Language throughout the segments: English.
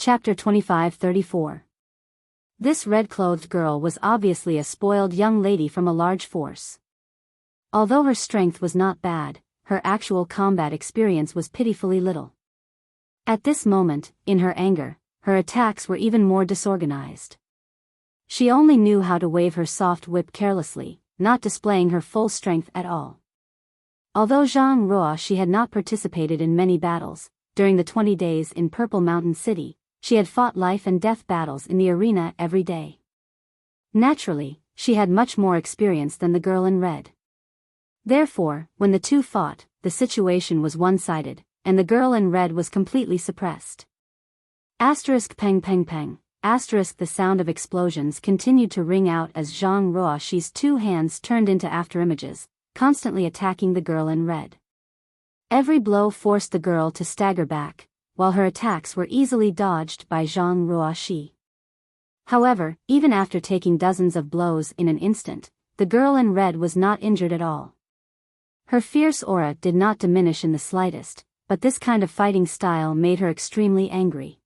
Chapter 25-34. This red-clothed girl was obviously a spoiled young lady from a large force. Although her strength was not bad, her actual combat experience was pitifully little. At this moment, in her anger, her attacks were even more disorganized. She only knew how to wave her soft whip carelessly, not displaying her full strength at all. Although Zhang Ruoxi had not participated in many battles, during the 20 days in Purple Mountain City, she had fought life and death battles in the arena every day. Naturally, she had much more experience than the girl in red. Therefore, when the two fought, the situation was one-sided, and the girl in red was completely suppressed. Peng peng peng. The sound of explosions continued to ring out as Zhang Ruoxi's two hands turned into afterimages, constantly attacking the girl in red. Every blow forced the girl to stagger back, while her attacks were easily dodged by Zhang Ruoxi. However, even after taking dozens of blows in an instant, the girl in red was not injured at all. Her fierce aura did not diminish in the slightest, but this kind of fighting style made her extremely angry.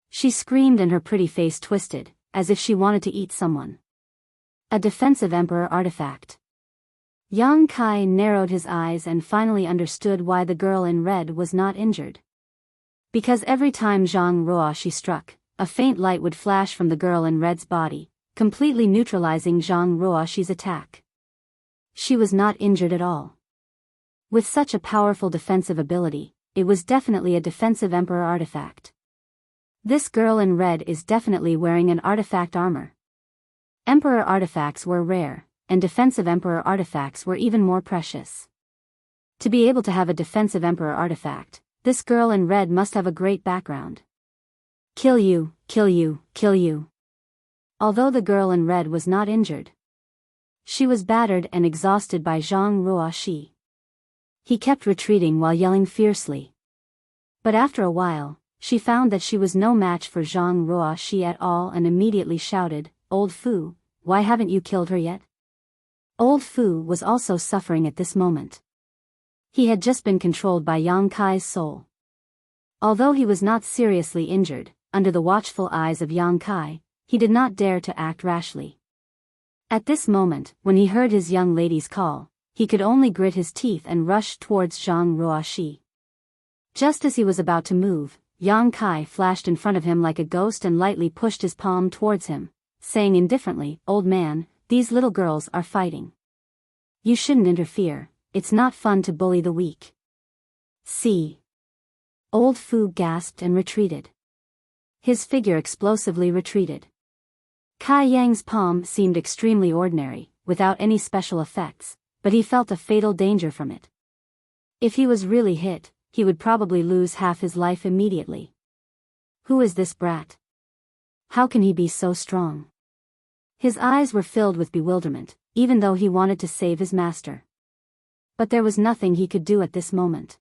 She screamed and her pretty face twisted, as if she wanted to eat someone. A defensive emperor artifact. Yang Kai narrowed his eyes and finally understood why the girl in red was not injured. Because every time Zhang Ruoxi struck, a faint light would flash from the girl in red's body, completely neutralizing Zhang Ruoxi's attack. She was not injured at all. With such a powerful defensive ability, it was definitely a defensive emperor artifact. This girl in red is definitely wearing an artifact armor. Emperor artifacts were rare, and defensive emperor artifacts were even more precious. To be able to have a defensive emperor artifact, this girl in red must have a great background. Kill you, kill you, kill you. Although the girl in red was not injured, she was battered and exhausted by Zhang Ruoxi. He kept retreating while yelling fiercely. But after a while, she found that she was no match for Zhang Ruoxi at all and immediately shouted, "Old Fu, why haven't you killed her yet?" Old Fu was also suffering at this moment. He had just been controlled by Yang Kai's soul. Although he was not seriously injured, under the watchful eyes of Yang Kai, he did not dare to act rashly. At this moment, when he heard his young lady's call, he could only grit his teeth and rush towards Zhang Ruoxi. Just as he was about to move, Yang Kai flashed in front of him like a ghost and lightly pushed his palm towards him, saying indifferently, "Old man, these little girls are fighting. You shouldn't interfere, it's not fun to bully the weak." See. Old Fu gasped and retreated. His figure explosively retreated. Kai Yang's palm seemed extremely ordinary, without any special effects, but he felt a fatal danger from it. If he was really hit, he would probably lose half his life immediately. Who is this brat? How can he be so strong? His eyes were filled with bewilderment, even though he wanted to save his master. But there was nothing he could do at this moment.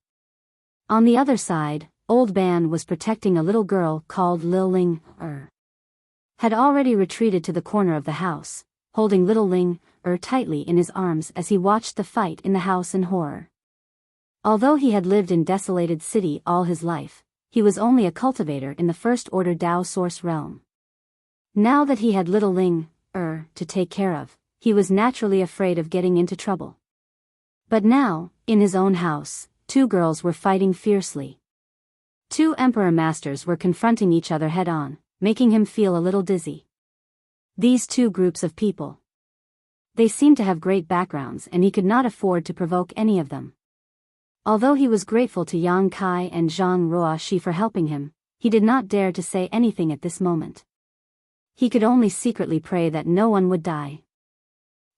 On the other side, Old Ban was protecting a little girl called Lil Ling, had already retreated to the corner of the house, holding little Ling, tightly in his arms as he watched the fight in the house in horror. Although he had lived in Desolated City all his life, he was only a cultivator in the First Order Dao Source realm. Now that he had little Ling, to take care of, he was naturally afraid of getting into trouble. But now, in his own house, two girls were fighting fiercely. Two Emperor Masters were confronting each other head-on, making him feel a little dizzy. These two groups of people. They seemed to have great backgrounds and he could not afford to provoke any of them. Although he was grateful to Yang Kai and Zhang Ruoxi for helping him, he did not dare to say anything at this moment. He could only secretly pray that no one would die.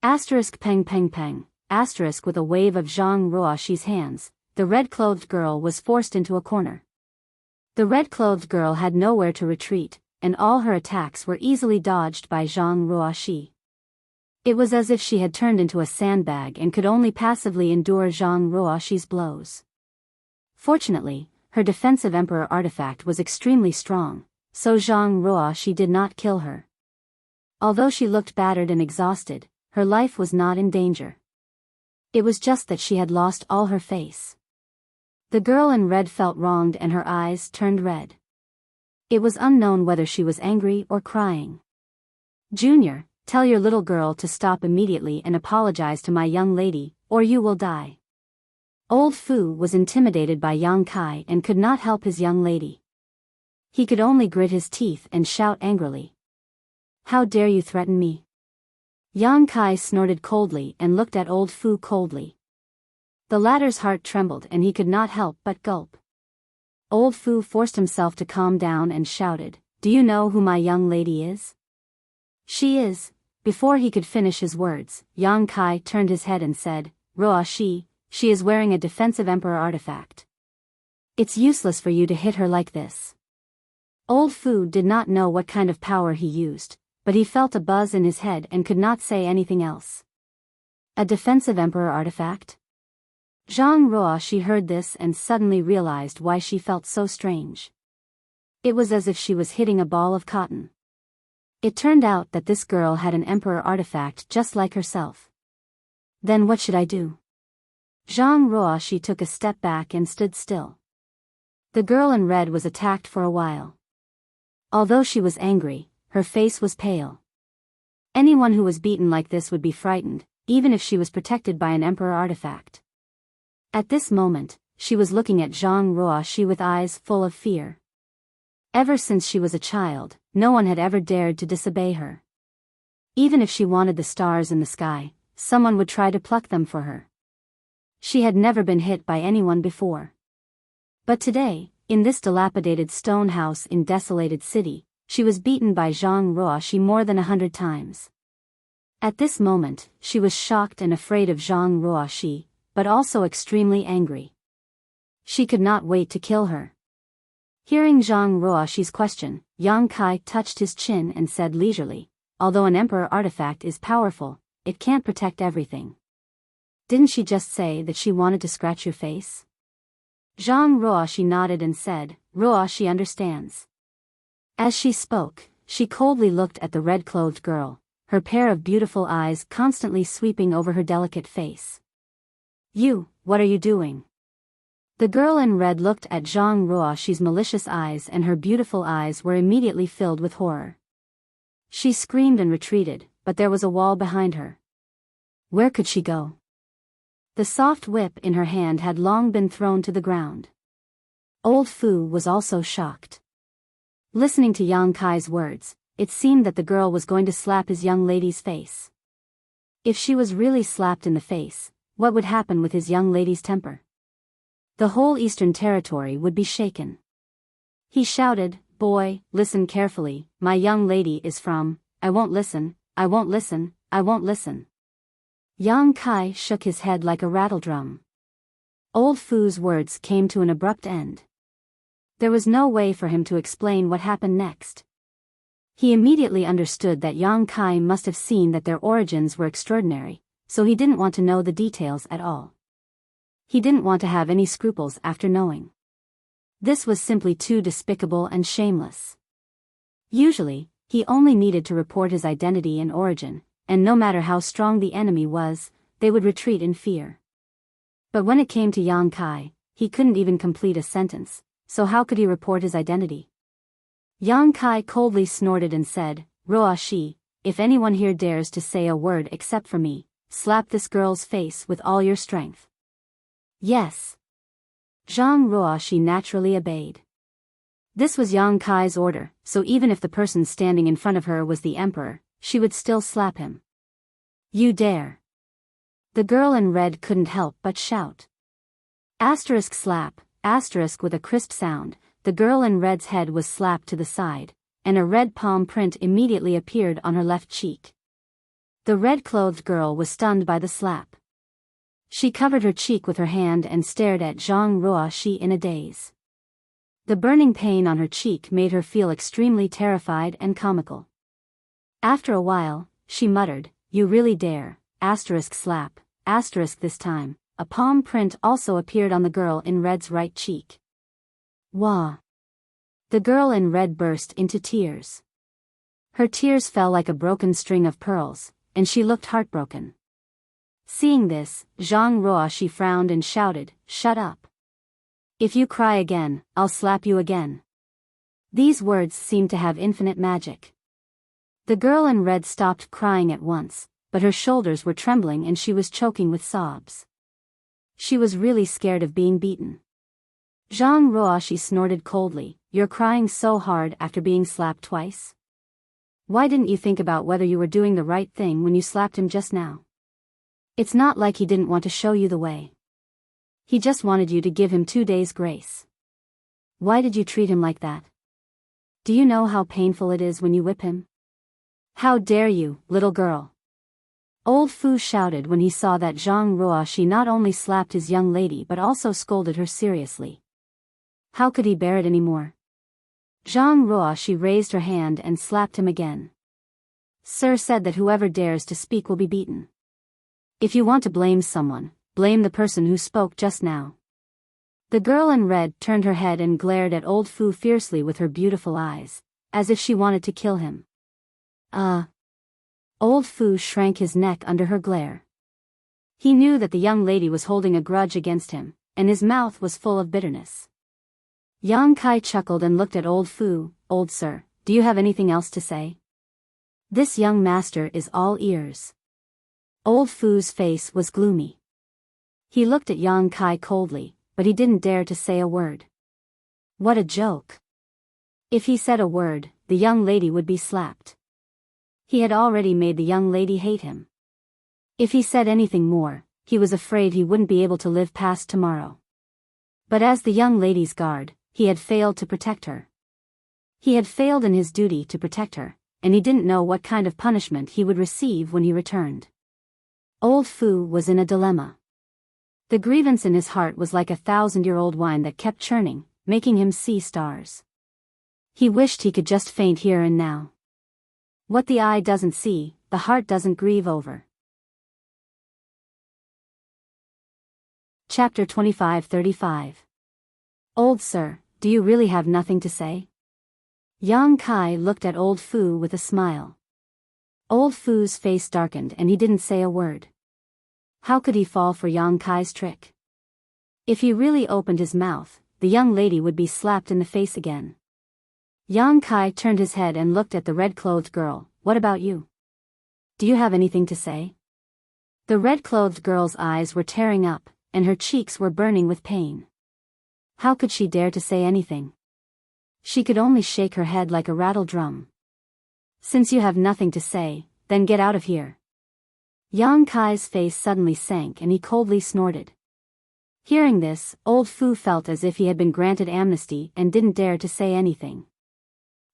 Peng peng peng. With a wave of Zhang Ruoxi's hands, the red-clothed girl was forced into a corner. The red-clothed girl had nowhere to retreat, and all her attacks were easily dodged by Zhang Ruoxi. It was as if she had turned into a sandbag and could only passively endure Zhang Ruoxi's blows. Fortunately, her defensive emperor artifact was extremely strong, so Zhang Ruoxi did not kill her. Although she looked battered and exhausted, her life was not in danger. It was just that she had lost all her face. The girl in red felt wronged and her eyes turned red. It was unknown whether she was angry or crying. Junior, tell your little girl to stop immediately and apologize to my young lady, or you will die. Old Fu was intimidated by Yang Kai and could not help his young lady. He could only grit his teeth and shout angrily. How dare you threaten me? Yang Kai snorted coldly and looked at Old Fu coldly. The latter's heart trembled and he could not help but gulp. Old Fu forced himself to calm down and shouted, Do you know who my young lady is? She is. Before he could finish his words, Yang Kai turned his head and said, Roa she is wearing a defensive emperor artifact. It's useless for you to hit her like this. Old Fu did not know what kind of power he used, but he felt a buzz in his head and could not say anything else. A defensive emperor artifact? Zhang Ruoxi heard this and suddenly realized why she felt so strange. It was as if she was hitting a ball of cotton. It turned out that this girl had an emperor artifact just like herself. Then what should I do? Zhang Ruoxi took a step back and stood still. The girl in red was attacked for a while. Although she was angry, her face was pale. Anyone who was beaten like this would be frightened, even if she was protected by an emperor artifact. At this moment, she was looking at Zhang Ruoxi with eyes full of fear. Ever since she was a child, no one had ever dared to disobey her. Even if she wanted the stars in the sky, someone would try to pluck them for her. She had never been hit by anyone before. But today, in this dilapidated stone house in desolated city, she was beaten by Zhang Ruoxi more than 100 times. At this moment, she was shocked and afraid of Zhang Ruoxi, but also extremely angry. She could not wait to kill her. Hearing Zhang Ruoxi's question, Yang Kai touched his chin and said leisurely, Although an emperor artifact is powerful, it can't protect everything. Didn't she just say that she wanted to scratch your face? Zhang Ruoxi nodded and said, Ruoxi understands. As she spoke, she coldly looked at the red-clothed girl, her pair of beautiful eyes constantly sweeping over her delicate face. You, what are you doing? The girl in red looked at Zhang Ruoxi's malicious eyes and her beautiful eyes were immediately filled with horror. She screamed and retreated, but there was a wall behind her. Where could she go? The soft whip in her hand had long been thrown to the ground. Old Fu was also shocked. Listening to Yang Kai's words, it seemed that the girl was going to slap his young lady's face. If she was really slapped in the face, what would happen with his young lady's temper? The whole Eastern Territory would be shaken. He shouted, Boy, listen carefully, my young lady is from, I won't listen, I won't listen, I won't listen. Yang Kai shook his head like a rattledrum. Old Fu's words came to an abrupt end. There was no way for him to explain what happened next. He immediately understood that Yang Kai must have seen that their origins were extraordinary, so he didn't want to know the details at all. He didn't want to have any scruples after knowing. This was simply too despicable and shameless. Usually, he only needed to report his identity and origin, and no matter how strong the enemy was, they would retreat in fear. But when it came to Yang Kai, he couldn't even complete a sentence, so how could he report his identity? Yang Kai coldly snorted and said, Ruoxi, if anyone here dares to say a word except for me, slap this girl's face with all your strength. Yes. Zhang Ruoxi naturally obeyed. This was Yang Kai's order, so even if the person standing in front of her was the emperor, she would still slap him. You dare. The girl in red couldn't help but shout. Asterisk slap, asterisk with a crisp sound, the girl in red's head was slapped to the side, and a red palm print immediately appeared on her left cheek. The red-clothed girl was stunned by the slap. She covered her cheek with her hand and stared at Zhang Ruoxi in a daze. The burning pain on her cheek made her feel extremely terrified and comical. After a while, she muttered, You really dare, asterisk slap, asterisk this time. A palm print also appeared on the girl in red's right cheek. Wah! The girl in red burst into tears. Her tears fell like a broken string of pearls, and she looked heartbroken. Seeing this, Zhang Ruoxi frowned and shouted, Shut up. If you cry again, I'll slap you again. These words seemed to have infinite magic. The girl in red stopped crying at once, but her shoulders were trembling and she was choking with sobs. She was really scared of being beaten. Zhang Ruo, she snorted coldly, "You're crying so hard after being slapped twice? Why didn't you think about whether you were doing the right thing when you slapped him just now? It's not like he didn't want to show you the way. He just wanted you to give him 2 days grace. Why did you treat him like that? Do you know how painful it is when you whip him? How dare you, little girl?" Old Fu shouted when he saw that Zhang Ruo, she not only slapped his young lady but also scolded her seriously. How could he bear it anymore? Zhang Ruo, she raised her hand and slapped him again. "Sir said that whoever dares to speak will be beaten. If you want to blame someone, blame the person who spoke just now." The girl in red turned her head and glared at Old Fu fiercely with her beautiful eyes, as if she wanted to kill him. Old Fu shrank his neck under her glare. He knew that the young lady was holding a grudge against him, and his mouth was full of bitterness. Yang Kai chuckled and looked at Old Fu. "Old sir, do you have anything else to say? This young master is all ears." Old Fu's face was gloomy. He looked at Yang Kai coldly, but he didn't dare to say a word. What a joke. If he said a word, the young lady would be slapped. He had already made the young lady hate him. If he said anything more, he was afraid he wouldn't be able to live past tomorrow. But as the young lady's guard, he had failed to protect her. He had failed in his duty to protect her, and he didn't know what kind of punishment he would receive when he returned. Old Fu was in a dilemma. The grievance in his heart was like a 1,000-year-old wine that kept churning, making him see stars. He wished he could just faint here and now. What the eye doesn't see, the heart doesn't grieve over. Chapter 25-35. Old sir, do you really have nothing to say? Yang Kai looked at Old Fu with a smile. Old Fu's face darkened and he didn't say a word. How could he fall for Yang Kai's trick? If he really opened his mouth, the young lady would be slapped in the face again. Yang Kai turned his head and looked at the red-clothed girl. "What about you? Do you have anything to say?" The red-clothed girl's eyes were tearing up, and her cheeks were burning with pain. How could she dare to say anything? She could only shake her head like a rattle drum. "Since you have nothing to say, then get out of here." Yang Kai's face suddenly sank and he coldly snorted. Hearing this, Old Fu felt as if he had been granted amnesty and didn't dare to say anything.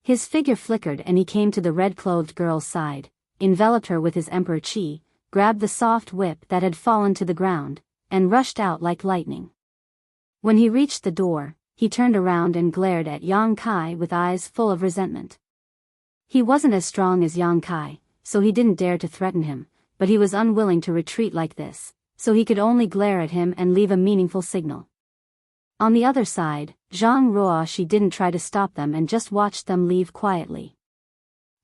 His figure flickered and he came to the red-clothed girl's side, enveloped her with his emperor chi, grabbed the soft whip that had fallen to the ground, and rushed out like lightning. When he reached the door, he turned around and glared at Yang Kai with eyes full of resentment. He wasn't as strong as Yang Kai, so he didn't dare to threaten him, but he was unwilling to retreat like this, so he could only glare at him and leave a meaningful signal. On the other side, Zhang Ruo, she didn't try to stop them and just watched them leave quietly.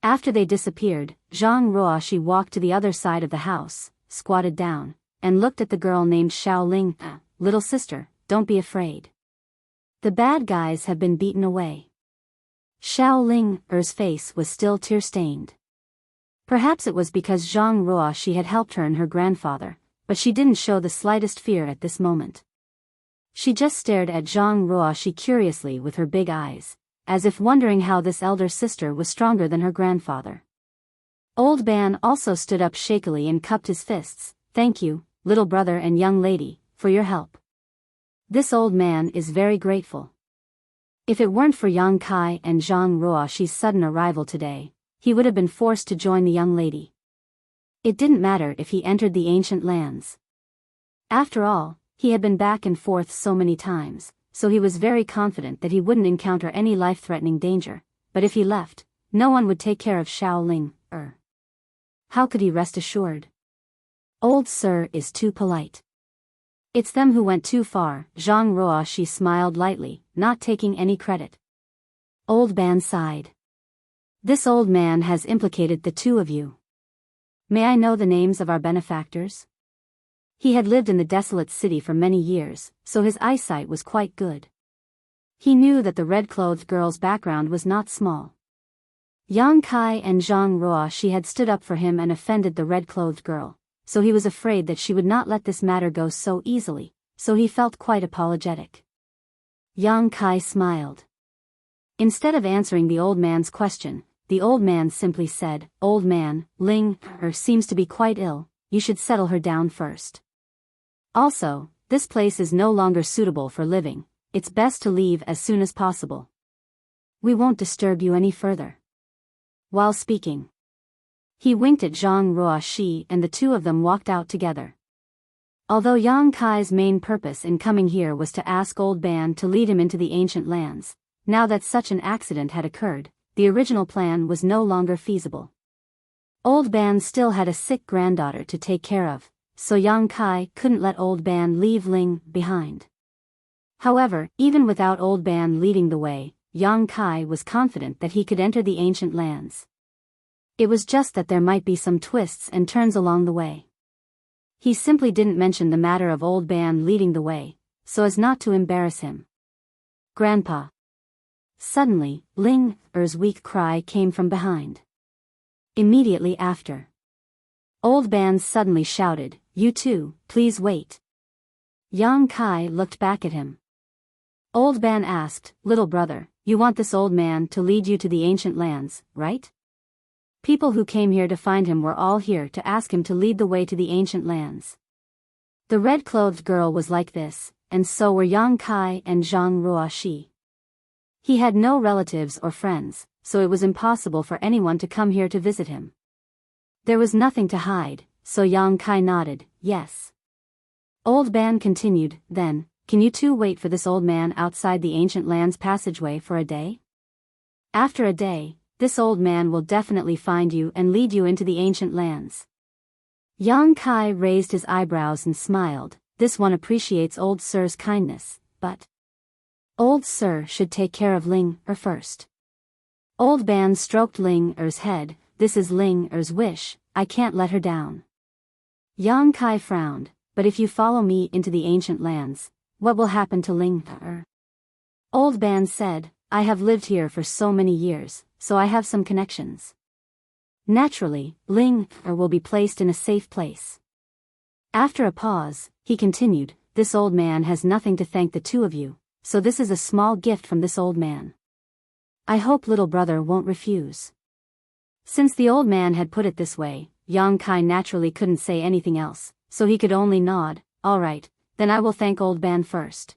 After they disappeared, Zhang Ruo, she walked to the other side of the house, squatted down, and looked at the girl named Xiaoling. "Little sister, don't be afraid. The bad guys have been beaten away." Xiaoling's face was still tear-stained. Perhaps it was because Zhang Ruo, she had helped her and her grandfather, but she didn't show the slightest fear at this moment. She just stared at Zhang Ruo, she curiously with her big eyes, as if wondering how this elder sister was stronger than her grandfather. Old Ban also stood up shakily and cupped his fists. "Thank you, little brother and young lady, for your help. This old man is very grateful. If it weren't for Yang Kai and Zhang Ruo, she's sudden arrival today, he would have been forced to join the young lady. It didn't matter if he entered the ancient lands. After all, he had been back and forth so many times, so he was very confident that he wouldn't encounter any life-threatening danger, but if he left, no one would take care of Xiaoling. How could he rest assured? Old sir is too polite. It's them who went too far." Zhang Ruo, she smiled lightly, not taking any credit. Old Ban sighed. "This old man has implicated the two of you. May I know the names of our benefactors?" He had lived in the desolate city for many years, so his eyesight was quite good. He knew that the red-clothed girl's background was not small. Yang Kai and Zhang Ruoxi had stood up for him and offended the red-clothed girl, so he was afraid that she would not let this matter go so easily, so he felt quite apologetic. Yang Kai smiled. Instead of answering the old man's question, the old man simply said, "Old man, Ling seems to be quite ill, you should settle her down first. Also, this place is no longer suitable for living, it's best to leave as soon as possible. We won't disturb you any further." While speaking, he winked at Zhang Ruoxi and the two of them walked out together. Although Yang Kai's main purpose in coming here was to ask Old Ban to lead him into the ancient lands, now that such an accident had occurred, the original plan was no longer feasible. Old Ban still had a sick granddaughter to take care of, so Yang Kai couldn't let Old Ban leave Ling behind. However, even without Old Ban leading the way, Yang Kai was confident that he could enter the ancient lands. It was just that there might be some twists and turns along the way. He simply didn't mention the matter of Old Ban leading the way, so as not to embarrass him. "Grandpa." Suddenly, Ling-er's weak cry came from behind. Immediately after, Old Ban suddenly shouted, "You too, please wait." Yang Kai looked back at him. Old Ban asked, "Little brother, you want this old man to lead you to the ancient lands, right?" People who came here to find him were all here to ask him to lead the way to the ancient lands. The red-clothed girl was like this, and so were Yang Kai and Zhang Ruoxi. He had no relatives or friends, so it was impossible for anyone to come here to visit him. There was nothing to hide, so Yang Kai nodded, yes. Old Ban continued, "Then, can you two wait for this old man outside the ancient lands passageway for a day? After a day, this old man will definitely find you and lead you into the ancient lands." Yang Kai raised his eyebrows and smiled. This one appreciates old Sir's kindness, but Old Sir should take care of Ling-er first. Old Ban stroked Ling-er's head. "This is Ling-er's wish, I can't let her down." Yang Kai frowned, "But if you follow me into the ancient lands, what will happen to Ling-er?" Old Ban said, "I have lived here for so many years, so I have some connections. Naturally, Ling-er will be placed in a safe place." After a pause, he continued, "This old man has nothing to thank the two of you, so this is a small gift from this old man. I hope little brother won't refuse." Since the old man had put it this way, Yang Kai naturally couldn't say anything else, so he could only nod. "All right, then I will thank Old Ban first.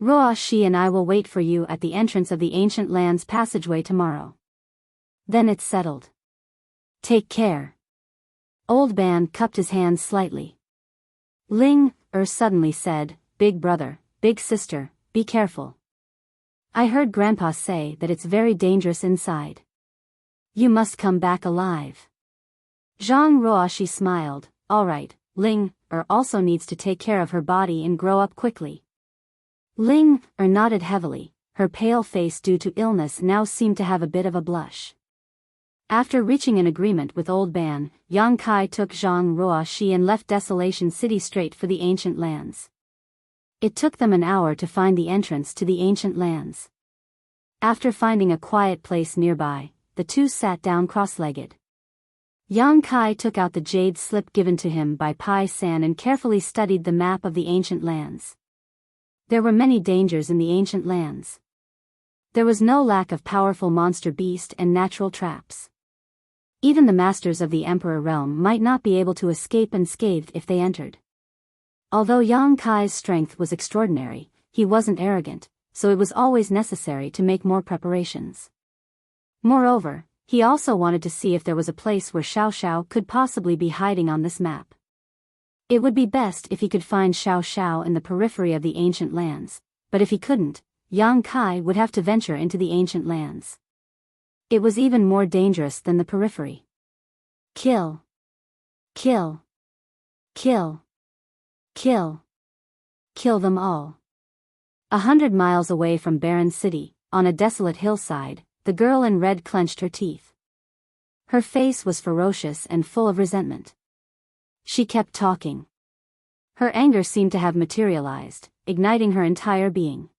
Ruoxi and I will wait for you at the entrance of the ancient lands passageway tomorrow. Then it's settled. Take care." Old Ban cupped his hands slightly. Ling-er suddenly said, "Big brother, big sister, be careful. I heard Grandpa say that it's very dangerous inside. You must come back alive." Zhang Ruoxi smiled, "All right, Ling-er also needs to take care of her body and grow up quickly." Ling-er nodded heavily. Her pale face due to illness now seemed to have a bit of a blush. After reaching an agreement with Old Ban, Yang Kai took Zhang Ruoxi and left Desolation City straight for the ancient lands. It took them an hour to find the entrance to the ancient lands. After finding a quiet place nearby, the two sat down cross-legged. Yang Kai took out the jade slip given to him by Pai San and carefully studied the map of the ancient lands. There were many dangers in the ancient lands. There was no lack of powerful monster beast and natural traps. Even the masters of the Emperor realm might not be able to escape unscathed if they entered. Although Yang Kai's strength was extraordinary, he wasn't arrogant, so it was always necessary to make more preparations. Moreover, he also wanted to see if there was a place where Xiao Xiao could possibly be hiding on this map. It would be best if he could find Xiao Xiao in the periphery of the ancient lands, but if he couldn't, Yang Kai would have to venture into the ancient lands. It was even more dangerous than the periphery. Kill. Kill. Kill. Kill. Kill them all. 100 miles away from Barren City, on a desolate hillside, the girl in red clenched her teeth. Her face was ferocious and full of resentment. She kept talking. Her anger seemed to have materialized, igniting her entire being.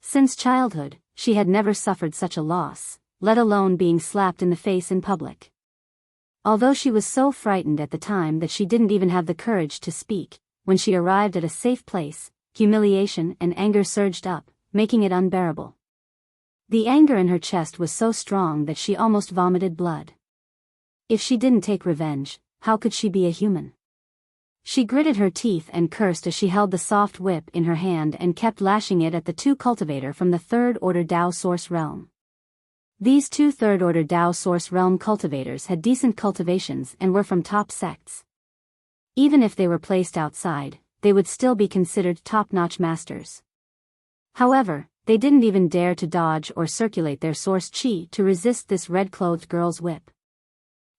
Since childhood, she had never suffered such a loss, let alone being slapped in the face in public. Although she was so frightened at the time that she didn't even have the courage to speak, when she arrived at a safe place, humiliation and anger surged up, making it unbearable. The anger in her chest was so strong that she almost vomited blood. If she didn't take revenge, how could she be a human? She gritted her teeth and cursed as she held the soft whip in her hand and kept lashing it at the two cultivator from the third-order Tao Source realm. These two third-order Tao Source realm cultivators had decent cultivations and were from top sects. Even if they were placed outside, they would still be considered top-notch masters. However, they didn't even dare to dodge or circulate their source chi to resist this red-clothed girl's whip.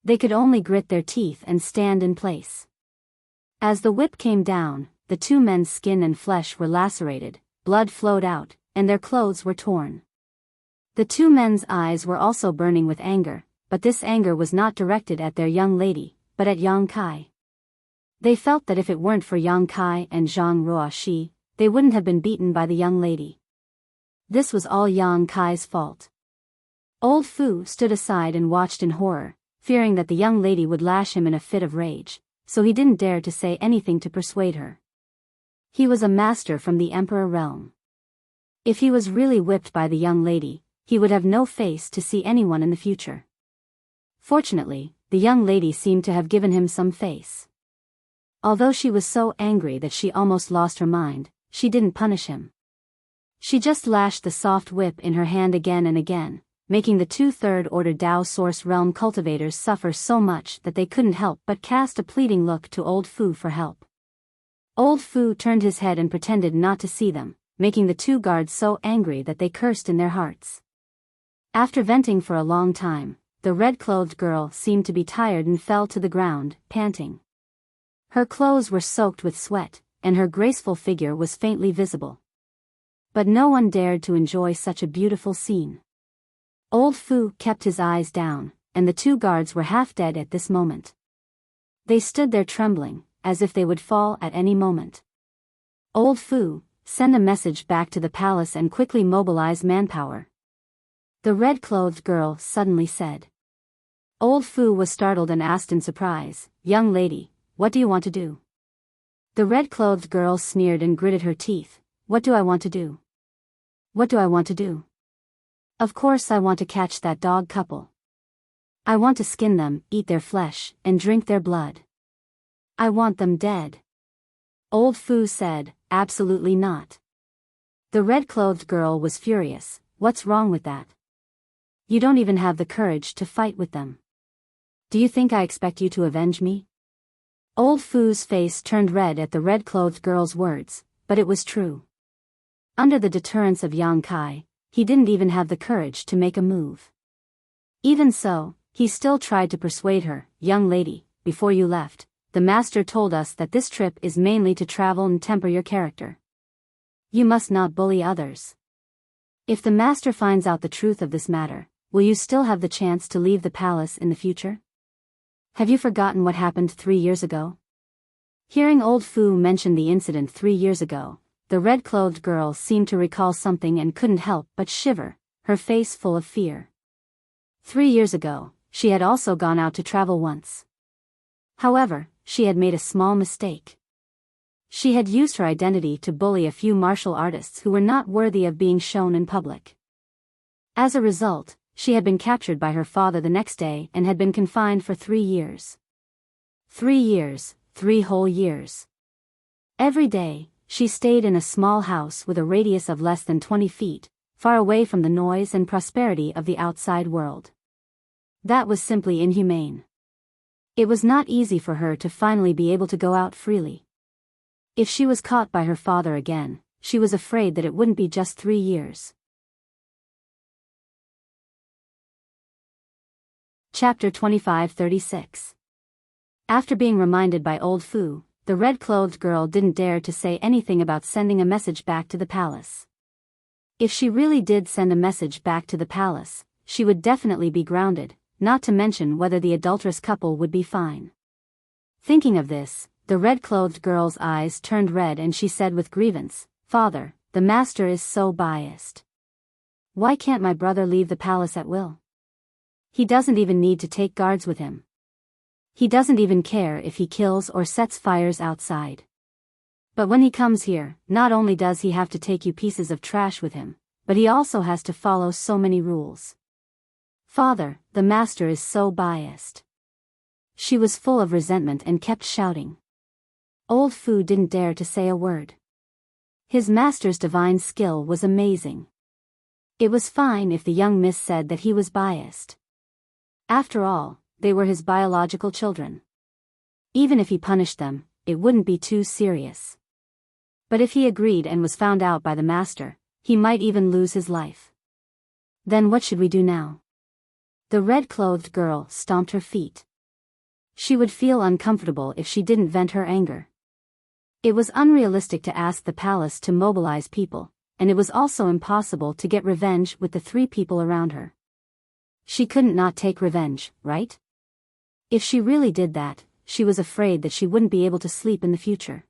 They could only grit their teeth and stand in place. As the whip came down, the two men's skin and flesh were lacerated, blood flowed out, and their clothes were torn. The two men's eyes were also burning with anger, but this anger was not directed at their young lady, but at Yang Kai. They felt that if it weren't for Yang Kai and Zhang Ruoxi, they wouldn't have been beaten by the young lady. This was all Yang Kai's fault. Old Fu stood aside and watched in horror, fearing that the young lady would lash him in a fit of rage, so he didn't dare to say anything to persuade her. He was a master from the Emperor realm. If he was really whipped by the young lady, he would have no face to see anyone in the future. Fortunately, the young lady seemed to have given him some face. Although she was so angry that she almost lost her mind, she didn't punish him. She just lashed the soft whip in her hand again and again, making the two third-order Tao Source realm cultivators suffer so much that they couldn't help but cast a pleading look to Old Fu for help. Old Fu turned his head and pretended not to see them, making the two guards so angry that they cursed in their hearts. After venting for a long time, the red-clothed girl seemed to be tired and fell to the ground, panting. Her clothes were soaked with sweat, and her graceful figure was faintly visible. But no one dared to enjoy such a beautiful scene. Old Fu kept his eyes down, and the two guards were half dead at this moment. They stood there trembling, as if they would fall at any moment. Old Fu, send a message back to the palace and quickly mobilize manpower. The red-clothed girl suddenly said. Old Fu was startled and asked in surprise, "Young lady, what do you want to do?" The red-clothed girl sneered and gritted her teeth. "What do I want to do? What do I want to do? Of course I want to catch that dog couple. I want to skin them, eat their flesh, and drink their blood. I want them dead." Old Fu said, "Absolutely not." The red-clothed girl was furious. "What's wrong with that? You don't even have the courage to fight with them. Do you think I expect you to avenge me?" Old Fu's face turned red at the red-clothed girl's words, but it was true. Under the deterrence of Yang Kai, he didn't even have the courage to make a move. Even so, he still tried to persuade her. "Young lady, before you left, the master told us that this trip is mainly to travel and temper your character. You must not bully others. If the master finds out the truth of this matter, will you still have the chance to leave the palace in the future? Have you forgotten what happened 3 years ago?" Hearing Old Fu mention the incident 3 years ago, the red-clothed girl seemed to recall something and couldn't help but shiver, her face full of fear. 3 years ago, she had also gone out to travel once. However, she had made a small mistake. She had used her identity to bully a few martial artists who were not worthy of being shown in public. As a result, she had been captured by her father the next day and had been confined for 3 years. 3 years, 3 whole years. Every day, she stayed in a small house with a radius of less than 20 feet, far away from the noise and prosperity of the outside world. That was simply inhumane. It was not easy for her to finally be able to go out freely. If she was caught by her father again, she was afraid that it wouldn't be just 3 years. Chapter 2536. After being reminded by Old Fu, the red-clothed girl didn't dare to say anything about sending a message back to the palace. If she really did send a message back to the palace, she would definitely be grounded, not to mention whether the adulterous couple would be fine. Thinking of this, the red-clothed girl's eyes turned red and she said with grievance, "Father, the master is so biased. Why can't my brother leave the palace at will? He doesn't even need to take guards with him. He doesn't even care if he kills or sets fires outside. But when he comes here, not only does he have to take you pieces of trash with him, but he also has to follow so many rules. Father, the master is so biased. She was full of resentment and kept shouting. Old Fu didn't dare to say a word. His master's divine skill was amazing. It was fine if the young miss said that he was biased. After all, they were his biological children. Even if he punished them, it wouldn't be too serious. But if he agreed and was found out by the master, he might even lose his life. Then what should we do now? The red-clothed girl stomped her feet. She would feel uncomfortable if she didn't vent her anger. It was unrealistic to ask the palace to mobilize people, and it was also impossible to get revenge with the 3 people around her. She couldn't not take revenge, right? If she really did that, she was afraid that she wouldn't be able to sleep in the future.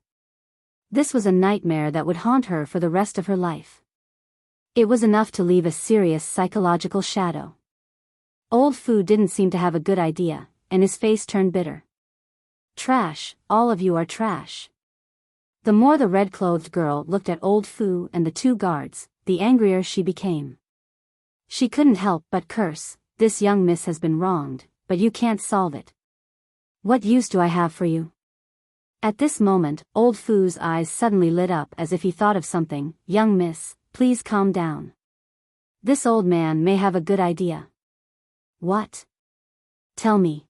This was a nightmare that would haunt her for the rest of her life. It was enough to leave a serious psychological shadow. Old Fu didn't seem to have a good idea, and his face turned bitter. Trash, all of you are trash. The more the red-clothed girl looked at Old Fu and the 2 guards, the angrier she became. She couldn't help but curse, this young miss has been wronged, but you can't solve it. What use do I have for you? At this moment, Old Fu's eyes suddenly lit up as if he thought of something. Young miss, please calm down. This old man may have a good idea. What? Tell me.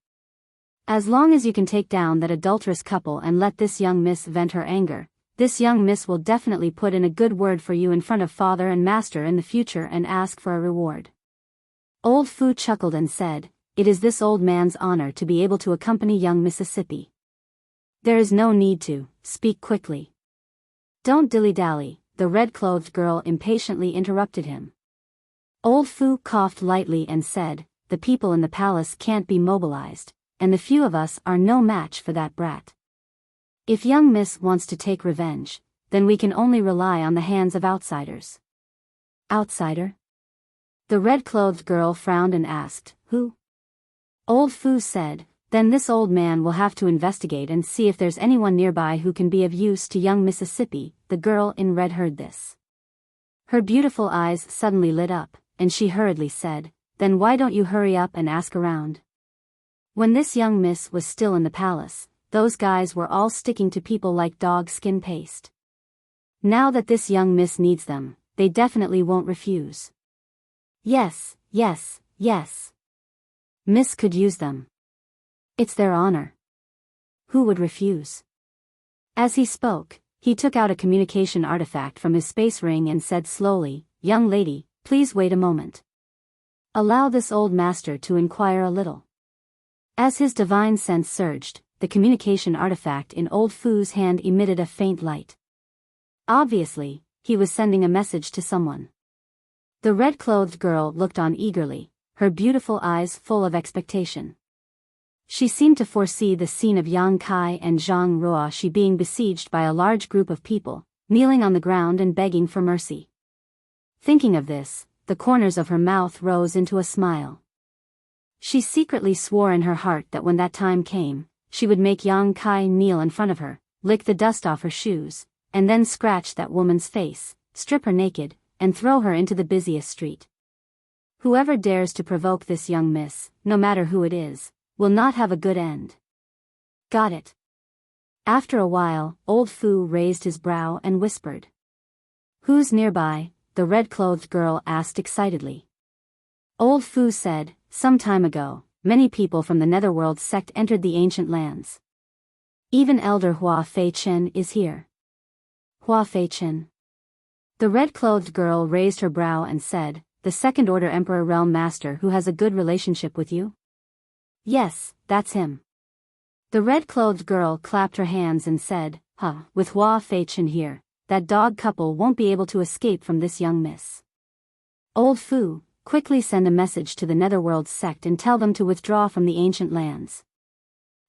As long as you can take down that adulterous couple and let this young miss vent her anger, this young miss will definitely put in a good word for you in front of father and master in the future and ask for a reward. Old Fu chuckled and said, it is this old man's honor to be able to accompany young Mississippi. There is no need to speak quickly. Don't dilly-dally, the red-clothed girl impatiently interrupted him. Old Fu coughed lightly and said, the people in the palace can't be mobilized, and the few of us are no match for that brat. If young miss wants to take revenge, then we can only rely on the hands of outsiders. Outsider? The red-clothed girl frowned and asked, who? Old Fu said, then this old man will have to investigate and see if there's anyone nearby who can be of use to young Mississippi. The girl in red heard this. Her beautiful eyes suddenly lit up, and she hurriedly said, then why don't you hurry up and ask around? When this young miss was still in the palace, those guys were all sticking to people like dog skin paste. Now that this young miss needs them, they definitely won't refuse. Yes, yes, yes. Miss could use them. It's their honor. Who would refuse? As he spoke, he took out a communication artifact from his space ring and said slowly, young lady, please wait a moment. Allow this old master to inquire a little. As his divine sense surged, the communication artifact in Old Fu's hand emitted a faint light. Obviously, he was sending a message to someone. The red-clothed girl looked on eagerly, her beautiful eyes full of expectation. She seemed to foresee the scene of Yang Kai and Zhang Ruoxi being besieged by a large group of people, kneeling on the ground and begging for mercy. Thinking of this, the corners of her mouth rose into a smile. She secretly swore in her heart that when that time came, she would make Yang Kai kneel in front of her, lick the dust off her shoes, and then scratch that woman's face, strip her naked, and throw her into the busiest street. Whoever dares to provoke this young miss, no matter who it is, will not have a good end. Got it. After a while, Old Fu raised his brow and whispered. Who's nearby? The red-clothed girl asked excitedly. Old Fu said, some time ago, many people from the Netherworld sect entered the ancient lands. Even Elder Hua Fei Chen is here. Hua Fei Chen. The red-clothed girl raised her brow and said, the Second Order Emperor Realm Master who has a good relationship with you? Yes, that's him. The red-clothed girl clapped her hands and said, with Hua Fei Chen here, that dog couple won't be able to escape from this young miss. Old Fu, quickly send a message to the Netherworld sect and tell them to withdraw from the ancient lands.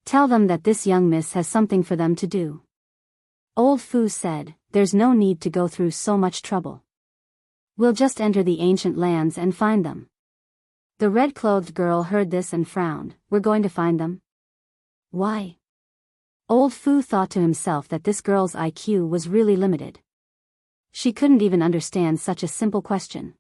Tell them that this young miss has something for them to do. Old Fu said, there's no need to go through so much trouble. We'll just enter the ancient lands and find them. The red-clothed girl heard this and frowned. We're going to find them? Why? Old Fu thought to himself that this girl's IQ was really limited. She couldn't even understand such a simple question.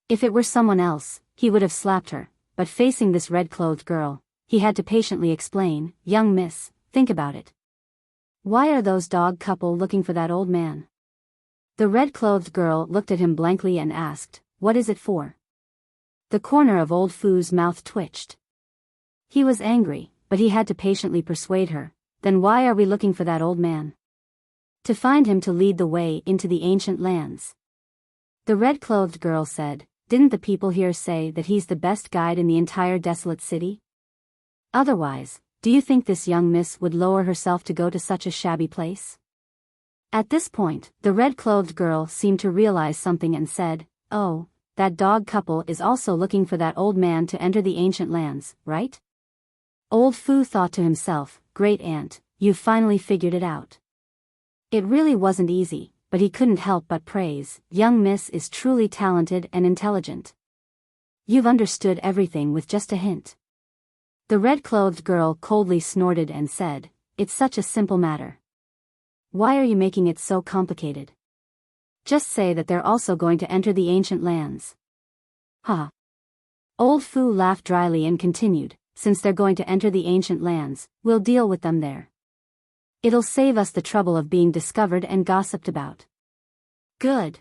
If it were someone else, he would have slapped her, but facing this red-clothed girl, he had to patiently explain, "Young miss, think about it. Why are those dog couple looking for that old man?" The red-clothed girl looked at him blankly and asked, "What is it for?" The corner of Old Fu's mouth twitched. He was angry, but he had to patiently persuade her, "Then why are we looking for that old man?" "To find him to lead the way into the ancient lands." The red-clothed girl said, "Didn't the people here say that he's the best guide in the entire desolate city? Otherwise, do you think this young miss would lower herself to go to such a shabby place?" At this point, the red-clothed girl seemed to realize something and said, "Oh, that dog couple is also looking for that old man to enter the ancient lands, right?" Old Fu thought to himself, "Great aunt, you've finally figured it out." It really wasn't easy, but he couldn't help but praise, "Young miss is truly talented and intelligent. You've understood everything with just a hint." The red-clothed girl coldly snorted and said, "It's such a simple matter. Why are you making it so complicated? Just say that they're also going to enter the ancient lands." "Ha." Old Fu laughed dryly and continued, "Since they're going to enter the ancient lands, we'll deal with them there. It'll save us the trouble of being discovered and gossiped about." "Good."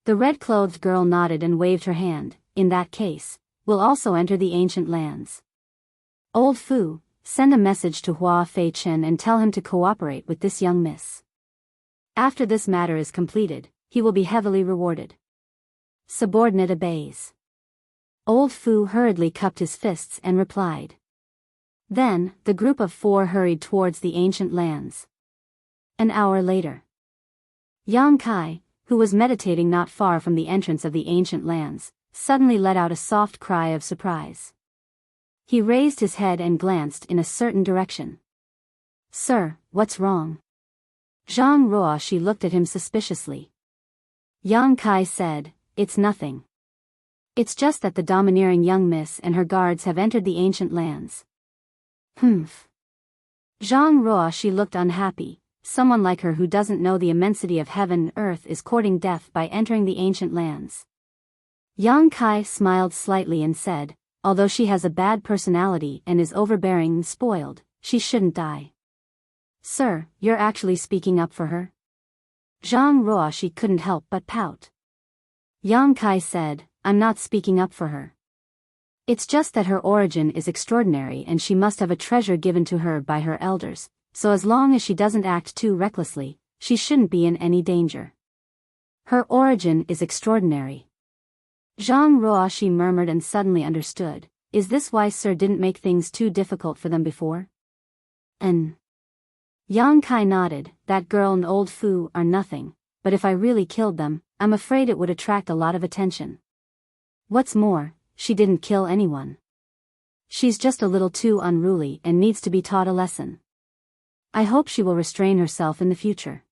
The red-clothed girl nodded and waved her hand. "In that case, we'll also enter the ancient lands. Old Fu, send a message to Hua Fei Chen and tell him to cooperate with this young miss. After this matter is completed, he will be heavily rewarded." Subordinate obeys. Old Fu hurriedly cupped his fists and replied. Then, the group of four hurried towards the ancient lands. An hour later, Yang Kai, who was meditating not far from the entrance of the ancient lands, suddenly let out a soft cry of surprise. He raised his head and glanced in a certain direction. "Sir, what's wrong?" Zhang Ruoshi looked at him suspiciously. Yang Kai said, "It's nothing. It's just that the domineering young miss and her guards have entered the ancient lands." "Humph." Zhang Ruoshi looked unhappy. Someone like her who doesn't know the immensity of heaven and earth is courting death by entering the ancient lands. Yang Kai smiled slightly and said, "Although she has a bad personality and is overbearing and spoiled, she shouldn't die." "Sir, you're actually speaking up for her?" Zhang Ruoshi couldn't help but pout. Yang Kai said, "I'm not speaking up for her. It's just that her origin is extraordinary and she must have a treasure given to her by her elders, so as long as she doesn't act too recklessly, she shouldn't be in any danger." "Her origin is extraordinary." Zhang Ruoshi murmured and suddenly understood. "Is this why Sir didn't make things too difficult for them before?" Yang Kai nodded. "That girl and Old Fu are nothing, but if I really killed them, I'm afraid it would attract a lot of attention. What's more, she didn't kill anyone. She's just a little too unruly and needs to be taught a lesson. I hope she will restrain herself in the future.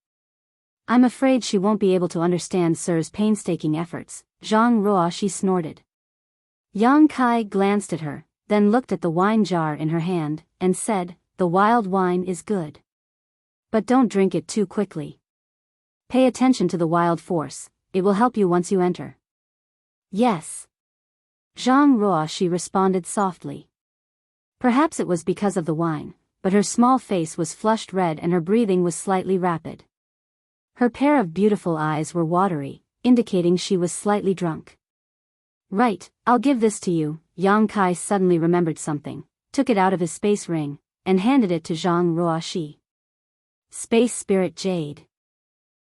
I'm afraid she won't be able to understand Sir's painstaking efforts." Zhang Ruoshi snorted. Yang Kai glanced at her, then looked at the wine jar in her hand, and said, "The wild wine is good. But don't drink it too quickly. Pay attention to the wild force, it will help you once you enter." "Yes." Zhang Ruoshi responded softly. Perhaps it was because of the wine, but her small face was flushed red and her breathing was slightly rapid. Her pair of beautiful eyes were watery, indicating she was slightly drunk. "Right, I'll give this to you." Yang Kai suddenly remembered something, took it out of his space ring, and handed it to Zhang Ruoshi. "Space Spirit Jade."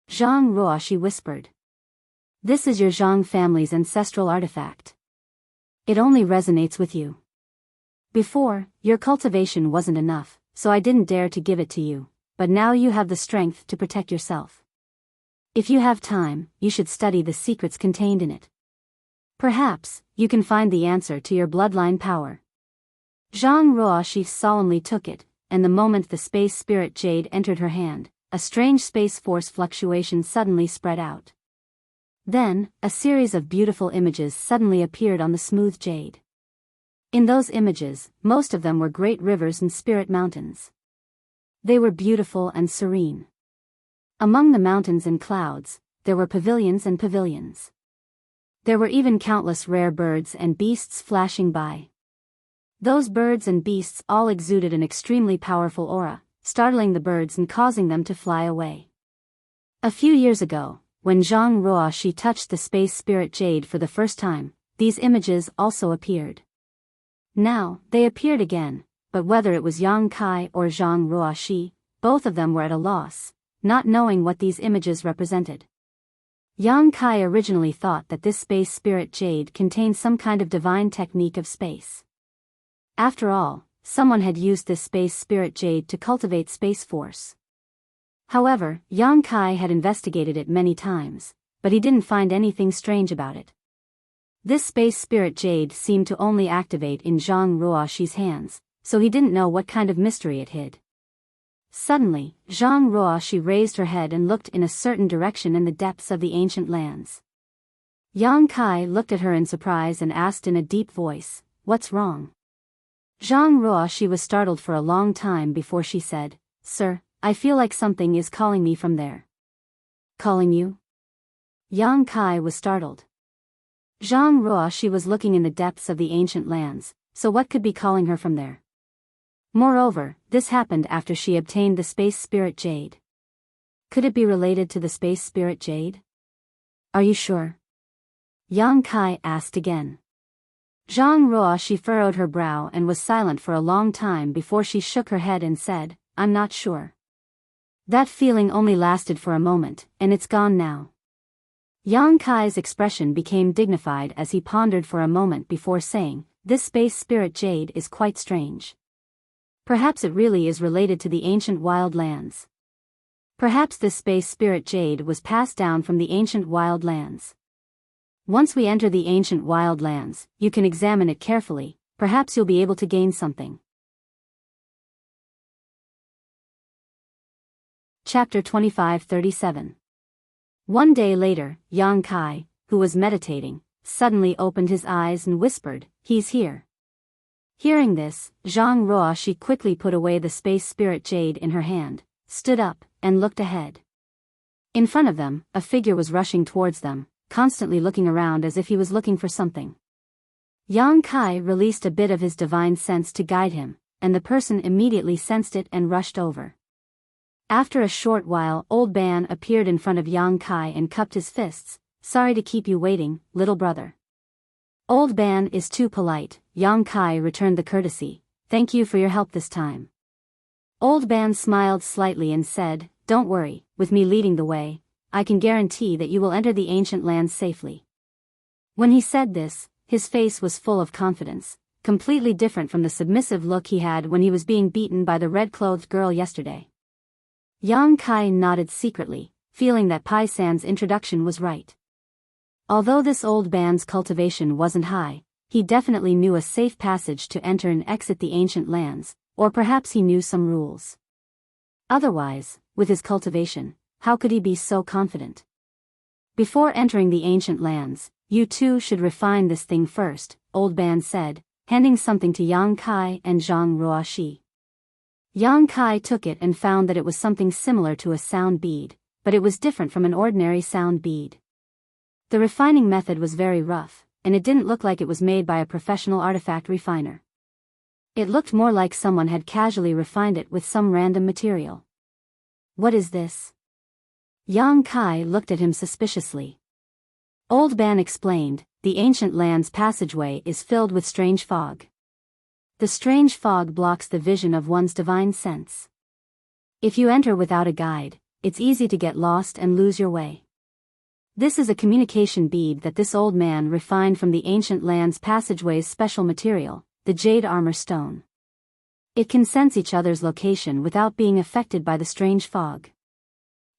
Zhang Ruoshi whispered. "This is your Zhang family's ancestral artifact. It only resonates with you. Before, your cultivation wasn't enough, so I didn't dare to give it to you, but now you have the strength to protect yourself. If you have time, you should study the secrets contained in it. Perhaps, you can find the answer to your bloodline power." Zhang Ruoshi solemnly took it, and the moment the space spirit jade entered her hand, a strange space force fluctuation suddenly spread out. Then, a series of beautiful images suddenly appeared on the smooth jade. In those images, most of them were great rivers and spirit mountains. They were beautiful and serene. Among the mountains and clouds, there were pavilions and pavilions. There were even countless rare birds and beasts flashing by. Those birds and beasts all exuded an extremely powerful aura, startling the birds and causing them to fly away. A few years ago, when Zhang Ruoxi touched the space spirit jade for the first time, these images also appeared. Now, they appeared again, but whether it was Yang Kai or Zhang Ruoxi, both of them were at a loss, not knowing what these images represented. Yang Kai originally thought that this space spirit jade contained some kind of divine technique of space. After all, someone had used this space spirit jade to cultivate space force. However, Yang Kai had investigated it many times, but he didn't find anything strange about it. This space spirit jade seemed to only activate in Zhang Ruoxi's hands, so he didn't know what kind of mystery it hid. Suddenly, Zhang Ruoxi raised her head and looked in a certain direction in the depths of the ancient lands. Yang Kai looked at her in surprise and asked in a deep voice, "What's wrong?" Zhang Ruoxi was startled for a long time before she said, "Sir, I feel like something is calling me from there." "Calling you?" Yang Kai was startled. Zhang Ruoxi was looking in the depths of the ancient lands, so what could be calling her from there? Moreover, this happened after she obtained the space spirit jade. Could it be related to the space spirit jade? "Are you sure?" Yang Kai asked again. Zhang Ruoxi furrowed her brow and was silent for a long time before she shook her head and said, "I'm not sure. That feeling only lasted for a moment, and it's gone now." Yang Kai's expression became dignified as he pondered for a moment before saying, "This space spirit jade is quite strange. Perhaps it really is related to the ancient wild lands. Perhaps this space spirit jade was passed down from the ancient wild lands. Once we enter the ancient wild lands, you can examine it carefully, perhaps you'll be able to gain something." Chapter 25-37. One day later, Yang Kai, who was meditating, suddenly opened his eyes and whispered, "He's here." Hearing this, Zhang Ruoxi quickly put away the space spirit jade in her hand, stood up, and looked ahead. In front of them, a figure was rushing towards them, constantly looking around as if he was looking for something. Yang Kai released a bit of his divine sense to guide him, and the person immediately sensed it and rushed over. After a short while, Old Ban appeared in front of Yang Kai and cupped his fists. "Sorry to keep you waiting, little brother." "Old Ban is too polite," Yang Kai returned the courtesy. "Thank you for your help this time." Old Ban smiled slightly and said, "Don't worry, with me leading the way, I can guarantee that you will enter the ancient lands safely." When he said this, his face was full of confidence, completely different from the submissive look he had when he was being beaten by the red-clothed girl yesterday. Yang Kai nodded secretly, feeling that Pai San's introduction was right. Although this old band's cultivation wasn't high, he definitely knew a safe passage to enter and exit the ancient lands, or perhaps he knew some rules. Otherwise, with his cultivation, how could he be so confident? "Before entering the ancient lands, you two should refine this thing first," Old Ban said, handing something to Yang Kai and Zhang Ruoxi. Yang Kai took it and found that it was something similar to a sound bead, but it was different from an ordinary sound bead. The refining method was very rough, and it didn't look like it was made by a professional artifact refiner. It looked more like someone had casually refined it with some random material. "What is this?" Yang Kai looked at him suspiciously. Old Ban explained, "The ancient land's passageway is filled with strange fog. The strange fog blocks the vision of one's divine sense. If you enter without a guide, it's easy to get lost and lose your way. This is a communication bead that this old man refined from the ancient land's passageway's special material, the jade armor stone. It can sense each other's location without being affected by the strange fog.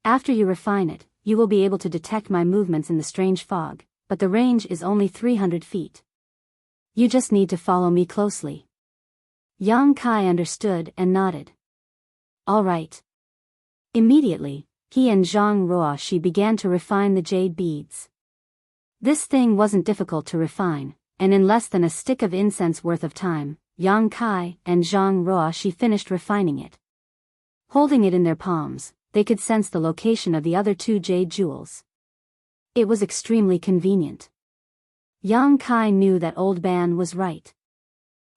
After you refine it, you will be able to detect my movements in the strange fog, but the range is only 300 feet. You just need to follow me closely." Yang Kai understood and nodded. "All right." Immediately, he and Zhang Ruoxi began to refine the jade beads. This thing wasn't difficult to refine, and in less than a stick of incense worth of time, Yang Kai and Zhang Ruoxi finished refining it. Holding it in their palms, they could sense the location of the other two jade jewels. It was extremely convenient. Yang Kai knew that Old Ban was right.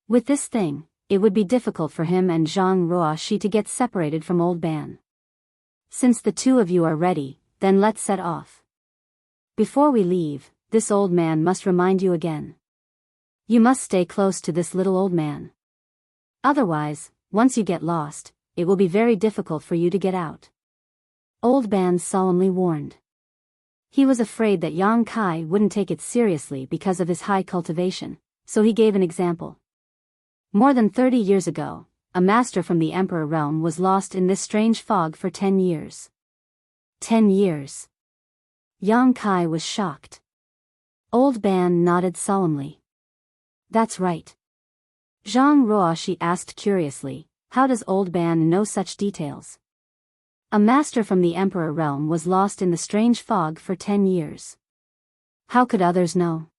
With this thing, it would be difficult for him and Zhang Ruoxi to get separated from Old Ban. Since the two of you are ready, then let's set off. Before we leave, this old man must remind you again. You must stay close to this little old man. Otherwise, once you get lost, it will be very difficult for you to get out. Old Ban solemnly warned. He was afraid that Yang Kai wouldn't take it seriously because of his high cultivation, so he gave an example. More than 30 years ago, a master from the Emperor realm was lost in this strange fog for 10 years. 10 years. Yang Kai was shocked. Old Ban nodded solemnly. That's right. Zhang Ruoxi asked curiously, how does Old Ban know such details? A master from the Emperor realm was lost in the strange fog for 10 years. How could others know?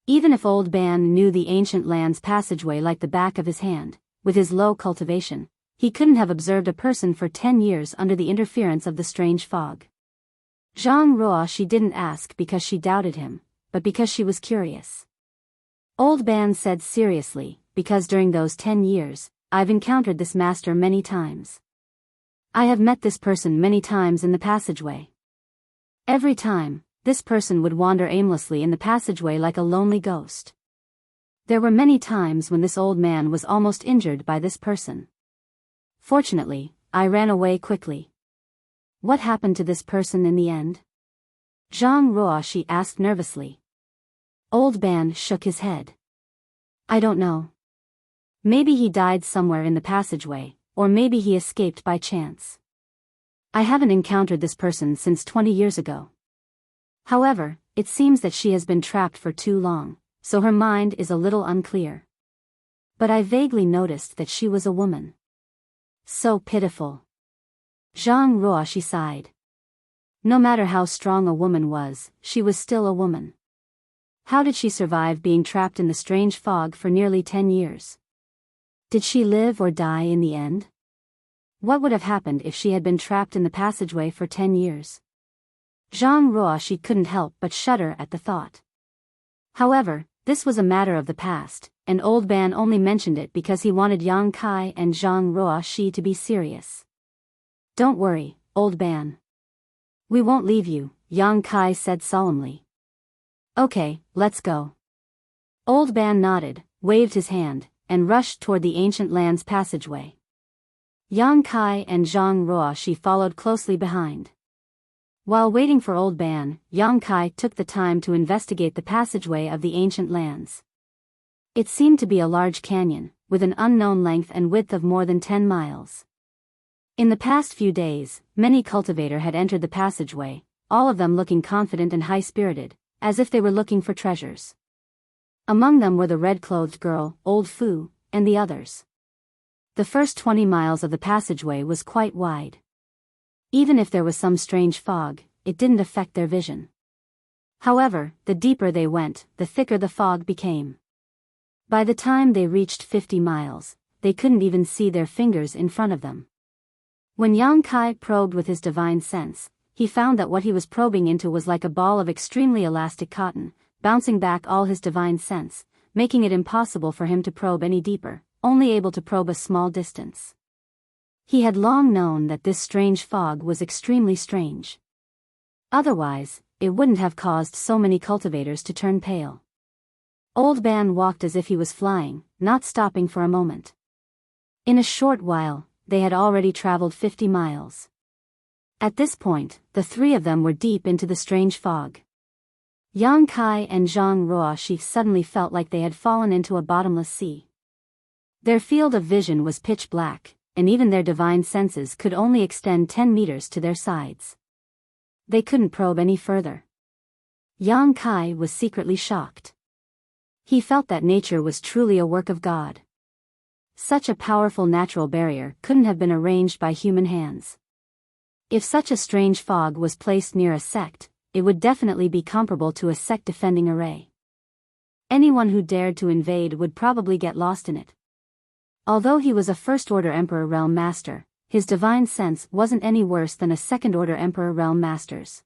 Even if Old Ban knew the ancient land's passageway like the back of his hand, with his low cultivation, he couldn't have observed a person for 10 years under the interference of the strange fog. Zhang Ruoxi didn't ask because she doubted him, but because she was curious. Old Ban said seriously, because during those 10 years, I've encountered this master many times. I have met this person many times in the passageway. Every time, this person would wander aimlessly in the passageway like a lonely ghost. There were many times when this old man was almost injured by this person. Fortunately, I ran away quickly. What happened to this person in the end? Zhang Ruoxi asked nervously. Old Ban shook his head. I don't know. Maybe he died somewhere in the passageway, or maybe he escaped by chance. I haven't encountered this person since 20 years ago. However, it seems that she has been trapped for too long, so her mind is a little unclear. But I vaguely noticed that she was a woman. So pitiful. Zhang Ruoxi sighed. No matter how strong a woman was, she was still a woman. How did she survive being trapped in the strange fog for nearly 10 years? Did she live or die in the end? What would have happened if she had been trapped in the passageway for 10 years? Zhang Ruoxi couldn't help but shudder at the thought. However, this was a matter of the past, and Old Ban only mentioned it because he wanted Yang Kai and Zhang Ruoxi to be serious. Don't worry, Old Ban. We won't leave you, Yang Kai said solemnly. Okay, let's go. Old Ban nodded, waved his hand, and rushed toward the ancient land's passageway. Yang Kai and Zhang Ruoxi followed closely behind. While waiting for Old Ban, Yang Kai took the time to investigate the passageway of the ancient lands. It seemed to be a large canyon, with an unknown length and width of more than 10 miles. In the past few days, many cultivators had entered the passageway, all of them looking confident and high-spirited, as if they were looking for treasures. Among them were the red-clothed girl, Old Fu, and the others. The first 20 miles of the passageway was quite wide. Even if there was some strange fog, it didn't affect their vision. However, the deeper they went, the thicker the fog became. By the time they reached 50 miles, they couldn't even see their fingers in front of them. When Yang Kai probed with his divine sense, he found that what he was probing into was like a ball of extremely elastic cotton, bouncing back all his divine sense, making it impossible for him to probe any deeper, only able to probe a small distance. He had long known that this strange fog was extremely strange. Otherwise, it wouldn't have caused so many cultivators to turn pale. Old Ban walked as if he was flying, not stopping for a moment. In a short while, they had already traveled 50 miles. At this point, the three of them were deep into the strange fog. Yang Kai and Zhang Ruoxi suddenly felt like they had fallen into a bottomless sea. Their field of vision was pitch black, and even their divine senses could only extend 10 meters to their sides. They couldn't probe any further. Yang Kai was secretly shocked. He felt that nature was truly a work of God. Such a powerful natural barrier couldn't have been arranged by human hands. If such a strange fog was placed near a sect, it would definitely be comparable to a sect defending array. Anyone who dared to invade would probably get lost in it. Although he was a First-Order Emperor Realm Master, his divine sense wasn't any worse than a Second-Order Emperor Realm Master's.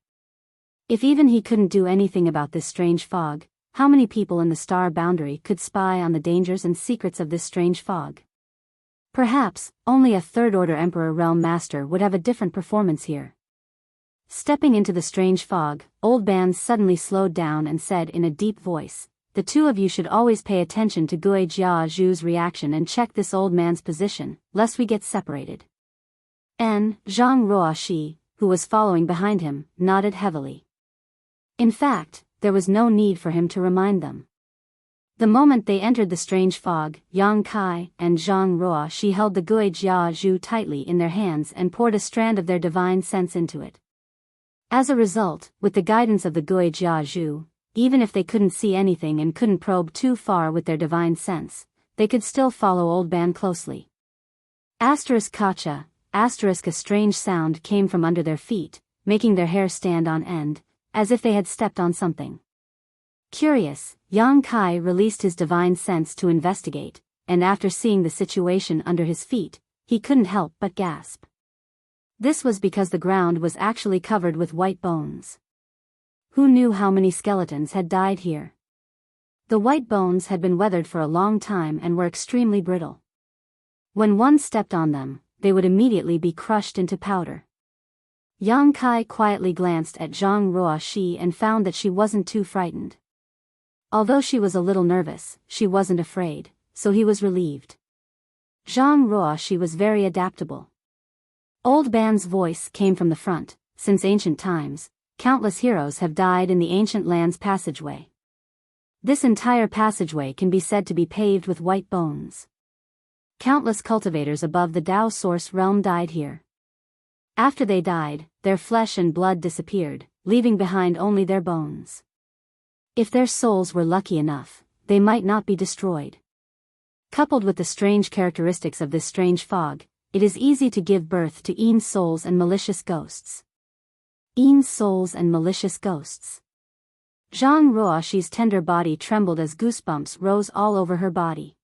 If even he couldn't do anything about this strange fog, how many people in the star boundary could spy on the dangers and secrets of this strange fog? Perhaps, only a Third-Order Emperor Realm Master would have a different performance here. Stepping into the strange fog, Old Ban suddenly slowed down and said in a deep voice, "The two of you should always pay attention to Gui Jia Zhu's reaction and check this old man's position, lest we get separated." Zhang Ruoxi, who was following behind him, nodded heavily. In fact, there was no need for him to remind them. The moment they entered the strange fog, Yang Kai and Zhang Ruoxi held the Gui Jia Zhu tightly in their hands and poured a strand of their divine sense into it. As a result, with the guidance of the Gui Jia Zhu, even if they couldn't see anything and couldn't probe too far with their divine sense, they could still follow Old Ban closely. Kacha, a strange sound came from under their feet, making their hair stand on end, as if they had stepped on something. Curious, Yang Kai released his divine sense to investigate, and after seeing the situation under his feet, he couldn't help but gasp. This was because the ground was actually covered with white bones. Who knew how many skeletons had died here? The white bones had been weathered for a long time and were extremely brittle. When one stepped on them, they would immediately be crushed into powder. Yang Kai quietly glanced at Zhang Ruoxi and found that she wasn't too frightened. Although she was a little nervous, she wasn't afraid, so he was relieved. Zhang Ruoxi was very adaptable. Old Ban's voice came from the front. Since ancient times, countless heroes have died in the ancient land's passageway. This entire passageway can be said to be paved with white bones. Countless cultivators above the Tao Source realm died here. After they died, their flesh and blood disappeared, leaving behind only their bones. If their souls were lucky enough, they might not be destroyed. Coupled with the strange characteristics of this strange fog, it is easy to give birth to Een souls and malicious ghosts. Een souls and malicious ghosts. Zhang Ruoxi's tender body trembled as goosebumps rose all over her body.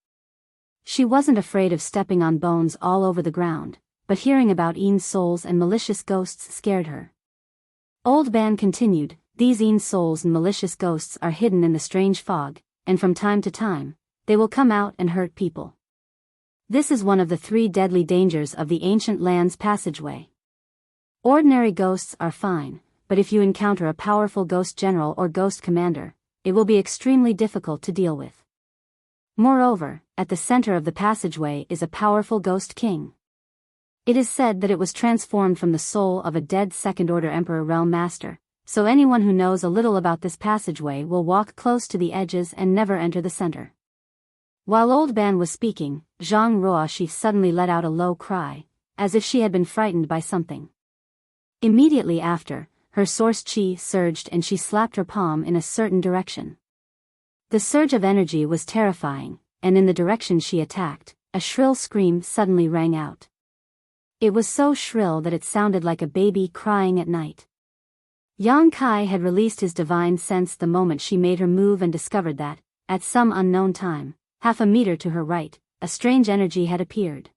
She wasn't afraid of stepping on bones all over the ground, but hearing about Een souls and malicious ghosts scared her. Old Ban continued, "These Een souls and malicious ghosts are hidden in the strange fog, and from time to time, they will come out and hurt people. This is one of the 3 deadly dangers of the ancient land's passageway. Ordinary ghosts are fine, but if you encounter a powerful ghost general or ghost commander, it will be extremely difficult to deal with. Moreover, at the center of the passageway is a powerful ghost king. It is said that it was transformed from the soul of a dead Second-Order Emperor Realm Master, so anyone who knows a little about this passageway will walk close to the edges and never enter the center." While Old Ban was speaking, Zhang Ruoxi suddenly let out a low cry, as if she had been frightened by something. Immediately after, her source chi surged and she slapped her palm in a certain direction. The surge of energy was terrifying, and in the direction she attacked, a shrill scream suddenly rang out. It was so shrill that it sounded like a baby crying at night. Yang Kai had released his divine sense the moment she made her move and discovered that, at some unknown time, half a meter to her right, a strange energy had appeared.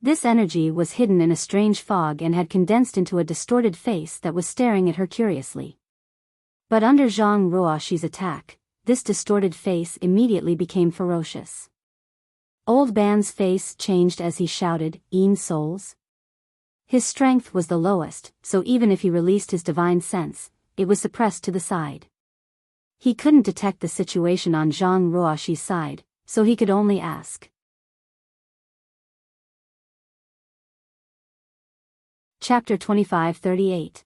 This energy was hidden in a strange fog and had condensed into a distorted face that was staring at her curiously. But under Zhang Ruoxi's attack, this distorted face immediately became ferocious. Old Ban's face changed as he shouted, "Een souls?" His strength was the lowest, so even if he released his divine sense, it was suppressed to the side. He couldn't detect the situation on Zhang Ruoxi's side, so he could only ask. Chapter 2538.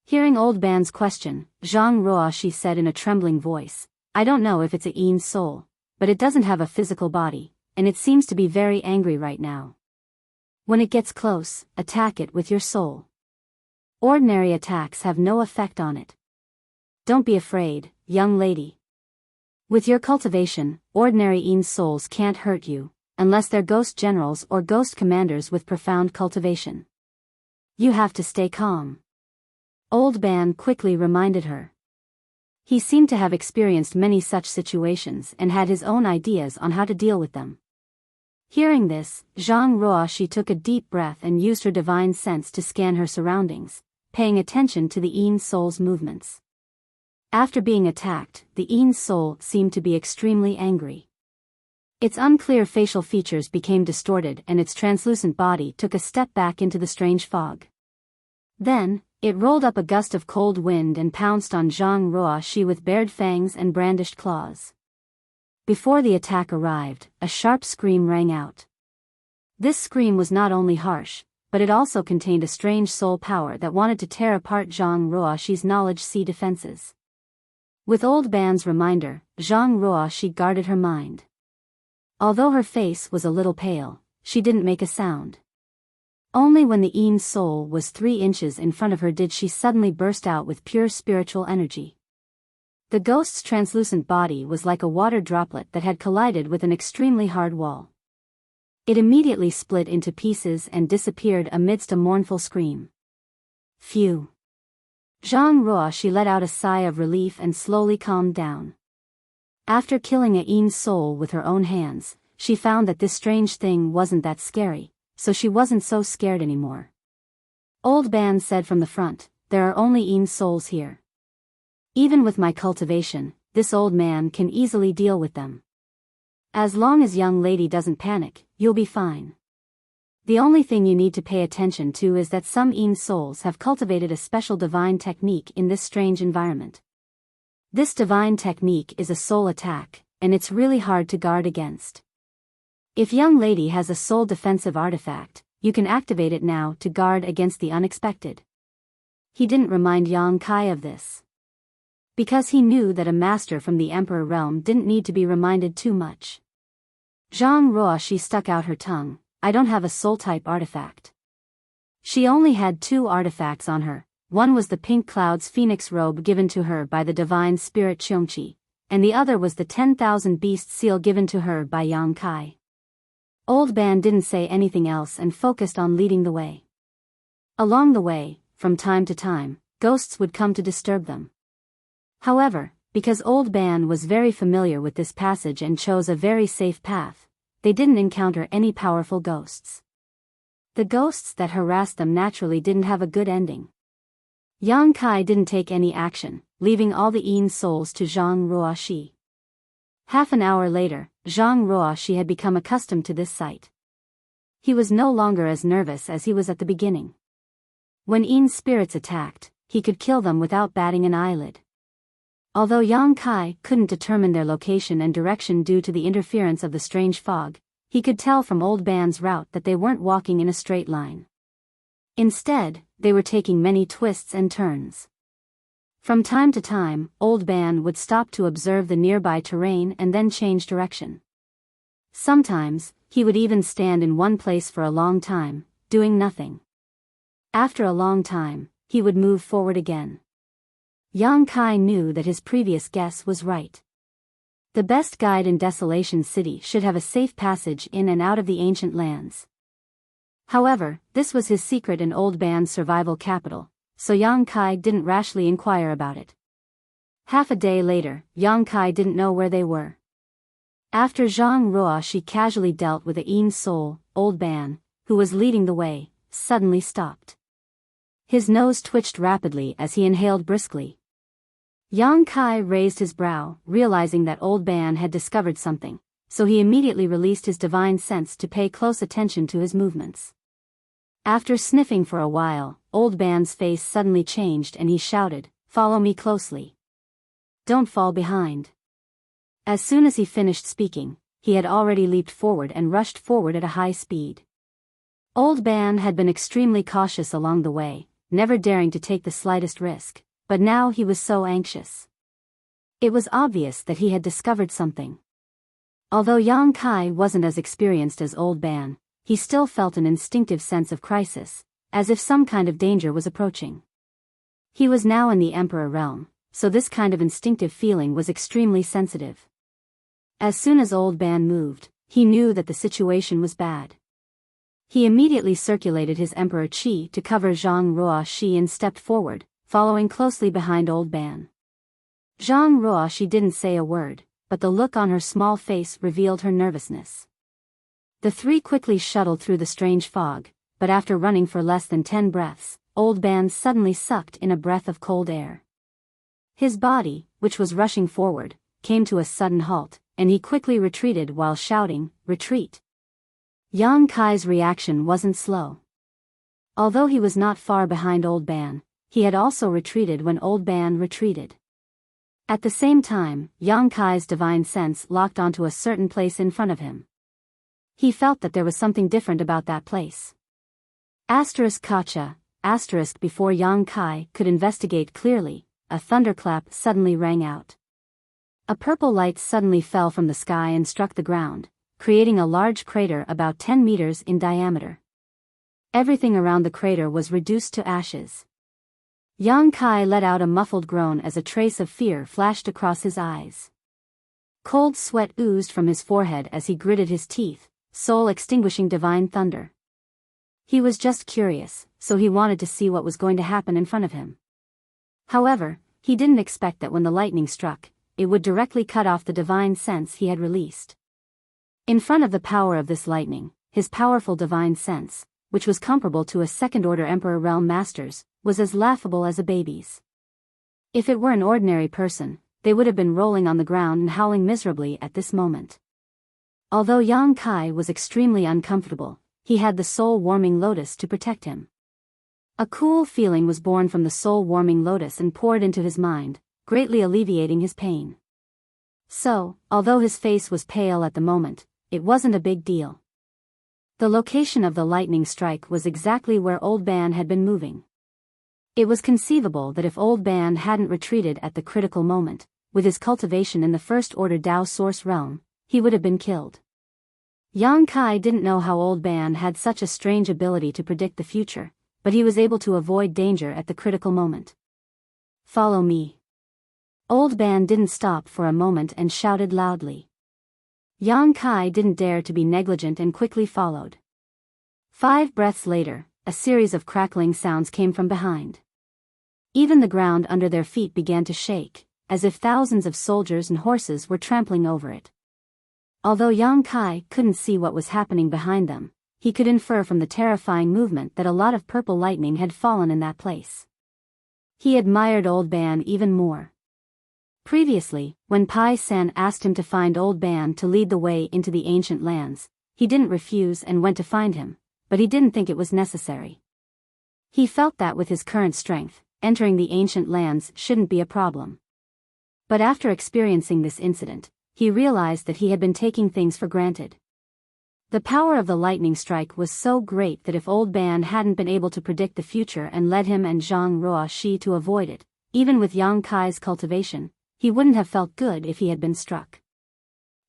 Hearing Old Ban's question, Zhang Ruoxi said in a trembling voice, "I don't know if it's a Een soul, but it doesn't have a physical body, and it seems to be very angry right now. When it gets close, attack it with your soul. Ordinary attacks have no effect on it. Don't be afraid, young lady. With your cultivation, ordinary Een souls can't hurt you, unless they're ghost generals or ghost commanders with profound cultivation." You have to stay calm. Old Ban quickly reminded her. He seemed to have experienced many such situations and had his own ideas on how to deal with them. Hearing this, Zhang Ruoxi took a deep breath and used her divine sense to scan her surroundings, paying attention to the Yin soul's movements. After being attacked, the Yin soul seemed to be extremely angry. Its unclear facial features became distorted and its translucent body took a step back into the strange fog. Then, it rolled up a gust of cold wind and pounced on Zhang Ruoxi with bared fangs and brandished claws. Before the attack arrived, a sharp scream rang out. This scream was not only harsh, but it also contained a strange soul power that wanted to tear apart Zhang Ruoxi's knowledge sea defenses. With Old Ban's reminder, Zhang Ruoxi guarded her mind. Although her face was a little pale, she didn't make a sound. Only when the Yin soul was 3 inches in front of her did she suddenly burst out with pure spiritual energy. The ghost's translucent body was like a water droplet that had collided with an extremely hard wall. It immediately split into pieces and disappeared amidst a mournful scream. Phew! Zhang Ruoxi let out a sigh of relief and slowly calmed down. After killing a Yin soul with her own hands, she found that this strange thing wasn't that scary, so she wasn't so scared anymore. Old Ban said from the front, "There are only Yin souls here. Even with my cultivation, this old man can easily deal with them. As long as young lady doesn't panic, you'll be fine. The only thing you need to pay attention to is that some Yin souls have cultivated a special divine technique in this strange environment. This divine technique is a soul attack, and it's really hard to guard against. If young lady has a soul defensive artifact, you can activate it now to guard against the unexpected." He didn't remind Yang Kai of this, because he knew that a master from the Emperor realm didn't need to be reminded too much. Zhang Ruoxi stuck out her tongue. "I don't have a soul-type artifact." She only had 2 artifacts on her. One was the Pink Cloud's phoenix robe given to her by the divine spirit Qiongqi, and the other was the 10,000 beast seal given to her by Yang Kai. Old Ban didn't say anything else and focused on leading the way. Along the way, from time to time, ghosts would come to disturb them. However, because Old Ban was very familiar with this passage and chose a very safe path, they didn't encounter any powerful ghosts. The ghosts that harassed them naturally didn't have a good ending. Yang Kai didn't take any action, leaving all the Yin souls to Zhang Ruoxi. Half an hour later, Zhang Ruoxi had become accustomed to this sight. He was no longer as nervous as he was at the beginning. When Yin spirits attacked, he could kill them without batting an eyelid. Although Yang Kai couldn't determine their location and direction due to the interference of the strange fog, he could tell from Old Ban's route that they weren't walking in a straight line. Instead, they were taking many twists and turns. From time to time, Old Ban would stop to observe the nearby terrain and then change direction. Sometimes, he would even stand in one place for a long time, doing nothing. After a long time, he would move forward again. Yang Kai knew that his previous guess was right. The best guide in Desolation City should have a safe passage in and out of the ancient lands. However, this was his secret in Old Ban's survival capital, so Yang Kai didn't rashly inquire about it. Half a day later, Yang Kai didn't know where they were. After Zhang Ruoxi casually dealt with a Yin soul, Old Ban, who was leading the way, suddenly stopped. His nose twitched rapidly as he inhaled briskly. Yang Kai raised his brow, realizing that Old Ban had discovered something, so he immediately released his divine sense to pay close attention to his movements. After sniffing for a while, Old Ban's face suddenly changed and he shouted, "Follow me closely. Don't fall behind." As soon as he finished speaking, he had already leaped forward and rushed forward at a high speed. Old Ban had been extremely cautious along the way, never daring to take the slightest risk, but now he was so anxious. It was obvious that he had discovered something. Although Yang Kai wasn't as experienced as Old Ban, he still felt an instinctive sense of crisis, as if some kind of danger was approaching. He was now in the Emperor realm, so this kind of instinctive feeling was extremely sensitive. As soon as Old Ban moved, he knew that the situation was bad. He immediately circulated his Emperor Qi to cover Zhang Ruoxi and stepped forward, following closely behind Old Ban. Zhang Ruoxi didn't say a word, but the look on her small face revealed her nervousness. The three quickly shuttled through the strange fog, but after running for less than 10 breaths, Old Ban suddenly sucked in a breath of cold air. His body, which was rushing forward, came to a sudden halt, and he quickly retreated while shouting, "Retreat!" Yang Kai's reaction wasn't slow. Although he was not far behind Old Ban, he had also retreated when Old Ban retreated. At the same time, Yang Kai's divine sense locked onto a certain place in front of him. He felt that there was something different about that place. Kacha, before Yang Kai could investigate clearly, a thunderclap suddenly rang out. A purple light suddenly fell from the sky and struck the ground, creating a large crater about 10 meters in diameter. Everything around the crater was reduced to ashes. Yang Kai let out a muffled groan as a trace of fear flashed across his eyes. Cold sweat oozed from his forehead as he gritted his teeth, soul-extinguishing divine thunder. He was just curious, so he wanted to see what was going to happen in front of him. However, he didn't expect that when the lightning struck, it would directly cut off the divine sense he had released. In front of the power of this lightning, his powerful divine sense, which was comparable to a second-order Emperor Realm Master's, was as laughable as a baby's. If it were an ordinary person, they would have been rolling on the ground and howling miserably at this moment. Although Yang Kai was extremely uncomfortable, he had the soul-warming lotus to protect him. A cool feeling was born from the soul-warming lotus and poured into his mind, greatly alleviating his pain. So, although his face was pale at the moment, it wasn't a big deal. The location of the lightning strike was exactly where Old Ban had been moving. It was conceivable that if Old Ban hadn't retreated at the critical moment, with his cultivation in the first-order Dao Source realm, he would have been killed. Yang Kai didn't know how Old Ban had such a strange ability to predict the future, but he was able to avoid danger at the critical moment. "Follow me." Old Ban didn't stop for a moment and shouted loudly. Yang Kai didn't dare to be negligent and quickly followed. 5 breaths later, a series of crackling sounds came from behind. Even the ground under their feet began to shake, as if thousands of soldiers and horses were trampling over it. Although Yang Kai couldn't see what was happening behind them, he could infer from the terrifying movement that a lot of purple lightning had fallen in that place. He admired Old Ban even more. Previously, when Pai San asked him to find Old Ban to lead the way into the ancient lands, he didn't refuse and went to find him, but he didn't think it was necessary. He felt that with his current strength, entering the ancient lands shouldn't be a problem. But after experiencing this incident, he realized that he had been taking things for granted. The power of the lightning strike was so great that if Old Ban hadn't been able to predict the future and led him and Zhang Ruoxi to avoid it, even with Yang Kai's cultivation, he wouldn't have felt good if he had been struck.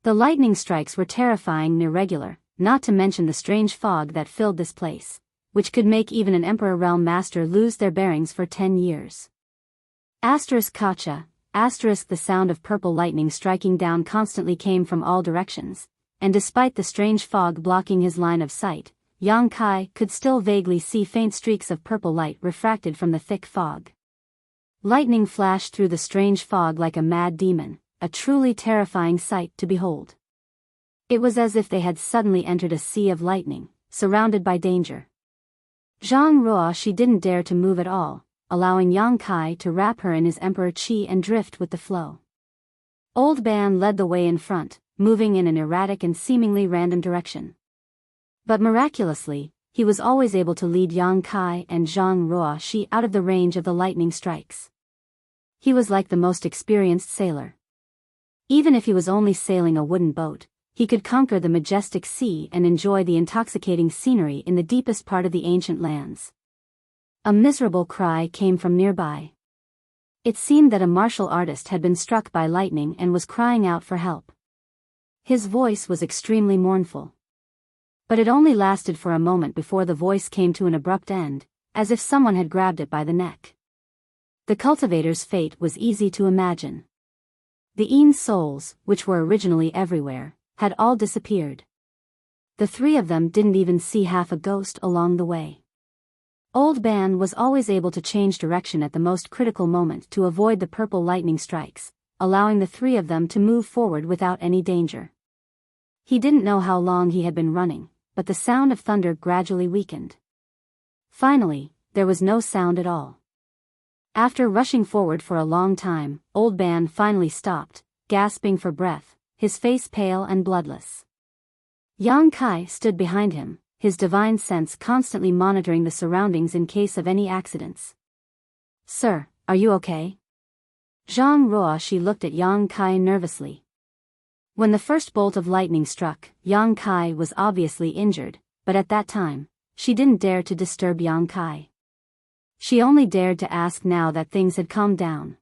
The lightning strikes were terrifying and irregular, not to mention the strange fog that filled this place, which could make even an Emperor Realm Master lose their bearings for 10 years. Kacha, the sound of purple lightning striking down constantly came from all directions, and despite the strange fog blocking his line of sight, Yang Kai could still vaguely see faint streaks of purple light refracted from the thick fog. Lightning flashed through the strange fog like a mad demon, a truly terrifying sight to behold. It was as if they had suddenly entered a sea of lightning, surrounded by danger. Zhang Ruoxi didn't dare to move at all, allowing Yang Kai to wrap her in his Emperor Qi and drift with the flow. Old Ban led the way in front, moving in an erratic and seemingly random direction. But miraculously, he was always able to lead Yang Kai and Zhang Ruoxi out of the range of the lightning strikes. He was like the most experienced sailor. Even if he was only sailing a wooden boat, he could conquer the majestic sea and enjoy the intoxicating scenery in the deepest part of the ancient lands. A miserable cry came from nearby. It seemed that a martial artist had been struck by lightning and was crying out for help. His voice was extremely mournful. But it only lasted for a moment before the voice came to an abrupt end, as if someone had grabbed it by the neck. The cultivator's fate was easy to imagine. The Een souls, which were originally everywhere, had all disappeared. The three of them didn't even see half a ghost along the way. Old Ban was always able to change direction at the most critical moment to avoid the purple lightning strikes, allowing the three of them to move forward without any danger. He didn't know how long he had been running, but the sound of thunder gradually weakened. Finally, there was no sound at all. After rushing forward for a long time, Old Ban finally stopped, gasping for breath, his face pale and bloodless. Yang Kai stood behind him, his divine sense constantly monitoring the surroundings in case of any accidents. "Sir, are you okay?" Zhang Ruoshi looked at Yang Kai nervously. When the first bolt of lightning struck, Yang Kai was obviously injured, but at that time, she didn't dare to disturb Yang Kai. She only dared to ask now that things had calmed down.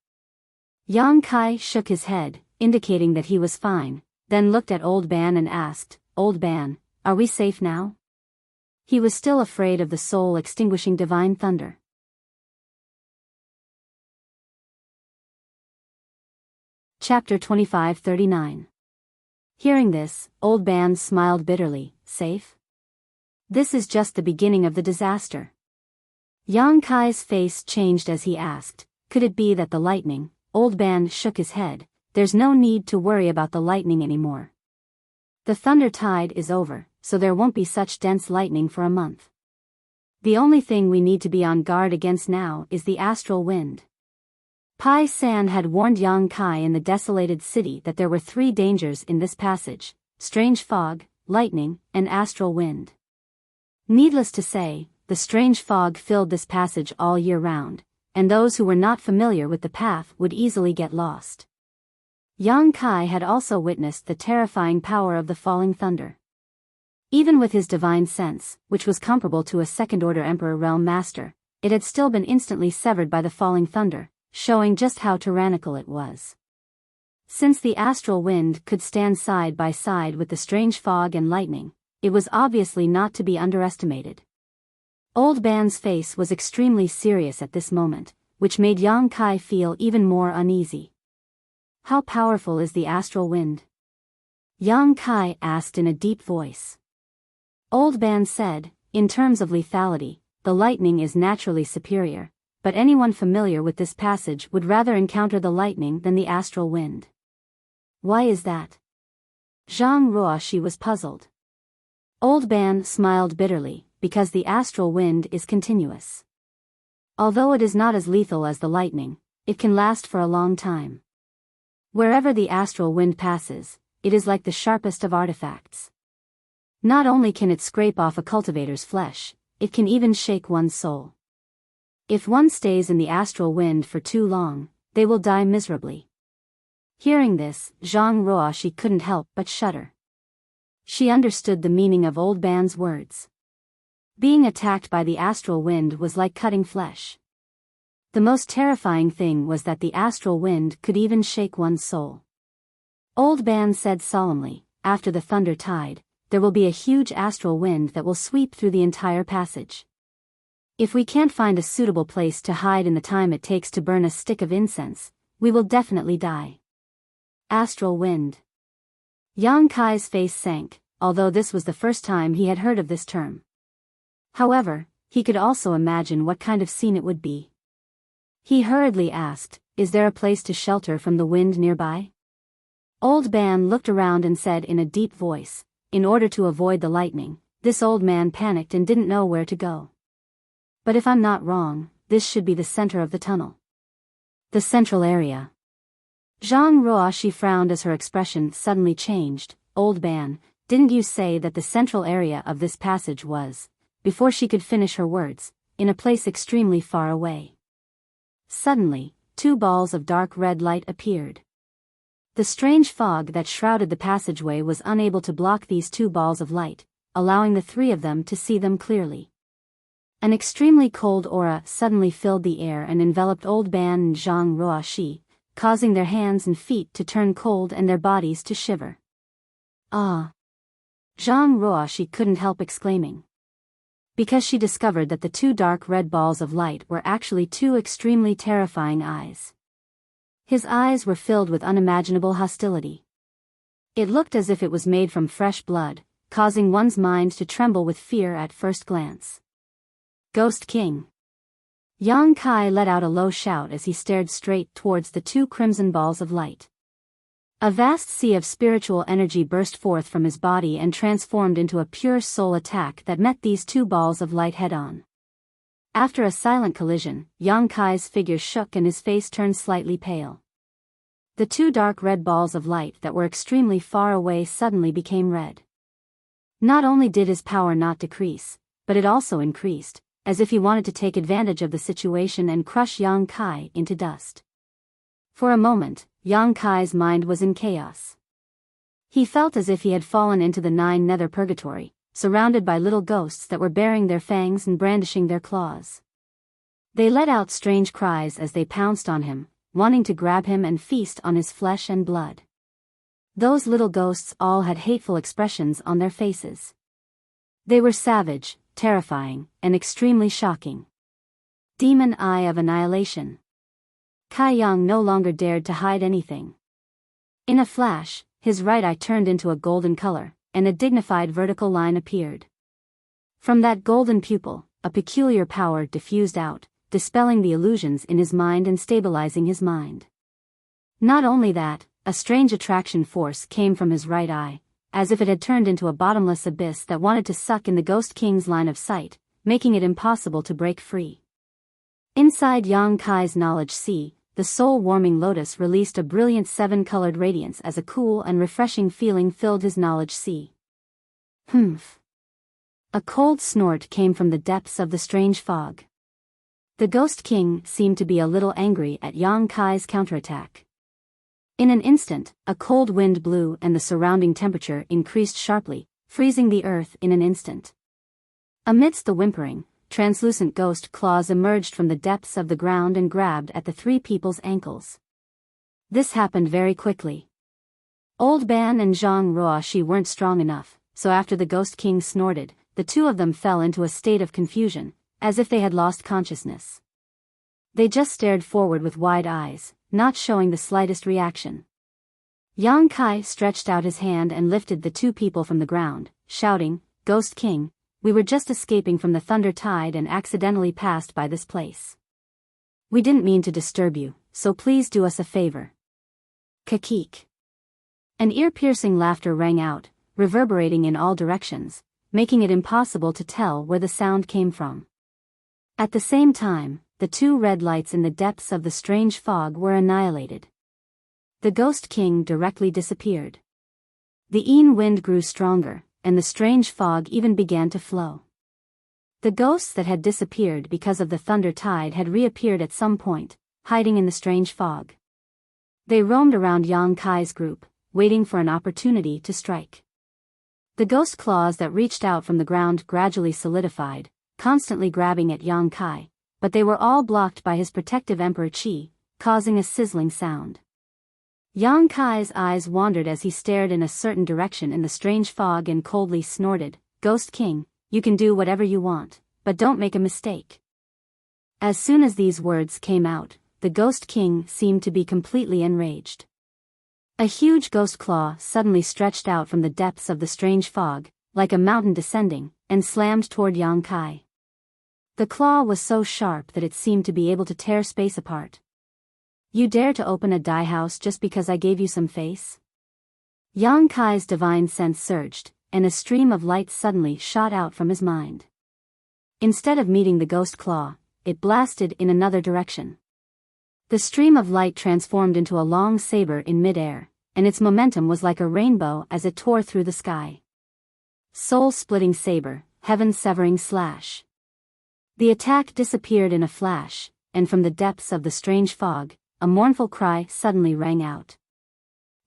Yang Kai shook his head, indicating that he was fine, then looked at Old Ban and asked, "Old Ban, are we safe now?" He was still afraid of the soul-extinguishing divine thunder. Chapter 25-39. Hearing this, Old Ban smiled bitterly. "Safe? This is just the beginning of the disaster." Yang Kai's face changed as he asked, "Could it be that the lightning?" Old Ban shook his head. "There's no need to worry about the lightning anymore. The thunder tide is over, so there won't be such dense lightning for a month. The only thing we need to be on guard against now is the astral wind." Pai San had warned Yang Kai in the desolated city that there were three dangers in this passage: strange fog, lightning, and astral wind. Needless to say, the strange fog filled this passage all year round, and those who were not familiar with the path would easily get lost. Yang Kai had also witnessed the terrifying power of the falling thunder. Even with his divine sense, which was comparable to a second-order Emperor Realm Master, it had still been instantly severed by the falling thunder, showing just how tyrannical it was. Since the astral wind could stand side by side with the strange fog and lightning, it was obviously not to be underestimated. Old Ban's face was extremely serious at this moment, which made Yang Kai feel even more uneasy. "How powerful is the astral wind?" Yang Kai asked in a deep voice. Old Ban said, "In terms of lethality, the lightning is naturally superior, but anyone familiar with this passage would rather encounter the lightning than the astral wind." "Why is that?" Zhang Ruoshi was puzzled. Old Ban smiled bitterly, "Because the astral wind is continuous. Although it is not as lethal as the lightning, it can last for a long time. Wherever the astral wind passes, it is like the sharpest of artifacts. Not only can it scrape off a cultivator's flesh, it can even shake one's soul. If one stays in the astral wind for too long, they will die miserably." Hearing this, Zhang Ruoshi couldn't help but shudder. She understood the meaning of Old Ban's words. Being attacked by the astral wind was like cutting flesh. The most terrifying thing was that the astral wind could even shake one's soul. Old Ban said solemnly, "After the thunder tide, there will be a huge astral wind that will sweep through the entire passage. If we can't find a suitable place to hide in the time it takes to burn a stick of incense, we will definitely die." Astral wind. Yang Kai's face sank, although this was the first time he had heard of this term. However, he could also imagine what kind of scene it would be. He hurriedly asked, "Is there a place to shelter from the wind nearby?" Old Ban looked around and said in a deep voice, "In order to avoid the lightning, this old man panicked and didn't know where to go. But if I'm not wrong, this should be the center of the tunnel." "The central area." Zhang Ruoshi frowned as her expression suddenly changed. "Old Ban, didn't you say that the central area of this passage was," before she could finish her words, "in a place extremely far away?" Suddenly, two balls of dark red light appeared. The strange fog that shrouded the passageway was unable to block these two balls of light, allowing the three of them to see them clearly. An extremely cold aura suddenly filled the air and enveloped Old Ban and Zhang Ruoshi, causing their hands and feet to turn cold and their bodies to shiver. "Ah!" Zhang Ruoshi couldn't help exclaiming. Because she discovered that the two dark red balls of light were actually two extremely terrifying eyes. His eyes were filled with unimaginable hostility. It looked as if it was made from fresh blood, causing one's mind to tremble with fear at first glance. Ghost King. Yang Kai let out a low shout as he stared straight towards the two crimson balls of light. A vast sea of spiritual energy burst forth from his body and transformed into a pure soul attack that met these two balls of light head-on. After a silent collision, Yang Kai's figure shook and his face turned slightly pale. The two dark red balls of light that were extremely far away suddenly became red. Not only did his power not decrease, but it also increased, as if he wanted to take advantage of the situation and crush Yang Kai into dust. For a moment, Yang Kai's mind was in chaos. He felt as if he had fallen into the 9 nether purgatory, surrounded by little ghosts that were baring their fangs and brandishing their claws. They let out strange cries as they pounced on him, wanting to grab him and feast on his flesh and blood. Those little ghosts all had hateful expressions on their faces. They were savage, terrifying, and extremely shocking. Demon Eye of Annihilation. Kai Yang no longer dared to hide anything. In a flash, his right eye turned into a golden color, and a dignified vertical line appeared. From that golden pupil, a peculiar power diffused out, dispelling the illusions in his mind and stabilizing his mind. Not only that, a strange attraction force came from his right eye, as if it had turned into a bottomless abyss that wanted to suck in the Ghost King's line of sight, making it impossible to break free. Inside Yang Kai's knowledge sea, the soul-warming lotus released a brilliant 7-colored radiance as a cool and refreshing feeling filled his knowledge sea. Humph. A cold snort came from the depths of the strange fog. The Ghost King seemed to be a little angry at Yang Kai's counterattack. In an instant, a cold wind blew and the surrounding temperature increased sharply, freezing the earth in an instant. Amidst the whimpering, translucent ghost claws emerged from the depths of the ground and grabbed at the 3 people's ankles. This happened very quickly. Old Ban and Zhang Ruoshi weren't strong enough, so after the Ghost King snorted, the 2 of them fell into a state of confusion, as if they had lost consciousness. They just stared forward with wide eyes, not showing the slightest reaction. Yang Kai stretched out his hand and lifted the 2 people from the ground, shouting, "Ghost King, we were just escaping from the thunder tide and accidentally passed by this place. We didn't mean to disturb you, so please do us a favor." Kakik. An ear-piercing laughter rang out, reverberating in all directions, making it impossible to tell where the sound came from. At the same time, the 2 red lights in the depths of the strange fog were annihilated. The Ghost King directly disappeared. The Een wind grew stronger, and the strange fog even began to flow. The ghosts that had disappeared because of the thunder tide had reappeared at some point, hiding in the strange fog. They roamed around Yang Kai's group, waiting for an opportunity to strike. The ghost claws that reached out from the ground gradually solidified, constantly grabbing at Yang Kai, but they were all blocked by his protective Emperor Qi, causing a sizzling sound. Yang Kai's eyes wandered as he stared in a certain direction in the strange fog and coldly snorted, "Ghost King, you can do whatever you want, but don't make a mistake." As soon as these words came out, the Ghost King seemed to be completely enraged. A huge ghost claw suddenly stretched out from the depths of the strange fog, like a mountain descending, and slammed toward Yang Kai. The claw was so sharp that it seemed to be able to tear space apart. "You dare to open a dye house just because I gave you some face?" Yang Kai's divine sense surged, and a stream of light suddenly shot out from his mind. Instead of meeting the ghost claw, it blasted in another direction. The stream of light transformed into a long saber in mid-air, and its momentum was like a rainbow as it tore through the sky. Soul-splitting saber, heaven-severing slash. The attack disappeared in a flash, and from the depths of the strange fog, a mournful cry suddenly rang out.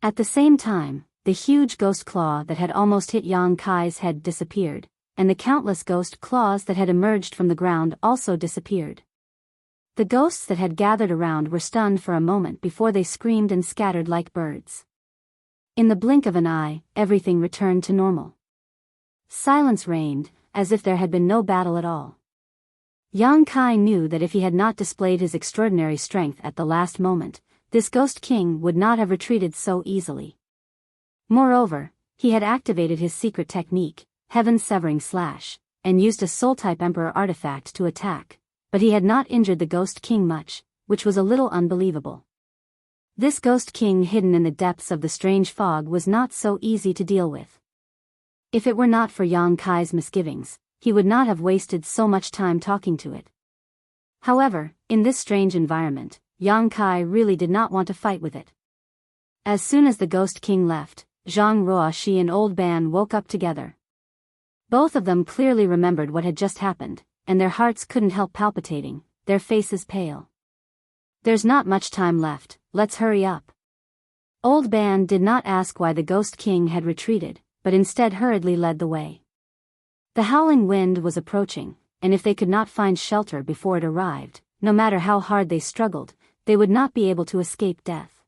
At the same time, the huge ghost claw that had almost hit Yang Kai's head disappeared, and the countless ghost claws that had emerged from the ground also disappeared. The ghosts that had gathered around were stunned for a moment before they screamed and scattered like birds. In the blink of an eye, everything returned to normal. Silence reigned, as if there had been no battle at all. Yang Kai knew that if he had not displayed his extraordinary strength at the last moment, this Ghost King would not have retreated so easily. Moreover, He had activated his secret technique, Heaven-Severing Slash, and used a Soul-type Emperor artifact to attack, but he had not injured the Ghost King much, which was a little unbelievable. This Ghost King hidden in the depths of the strange fog was not so easy to deal with. If it were not for Yang Kai's misgivings, he would not have wasted so much time talking to it. However, in this strange environment, Yang Kai really did not want to fight with it. As soon as the Ghost King left, Zhang Ruoxi and Old Ban woke up together. Both of them clearly remembered what had just happened, and their hearts couldn't help palpitating, their faces pale. There's not much time left, let's hurry up. Old Ban did not ask why the Ghost King had retreated, but instead hurriedly led the way. The howling wind was approaching, and if they could not find shelter before it arrived, no matter how hard they struggled, they would not be able to escape death.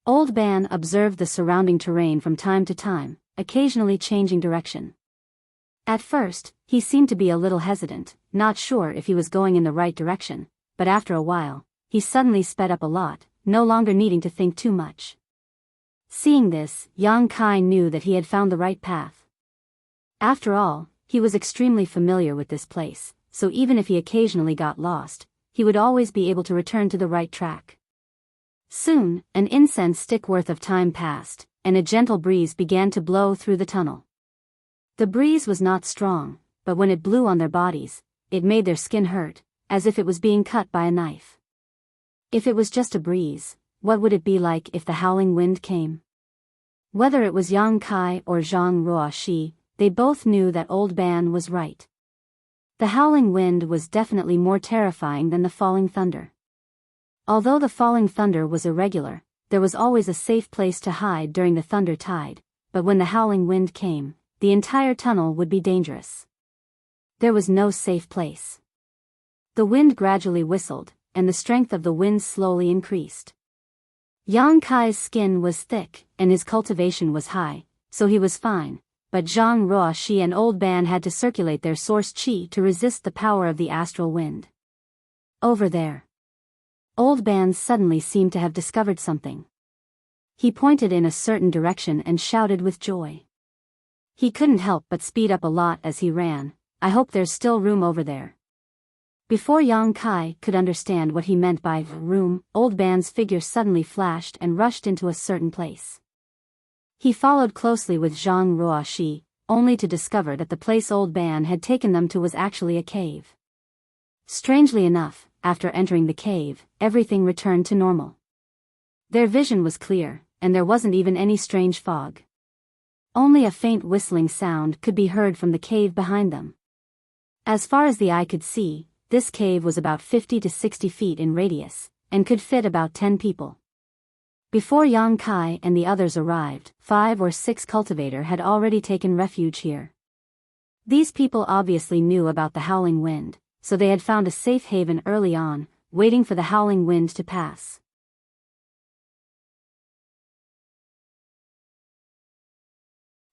Old Ban observed the surrounding terrain from time to time, occasionally changing direction. At first, he seemed to be a little hesitant, not sure if he was going in the right direction, but after a while, he suddenly sped up a lot, no longer needing to think too much. Seeing this, Yang Kai knew that he had found the right path. After all, he was extremely familiar with this place, so even if he occasionally got lost, he would always be able to return to the right track. Soon, an incense stick worth of time passed, and a gentle breeze began to blow through the tunnel. The breeze was not strong, but when it blew on their bodies, it made their skin hurt, as if it was being cut by a knife. If it was just a breeze, what would it be like if the howling wind came? Whether it was Yang Kai or Zhang Ruoxi, they both knew that Old Ban was right. The howling wind was definitely more terrifying than the falling thunder. Although the falling thunder was irregular, there was always a safe place to hide during the thunder tide, but when the howling wind came, the entire tunnel would be dangerous. There was no safe place. The wind gradually whistled, and the strength of the wind slowly increased. Yang Kai's skin was thick, and his cultivation was high, so he was fine, but Zhang Ruoxi and Old Ban had to circulate their source qi to resist the power of the astral wind. Over there. Old Ban suddenly seemed to have discovered something. He pointed in a certain direction and shouted with joy. He couldn't help but speed up a lot as he ran. I hope there's still room over there. Before Yang Kai could understand what he meant by room, Old Ban's figure suddenly flashed and rushed into a certain place. He followed closely with Zhang Ruoxi, only to discover that the place Old Ban had taken them to was actually a cave. Strangely enough, after entering the cave, everything returned to normal. Their vision was clear, and there wasn't even any strange fog. Only a faint whistling sound could be heard from the cave behind them. As far as the eye could see, this cave was about 50 to 60 feet in radius, and could fit about 10 people. Before Yang Kai and the others arrived, 5 or 6 cultivators had already taken refuge here. These people obviously knew about the howling wind, so they had found a safe haven early on, waiting for the howling wind to pass.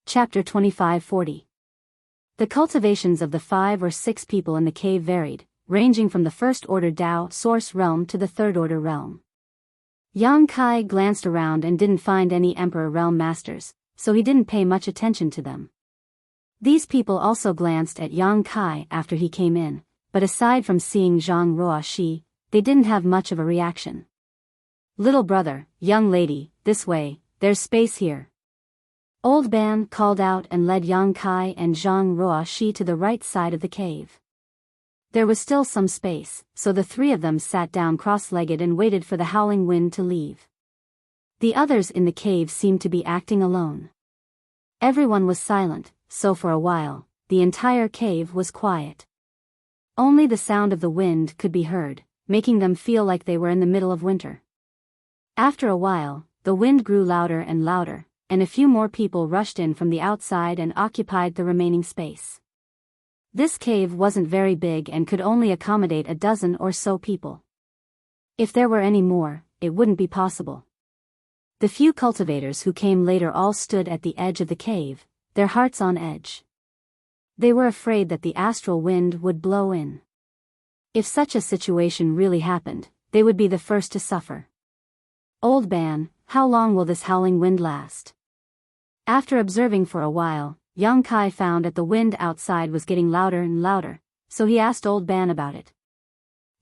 Chapter 2540. The cultivations of the 5 or 6 people in the cave varied, ranging from the first-order Dao source realm to the third-order realm. Yang Kai glanced around and didn't find any Emperor realm masters, so he didn't pay much attention to them. These people also glanced at Yang Kai after he came in, but aside from seeing Zhang Ruoxi, they didn't have much of a reaction. "Little brother, young lady, this way, there's space here." Old Ban called out and led Yang Kai and Zhang Ruoxi to the right side of the cave. There was still some space, so the 3 of them sat down cross-legged and waited for the howling wind to leave. The others in the cave seemed to be acting alone. Everyone was silent, so for a while, the entire cave was quiet. Only the sound of the wind could be heard, making them feel like they were in the middle of winter. After a while, the wind grew louder and louder, and a few more people rushed in from the outside and occupied the remaining space. This cave wasn't very big and could only accommodate a dozen or so people. If there were any more, it wouldn't be possible. The few cultivators who came later all stood at the edge of the cave, their hearts on edge. They were afraid that the astral wind would blow in. If such a situation really happened, they would be the first to suffer. "Old Ban, how long will this howling wind last?" After observing for a while, young Kai found that the wind outside was getting louder and louder, so he asked Old Ban about it.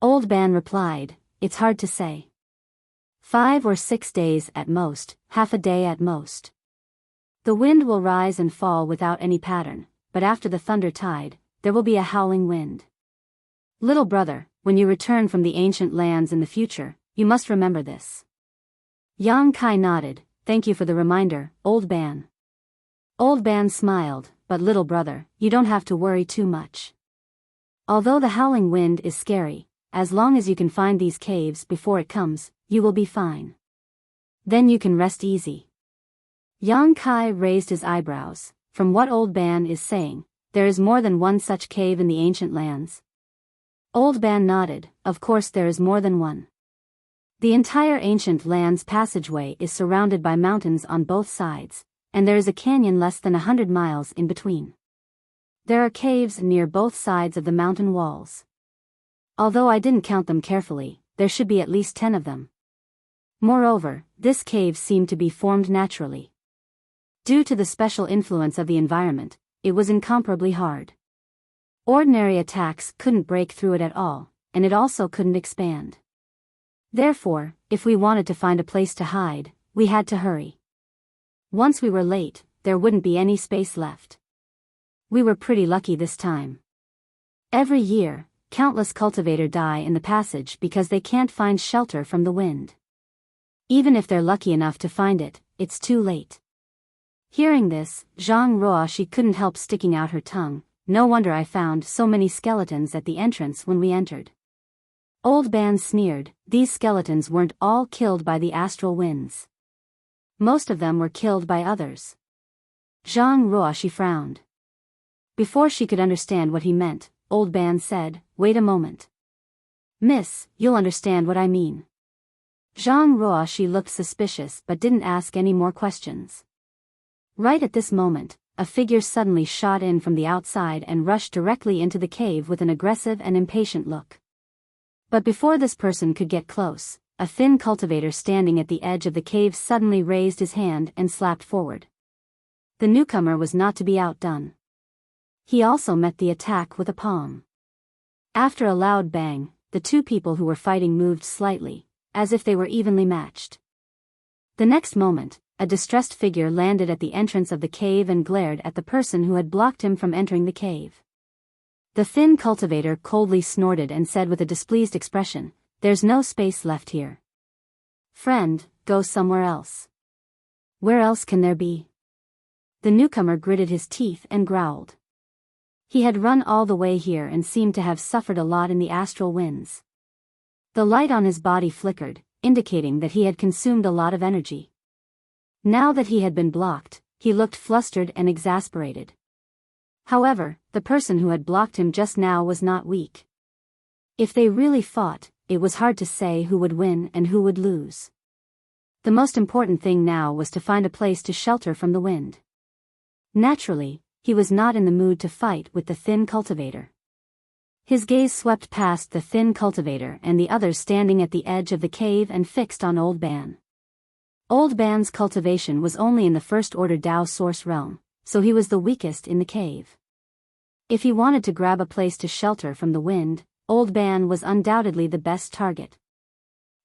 Old Ban replied, "It's hard to say. 5 or 6 days at most, half a day at most. The wind will rise and fall without any pattern, but after the thunder tide, there will be a howling wind. Little brother, when you return from the ancient lands in the future, you must remember this." Yang Kai nodded, "Thank you for the reminder, Old Ban." Old Ban smiled, "But little brother, you don't have to worry too much. Although the howling wind is scary, as long as you can find these caves before it comes, you will be fine. Then you can rest easy." Yang Kai raised his eyebrows. From what Old Ban is saying, there is more than one such cave in the ancient lands. Old Ban nodded, "Of course there is more than one. The entire ancient lands passageway is surrounded by mountains on both sides, and there is a canyon less than 100 miles in between. There are caves near both sides of the mountain walls. Although I didn't count them carefully, there should be at least 10 of them. Moreover, this cave seemed to be formed naturally. Due to the special influence of the environment, it was incomparably hard. Ordinary attacks couldn't break through it at all, and it also couldn't expand. Therefore, if we wanted to find a place to hide, we had to hurry. Once we were late, there wouldn't be any space left. We were pretty lucky this time. Every year, countless cultivators die in the passage because they can't find shelter from the wind. Even if they're lucky enough to find it, it's too late." Hearing this, Zhang Ruoshi couldn't help sticking out her tongue. "No wonder I found so many skeletons at the entrance when we entered." Old Ban sneered, "These skeletons weren't all killed by the astral winds. Most of them were killed by others." Zhang Ruoshi frowned. Before she could understand what he meant, Old Ban said, "Wait a moment. Miss, you'll understand what I mean." Zhang Ruoshi looked suspicious but didn't ask any more questions. Right at this moment, a figure suddenly shot in from the outside and rushed directly into the cave with an aggressive and impatient look. But before this person could get close, a thin cultivator standing at the edge of the cave suddenly raised his hand and slapped forward. The newcomer was not to be outdone. He also met the attack with a palm. After a loud bang, the two people who were fighting moved slightly, as if they were evenly matched. The next moment, a distressed figure landed at the entrance of the cave and glared at the person who had blocked him from entering the cave. The thin cultivator coldly snorted and said with a displeased expression, "There's no space left here. Friend, go somewhere else." "Where else can there be?" The newcomer gritted his teeth and growled. He had run all the way here and seemed to have suffered a lot in the astral winds. The light on his body flickered, indicating that he had consumed a lot of energy. Now that he had been blocked, he looked flustered and exasperated. However, the person who had blocked him just now was not weak. If they really fought, it was hard to say who would win and who would lose. The most important thing now was to find a place to shelter from the wind. Naturally, he was not in the mood to fight with the thin cultivator. His gaze swept past the thin cultivator and the others standing at the edge of the cave and fixed on Old Ban. Old Ban's cultivation was only in the first-order Tao source realm, so he was the weakest in the cave. If he wanted to grab a place to shelter from the wind, Old Ban was undoubtedly the best target.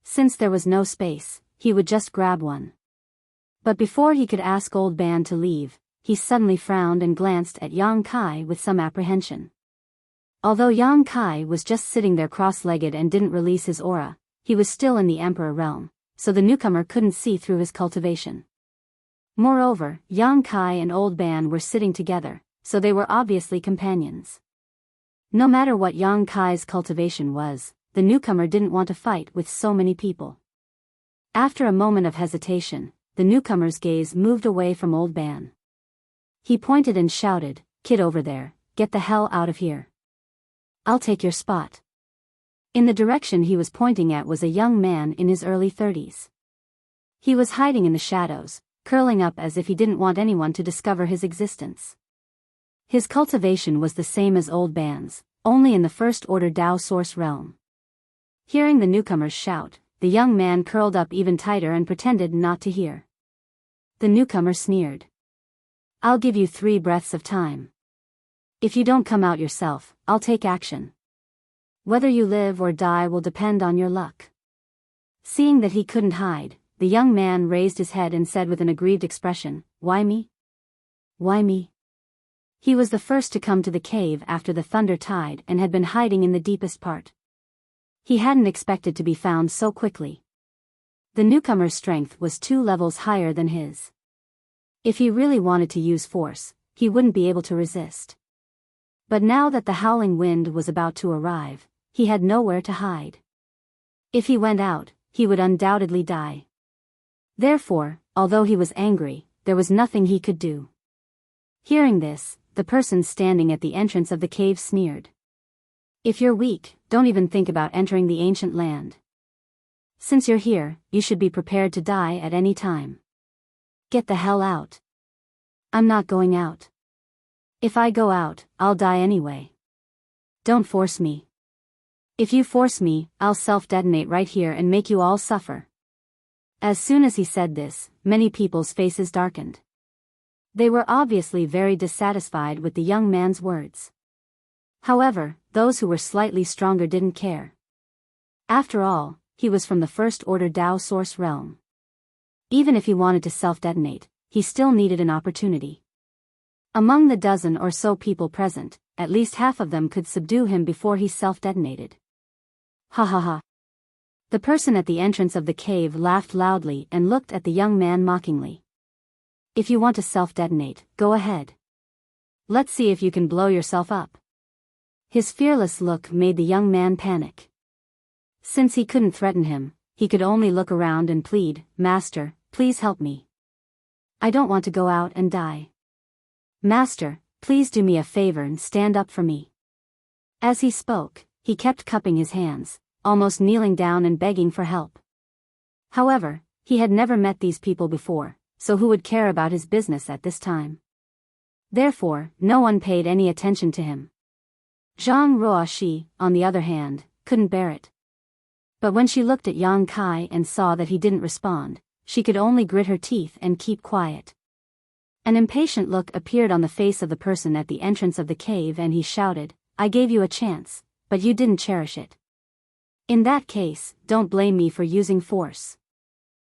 Since there was no space, he would just grab one. But before he could ask Old Ban to leave, he suddenly frowned and glanced at Yang Kai with some apprehension. Although Yang Kai was just sitting there cross-legged and didn't release his aura, he was still in the Emperor realm, so the newcomer couldn't see through his cultivation. Moreover, Yang Kai and Old Ban were sitting together, so they were obviously companions. No matter what Yang Kai's cultivation was, the newcomer didn't want to fight with so many people. After a moment of hesitation, the newcomer's gaze moved away from Old Ban. He pointed and shouted, "Kid over there, get the hell out of here. I'll take your spot." In the direction he was pointing at was a young man in his early 30s. He was hiding in the shadows, curling up as if he didn't want anyone to discover his existence. His cultivation was the same as Old Ban's, only in the first-order Tao source realm. Hearing the newcomer's shout, the young man curled up even tighter and pretended not to hear. The newcomer sneered. I'll give you 3 breaths of time. If you don't come out yourself, I'll take action. Whether you live or die will depend on your luck. Seeing that he couldn't hide, the young man raised his head and said with an aggrieved expression, "Why me? Why me?" He was the first to come to the cave after the thunder tide and had been hiding in the deepest part. He hadn't expected to be found so quickly. The newcomer's strength was 2 levels higher than his. If he really wanted to use force, he wouldn't be able to resist. But now that the howling wind was about to arrive, he had nowhere to hide. If he went out, he would undoubtedly die. Therefore, although he was angry, there was nothing he could do. Hearing this, the person standing at the entrance of the cave sneered. "If you're weak, don't even think about entering the ancient land. Since you're here, you should be prepared to die at any time. Get the hell out." "I'm not going out. If I go out, I'll die anyway. Don't force me. If you force me, I'll self-detonate right here and make you all suffer." As soon as he said this, many people's faces darkened. They were obviously very dissatisfied with the young man's words. However, those who were slightly stronger didn't care. After all, he was from the First Order Tao Source realm. Even if he wanted to self-detonate, he still needed an opportunity. Among the dozen or so people present, at least half of them could subdue him before he self-detonated. Ha ha ha. The person at the entrance of the cave laughed loudly and looked at the young man mockingly. "If you want to self-detonate, go ahead. Let's see if you can blow yourself up." His fearless look made the young man panic. Since he couldn't threaten him, he could only look around and plead, "Master, please help me. I don't want to go out and die. Master, please do me a favor and stand up for me." As he spoke, he kept cupping his hands, almost kneeling down and begging for help. However, he had never met these people before, so who would care about his business at this time? Therefore, no one paid any attention to him. Zhang Ruoxi, on the other hand, couldn't bear it. But when she looked at Yang Kai and saw that he didn't respond, she could only grit her teeth and keep quiet. An impatient look appeared on the face of the person at the entrance of the cave and he shouted, "I gave you a chance, but you didn't cherish it. In that case, don't blame me for using force."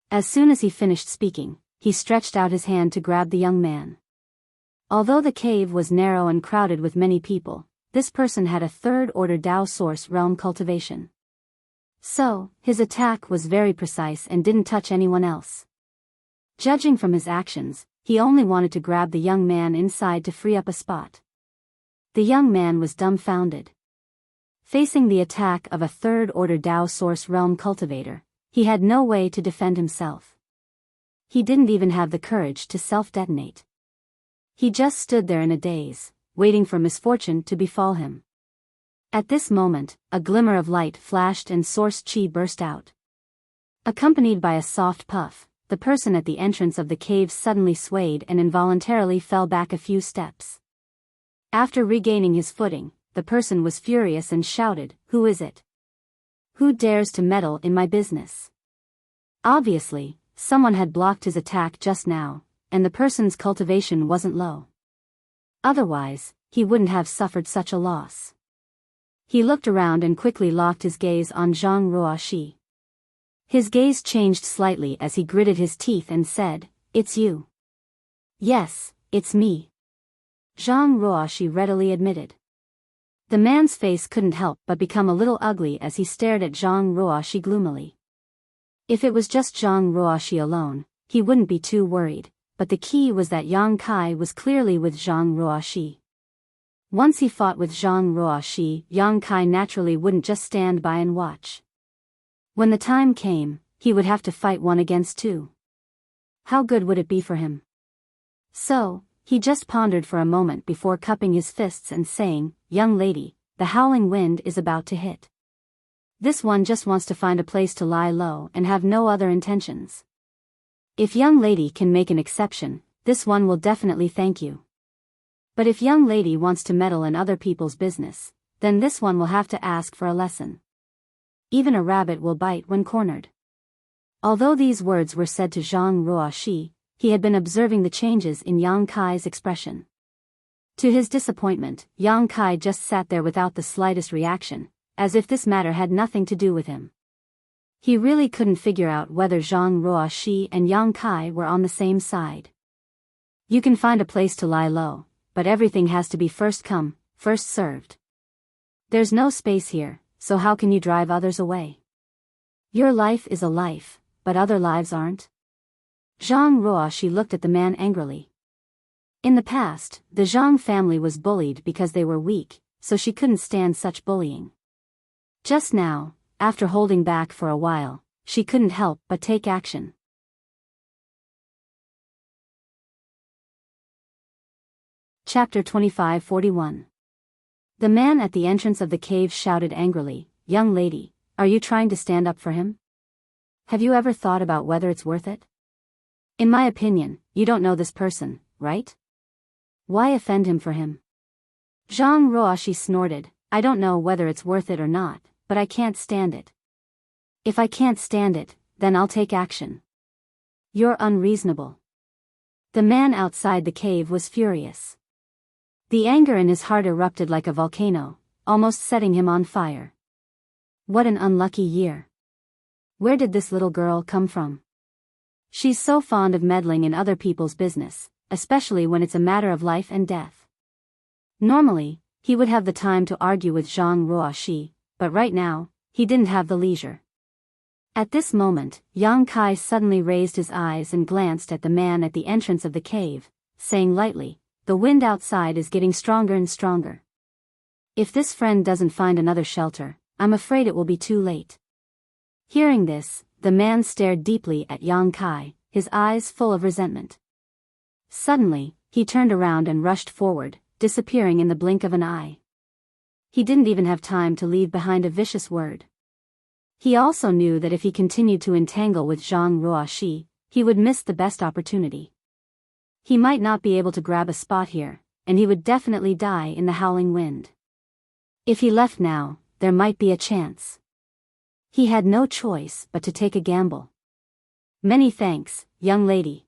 As soon as he finished speaking, he stretched out his hand to grab the young man. Although the cave was narrow and crowded with many people, this person had a third-order Tao Source realm cultivation. So, his attack was very precise and didn't touch anyone else. Judging from his actions, he only wanted to grab the young man inside to free up a spot. The young man was dumbfounded. Facing the attack of a third-order Tao Source realm cultivator, he had no way to defend himself. He didn't even have the courage to self-detonate. He just stood there in a daze, waiting for misfortune to befall him. At this moment, a glimmer of light flashed and Source Chi burst out. Accompanied by a soft puff, the person at the entrance of the cave suddenly swayed and involuntarily fell back a few steps. After regaining his footing, the person was furious and shouted, "Who is it? Who dares to meddle in my business?" Obviously, someone had blocked his attack just now, and the person's cultivation wasn't low. Otherwise, he wouldn't have suffered such a loss. He looked around and quickly locked his gaze on Zhang Ruoxi. His gaze changed slightly as he gritted his teeth and said, "It's you." "Yes, it's me," Zhang Ruoxi readily admitted. The man's face couldn't help but become a little ugly as he stared at Zhang Ruoxi gloomily. If it was just Zhang Ruoxi alone, he wouldn't be too worried, but the key was that Yang Kai was clearly with Zhang Ruoxi. Once he fought with Zhang Ruoxi, Yang Kai naturally wouldn't just stand by and watch. When the time came, he would have to fight one against two. How good would it be for him? So, he just pondered for a moment before cupping his fists and saying, "Young lady, the howling wind is about to hit. This one just wants to find a place to lie low and have no other intentions. If young lady can make an exception, this one will definitely thank you. But if young lady wants to meddle in other people's business, then this one will have to ask for a lesson. Even a rabbit will bite when cornered." Although these words were said to Zhang Ruoxi, he had been observing the changes in Yang Kai's expression. To his disappointment, Yang Kai just sat there without the slightest reaction, as if this matter had nothing to do with him. He really couldn't figure out whether Zhang Ruoxi and Yang Kai were on the same side. You can find a place to lie low, but everything has to be first come, first served. There's no space here, so how can you drive others away? Your life is a life, but other lives aren't. Zhang Ruoxi looked at the man angrily. In the past, the Zhang family was bullied because they were weak, so she couldn't stand such bullying. Just now, after holding back for a while, she couldn't help but take action. Chapter 25-41. The man at the entrance of the cave shouted angrily, "Young lady, are you trying to stand up for him? Have you ever thought about whether it's worth it? In my opinion, you don't know this person, right? Why offend him for him?" Zhang Ruoxi snorted, "I don't know whether it's worth it or not, but I can't stand it. If I can't stand it, then I'll take action." "You're unreasonable." The man outside the cave was furious. The anger in his heart erupted like a volcano, almost setting him on fire. What an unlucky year. Where did this little girl come from? She's so fond of meddling in other people's business, especially when it's a matter of life and death. Normally, he would have the time to argue with Zhang Ruoxi, but right now, he didn't have the leisure. At this moment, Yang Kai suddenly raised his eyes and glanced at the man at the entrance of the cave, saying lightly, "The wind outside is getting stronger and stronger. If this friend doesn't find another shelter, I'm afraid it will be too late." Hearing this, the man stared deeply at Yang Kai, his eyes full of resentment. Suddenly, he turned around and rushed forward, disappearing in the blink of an eye. He didn't even have time to leave behind a vicious word. He also knew that if he continued to entangle with Zhang Ruoxi, he would miss the best opportunity. He might not be able to grab a spot here, and he would definitely die in the howling wind. If he left now, there might be a chance. He had no choice but to take a gamble. "Many thanks, young lady.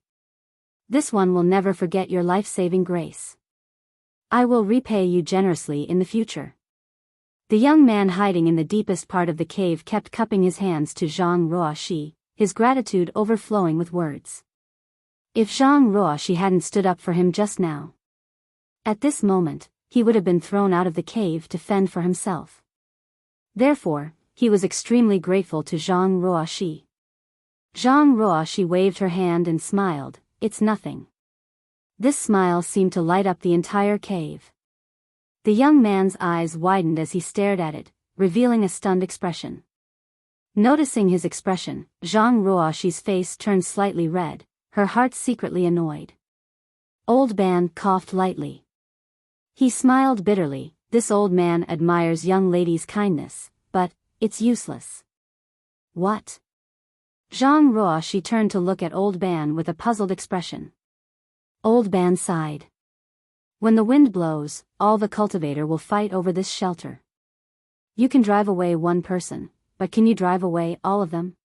This one will never forget your life-saving grace. I will repay you generously in the future." The young man hiding in the deepest part of the cave kept cupping his hands to Zhang Ruoxi, his gratitude overflowing with words. If Zhang Ruoxi hadn't stood up for him just now, at this moment, he would have been thrown out of the cave to fend for himself. Therefore, he was extremely grateful to Zhang Ruoxi. Zhang Ruoxi waved her hand and smiled, "It's nothing." This smile seemed to light up the entire cave. The young man's eyes widened as he stared at it, revealing a stunned expression. Noticing his expression, Zhang Ruoxi's face turned slightly red, her heart secretly annoyed. Old man coughed lightly. He smiled bitterly. This old man admires young ladies' kindness, but it's useless. What? Zhang Ruoxi turned to look at Old Ban with a puzzled expression. Old Ban sighed. When the wind blows, all the cultivator will fight over this shelter. You can drive away one person, but can you drive away all of them?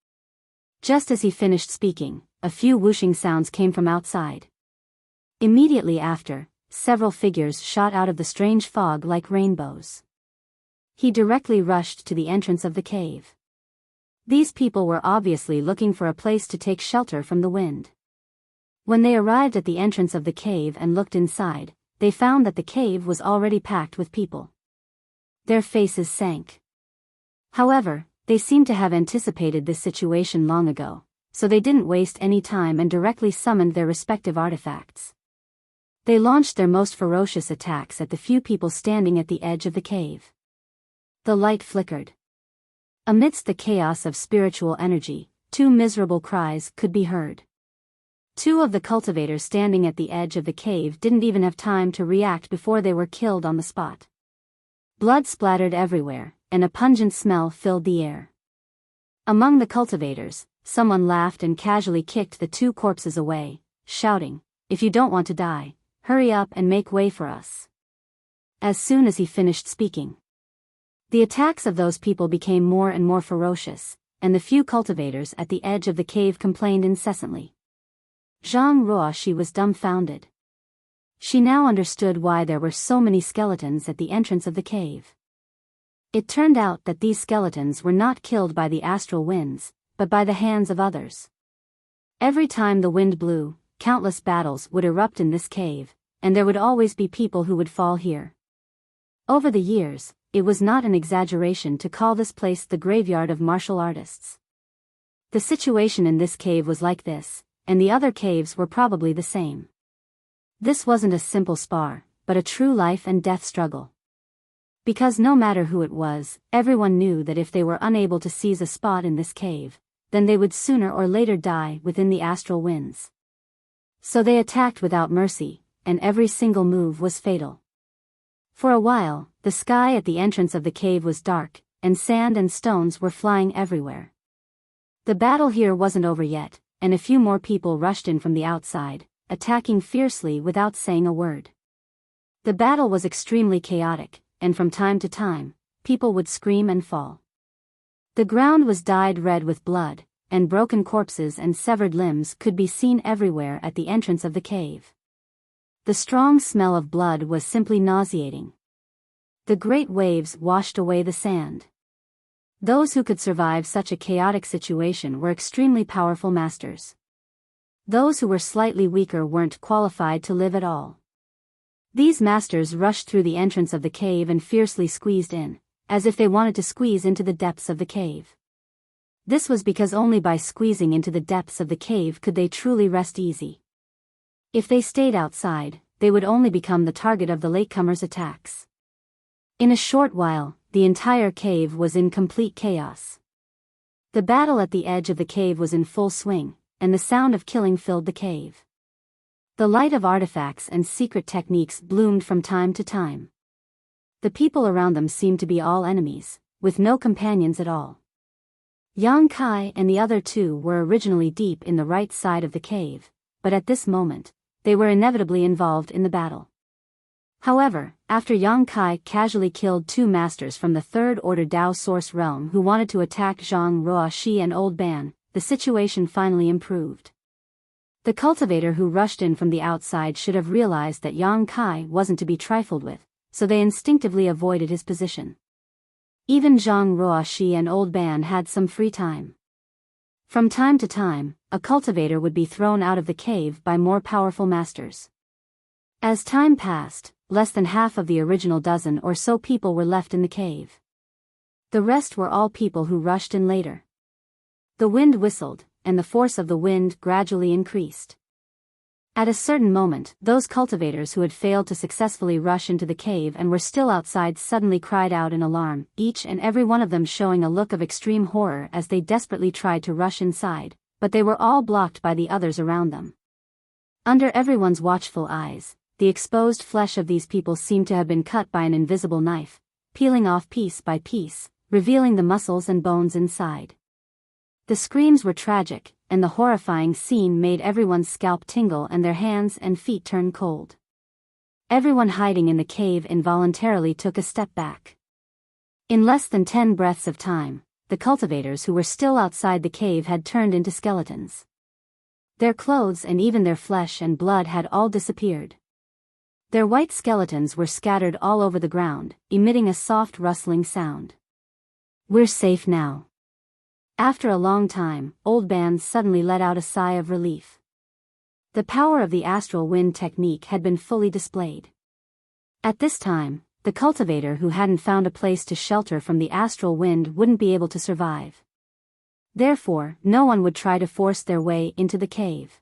Just as he finished speaking, a few whooshing sounds came from outside. Immediately after, several figures shot out of the strange fog like rainbows. He directly rushed to the entrance of the cave. These people were obviously looking for a place to take shelter from the wind. When they arrived at the entrance of the cave and looked inside, they found that the cave was already packed with people. Their faces sank. However, they seemed to have anticipated this situation long ago, so they didn't waste any time and directly summoned their respective artifacts. They launched their most ferocious attacks at the few people standing at the edge of the cave. The light flickered. Amidst the chaos of spiritual energy, two miserable cries could be heard. Two of the cultivators standing at the edge of the cave didn't even have time to react before they were killed on the spot. Blood splattered everywhere, and a pungent smell filled the air. Among the cultivators, someone laughed and casually kicked the two corpses away, shouting, "If you don't want to die, hurry up and make way for us." As soon as he finished speaking, the attacks of those people became more and more ferocious, and the few cultivators at the edge of the cave complained incessantly. Zhang Ruoxi was dumbfounded. She now understood why there were so many skeletons at the entrance of the cave. It turned out that these skeletons were not killed by the astral winds, but by the hands of others. Every time the wind blew, countless battles would erupt in this cave, and there would always be people who would fall here. Over the years, it was not an exaggeration to call this place the graveyard of martial artists. The situation in this cave was like this, and the other caves were probably the same. This wasn't a simple spar, but a true life and death struggle. Because no matter who it was, everyone knew that if they were unable to seize a spot in this cave, then they would sooner or later die within the astral winds. So they attacked without mercy, and every single move was fatal. For a while, the sky at the entrance of the cave was dark, and sand and stones were flying everywhere. The battle here wasn't over yet, and a few more people rushed in from the outside, attacking fiercely without saying a word. The battle was extremely chaotic, and from time to time, people would scream and fall. The ground was dyed red with blood, and broken corpses and severed limbs could be seen everywhere at the entrance of the cave. The strong smell of blood was simply nauseating. The great waves washed away the sand. Those who could survive such a chaotic situation were extremely powerful masters. Those who were slightly weaker weren't qualified to live at all. These masters rushed through the entrance of the cave and fiercely squeezed in, as if they wanted to squeeze into the depths of the cave. This was because only by squeezing into the depths of the cave could they truly rest easy. If they stayed outside, they would only become the target of the latecomers' attacks. In a short while, the entire cave was in complete chaos. The battle at the edge of the cave was in full swing, and the sound of killing filled the cave. The light of artifacts and secret techniques bloomed from time to time. The people around them seemed to be all enemies, with no companions at all. Yang Kai and the other two were originally deep in the right side of the cave, but at this moment, they were inevitably involved in the battle. However, after Yang Kai casually killed two masters from the Third Order Dao Source Realm who wanted to attack Zhang Ruoxi and Old Ban, the situation finally improved. The cultivator who rushed in from the outside should have realized that Yang Kai wasn't to be trifled with, so they instinctively avoided his position. Even Zhang Ruoxi and Old Ban had some free time. From time to time, a cultivator would be thrown out of the cave by more powerful masters. As time passed, less than half of the original dozen or so people were left in the cave. The rest were all people who rushed in later. The wind whistled, and the force of the wind gradually increased. At a certain moment, those cultivators who had failed to successfully rush into the cave and were still outside suddenly cried out in alarm, each and every one of them showing a look of extreme horror as they desperately tried to rush inside, but they were all blocked by the others around them. Under everyone's watchful eyes, the exposed flesh of these people seemed to have been cut by an invisible knife, peeling off piece by piece, revealing the muscles and bones inside. The screams were tragic, and the horrifying scene made everyone's scalp tingle and their hands and feet turn cold. Everyone hiding in the cave involuntarily took a step back. In less than 10 breaths of time, the cultivators who were still outside the cave had turned into skeletons. Their clothes and even their flesh and blood had all disappeared. Their white skeletons were scattered all over the ground, emitting a soft rustling sound. "We're safe now." After a long time, Old Ban suddenly let out a sigh of relief. The power of the astral wind technique had been fully displayed. At this time, the cultivator who hadn't found a place to shelter from the astral wind wouldn't be able to survive. Therefore, no one would try to force their way into the cave.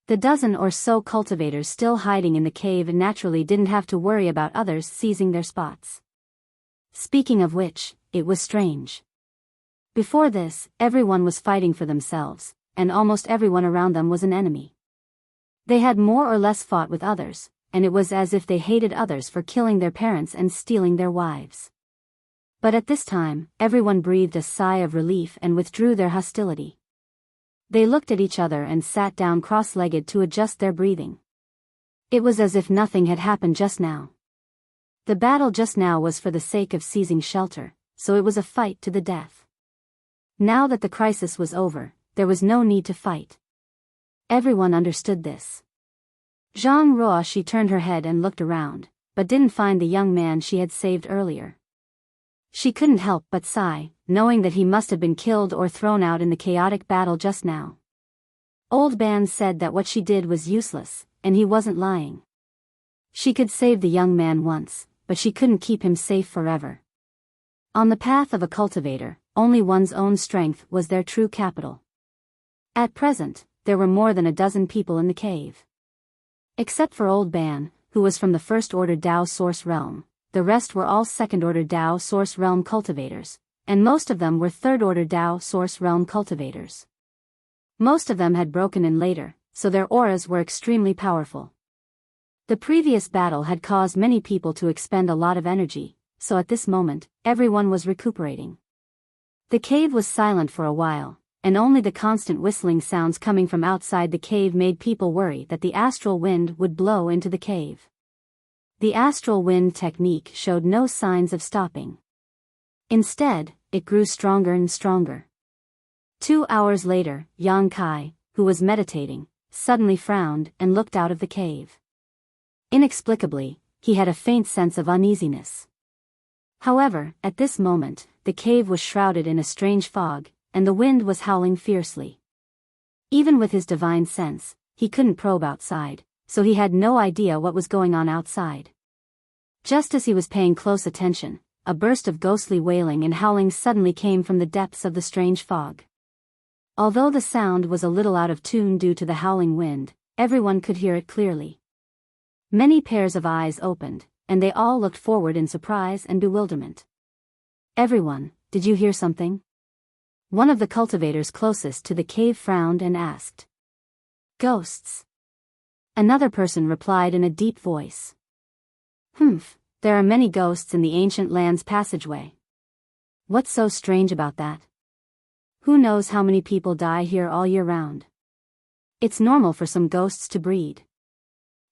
The dozen or so cultivators still hiding in the cave naturally didn't have to worry about others seizing their spots. Speaking of which, it was strange. Before this, everyone was fighting for themselves, and almost everyone around them was an enemy. They had more or less fought with others, and it was as if they hated others for killing their parents and stealing their wives. But at this time, everyone breathed a sigh of relief and withdrew their hostility. They looked at each other and sat down cross-legged to adjust their breathing. It was as if nothing had happened just now. The battle just now was for the sake of seizing shelter, so it was a fight to the death. Now that the crisis was over, there was no need to fight. Everyone understood this. Zhang Ruoxi turned her head and looked around, but didn't find the young man she had saved earlier. She couldn't help but sigh, knowing that he must have been killed or thrown out in the chaotic battle just now. Old Ban said that what she did was useless, and he wasn't lying. She could save the young man once, but she couldn't keep him safe forever. On the path of a cultivator, only one's own strength was their true capital. At present, there were more than a dozen people in the cave. Except for Old Ban, who was from the First-Order Dao Source Realm, the rest were all Second-Order Dao Source Realm cultivators, and most of them were Third-Order Dao Source Realm cultivators. Most of them had broken in later, so their auras were extremely powerful. The previous battle had caused many people to expend a lot of energy, so at this moment, everyone was recuperating. The cave was silent for a while, and only the constant whistling sounds coming from outside the cave made people worry that the astral wind would blow into the cave. The astral wind technique showed no signs of stopping. Instead, it grew stronger and stronger. 2 hours later, Yang Kai, who was meditating, suddenly frowned and looked out of the cave. Inexplicably, he had a faint sense of uneasiness. However, at this moment, the cave was shrouded in a strange fog, and the wind was howling fiercely. Even with his divine sense, he couldn't probe outside, so he had no idea what was going on outside. Just as he was paying close attention, a burst of ghostly wailing and howling suddenly came from the depths of the strange fog. Although the sound was a little out of tune due to the howling wind, everyone could hear it clearly. Many pairs of eyes opened, and they all looked forward in surprise and bewilderment. "Everyone, did you hear something?" One of the cultivators closest to the cave frowned and asked. "Ghosts." Another person replied in a deep voice. There are many ghosts in the ancient land's passageway. What's so strange about that? Who knows how many people die here all year round? It's normal for some ghosts to breed.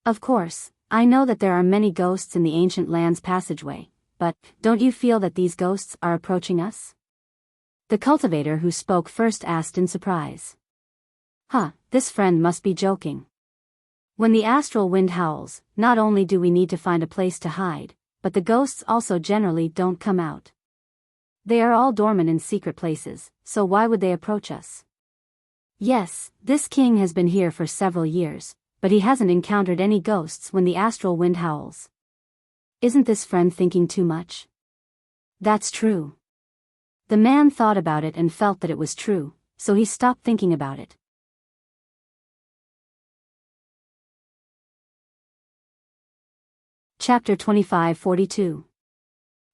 Of course, I know that there are many ghosts in the ancient land's passageway, but don't you feel that these ghosts are approaching us? The cultivator who spoke first asked in surprise. This friend must be joking. When the astral wind howls, not only do we need to find a place to hide, but the ghosts also generally don't come out. They are all dormant in secret places, so why would they approach us? Yes, this king has been here for several years, but he hasn't encountered any ghosts when the astral wind howls. Isn't this friend thinking too much? That's true. The man thought about it and felt that it was true, so he stopped thinking about it. Chapter 2542.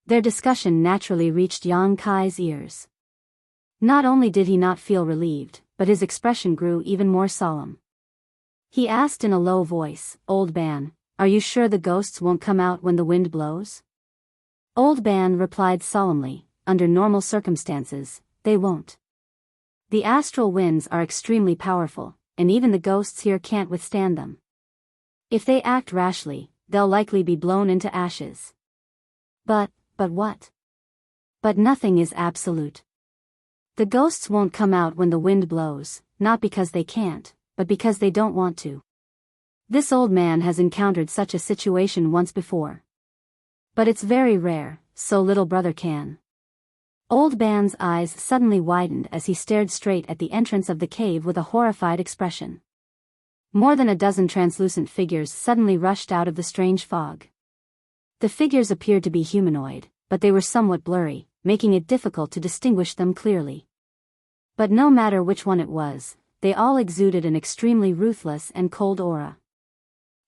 Their discussion naturally reached Yang Kai's ears. Not only did he not feel relieved, but his expression grew even more solemn. He asked in a low voice, "Old Ban, are you sure the ghosts won't come out when the wind blows?" Old Ban replied solemnly, "Under normal circumstances, they won't. The astral winds are extremely powerful, and even the ghosts here can't withstand them. If they act rashly, they'll likely be blown into ashes." But what? But nothing is absolute. The ghosts won't come out when the wind blows, not because they can't, but because they don't want to. This old man has encountered such a situation once before. But it's very rare, so little brother can. Old Ban's eyes suddenly widened as he stared straight at the entrance of the cave with a horrified expression. More than a dozen translucent figures suddenly rushed out of the strange fog. The figures appeared to be humanoid, but they were somewhat blurry, making it difficult to distinguish them clearly. But no matter which one it was, they all exuded an extremely ruthless and cold aura.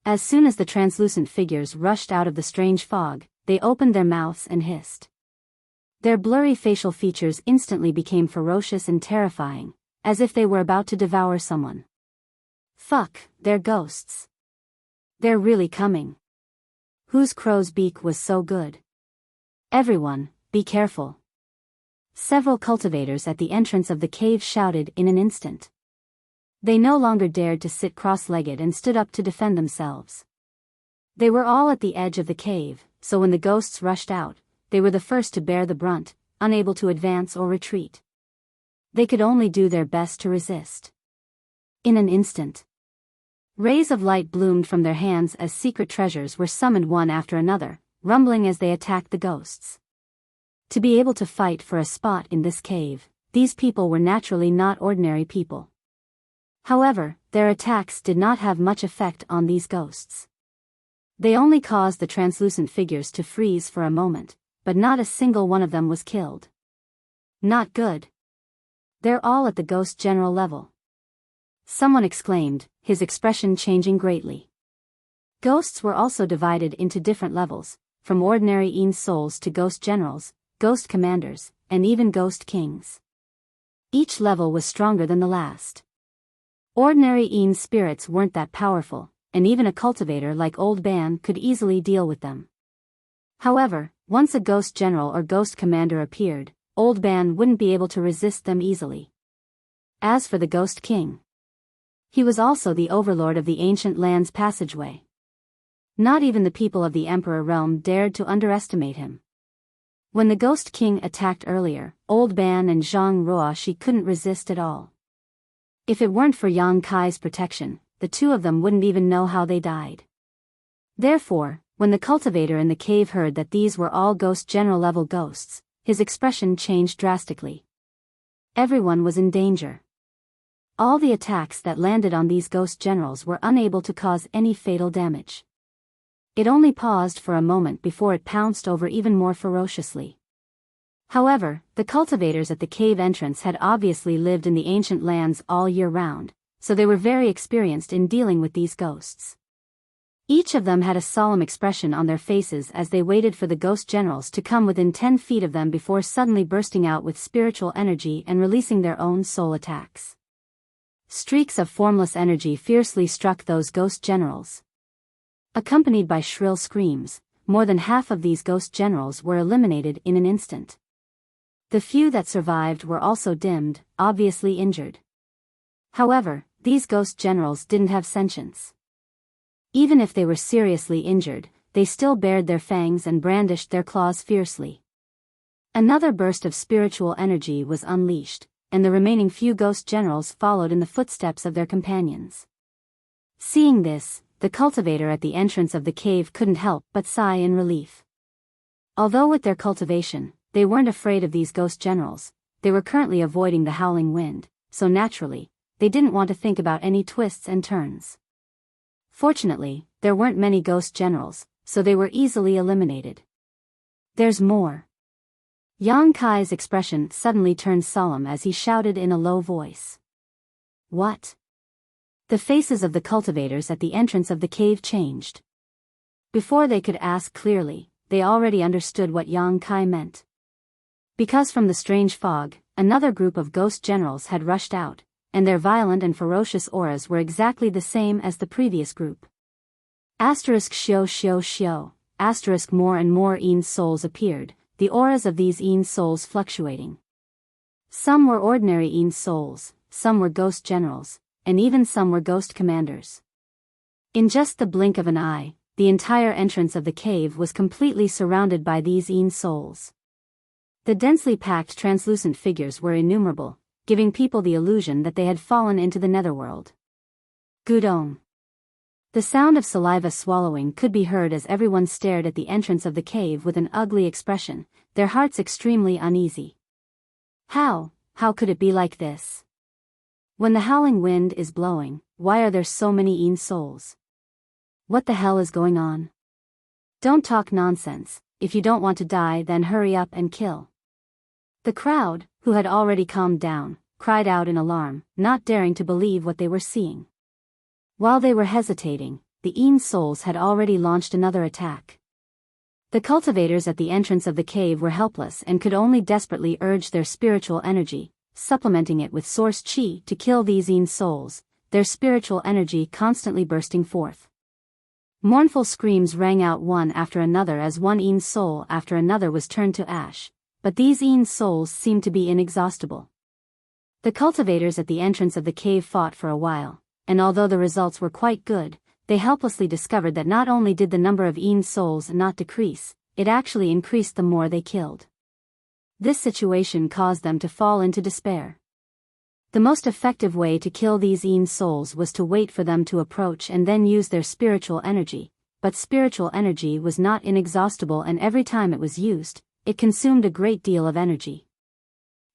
As soon as the translucent figures rushed out of the strange fog, they opened their mouths and hissed. Their blurry facial features instantly became ferocious and terrifying, as if they were about to devour someone. They're ghosts. They're really coming. Whose crow's beak was so good? Everyone, be careful. Several cultivators at the entrance of the cave shouted in an instant. They no longer dared to sit cross-legged and stood up to defend themselves. They were all at the edge of the cave, so when the ghosts rushed out, they were the first to bear the brunt, unable to advance or retreat. They could only do their best to resist. In an instant, rays of light bloomed from their hands as secret treasures were summoned one after another, rumbling as they attacked the ghosts. To be able to fight for a spot in this cave, these people were naturally not ordinary people. However, their attacks did not have much effect on these ghosts. They only caused the translucent figures to freeze for a moment, but not a single one of them was killed. Not good. They're all at the ghost general level. Someone exclaimed, his expression changing greatly. Ghosts were also divided into different levels, from ordinary Een souls to ghost generals, ghost commanders, and even ghost kings. Each level was stronger than the last. Ordinary Een spirits weren't that powerful, and even a cultivator like Old Ban could easily deal with them. However, once a ghost general or ghost commander appeared, Old Ban wouldn't be able to resist them easily. As for the ghost king, he was also the overlord of the ancient land's passageway. Not even the people of the Emperor realm dared to underestimate him. When the ghost king attacked earlier, Old Ban and Zhang Ruoshi couldn't resist at all. If it weren't for Yang Kai's protection, the two of them wouldn't even know how they died. Therefore, when the cultivator in the cave heard that these were all ghost general level ghosts, his expression changed drastically. Everyone was in danger. All the attacks that landed on these ghost generals were unable to cause any fatal damage. It only paused for a moment before it pounced over even more ferociously. However, the cultivators at the cave entrance had obviously lived in the ancient lands all year round, so they were very experienced in dealing with these ghosts. Each of them had a solemn expression on their faces as they waited for the ghost generals to come within 10 feet of them before suddenly bursting out with spiritual energy and releasing their own soul attacks. Streaks of formless energy fiercely struck those ghost generals. Accompanied by shrill screams, more than half of these ghost generals were eliminated in an instant. The few that survived were also dimmed, obviously injured. However, these ghost generals didn't have sentience. Even if they were seriously injured, they still bared their fangs and brandished their claws fiercely. Another burst of spiritual energy was unleashed, and the remaining few ghost generals followed in the footsteps of their companions. Seeing this, the cultivator at the entrance of the cave couldn't help but sigh in relief. Although with their cultivation, they weren't afraid of these ghost generals, they were currently avoiding the howling wind, so naturally, they didn't want to think about any twists and turns. Fortunately, there weren't many ghost generals, so they were easily eliminated. There's more. Yang Kai's expression suddenly turned solemn as he shouted in a low voice. What? The faces of the cultivators at the entrance of the cave changed. Before they could ask clearly, they already understood what Yang Kai meant. Because from the strange fog, another group of ghost generals had rushed out, and their violent and ferocious auras were exactly the same as the previous group. ****. More and more Een souls appeared, the auras of these Een souls fluctuating. Some were ordinary Een souls, some were ghost generals, and even some were ghost commanders. In just the blink of an eye, the entire entrance of the cave was completely surrounded by these Een souls. The densely packed translucent figures were innumerable, giving people the illusion that they had fallen into the netherworld. Gudong. The sound of saliva swallowing could be heard as everyone stared at the entrance of the cave with an ugly expression, their hearts extremely uneasy. How could it be like this? When the howling wind is blowing, why are there so many Een souls? What the hell is going on? Don't talk nonsense, if you don't want to die then hurry up and kill. The crowd, who had already calmed down, cried out in alarm, not daring to believe what they were seeing. While they were hesitating, the Een souls had already launched another attack. The cultivators at the entrance of the cave were helpless and could only desperately urge their spiritual energy, supplementing it with source chi to kill these Een souls, their spiritual energy constantly bursting forth. Mournful screams rang out one after another as one Een soul after another was turned to ash, but these Een souls seemed to be inexhaustible. The cultivators at the entrance of the cave fought for a while, and although the results were quite good, they helplessly discovered that not only did the number of Een souls not decrease, it actually increased the more they killed. This situation caused them to fall into despair. The most effective way to kill these Yin souls was to wait for them to approach and then use their spiritual energy, but spiritual energy was not inexhaustible, and every time it was used, it consumed a great deal of energy.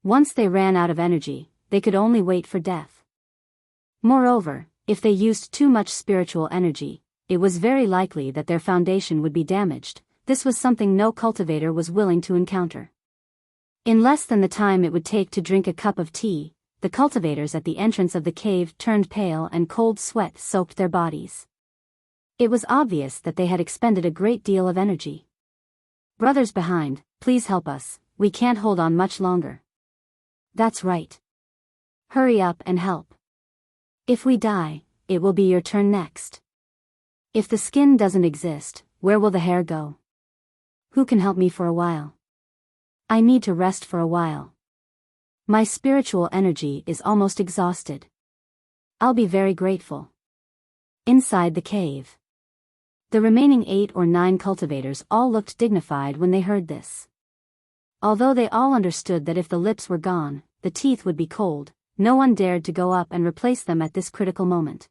Once they ran out of energy, they could only wait for death. Moreover, if they used too much spiritual energy, it was very likely that their foundation would be damaged. This was something no cultivator was willing to encounter. In less than the time it would take to drink a cup of tea, the cultivators at the entrance of the cave turned pale and cold sweat soaked their bodies. It was obvious that they had expended a great deal of energy. "Brothers behind, please help us, we can't hold on much longer." "That's right. Hurry up and help. If we die, it will be your turn next. If the skin doesn't exist, where will the hair go? Who can help me for a while? I need to rest for a while. My spiritual energy is almost exhausted. I'll be very grateful." Inside the cave, the remaining 8 or 9 cultivators all looked dignified when they heard this. Although they all understood that if the lips were gone, the teeth would be cold, no one dared to go up and replace them at this critical moment.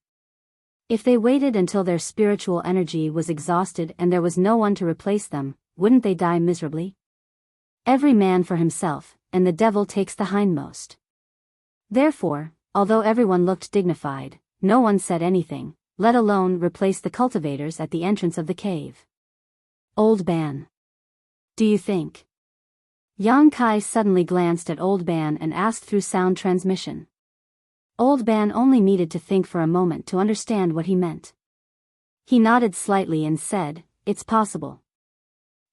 If they waited until their spiritual energy was exhausted and there was no one to replace them, wouldn't they die miserably? Every man for himself, and the devil takes the hindmost. Therefore, although everyone looked dignified, no one said anything, let alone replace the cultivators at the entrance of the cave. "Old Ban. Do you think?" Yang Kai suddenly glanced at Old Ban and asked through sound transmission. Old Ban only needed to think for a moment to understand what he meant. He nodded slightly and said, "It's possible.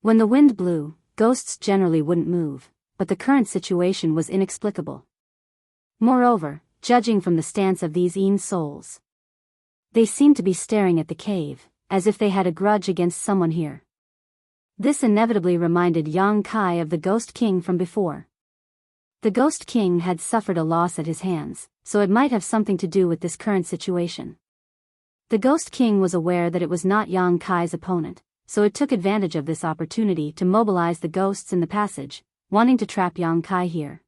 When the wind blew, ghosts generally wouldn't move, but the current situation was inexplicable. Moreover, judging from the stance of these Yin souls, they seemed to be staring at the cave, as if they had a grudge against someone here." This inevitably reminded Yang Kai of the Ghost King from before. The Ghost King had suffered a loss at his hands, so it might have something to do with this current situation. The Ghost King was aware that it was not Yang Kai's opponent, so it took advantage of this opportunity to mobilize the ghosts in the passage, wanting to trap Yang Kai here.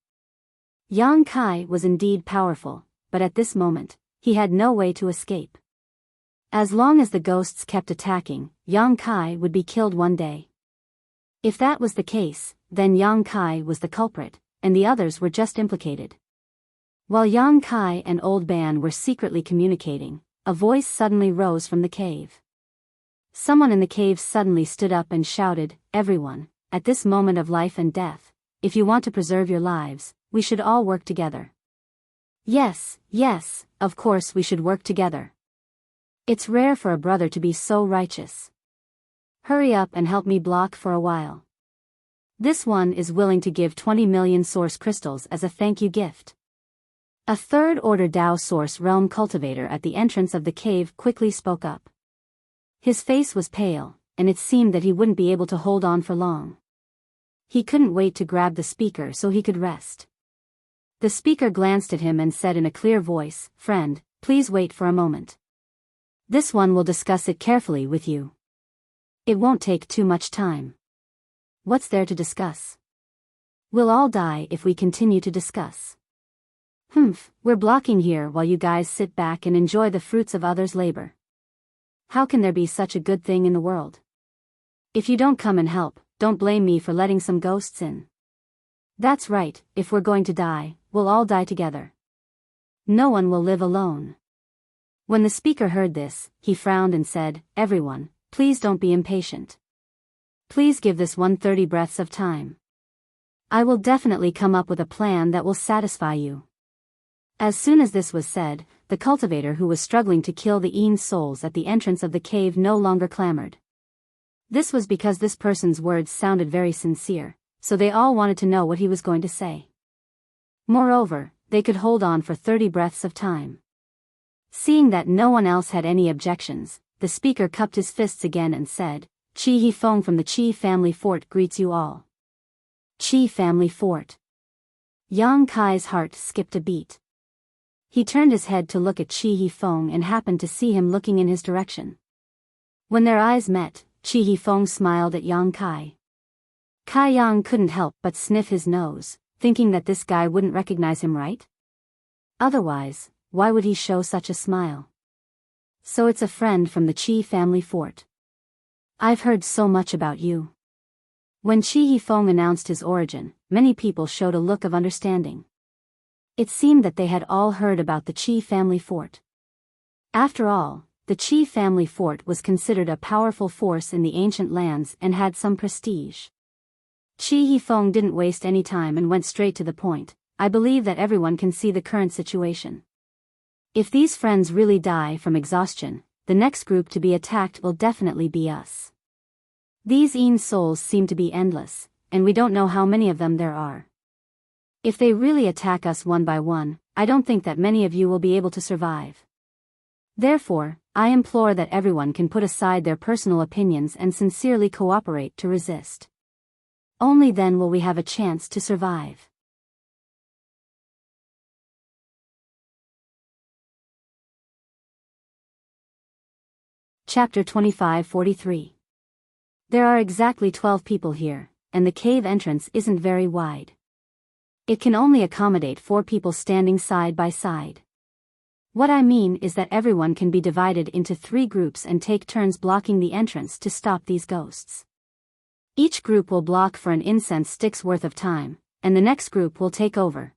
Yang Kai was indeed powerful, but at this moment, he had no way to escape. As long as the ghosts kept attacking, Yang Kai would be killed one day. If that was the case, then Yang Kai was the culprit, and the others were just implicated. While Yang Kai and Old Ban were secretly communicating, a voice suddenly rose from the cave. Someone in the cave suddenly stood up and shouted, "Everyone, at this moment of life and death, if you want to preserve your lives, we should all work together." Yes, of course we should work together. It's rare for a brother to be so righteous. Hurry up and help me block for a while. This one is willing to give 20 million source crystals as a thank you gift. A third-order Dao Source Realm cultivator at the entrance of the cave quickly spoke up. His face was pale, and it seemed that he wouldn't be able to hold on for long. He couldn't wait to grab the speaker so he could rest. The speaker glanced at him and said in a clear voice, "Friend, please wait for a moment. This one will discuss it carefully with you. It won't take too much time." "What's there to discuss? We'll all die if we continue to discuss." We're blocking here while you guys sit back and enjoy the fruits of others' labor. How can there be such a good thing in the world? If you don't come and help, don't blame me for letting some ghosts in. That's right, if we're going to die, we'll all die together. No one will live alone." When the speaker heard this, he frowned and said, "Everyone, please don't be impatient. Please give this one 30 breaths of time. I will definitely come up with a plan that will satisfy you." As soon as this was said, the cultivator who was struggling to kill the Yin souls at the entrance of the cave no longer clamored. This was because this person's words sounded very sincere, so they all wanted to know what he was going to say. Moreover, they could hold on for 30 breaths of time. Seeing that no one else had any objections, the speaker cupped his fists again and said, "Qi He Feng from the Qi family fort greets you all." Qi family fort. Yang Kai's heart skipped a beat. He turned his head to look at Qi He Feng and happened to see him looking in his direction. When their eyes met, Qi He Feng smiled at Yang Kai. Kai Yang couldn't help but sniff his nose, thinking that this guy wouldn't recognize him, right? Otherwise, why would he show such a smile? So it's a friend from the Qi family fort. I've heard so much about you. When Qi Yifeng announced his origin, many people showed a look of understanding. It seemed that they had all heard about the Qi family fort. After all, the Qi family fort was considered a powerful force in the ancient lands and had some prestige. Qi Yifeng didn't waste any time and went straight to the point. I believe that everyone can see the current situation. If these friends really die from exhaustion, the next group to be attacked will definitely be us. These Yin souls seem to be endless, and we don't know how many of them there are. If they really attack us one by one, I don't think that many of you will be able to survive. Therefore, I implore that everyone can put aside their personal opinions and sincerely cooperate to resist. Only then will we have a chance to survive. Chapter 25-43. There are exactly 12 people here, and the cave entrance isn't very wide. It can only accommodate 4 people standing side by side. What I mean is that everyone can be divided into 3 groups and take turns blocking the entrance to stop these ghosts. Each group will block for an incense stick's worth of time, and the next group will take over.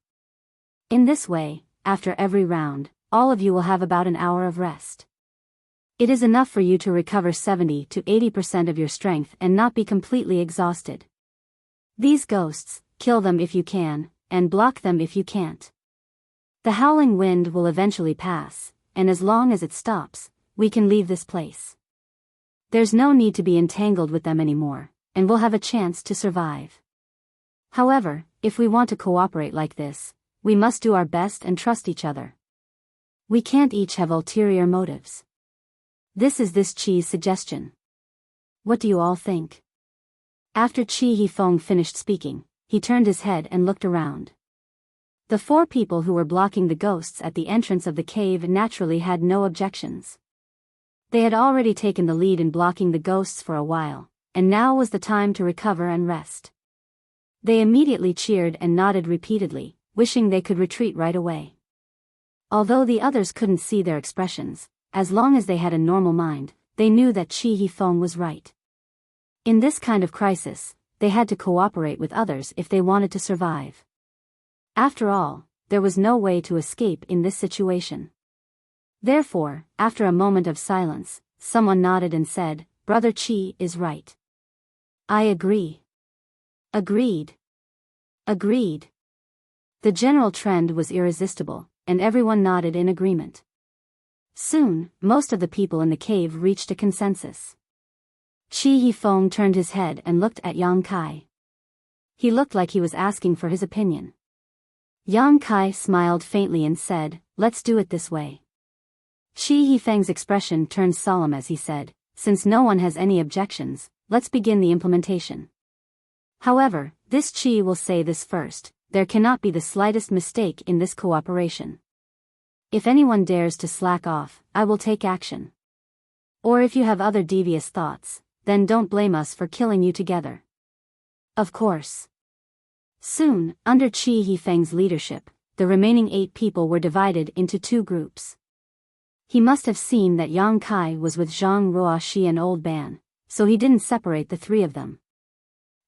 In this way, after every round, all of you will have about an hour of rest. It is enough for you to recover 70 to 80% of your strength and not be completely exhausted. These ghosts, kill them if you can, and block them if you can't. The howling wind will eventually pass, and as long as it stops, we can leave this place. There's no need to be entangled with them anymore, and we'll have a chance to survive. However, if we want to cooperate like this, we must do our best and trust each other. We can't each have ulterior motives. This is this Qi's suggestion. What do you all think? After Qi Yifeng finished speaking, he turned his head and looked around. The 4 people who were blocking the ghosts at the entrance of the cave naturally had no objections. They had already taken the lead in blocking the ghosts for a while, and now was the time to recover and rest. They immediately cheered and nodded repeatedly, wishing they could retreat right away. Although the others couldn't see their expressions, as long as they had a normal mind, they knew that Qi Yifeng was right. In this kind of crisis, they had to cooperate with others if they wanted to survive. After all, there was no way to escape in this situation. Therefore, after a moment of silence, someone nodded and said, "Brother Qi is right. I agree." Agreed. Agreed. The general trend was irresistible, and everyone nodded in agreement. Soon, most of the people in the cave reached a consensus. Qi Yifeng turned his head and looked at Yang Kai. He looked like he was asking for his opinion. Yang Kai smiled faintly and said, "Let's do it this way." Qi Yifeng's expression turned solemn as he said, "Since no one has any objections, let's begin the implementation. However, this Qi will say this first, there cannot be the slightest mistake in this cooperation. If anyone dares to slack off, I will take action. Or if you have other devious thoughts, then don't blame us for killing you together." Of course. Soon, under Qi Yifeng's leadership, the remaining 8 people were divided into 2 groups. He must have seen that Yang Kai was with Zhang Ruoxi and Old Ban, so he didn't separate the 3 of them.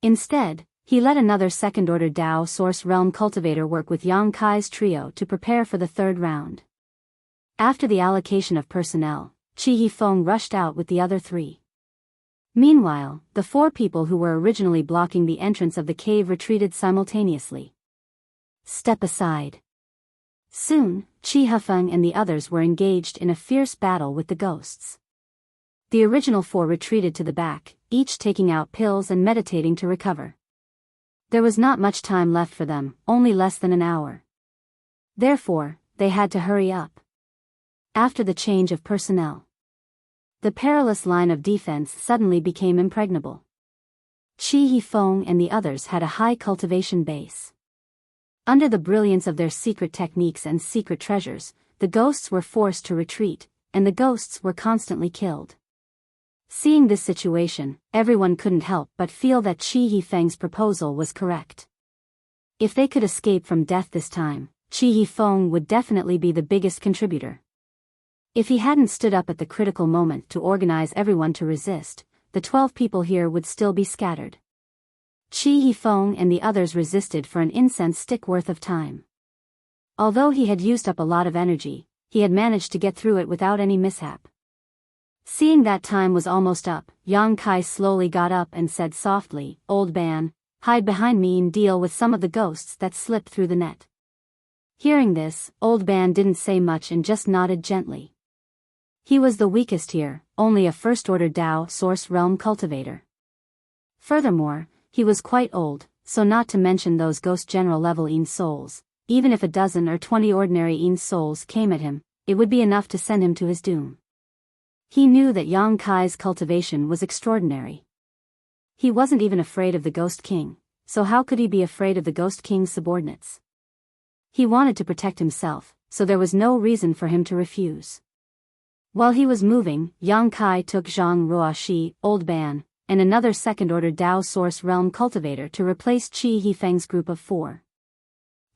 Instead, he let another second-order Dao Source Realm cultivator work with Yang Kai's trio to prepare for the 3rd round. After the allocation of personnel, Qi Yifeng rushed out with the other 3. Meanwhile, the 4 people who were originally blocking the entrance of the cave retreated simultaneously. Step aside. Soon, Qi Yifeng and the others were engaged in a fierce battle with the ghosts. The original 4 retreated to the back, each taking out pills and meditating to recover. There was not much time left for them, only less than an hour. Therefore, they had to hurry up. After the change of personnel, the perilous line of defense suddenly became impregnable. Qi Yifeng and the others had a high cultivation base. Under the brilliance of their secret techniques and secret treasures, the ghosts were forced to retreat, and the ghosts were constantly killed. Seeing this situation, everyone couldn't help but feel that Qi Yifeng's proposal was correct. If they could escape from death this time, Chi Yifeng would definitely be the biggest contributor. If he hadn't stood up at the critical moment to organize everyone to resist, the 12 people here would still be scattered. Chi Yifeng and the others resisted for an incense stick worth of time. Although he had used up a lot of energy, he had managed to get through it without any mishap. Seeing that time was almost up, Yang Kai slowly got up and said softly, "Old man, hide behind me and deal with some of the ghosts that slipped through the net." Hearing this, Old Man didn't say much and just nodded gently. He was the weakest here, only a first-order Tao Source Realm cultivator. Furthermore, he was quite old, so not to mention those ghost general level Yin souls, even if a dozen or 20 ordinary Yin souls came at him, it would be enough to send him to his doom. He knew that Yang Kai's cultivation was extraordinary. He wasn't even afraid of the Ghost King, so how could he be afraid of the Ghost King's subordinates? He wanted to protect himself, so there was no reason for him to refuse. While he was moving, Yang Kai took Zhang Ruoxi, Old Man, and another second-order Tao Source Realm cultivator to replace Chi Yifeng's group of 4.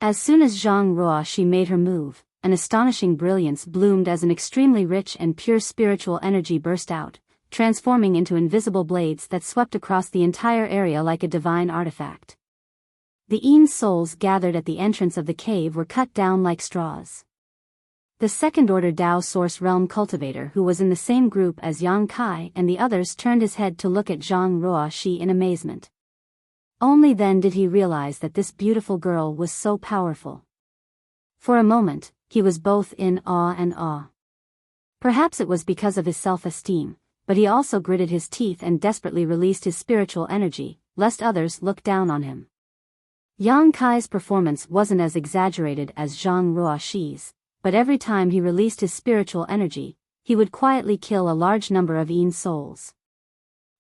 As soon as Zhang Ruoxi made her move, an astonishing brilliance bloomed as an extremely rich and pure spiritual energy burst out, transforming into invisible blades that swept across the entire area like a divine artifact. The Yin souls gathered at the entrance of the cave were cut down like straws. The second-order Tao Source Realm cultivator who was in the same group as Yang Kai and the others turned his head to look at Zhang Ruoxi in amazement. Only then did he realize that this beautiful girl was so powerful. For a moment, he was both in awe and awe. Perhaps it was because of his self-esteem, but he also gritted his teeth and desperately released his spiritual energy, lest others look down on him. Yang Kai's performance wasn't as exaggerated as Zhang Ruoxi's, but every time he released his spiritual energy, he would quietly kill a large number of Yin souls.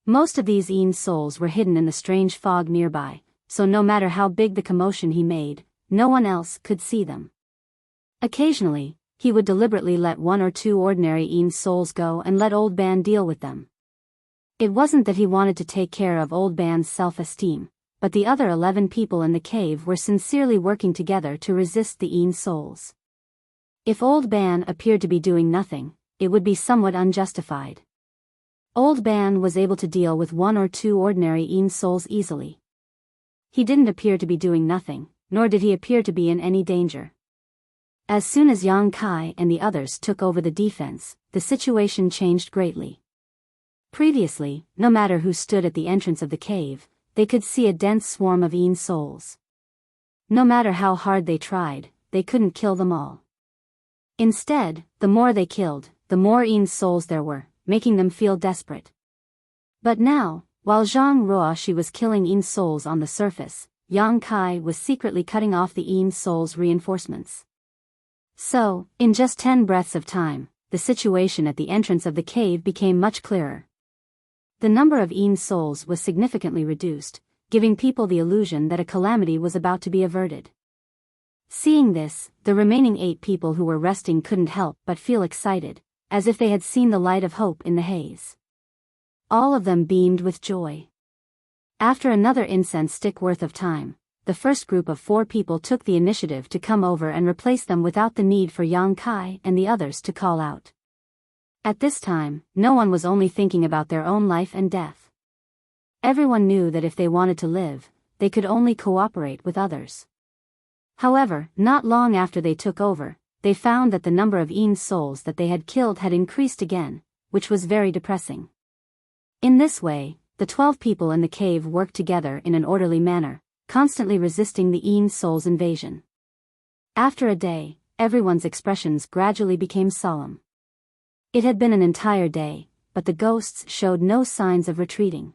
Most of these Yin souls were hidden in the strange fog nearby, so no matter how big the commotion he made, no one else could see them. Occasionally, he would deliberately let 1 or 2 ordinary Yin souls go and let Old Man deal with them. It wasn't that he wanted to take care of Old Man's self-esteem, but the other 11 people in the cave were sincerely working together to resist the Yin souls. If Old Man appeared to be doing nothing, it would be somewhat unjustified. Old Man was able to deal with 1 or 2 ordinary Yin souls easily. He didn't appear to be doing nothing, nor did he appear to be in any danger. As soon as Yang Kai and the others took over the defense, the situation changed greatly. Previously, no matter who stood at the entrance of the cave, they could see a dense swarm of Yin souls. No matter how hard they tried, they couldn't kill them all. Instead, the more they killed, the more Yin souls there were, making them feel desperate. But now, while Zhang Ruoxi was killing Yin souls on the surface, Yang Kai was secretly cutting off the Yin souls' reinforcements. So, in just 10 breaths of time, the situation at the entrance of the cave became much clearer. The number of Yin souls was significantly reduced, giving people the illusion that a calamity was about to be averted. Seeing this, the remaining 8 people who were resting couldn't help but feel excited, as if they had seen the light of hope in the haze. All of them beamed with joy. After another incense stick worth of time, the first group of 4 people took the initiative to come over and replace them without the need for Yang Kai and the others to call out. At this time, no one was only thinking about their own life and death. Everyone knew that if they wanted to live, they could only cooperate with others. However, not long after they took over, they found that the number of Yin souls that they had killed had increased again, which was very depressing. In this way, the 12 people in the cave worked together in an orderly manner, constantly resisting the Yin souls' invasion. After a day, everyone's expressions gradually became solemn. It had been an entire day, but the ghosts showed no signs of retreating.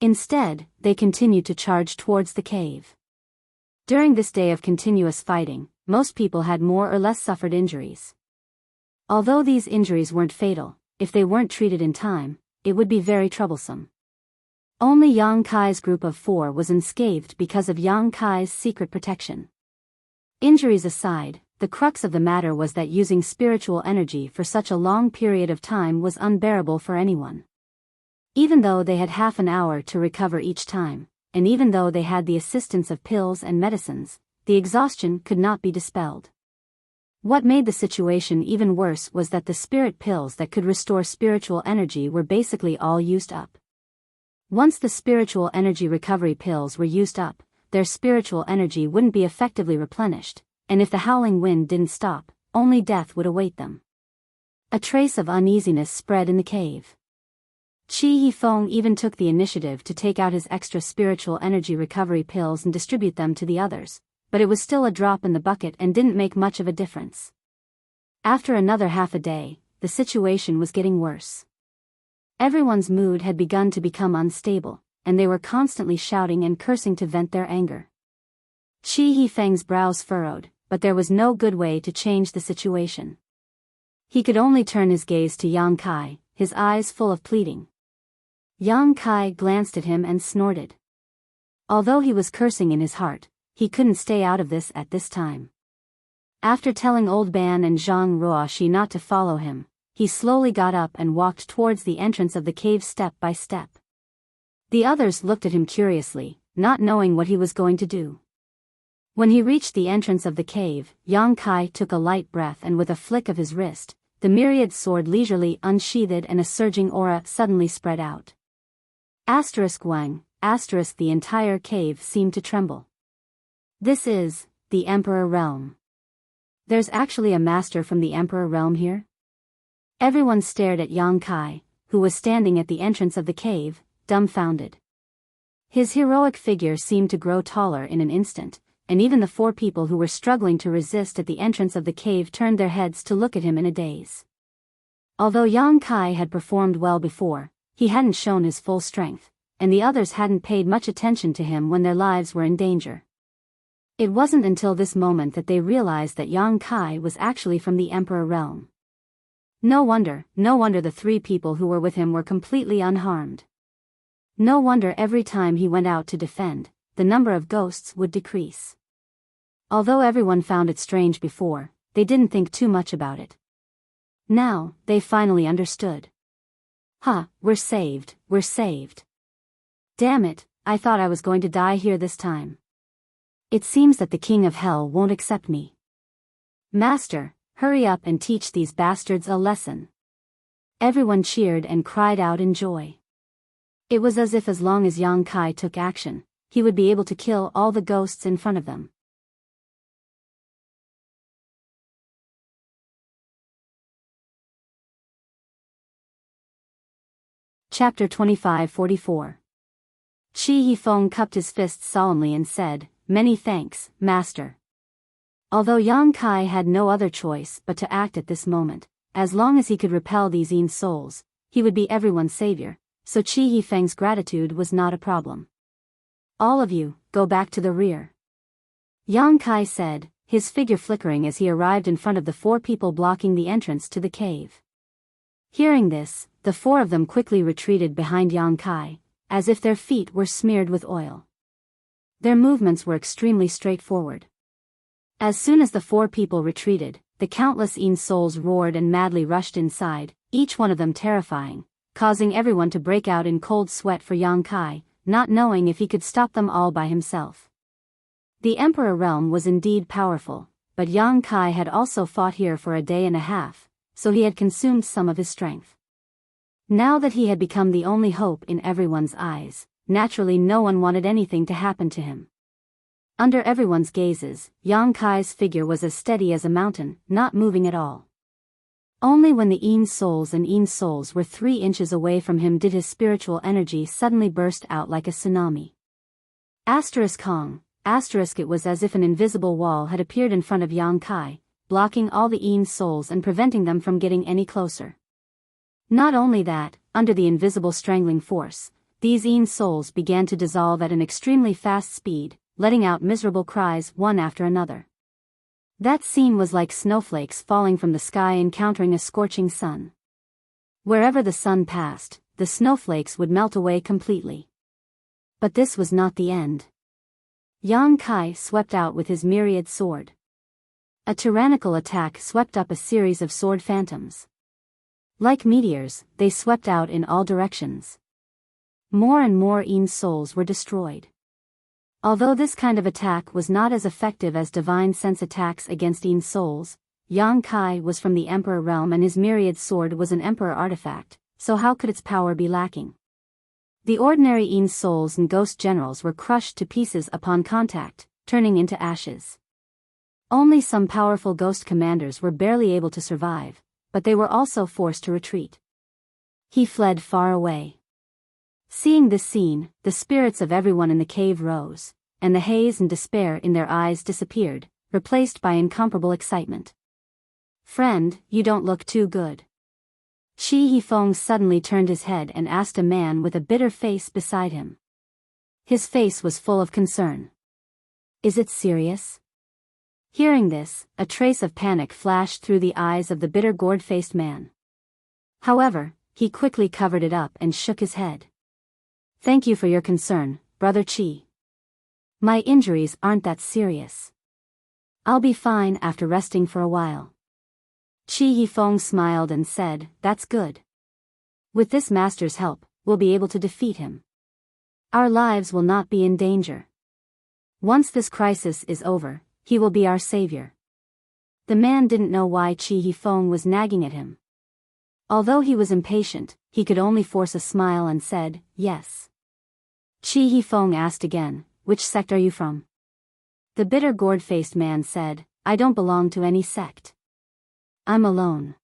Instead, they continued to charge towards the cave. During this day of continuous fighting, most people had more or less suffered injuries. Although these injuries weren't fatal, if they weren't treated in time, it would be very troublesome. Only Yang Kai's group of 4 was unscathed because of Yang Kai's secret protection. Injuries aside, the crux of the matter was that using spiritual energy for such a long period of time was unbearable for anyone. Even though they had half an hour to recover each time, and even though they had the assistance of pills and medicines, the exhaustion could not be dispelled. What made the situation even worse was that the spirit pills that could restore spiritual energy were basically all used up. Once the spiritual energy recovery pills were used up, their spiritual energy wouldn't be effectively replenished, and if the howling wind didn't stop, only death would await them. A trace of uneasiness spread in the cave. Chi Yifeng even took the initiative to take out his extra spiritual energy recovery pills and distribute them to the others, but it was still a drop in the bucket and didn't make much of a difference. After another half a day, the situation was getting worse. Everyone's mood had begun to become unstable, and they were constantly shouting and cursing to vent their anger. Chi Yifeng's brows furrowed, but there was no good way to change the situation. He could only turn his gaze to Yang Kai, his eyes full of pleading. Yang Kai glanced at him and snorted. Although he was cursing in his heart, he couldn't stay out of this at this time. After telling Old Ban and Zhang Ruoxi not to follow him, he slowly got up and walked towards the entrance of the cave step by step. The others looked at him curiously, not knowing what he was going to do. When he reached the entrance of the cave, Yang Kai took a light breath and with a flick of his wrist, the myriad sword leisurely unsheathed and a surging aura suddenly spread out. Wang, the entire cave seemed to tremble. This is the Emperor Realm. There's actually a master from the Emperor Realm here? Everyone stared at Yang Kai, who was standing at the entrance of the cave, dumbfounded. His heroic figure seemed to grow taller in an instant, and even the 4 people who were struggling to resist at the entrance of the cave turned their heads to look at him in a daze. Although Yang Kai had performed well before, he hadn't shown his full strength, and the others hadn't paid much attention to him when their lives were in danger. It wasn't until this moment that they realized that Yang Kai was actually from the Emperor Realm. No wonder the 3 people who were with him were completely unharmed. No wonder every time he went out to defend, the number of ghosts would decrease. Although everyone found it strange before, they didn't think too much about it. Now, they finally understood. We're saved. Damn it, I thought I was going to die here this time. It seems that the King of Hell won't accept me. Master, hurry up and teach these bastards a lesson. Everyone cheered and cried out in joy. It was as if as long as Yang Kai took action, he would be able to kill all the ghosts in front of them. Chapter 2544. Chi Yifeng cupped his fists solemnly and said, "Many thanks, Master." Although Yang Kai had no other choice but to act at this moment, as long as he could repel these Yin souls, he would be everyone's savior, so Chi Yifeng's gratitude was not a problem. "All of you, go back to the rear," Yang Kai said, his figure flickering as he arrived in front of the 4 people blocking the entrance to the cave. Hearing this, the 4 of them quickly retreated behind Yang Kai, as if their feet were smeared with oil. Their movements were extremely straightforward. As soon as the 4 people retreated, the countless Yin souls roared and madly rushed inside, each one of them terrifying, causing everyone to break out in cold sweat for Yang Kai, not knowing if he could stop them all by himself. The Emperor Realm was indeed powerful, but Yang Kai had also fought here for a day and a half, so he had consumed some of his strength. Now that he had become the only hope in everyone's eyes, naturally no one wanted anything to happen to him. Under everyone's gazes, Yang Kai's figure was as steady as a mountain, not moving at all. Only when the Yin souls were 3 inches away from him did his spiritual energy suddenly burst out like a tsunami. It was as if an invisible wall had appeared in front of Yang Kai, blocking all the Yin souls and preventing them from getting any closer. Not only that, under the invisible strangling force, these Yin souls began to dissolve at an extremely fast speed, letting out miserable cries one after another. That scene was like snowflakes falling from the sky encountering a scorching sun. Wherever the sun passed, the snowflakes would melt away completely. But this was not the end. Yang Kai swept out with his myriad sword. A tyrannical attack swept up a series of sword phantoms. Like meteors, they swept out in all directions. More and more Yin souls were destroyed. Although this kind of attack was not as effective as divine sense attacks against Yin souls, Yang Kai was from the Emperor realm and his myriad sword was an Emperor artifact, so how could its power be lacking? The ordinary Yin souls and ghost generals were crushed to pieces upon contact, turning into ashes. Only some powerful ghost commanders were barely able to survive, but they were also forced to retreat. He fled far away. Seeing this scene, the spirits of everyone in the cave rose, and the haze and despair in their eyes disappeared, replaced by incomparable excitement. "Friend, you don't look too good." Shi Yifeng suddenly turned his head and asked a man with a bitter face beside him. His face was full of concern. "Is it serious?" Hearing this, a trace of panic flashed through the eyes of the bitter gourd-faced man. However, he quickly covered it up and shook his head. "Thank you for your concern, Brother Qi. My injuries aren't that serious. I'll be fine after resting for a while." Qi Yifeng smiled and said, "That's good. With this master's help, we'll be able to defeat him. Our lives will not be in danger. Once this crisis is over, he will be our savior." The man didn't know why Qi Yifeng was nagging at him. Although he was impatient, he could only force a smile and said, "Yes." Qi Yifeng asked again, "Which sect are you from?" The bitter gourd-faced man said, "I don't belong to any sect. I'm alone."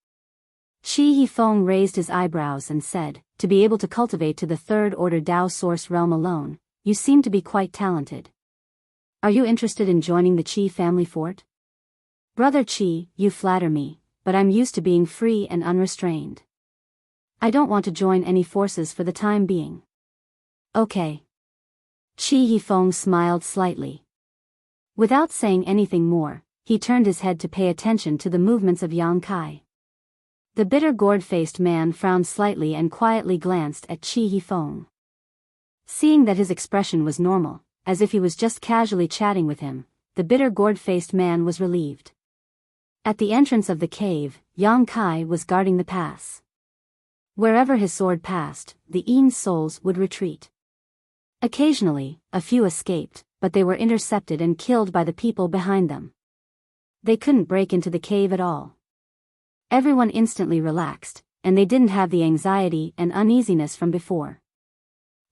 Qi Yifeng raised his eyebrows and said, "To be able to cultivate to the third-order Tao source realm alone, you seem to be quite talented. Are you interested in joining the Qi family fort?" "Brother Qi, you flatter me, but I'm used to being free and unrestrained. I don't want to join any forces for the time being." "Okay." Qi Yifeng smiled slightly. Without saying anything more, he turned his head to pay attention to the movements of Yang Kai. The bitter gourd-faced man frowned slightly and quietly glanced at Qi Yifeng. Seeing that his expression was normal, as if he was just casually chatting with him, the bitter gourd-faced man was relieved. At the entrance of the cave, Yang Kai was guarding the pass. Wherever his sword passed, the Yin souls would retreat. Occasionally, a few escaped, but they were intercepted and killed by the people behind them. They couldn't break into the cave at all. Everyone instantly relaxed, and they didn't have the anxiety and uneasiness from before.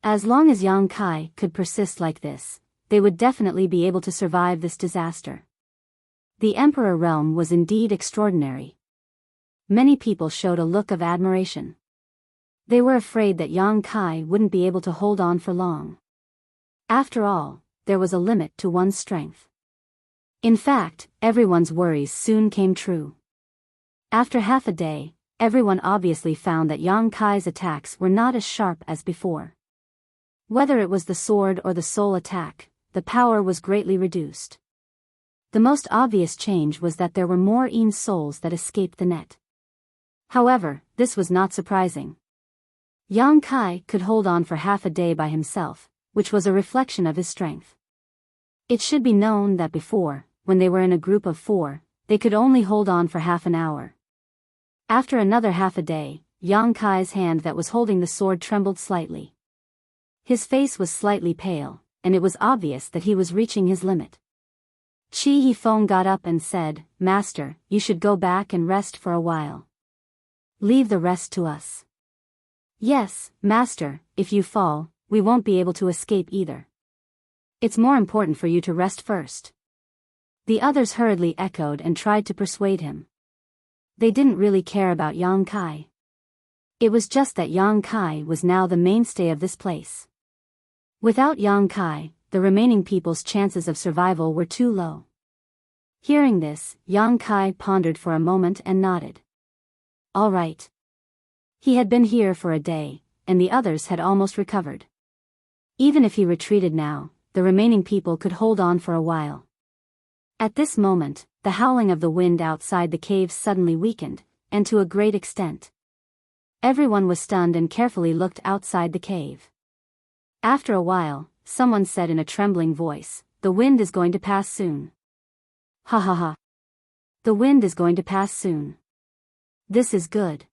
As long as Yang Kai could persist like this, they would definitely be able to survive this disaster. The Emperor realm was indeed extraordinary. Many people showed a look of admiration. They were afraid that Yang Kai wouldn't be able to hold on for long. After all, there was a limit to one's strength. In fact, everyone's worries soon came true. After half a day, everyone obviously found that Yang Kai's attacks were not as sharp as before. Whether it was the sword or the soul attack, the power was greatly reduced. The most obvious change was that there were more Yin souls that escaped the net. However, this was not surprising. Yang Kai could hold on for half a day by himself, which was a reflection of his strength. It should be known that before, when they were in a group of 4, they could only hold on for half an hour. After another half a day, Yang Kai's hand that was holding the sword trembled slightly. His face was slightly pale, and it was obvious that he was reaching his limit. Qi Yifeng got up and said, "Master, you should go back and rest for a while. Leave the rest to us." "Yes, Master, if you fall, we won't be able to escape either. It's more important for you to rest first." The others hurriedly echoed and tried to persuade him. They didn't really care about Yang Kai. It was just that Yang Kai was now the mainstay of this place. Without Yang Kai, the remaining people's chances of survival were too low. Hearing this, Yang Kai pondered for a moment and nodded. All right. He had been here for a day, and the others had almost recovered. Even if he retreated now, the remaining people could hold on for a while. At this moment, the howling of the wind outside the cave suddenly weakened, and to a great extent. Everyone was stunned and carefully looked outside the cave. After a while, someone said in a trembling voice, "The wind is going to pass soon." Ha ha ha. The wind is going to pass soon. This is good.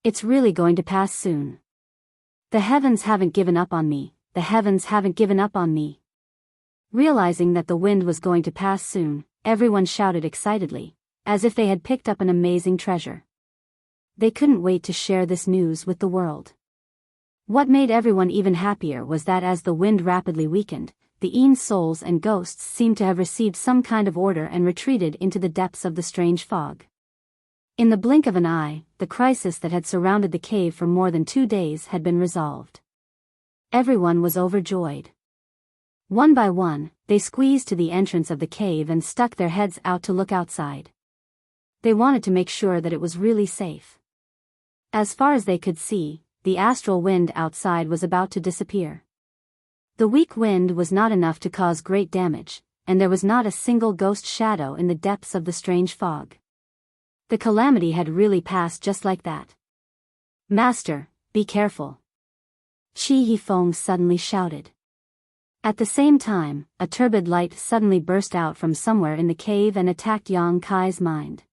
It's really going to pass soon. The heavens haven't given up on me, the heavens haven't given up on me. Realizing that the wind was going to pass soon, everyone shouted excitedly, as if they had picked up an amazing treasure. They couldn't wait to share this news with the world. What made everyone even happier was that as the wind rapidly weakened, the Ean's souls and ghosts seemed to have received some kind of order and retreated into the depths of the strange fog. In the blink of an eye, the crisis that had surrounded the cave for more than 2 days had been resolved. Everyone was overjoyed. One by one, they squeezed to the entrance of the cave and stuck their heads out to look outside. They wanted to make sure that it was really safe. As far as they could see, the astral wind outside was about to disappear. The weak wind was not enough to cause great damage, and there was not a single ghost shadow in the depths of the strange fog. The calamity had really passed just like that. "Master, be careful!" Chi Yifeng suddenly shouted. At the same time, a turbid light suddenly burst out from somewhere in the cave and attacked Yang Kai's mind.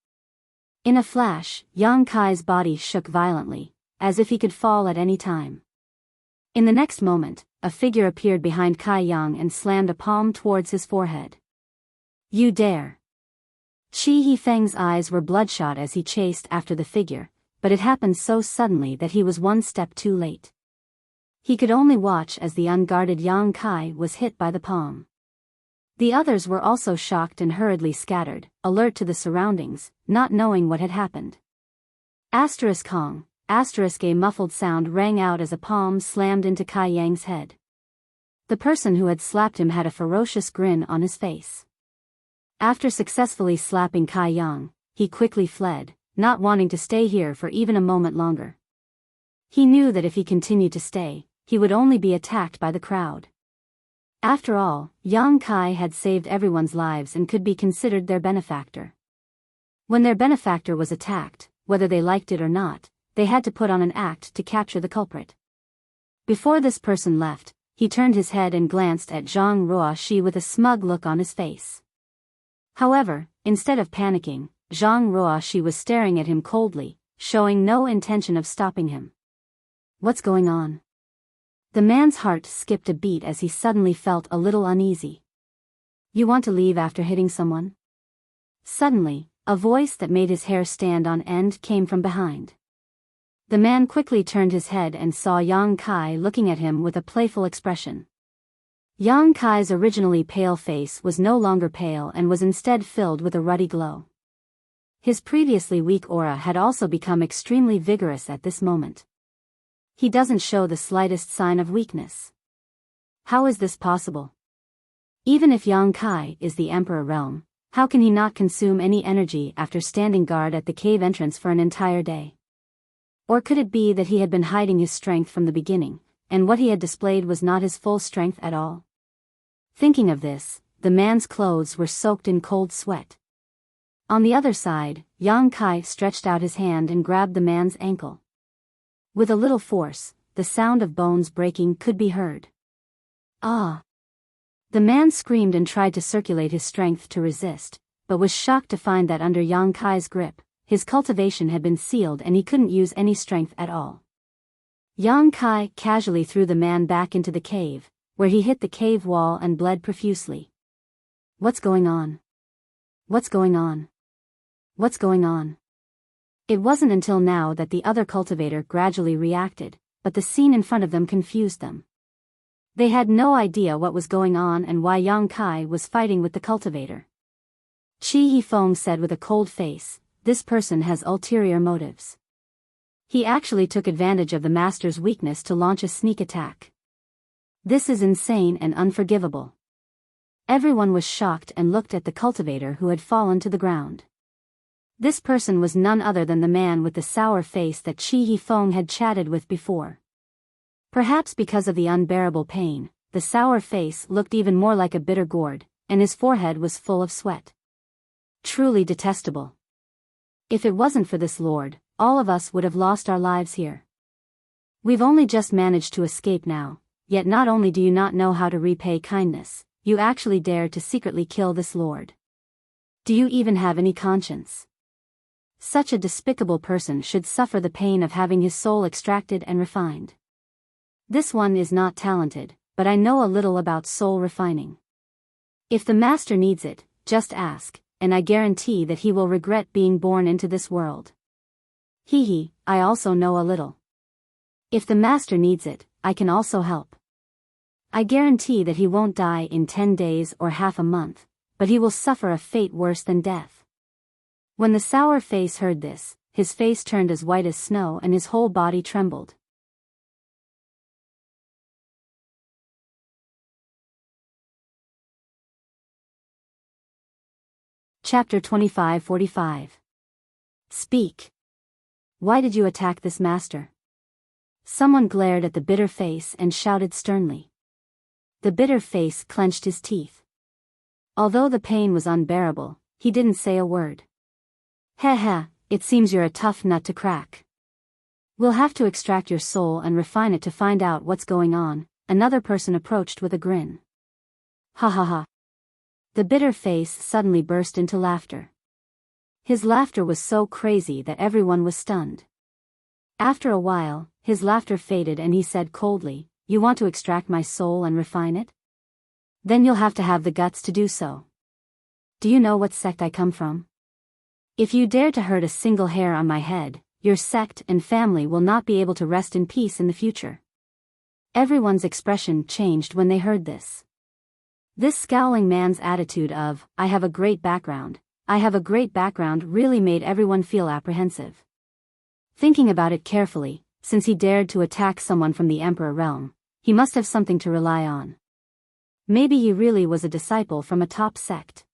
In a flash, Yang Kai's body shook violently, as if he could fall at any time. In the next moment, a figure appeared behind Kai Yang and slammed a palm towards his forehead. "You dare!" Chi Yifeng's eyes were bloodshot as he chased after the figure, but it happened so suddenly that he was one step too late. He could only watch as the unguarded Yang Kai was hit by the palm. The others were also shocked and hurriedly scattered, alert to the surroundings, not knowing what had happened. Kong, a muffled sound rang out as a palm slammed into Kai Yang's head. The person who had slapped him had a ferocious grin on his face. After successfully slapping Kai Yang, he quickly fled, not wanting to stay here for even a moment longer. He knew that if he continued to stay, he would only be attacked by the crowd. After all, Yang Kai had saved everyone's lives and could be considered their benefactor. When their benefactor was attacked, whether they liked it or not, they had to put on an act to capture the culprit. Before this person left, he turned his head and glanced at Zhang Ruoxi with a smug look on his face. However, instead of panicking, Zhang Ruoxi was staring at him coldly, showing no intention of stopping him. "What's going on?" The man's heart skipped a beat as he suddenly felt a little uneasy. "You want to leave after hitting someone?" Suddenly, a voice that made his hair stand on end came from behind. The man quickly turned his head and saw Yang Kai looking at him with a playful expression. Yang Kai's originally pale face was no longer pale and was instead filled with a ruddy glow. His previously weak aura had also become extremely vigorous at this moment. He doesn't show the slightest sign of weakness. How is this possible? Even if Yang Kai is the Emperor realm, how can he not consume any energy after standing guard at the cave entrance for an entire day? Or could it be that he had been hiding his strength from the beginning, and what he had displayed was not his full strength at all? Thinking of this, the man's clothes were soaked in cold sweat. On the other side, Yang Kai stretched out his hand and grabbed the man's ankle. With a little force, the sound of bones breaking could be heard. "Ah!" The man screamed and tried to circulate his strength to resist, but was shocked to find that under Yang Kai's grip, his cultivation had been sealed and he couldn't use any strength at all. Yang Kai casually threw the man back into the cave, where he hit the cave wall and bled profusely. "What's going on? What's going on? What's going on?" It wasn't until now that the other cultivator gradually reacted, but the scene in front of them confused them. They had no idea what was going on and why Yang Kai was fighting with the cultivator. Chi Yifeng said with a cold face, "This person has ulterior motives. He actually took advantage of the master's weakness to launch a sneak attack. This is insane and unforgivable." Everyone was shocked and looked at the cultivator who had fallen to the ground. This person was none other than the man with the sour face that Chi Yifeng had chatted with before. Perhaps because of the unbearable pain, the sour face looked even more like a bitter gourd, and his forehead was full of sweat. Truly detestable. If it wasn't for this lord, all of us would have lost our lives here. We've only just managed to escape now, yet not only do you not know how to repay kindness, you actually dare to secretly kill this lord. Do you even have any conscience? Such a despicable person should suffer the pain of having his soul extracted and refined. This one is not talented, but I know a little about soul refining. If the master needs it, just ask, and I guarantee that he will regret being born into this world. Hee, I also know a little. If the master needs it, I can also help. I guarantee that he won't die in 10 days or half a month, but he will suffer a fate worse than death. When the sour face heard this, his face turned as white as snow and his whole body trembled. Chapter 25:45. Speak. Why did you attack this master? Someone glared at the bitter face and shouted sternly. The bitter face clenched his teeth. Although the pain was unbearable, he didn't say a word. Heh, it seems you're a tough nut to crack. We'll have to extract your soul and refine it to find out what's going on, another person approached with a grin. Ha. The bitter face suddenly burst into laughter. His laughter was so crazy that everyone was stunned. After a while, his laughter faded and he said coldly, "You want to extract my soul and refine it? Then you'll have to have the guts to do so. Do you know what sect I come from? If you dare to hurt a single hair on my head, your sect and family will not be able to rest in peace in the future." Everyone's expression changed when they heard this. This scowling man's attitude of, I have a great background, really made everyone feel apprehensive. Thinking about it carefully, since he dared to attack someone from the Emperor realm, he must have something to rely on. Maybe he really was a disciple from a top sect.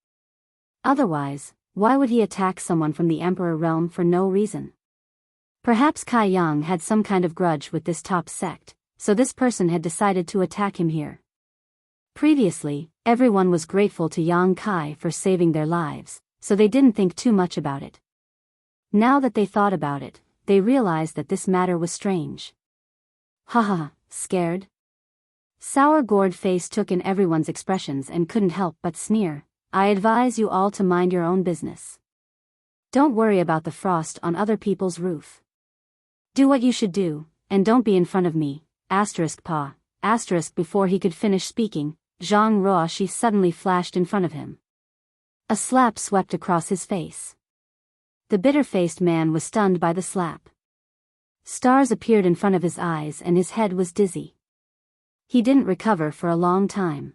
Otherwise, why would he attack someone from the Emperor realm for no reason? Perhaps Kai Yang had some kind of grudge with this top sect, so this person had decided to attack him here. Previously, everyone was grateful to Yang Kai for saving their lives, so they didn't think too much about it. Now that they thought about it, they realized that this matter was strange. Ha, scared? Sour gourd face took in everyone's expressions and couldn't help but sneer. I advise you all to mind your own business. Don't worry about the frost on other people's roof. Do what you should do, and don't be in front of me. Pa. Before he could finish speaking, Zhang Ruoxi suddenly flashed in front of him. A slap swept across his face. The bitter-faced man was stunned by the slap. Stars appeared in front of his eyes and his head was dizzy. He didn't recover for a long time.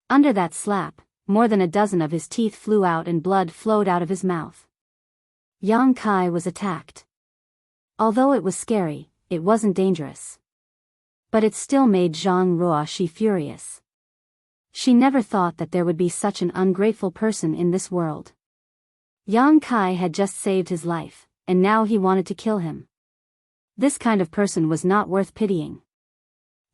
Under that slap, more than a dozen of his teeth flew out and blood flowed out of his mouth. Yang Kai was attacked. Although it was scary, it wasn't dangerous. But it still made Zhang Ruoxi furious. She never thought that there would be such an ungrateful person in this world. Yang Kai had just saved his life, and now he wanted to kill him. This kind of person was not worth pitying.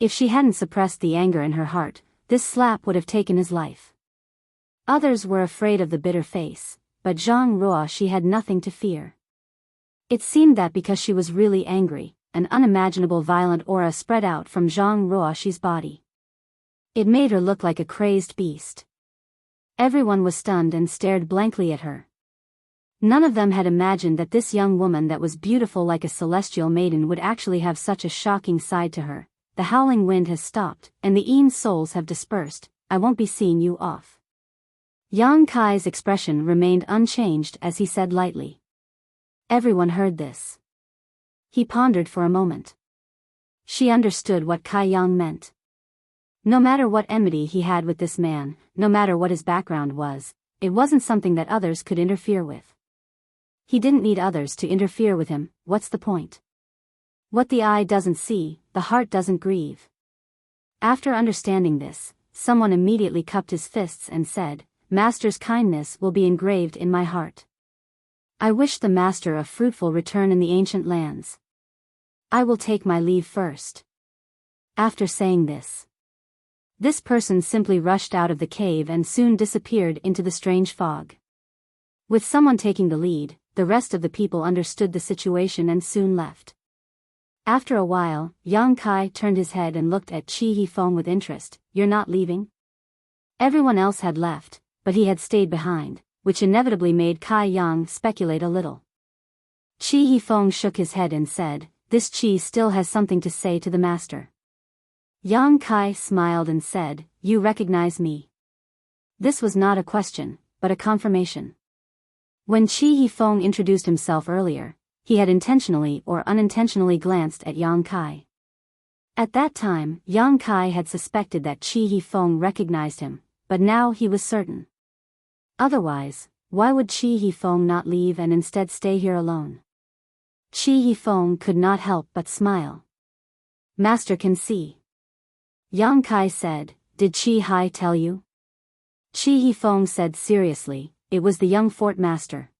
If she hadn't suppressed the anger in her heart, this slap would have taken his life. Others were afraid of the bitter face, but Zhang Ruoxi had nothing to fear. It seemed that because she was really angry, an unimaginable violent aura spread out from Zhang Ruoxi's body. It made her look like a crazed beast. Everyone was stunned and stared blankly at her. None of them had imagined that this young woman that was beautiful like a celestial maiden would actually have such a shocking side to her. The howling wind has stopped, and the Een souls have dispersed. I won't be seeing you off. Yang Kai's expression remained unchanged as he said lightly. Everyone heard this. He pondered for a moment. She understood what Kai Yang meant. No matter what enmity he had with this man, no matter what his background was, it wasn't something that others could interfere with. He didn't need others to interfere with him. What's the point? What the eye doesn't see, the heart doesn't grieve. After understanding this, someone immediately cupped his fists and said, Master's kindness will be engraved in my heart. I wish the master a fruitful return in the ancient lands. I will take my leave first. After saying this person simply rushed out of the cave and soon disappeared into the strange fog. With someone taking the lead, the rest of the people understood the situation and soon left. After a while, Yang Kai turned his head and looked at Qi Yifeng with interest. You're not leaving? Everyone else had left, but he had stayed behind, which inevitably made Kai Yang speculate a little. Qi Yifeng shook his head and said, This Qi still has something to say to the master. Yang Kai smiled and said, You recognize me. This was not a question, but a confirmation. When Qi Yifeng introduced himself earlier, he had intentionally or unintentionally glanced at Yang Kai. At that time, Yang Kai had suspected that Qi Yifeng recognized him, but now he was certain. Otherwise, why would Qi Yifeng not leave and instead stay here alone? Qi Yifeng could not help but smile. Master can see. Yang Kai said, did Qi Hai tell you? Qi Yifeng said seriously, it was the young fort master.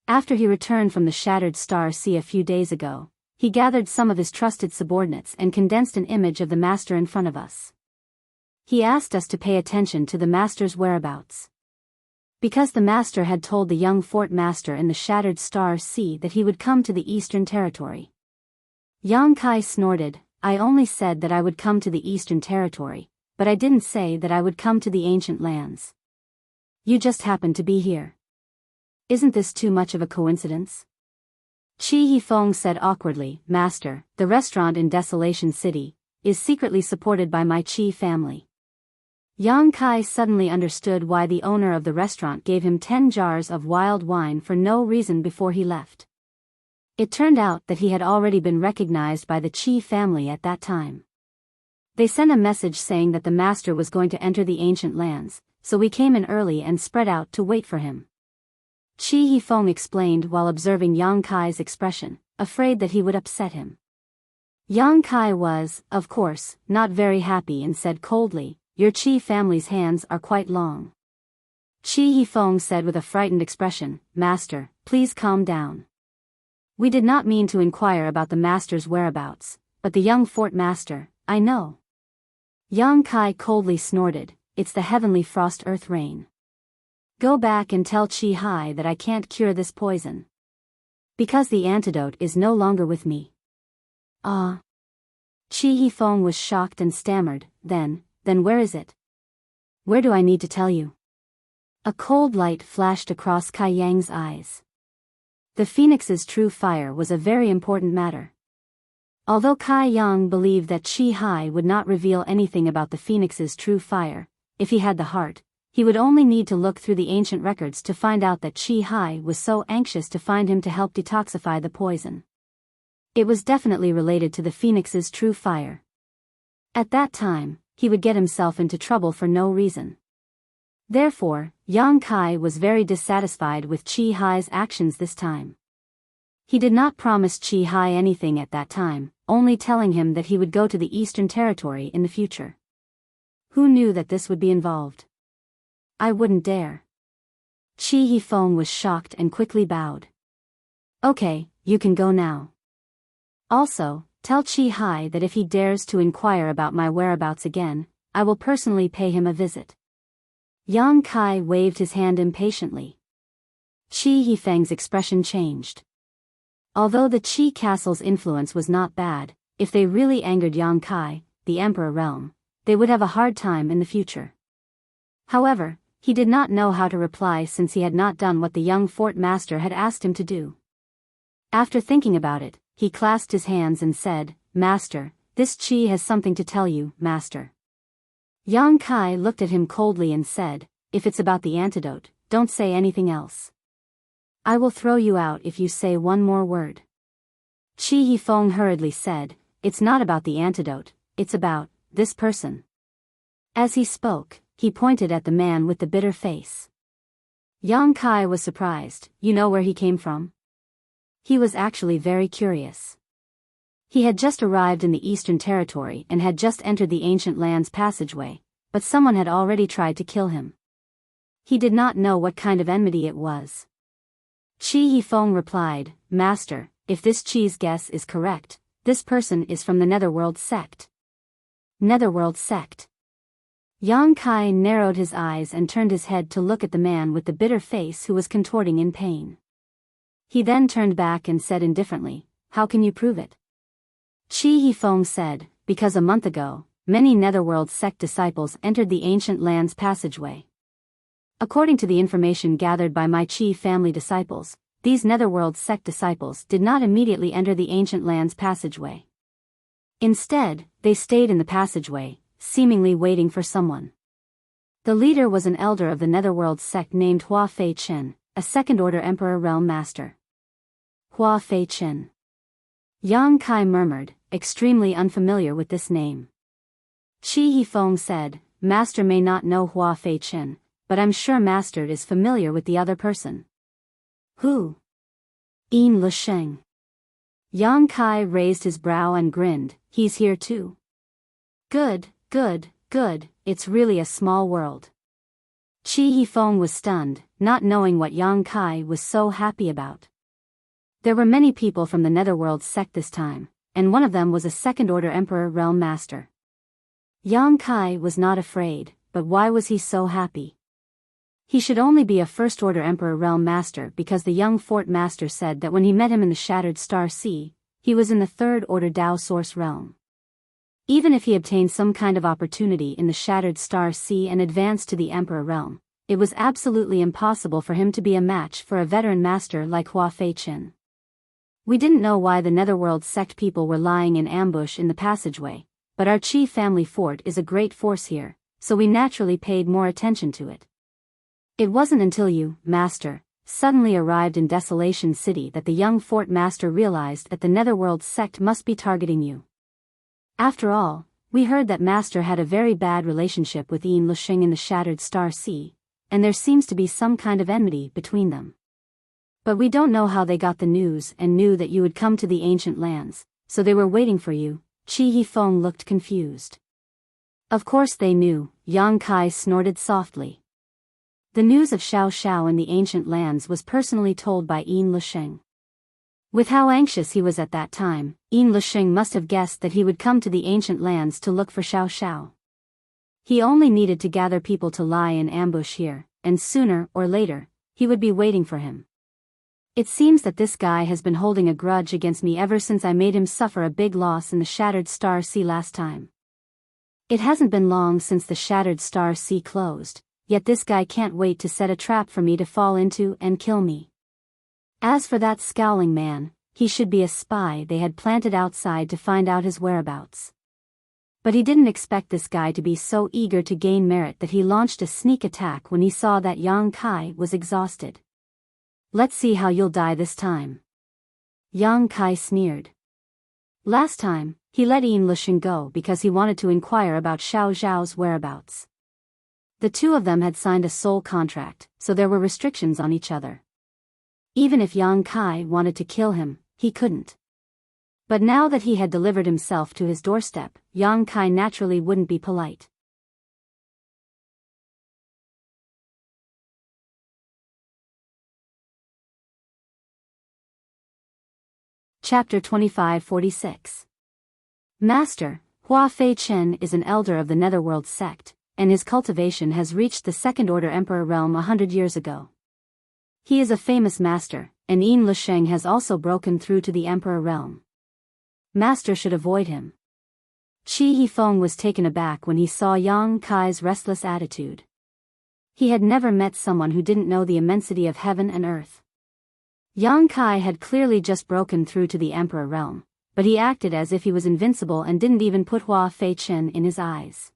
After he returned from the Shattered Star Sea a few days ago, he gathered some of his trusted subordinates and condensed an image of the master in front of us. He asked us to pay attention to the master's whereabouts. Because the master had told the young fort master in the Shattered Star Sea that he would come to the Eastern Territory. Yang Kai snorted, I only said that I would come to the Eastern Territory, but I didn't say that I would come to the ancient lands. You just happened to be here. Isn't this too much of a coincidence? Qi Yifeng said awkwardly, Master, the restaurant in Desolation City is secretly supported by my Qi family. Yang Kai suddenly understood why the owner of the restaurant gave him 10 jars of wild wine for no reason before he left. It turned out that he had already been recognized by the Qi family at that time. They sent a message saying that the master was going to enter the ancient lands, so we came in early and spread out to wait for him. Qi Yifeng explained while observing Yang Kai's expression, afraid that he would upset him. Yang Kai was, of course, not very happy and said coldly, Your Qi family's hands are quite long. Qi Yifeng said with a frightened expression, Master, please calm down. We did not mean to inquire about the master's whereabouts, but the young fort master, I know. Yang Kai coldly snorted, It's the heavenly frost earth rain. Go back and tell Qi Hai that I can't cure this poison. Because the antidote is no longer with me. Ah. Qi Yifeng was shocked and stammered, then where is it? Where do I need to tell you? A cold light flashed across Kai Yang's eyes. The phoenix's true fire was a very important matter. Although Kai Yang believed that Qi Hai would not reveal anything about the phoenix's true fire, if he had the heart, he would only need to look through the ancient records to find out that Qi Hai was so anxious to find him to help detoxify the poison. It was definitely related to the phoenix's true fire. At that time, he would get himself into trouble for no reason. Therefore, Yang Kai was very dissatisfied with Qi Hai's actions this time. He did not promise Qi Hai anything at that time, only telling him that he would go to the Eastern Territory in the future. Who knew that this would be involved? I wouldn't dare. Qi Yifeng was shocked and quickly bowed. Okay, you can go now. Also, tell Qi Hai that if he dares to inquire about my whereabouts again, I will personally pay him a visit. Yang Kai waved his hand impatiently. Qi Yifeng's expression changed. Although the Qi castle's influence was not bad, if they really angered Yang Kai, the emperor realm, they would have a hard time in the future. However, he did not know how to reply since he had not done what the young fort master had asked him to do. After thinking about it, he clasped his hands and said, Master, this Qi has something to tell you, Master. Yang Kai looked at him coldly and said, If it's about the antidote, don't say anything else. I will throw you out if you say one more word. Qi Yifeng hurriedly said, It's not about the antidote, it's about this person. As he spoke, he pointed at the man with the bitter face. Yang Kai was surprised. You know where he came from? He was actually very curious. He had just arrived in the Eastern Territory and had just entered the ancient land's passageway, but someone had already tried to kill him. He did not know what kind of enmity it was. Qi Yifeng replied, Master, if this Qi's guess is correct, this person is from the Netherworld sect. Netherworld sect. Yang Kai narrowed his eyes and turned his head to look at the man with the bitter face who was contorting in pain. He then turned back and said indifferently, How can you prove it? Qi Yifeng said, Because a month ago, many Netherworld sect disciples entered the ancient land's passageway. According to the information gathered by my Qi family disciples, these Netherworld sect disciples did not immediately enter the ancient land's passageway. Instead, they stayed in the passageway, seemingly waiting for someone. The leader was an elder of the Netherworld sect named Hua Fei Chen, a second-order Emperor Realm Master. Hua Fei Chen. Yang Kai murmured, extremely unfamiliar with this name. Qi Yifeng said, Master may not know Hua Fei Chen, but I'm sure Master is familiar with the other person. Who? Yin Lusheng. Yang Kai raised his brow and grinned, he's here too. Good, good, good, it's really a small world. Qi Yifeng was stunned, not knowing what Yang Kai was so happy about. There were many people from the Netherworld sect this time, and one of them was a second-order Emperor Realm Master. Yang Kai was not afraid, but why was he so happy? He should only be a first-order Emperor Realm Master because the young Fort Master said that when he met him in the Shattered Star Sea, he was in the third-order Dao Source Realm. Even if he obtained some kind of opportunity in the Shattered Star Sea and advanced to the Emperor Realm, it was absolutely impossible for him to be a match for a veteran master like Hua Fei Chen. We didn't know why the Netherworld sect people were lying in ambush in the passageway, but our Qi family fort is a great force here, so we naturally paid more attention to it. It wasn't until you, Master, suddenly arrived in Desolation City that the young Fort Master realized that the Netherworld sect must be targeting you. After all, we heard that Master had a very bad relationship with Yin Lusheng in the Shattered Star Sea, and there seems to be some kind of enmity between them. But we don't know how they got the news and knew that you would come to the ancient lands, so they were waiting for you. Qi Yifeng looked confused. Of course they knew, Yang Kai snorted softly. The news of Xiao Xiao in the ancient lands was personally told by Yin Lusheng. With how anxious he was at that time, Yin Lusheng must have guessed that he would come to the ancient lands to look for Xiao Xiao. He only needed to gather people to lie in ambush here, and sooner or later, he would be waiting for him. It seems that this guy has been holding a grudge against me ever since I made him suffer a big loss in the Shattered Star Sea last time. It hasn't been long since the Shattered Star Sea closed, yet this guy can't wait to set a trap for me to fall into and kill me. As for that scowling man, he should be a spy they had planted outside to find out his whereabouts. But he didn't expect this guy to be so eager to gain merit that he launched a sneak attack when he saw that Yang Kai was exhausted. Let's see how you'll die this time. Yang Kai sneered. Last time, he let Yin Lusheng go because he wanted to inquire about Xiao Zhao's whereabouts. The two of them had signed a soul contract, so there were restrictions on each other. Even if Yang Kai wanted to kill him, he couldn't. But now that he had delivered himself to his doorstep, Yang Kai naturally wouldn't be polite. Chapter 2546. Master, Hua Fei Chen is an elder of the Netherworld sect, and his cultivation has reached the second-order Emperor realm 100 years ago. He is a famous master, and Yin Lusheng has also broken through to the Emperor realm. Master should avoid him. Qi Yifeng was taken aback when he saw Yang Kai's restless attitude. He had never met someone who didn't know the immensity of heaven and earth. Yang Kai had clearly just broken through to the Emperor realm, but he acted as if he was invincible and didn't even put Hua Fei Chen in his eyes.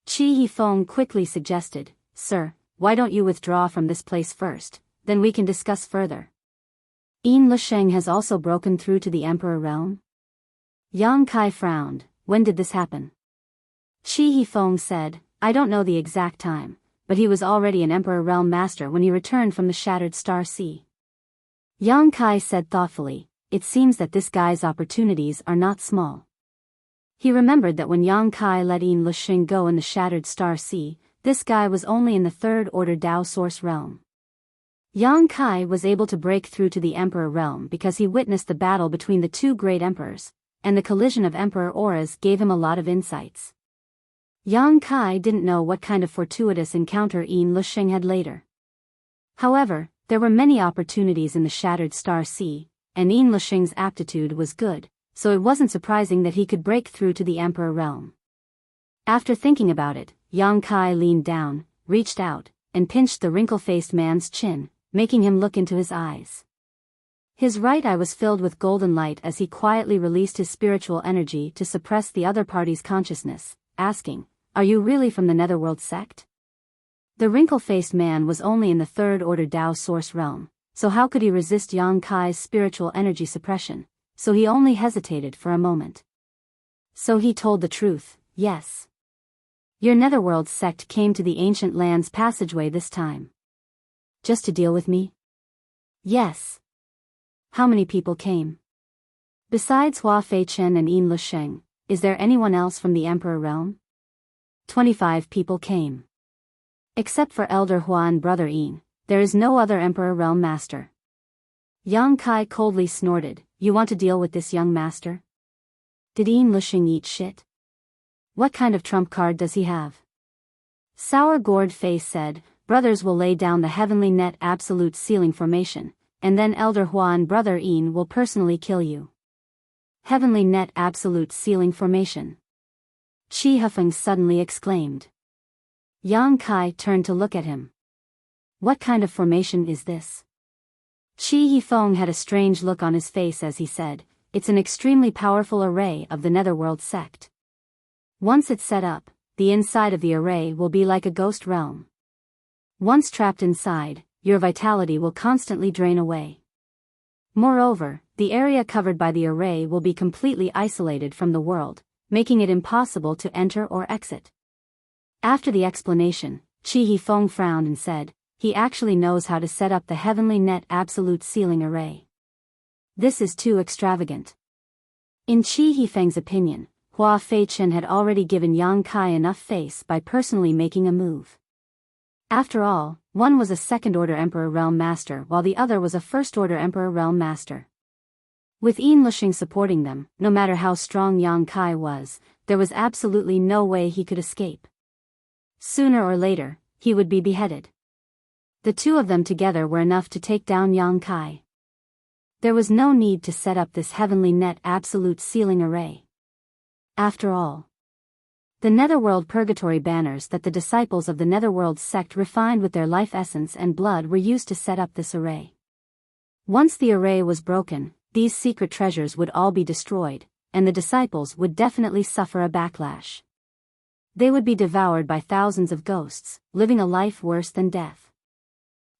Qi Yifeng quickly suggested, Sir, why don't you withdraw from this place first, then we can discuss further. Yin Lusheng has also broken through to the Emperor realm? Yang Kai frowned. When did this happen? Qi Yifeng said, I don't know the exact time, but he was already an Emperor realm master when he returned from the Shattered Star Sea. Yang Kai said thoughtfully, it seems that this guy's opportunities are not small. He remembered that when Yang Kai let Yin Lusheng go in the Shattered Star Sea, this guy was only in the third-order Dao Source realm. Yang Kai was able to break through to the Emperor realm because he witnessed the battle between the two great emperors, and the collision of emperor auras gave him a lot of insights. Yang Kai didn't know what kind of fortuitous encounter Yin Lusheng had later. However, there were many opportunities in the Shattered Star Sea, and Yin Lusheng's aptitude was good, so it wasn't surprising that he could break through to the Emperor realm. After thinking about it, Yang Kai leaned down, reached out, and pinched the wrinkle-faced man's chin, making him look into his eyes. His right eye was filled with golden light as he quietly released his spiritual energy to suppress the other party's consciousness, asking, Are you really from the Netherworld sect? The wrinkle-faced man was only in the third-order Dao source realm, so how could he resist Yang Kai's spiritual energy suppression? So he only hesitated for a moment. So he told the truth, yes. Your Netherworld sect came to the Ancient Lands passageway this time. Just to deal with me? Yes. How many people came? Besides Hua Feichen and Yin Lusheng, is there anyone else from the Emperor realm? 25 people came. Except for Elder Hua and Brother Yin, there is no other Emperor realm master. Yang Kai coldly snorted, you want to deal with this young master? Did Yin Lusheng eat shit? What kind of trump card does he have? Sour gourd face said, brothers will lay down the heavenly net absolute sealing formation, and then Elder Hua and Brother Yin will personally kill you. Heavenly net absolute sealing formation. Chi Hufeng suddenly exclaimed. Yang Kai turned to look at him. What kind of formation is this? Chi Hifeng had a strange look on his face as he said, it's an extremely powerful array of the Netherworld sect. Once it's set up, the inside of the array will be like a ghost realm. Once trapped inside, your vitality will constantly drain away. Moreover, the area covered by the array will be completely isolated from the world, making it impossible to enter or exit. After the explanation, Chi Hifeng frowned and said, he actually knows how to set up the heavenly net absolute sealing array. This is too extravagant. In Chi Hifeng's opinion, Hua Feichen had already given Yang Kai enough face by personally making a move. After all, one was a second-order Emperor Realm Master while the other was a first-order Emperor Realm Master. With Yin Lusheng supporting them, no matter how strong Yang Kai was, there was absolutely no way he could escape. Sooner or later, he would be beheaded. The two of them together were enough to take down Yang Kai. There was no need to set up this heavenly net absolute sealing array. After all, the Netherworld purgatory banners that the disciples of the Netherworld sect refined with their life essence and blood were used to set up this array. Once the array was broken, these secret treasures would all be destroyed, and the disciples would definitely suffer a backlash. They would be devoured by thousands of ghosts, living a life worse than death.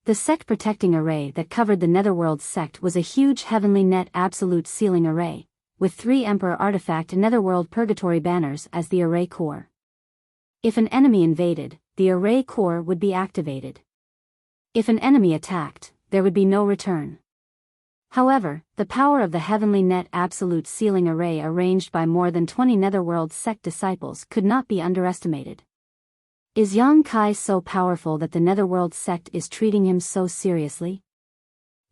The sect protecting array that covered the Netherworld sect was a huge heavenly net absolute sealing array, with 3 Emperor Artifact Netherworld Purgatory banners as the array core. If an enemy invaded, the array core would be activated. If an enemy attacked, there would be no return. However, the power of the heavenly net absolute sealing array arranged by more than 20 Netherworld sect disciples could not be underestimated. Is Yang Kai so powerful that the Netherworld sect is treating him so seriously?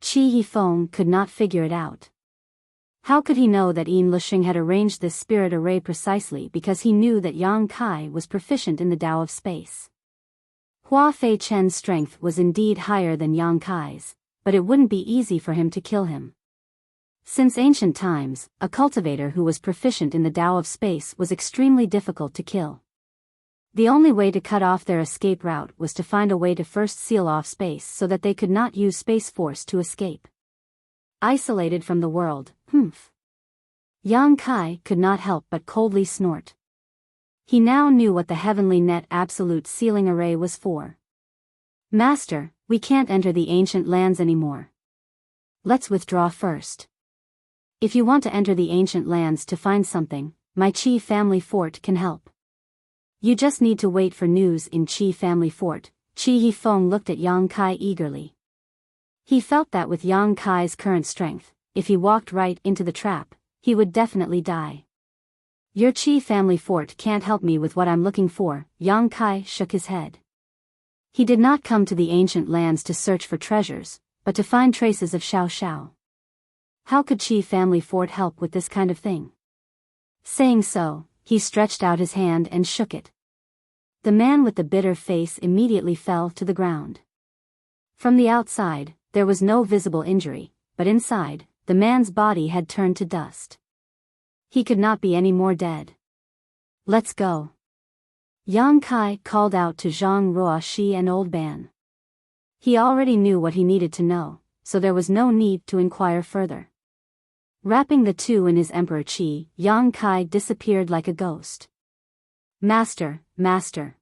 Chi Hifeng could not figure it out. How could he know that Yin Lusheng had arranged this spirit array precisely because he knew that Yang Kai was proficient in the Tao of space? Hua Feichen's strength was indeed higher than Yang Kai's, but it wouldn't be easy for him to kill him. Since ancient times, a cultivator who was proficient in the Tao of space was extremely difficult to kill. The only way to cut off their escape route was to find a way to first seal off space so that they could not use space force to escape. Isolated from the world, Yang Kai could not help but coldly snort. He now knew what the heavenly net absolute sealing array was for. Master, we can't enter the ancient lands anymore. Let's withdraw first. If you want to enter the ancient lands to find something, my Qi family fort can help. You just need to wait for news in Qi family fort. Chi Hifeng looked at Yang Kai eagerly. He felt that with Yang Kai's current strength, if he walked right into the trap, he would definitely die. Your Qi family fort can't help me with what I'm looking for. Yang Kai shook his head. He did not come to the ancient lands to search for treasures, but to find traces of Xiao Xiao. How could Qi family fort help with this kind of thing? Saying so, he stretched out his hand and shook it. The man with the bitter face immediately fell to the ground. From the outside, there was no visible injury, but inside, the man's body had turned to dust. He could not be any more dead. Let's go. Yang Kai called out to Zhang Ruoxi and Old Ban. He already knew what he needed to know, so there was no need to inquire further. Wrapping the two in his Emperor Qi, Yang Kai disappeared like a ghost. Master, Master.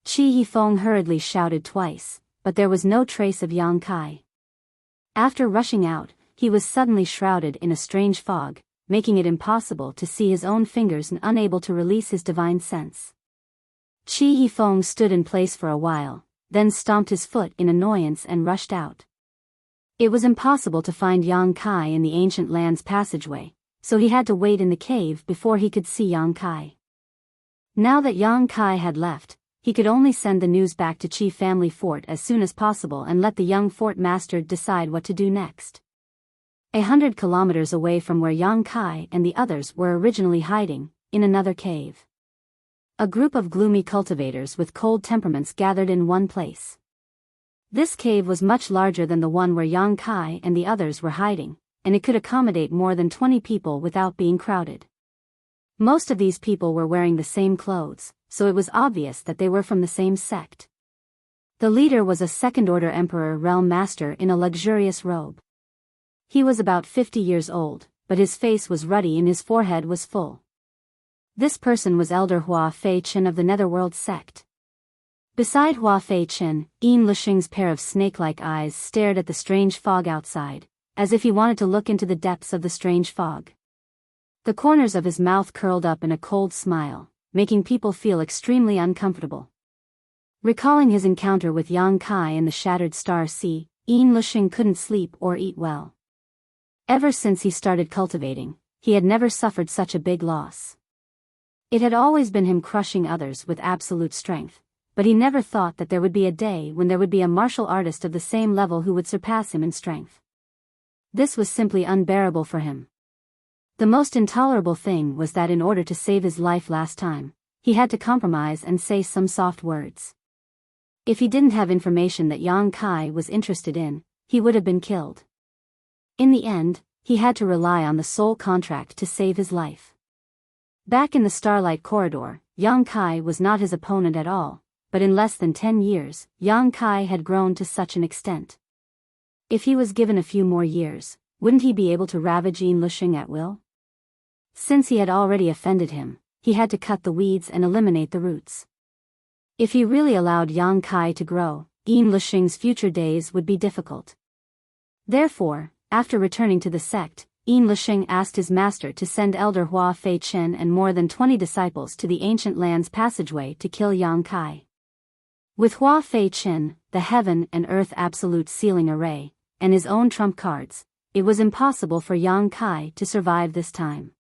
Chi Yifeng hurriedly shouted twice, but there was no trace of Yang Kai. After rushing out, he was suddenly shrouded in a strange fog, making it impossible to see his own fingers and unable to release his divine sense. Chi Yifeng stood in place for a while, then stomped his foot in annoyance and rushed out. It was impossible to find Yang Kai in the ancient land's passageway, so he had to wait in the cave before he could see Yang Kai. Now that Yang Kai had left, he could only send the news back to Qi family fort as soon as possible and let the young fort master decide what to do next. 100 kilometers away from where Yang Kai and the others were originally hiding, in another cave. A group of gloomy cultivators with cold temperaments gathered in one place. This cave was much larger than the one where Yang Kai and the others were hiding, and it could accommodate more than 20 people without being crowded. Most of these people were wearing the same clothes, so it was obvious that they were from the same sect. The leader was a second-order emperor realm master in a luxurious robe. He was about 50 years old, but his face was ruddy and his forehead was full. This person was Elder Hua Fei Chen of the Netherworld sect. Beside Hua Fei Chen, Yin Lixing's pair of snake-like eyes stared at the strange fog outside, as if he wanted to look into the depths of the strange fog. The corners of his mouth curled up in a cold smile, making people feel extremely uncomfortable. Recalling his encounter with Yang Kai in the Shattered Star Sea, Yin Lixing couldn't sleep or eat well. Ever since he started cultivating, he had never suffered such a big loss. It had always been him crushing others with absolute strength, but he never thought that there would be a day when there would be a martial artist of the same level who would surpass him in strength. This was simply unbearable for him. The most intolerable thing was that in order to save his life last time, he had to compromise and say some soft words. If he didn't have information that Yang Kai was interested in, he would have been killed. In the end, he had to rely on the soul contract to save his life. Back in the Starlight Corridor, Yang Kai was not his opponent at all, but in less than 10 years, Yang Kai had grown to such an extent. If he was given a few more years, wouldn't he be able to ravage Yin Lixing at will? Since he had already offended him, he had to cut the weeds and eliminate the roots. If he really allowed Yang Kai to grow, Yin Lixing's future days would be difficult. Therefore, after returning to the sect, Yin Lixing asked his master to send Elder Hua Fei Chen and more than 20 disciples to the ancient land's passageway to kill Yang Kai. With Hua Fei Chen, the heaven and earth absolute sealing array, and his own trump cards, it was impossible for Yang Kai to survive this time.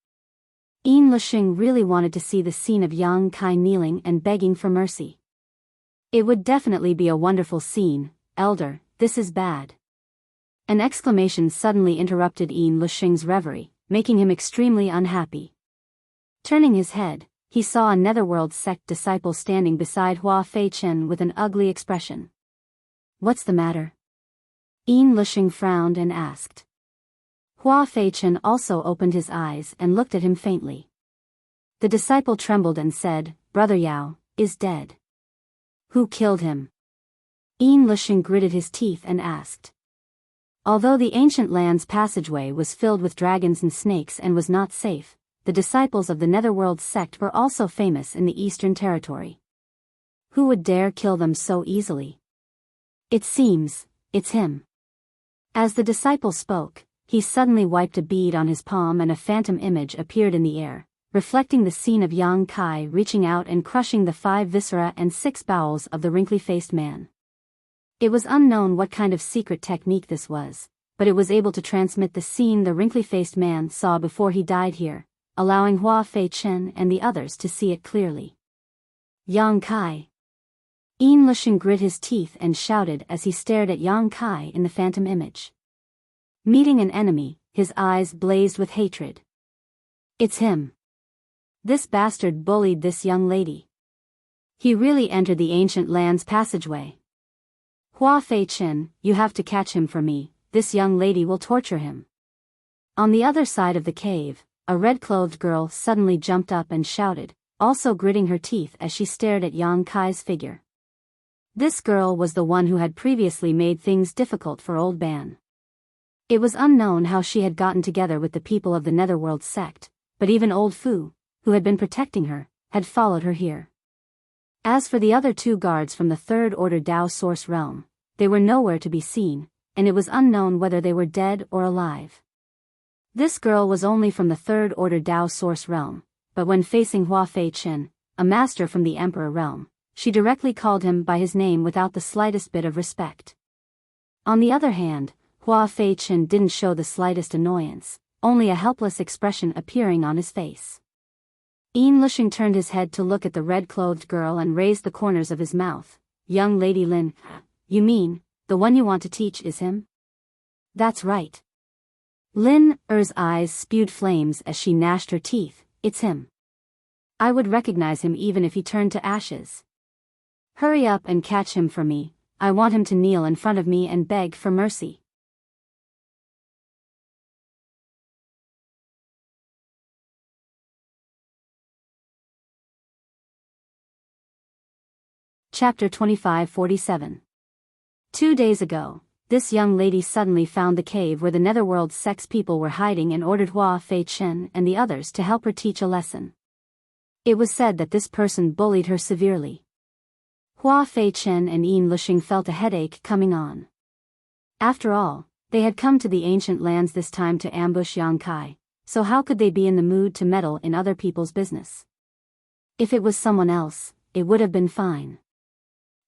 Yin Lixing really wanted to see the scene of Yang Kai kneeling and begging for mercy. It would definitely be a wonderful scene. Elder, this is bad. An exclamation suddenly interrupted Yin Lixing's reverie, making him extremely unhappy. Turning his head, he saw a Netherworld sect disciple standing beside Hua Fei Chen with an ugly expression. What's the matter? Yin Lixing frowned and asked. Hua Fei Chen also opened his eyes and looked at him faintly. The disciple trembled and said, Brother Yao is dead. Who killed him? Yin Lixing gritted his teeth and asked. Although the ancient land's passageway was filled with dragons and snakes and was not safe, the disciples of the Netherworld sect were also famous in the Eastern Territory. Who would dare kill them so easily? It seems, it's him. As the disciple spoke, he suddenly wiped a bead on his palm and a phantom image appeared in the air, reflecting the scene of Yang Kai reaching out and crushing the 5 viscera and 6 bowels of the wrinkly-faced man. It was unknown what kind of secret technique this was, but it was able to transmit the scene the wrinkly-faced man saw before he died here, allowing Hua Fei Chen and the others to see it clearly. Yang Kai. Yin Lixing grit his teeth and shouted as he stared at Yang Kai in the phantom image. Meeting an enemy, his eyes blazed with hatred. It's him. This bastard bullied this young lady. He really entered the ancient land's passageway. Hua Fei Chen, you have to catch him for me, this young lady will torture him. On the other side of the cave, a red-clothed girl suddenly jumped up and shouted, also gritting her teeth as she stared at Yang Kai's figure. This girl was the one who had previously made things difficult for Old Ban. It was unknown how she had gotten together with the people of the Netherworld sect, but even Old Fu, who had been protecting her, had followed her here. As for the other two guards from the third order Tao source realm, they were nowhere to be seen, and it was unknown whether they were dead or alive. This girl was only from the third order Tao source realm, but when facing Hua Fei-chen, a master from the emperor realm, she directly called him by his name without the slightest bit of respect. On the other hand, Hua Fei-chen didn't show the slightest annoyance, only a helpless expression appearing on his face. Yin Lushing turned his head to look at the red-clothed girl and raised the corners of his mouth. Young Lady Lin, you mean, the one you want to teach is him? That's right. Lin Er's eyes spewed flames as she gnashed her teeth. It's him. I would recognize him even if he turned to ashes. Hurry up and catch him for me. I want him to kneel in front of me and beg for mercy. Chapter 2547. 2 days ago, this young lady suddenly found the cave where the Netherworld sex people were hiding and ordered Hua Fei-chen and the others to help her teach a lesson. It was said that this person bullied her severely. Hua Fei-chen and Yin Lushing felt a headache coming on. After all, they had come to the ancient lands this time to ambush Yang Kai, so how could they be in the mood to meddle in other people's business? If it was someone else, it would have been fine.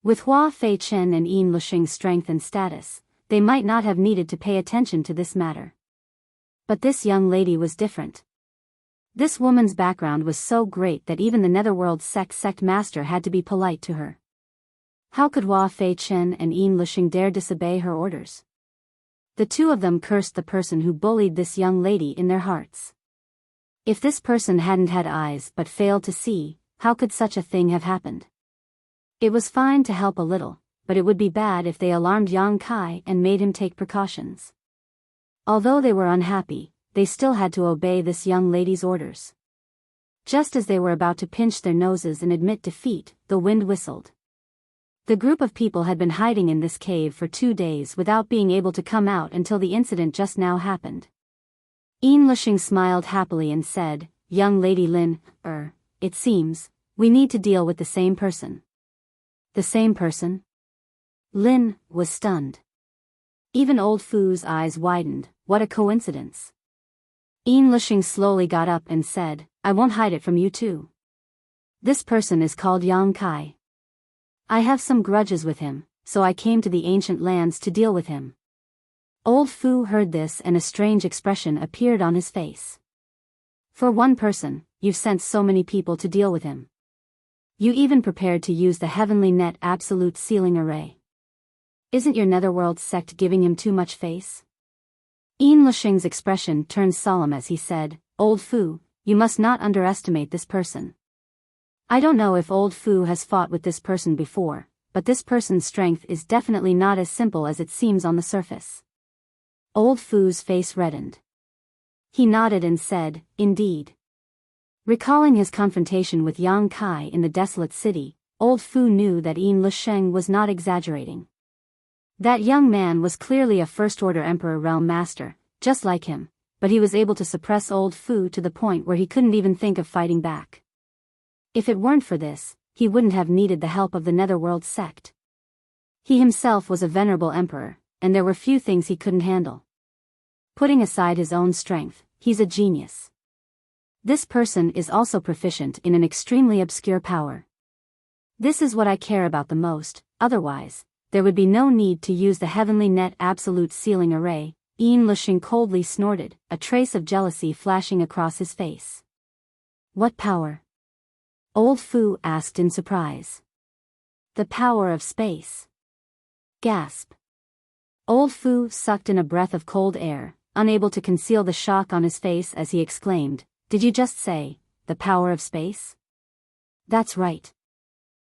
With Hua Fei-chen and Yin Lushing's strength and status, they might not have needed to pay attention to this matter. But this young lady was different. This woman's background was so great that even the Netherworld sect master had to be polite to her. How could Hua Fei-chen and Yin Lushing dare disobey her orders? The two of them cursed the person who bullied this young lady in their hearts. If this person hadn't had eyes but failed to see, how could such a thing have happened? It was fine to help a little, but it would be bad if they alarmed Yang Kai and made him take precautions. Although they were unhappy, they still had to obey this young lady's orders. Just as they were about to pinch their noses and admit defeat, the wind whistled. The group of people had been hiding in this cave for 2 days without being able to come out until the incident just now happened. Yin Lushing smiled happily and said, Young Lady Lin, it seems, we need to deal with the same person. The same person? Lin was stunned. Even old Fu's eyes widened. What a coincidence. Yin Lushing slowly got up and said, I won't hide it from you too. This person is called Yang Kai. I have some grudges with him, so I came to the ancient lands to deal with him. Old Fu heard this and a strange expression appeared on his face. For one person, you've sent so many people to deal with him. You even prepared to use the Heavenly Net Absolute Sealing Array. Isn't your Netherworld sect giving him too much face? Yin Lushing's expression turned solemn as he said, Old Fu, you must not underestimate this person. I don't know if Old Fu has fought with this person before, but this person's strength is definitely not as simple as it seems on the surface. Old Fu's face reddened. He nodded and said, Indeed. Recalling his confrontation with Yang Kai in the desolate city, Old Fu knew that Yin Lushing was not exaggerating. That young man was clearly a first-order Emperor Realm Master, just like him, but he was able to suppress Old Fu to the point where he couldn't even think of fighting back. If it weren't for this, he wouldn't have needed the help of the Netherworld sect. He himself was a venerable emperor, and there were few things he couldn't handle. Putting aside his own strength, he's a genius. This person is also proficient in an extremely obscure power. This is what I care about the most, otherwise, there would be no need to use the Heavenly Net Absolute Sealing Array. Yin Lushing coldly snorted, a trace of jealousy flashing across his face. What power? Old Fu asked in surprise. The power of space. Gasp. Old Fu sucked in a breath of cold air, unable to conceal the shock on his face as he exclaimed, Did you just say, the power of space? That's right.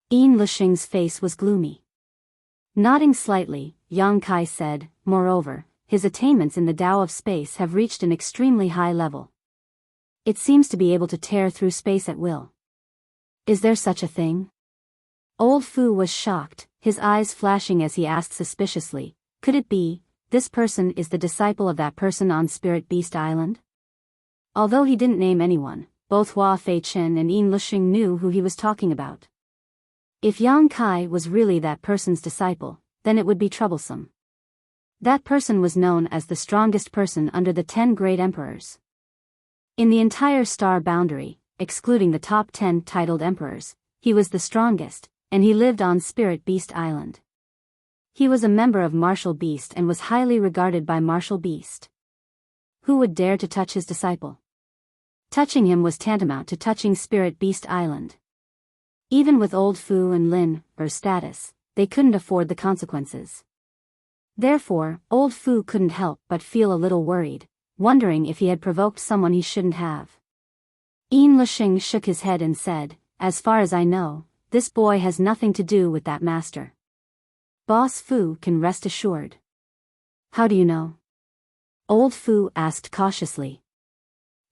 Yin Lushing's face was gloomy. Nodding slightly, Yang Kai said, Moreover, his attainments in the Tao of space have reached an extremely high level. It seems to be able to tear through space at will. Is there such a thing? Old Fu was shocked, his eyes flashing as he asked suspiciously, Could it be, this person is the disciple of that person on Spirit Beast Island? Although he didn't name anyone, both Hua Fei-chen and Yin Lushing knew who he was talking about. If Yang Kai was really that person's disciple, then it would be troublesome. That person was known as the strongest person under the 10 great emperors. In the entire star boundary, excluding the top 10 titled emperors, he was the strongest, and he lived on Spirit Beast Island. He was a member of Martial Beast and was highly regarded by Martial Beast. Who would dare to touch his disciple? Touching him was tantamount to touching Spirit Beast Island. Even with old Fu and Lin, status, they couldn't afford the consequences. Therefore, old Fu couldn't help but feel a little worried, wondering if he had provoked someone he shouldn't have. Yin Lixing shook his head and said, "As far as I know, this boy has nothing to do with that master. Boss Fu can rest assured." "How do you know?" Old Fu asked cautiously.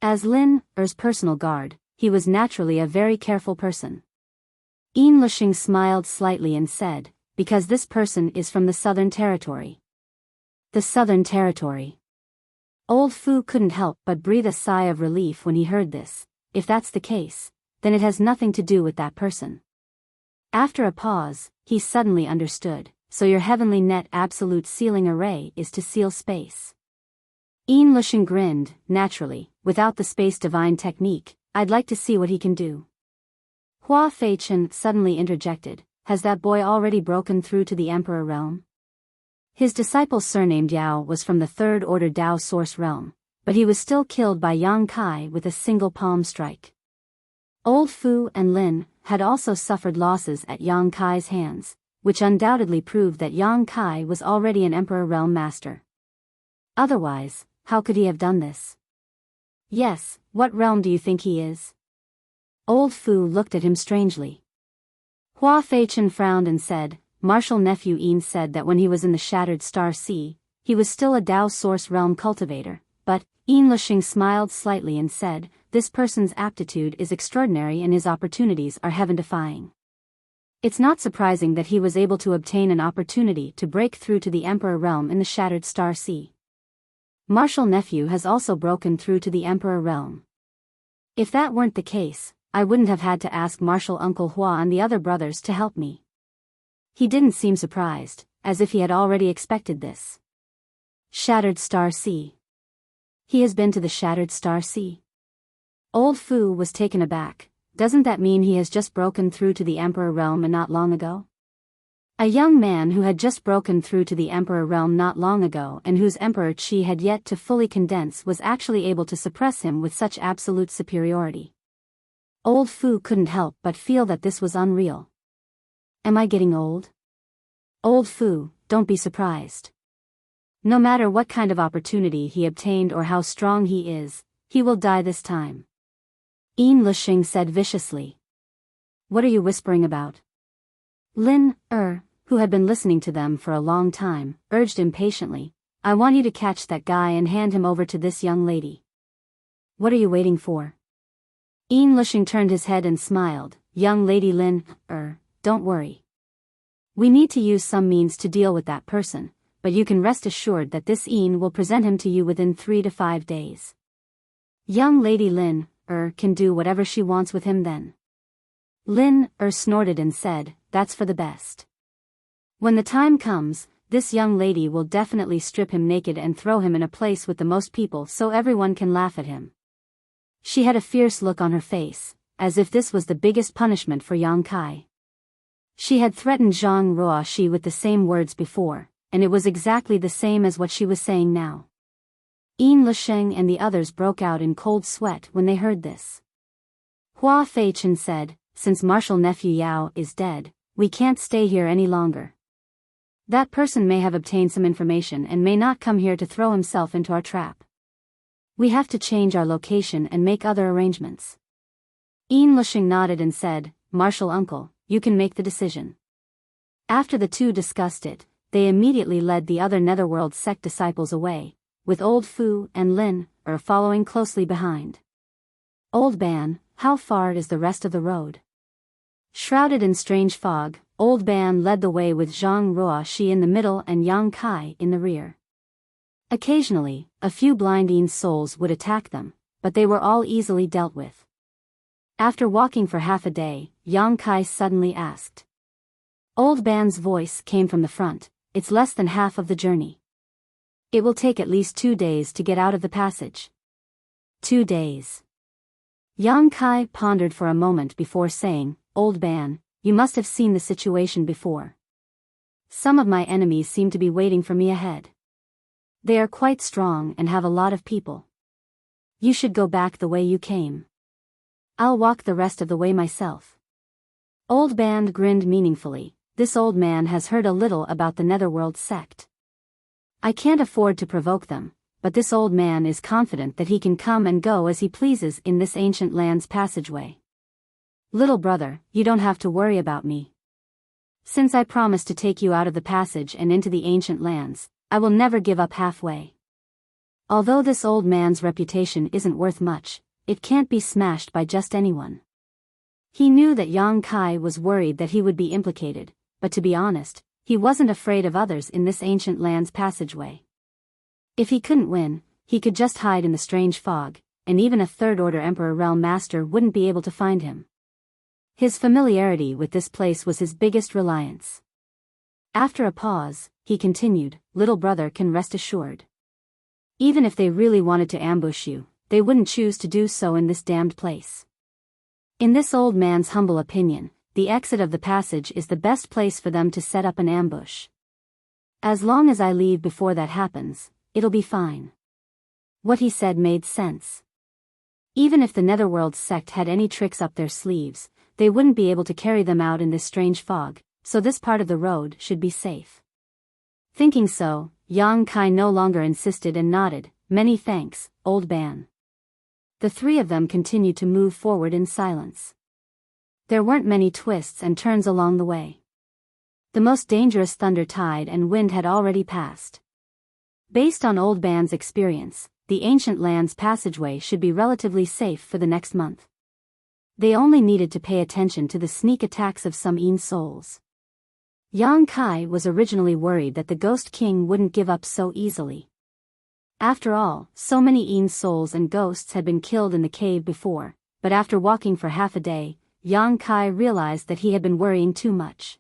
As Lin Er's personal guard, he was naturally a very careful person. Yin Lixing smiled slightly and said, "Because this person is from the Southern Territory." The Southern Territory. Old Fu couldn't help but breathe a sigh of relief when he heard this. If that's the case, then it has nothing to do with that person. After a pause, he suddenly understood. "So your heavenly net absolute sealing array is to seal space." Yin Lixing grinned, naturally, without the space divine technique. "I'd like to see what he can do." Hua Feichen suddenly interjected, "Has that boy already broken through to the Emperor realm?" His disciple surnamed Biyao was from the Third Order Dao Source realm, but he was still killed by Yang Kai with a single palm strike. Old Fu and Lin had also suffered losses at Yang Kai's hands, which undoubtedly proved that Yang Kai was already an Emperor realm master. Otherwise, how could he have done this? "Yes, what realm do you think he is?" Old Fu looked at him strangely. Hua Feichen frowned and said, "Martial nephew Yin said that when he was in the Shattered Star Sea, he was still a Dao Source realm cultivator, but..." Yin Lixing smiled slightly and said, "This person's aptitude is extraordinary and his opportunities are heaven-defying. It's not surprising that he was able to obtain an opportunity to break through to the Emperor realm in the Shattered Star Sea. Martial nephew has also broken through to the Emperor realm. If that weren't the case, I wouldn't have had to ask Martial Uncle Hua and the other brothers to help me." He didn't seem surprised, as if he had already expected this. Shattered Star Sea. He has been to the Shattered Star Sea. Old Fu was taken aback. Doesn't that mean he has just broken through to the Emperor realm and not long ago? A young man who had just broken through to the Emperor realm not long ago and whose Emperor Qi had yet to fully condense was actually able to suppress him with such absolute superiority. Old Fu couldn't help but feel that this was unreal. Am I getting old? Old Fu, don't be surprised. No matter what kind of opportunity he obtained or how strong he is, he will die this time. Yin Lixing said viciously. What are you whispering about? Lin who had been listening to them for a long time, urged impatiently, I want you to catch that guy and hand him over to this young lady. What are you waiting for? Yin Lixing turned his head and smiled. Young lady Lin, don't worry. We need to use some means to deal with that person, but you can rest assured that this Yin will present him to you within 3 to 5 days. Young lady Lin, can do whatever she wants with him then. Lin, snorted and said, that's for the best. When the time comes, this young lady will definitely strip him naked and throw him in a place with the most people so everyone can laugh at him. She had a fierce look on her face, as if this was the biggest punishment for Yang Kai. She had threatened Zhang Ruoxi with the same words before, and it was exactly the same as what she was saying now. Yin Lixing and the others broke out in cold sweat when they heard this. Hua Feichen said, since Martial Nephew Yao is dead, we can't stay here any longer. That person may have obtained some information and may not come here to throw himself into our trap. We have to change our location and make other arrangements. Yin Lixing nodded and said, Martial Uncle, you can make the decision. After the two discussed it, they immediately led the other Netherworld sect disciples away, with Old Fu and Lin following closely behind. Old Ban, how far is the rest of the road? Shrouded in strange fog, Old Ban led the way with Zhang Ruoxi in the middle and Yang Kai in the rear. Occasionally, a few blinding souls would attack them, but they were all easily dealt with. After walking for half a day, Yang Kai suddenly asked, Old Ban's voice came from the front. It's less than half of the journey. It will take at least 2 days to get out of the passage. 2 days. Yang Kai pondered for a moment before saying, Old Ban, you must have seen the situation before. Some of my enemies seem to be waiting for me ahead. They are quite strong and have a lot of people. You should go back the way you came. I'll walk the rest of the way myself. Old Ban grinned meaningfully. This old man has heard a little about the Netherworld sect. I can't afford to provoke them, but this old man is confident that he can come and go as he pleases in this ancient land's passageway. Little brother, you don't have to worry about me. Since I promised to take you out of the passage and into the ancient lands, I will never give up halfway. Although this old man's reputation isn't worth much, it can't be smashed by just anyone. He knew that Yang Kai was worried that he would be implicated, but to be honest, he wasn't afraid of others in this ancient land's passageway. If he couldn't win, he could just hide in the strange fog, and even a third-order Emperor Realm Master wouldn't be able to find him. His familiarity with this place was his biggest reliance. After a pause, he continued, Little brother can rest assured. Even if they really wanted to ambush you, they wouldn't choose to do so in this damned place. In this old man's humble opinion, the exit of the passage is the best place for them to set up an ambush. As long as I leave before that happens, it'll be fine. What he said made sense. Even if the Netherworld sect had any tricks up their sleeves, they wouldn't be able to carry them out in this strange fog, so this part of the road should be safe. Thinking so, Yang Kai no longer insisted and nodded, Many thanks, Old Ban. The three of them continued to move forward in silence. There weren't many twists and turns along the way. The most dangerous thunder tide and wind had already passed. Based on Old Ban's experience, the ancient land's passageway should be relatively safe for the next month. They only needed to pay attention to the sneak attacks of some Een souls. Yang Kai was originally worried that the Ghost King wouldn't give up so easily. After all, so many Een souls and ghosts had been killed in the cave before, but after walking for half a day, Yang Kai realized that he had been worrying too much.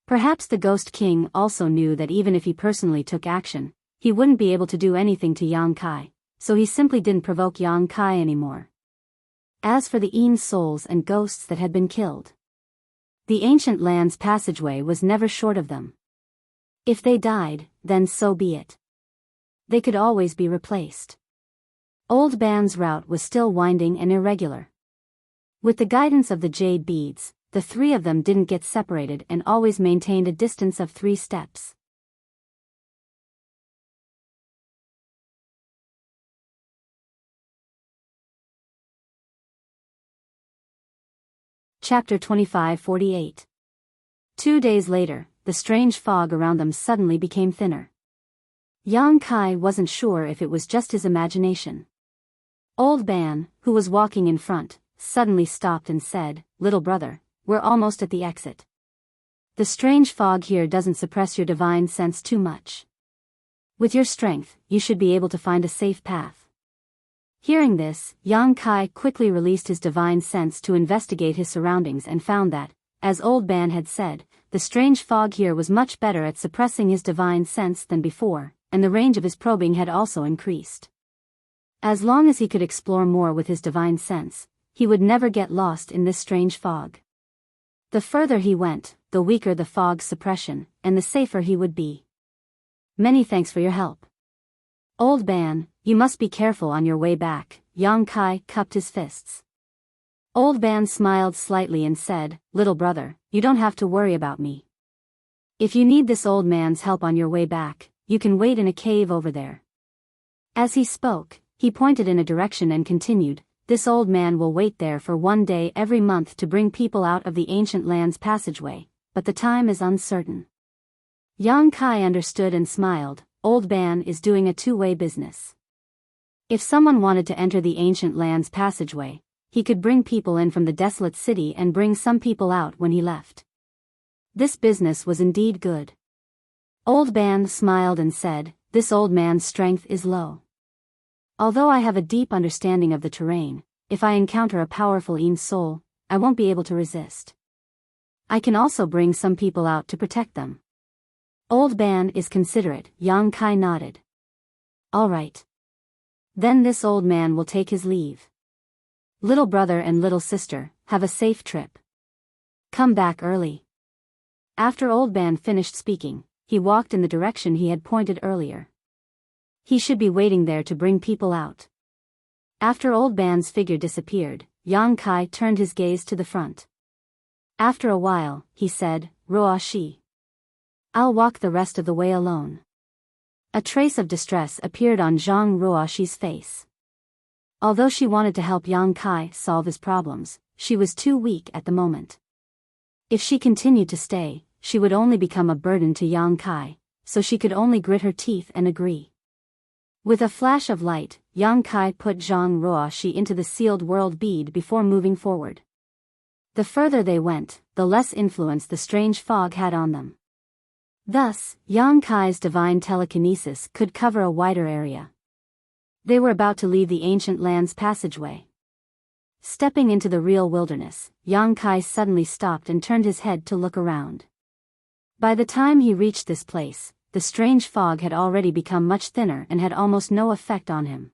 Perhaps the Ghost King also knew that even if he personally took action, he wouldn't be able to do anything to Yang Kai, so he simply didn't provoke Yang Kai anymore. As for the Een souls and ghosts that had been killed, the ancient land's passageway was never short of them. If they died, then so be it. They could always be replaced. Old Ban's route was still winding and irregular. With the guidance of the jade beads, the three of them didn't get separated and always maintained a distance of 3 steps. Chapter 25:48. 2 days later, the strange fog around them suddenly became thinner. Yang Kai wasn't sure if it was just his imagination. Old Ban, who was walking in front, suddenly stopped and said, Little brother, we're almost at the exit. The strange fog here doesn't suppress your divine sense too much. With your strength, you should be able to find a safe path. Hearing this, Yang Kai quickly released his divine sense to investigate his surroundings and found that, as Old Ban had said, the strange fog here was much better at suppressing his divine sense than before, and the range of his probing had also increased. As long as he could explore more with his divine sense, he would never get lost in this strange fog. The further he went, the weaker the fog's suppression, and the safer he would be. Many thanks for your help. Old Ban, you must be careful on your way back. Yang Kai cupped his fists. Old Ban smiled slightly and said, Little brother, you don't have to worry about me. If you need this old man's help on your way back, you can wait in a cave over there. As he spoke, he pointed in a direction and continued, This old man will wait there for 1 day every month to bring people out of the ancient land's passageway, but the time is uncertain. Yang Kai understood and smiled. Old Ban is doing a two-way business. If someone wanted to enter the ancient land's passageway, he could bring people in from the desolate city and bring some people out when he left. This business was indeed good. Old Ban smiled and said, This old man's strength is low. Although I have a deep understanding of the terrain, if I encounter a powerful Een soul, I won't be able to resist. I can also bring some people out to protect them. Old man is considerate, Yang Kai nodded. All right. Then this old man will take his leave. Little brother and little sister, have a safe trip. Come back early. After old man finished speaking, he walked in the direction he had pointed earlier. He should be waiting there to bring people out. After old man's figure disappeared, Yang Kai turned his gaze to the front. After a while, he said, Ruoshi. I'll walk the rest of the way alone. A trace of distress appeared on Zhang Ruoshi's face. Although she wanted to help Yang Kai solve his problems, she was too weak at the moment. If she continued to stay, she would only become a burden to Yang Kai, so she could only grit her teeth and agree. With a flash of light, Yang Kai put Zhang Ruoshi into the sealed world bead before moving forward. The further they went, the less influence the strange fog had on them. Thus, Yang Kai's divine telekinesis could cover a wider area. They were about to leave the ancient land's passageway. Stepping into the real wilderness, Yang Kai suddenly stopped and turned his head to look around. By the time he reached this place, the strange fog had already become much thinner and had almost no effect on him.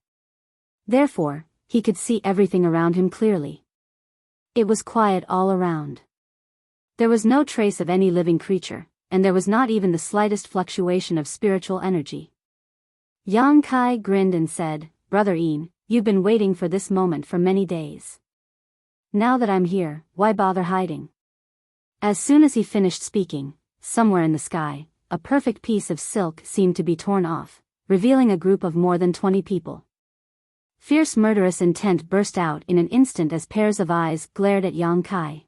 Therefore, he could see everything around him clearly. It was quiet all around. There was no trace of any living creature, and there was not even the slightest fluctuation of spiritual energy. Yang Kai grinned and said, Brother Yin, you've been waiting for this moment for many days. Now that I'm here, why bother hiding? As soon as he finished speaking, somewhere in the sky, a perfect piece of silk seemed to be torn off, revealing a group of more than 20 people. Fierce murderous intent burst out in an instant as pairs of eyes glared at Yang Kai.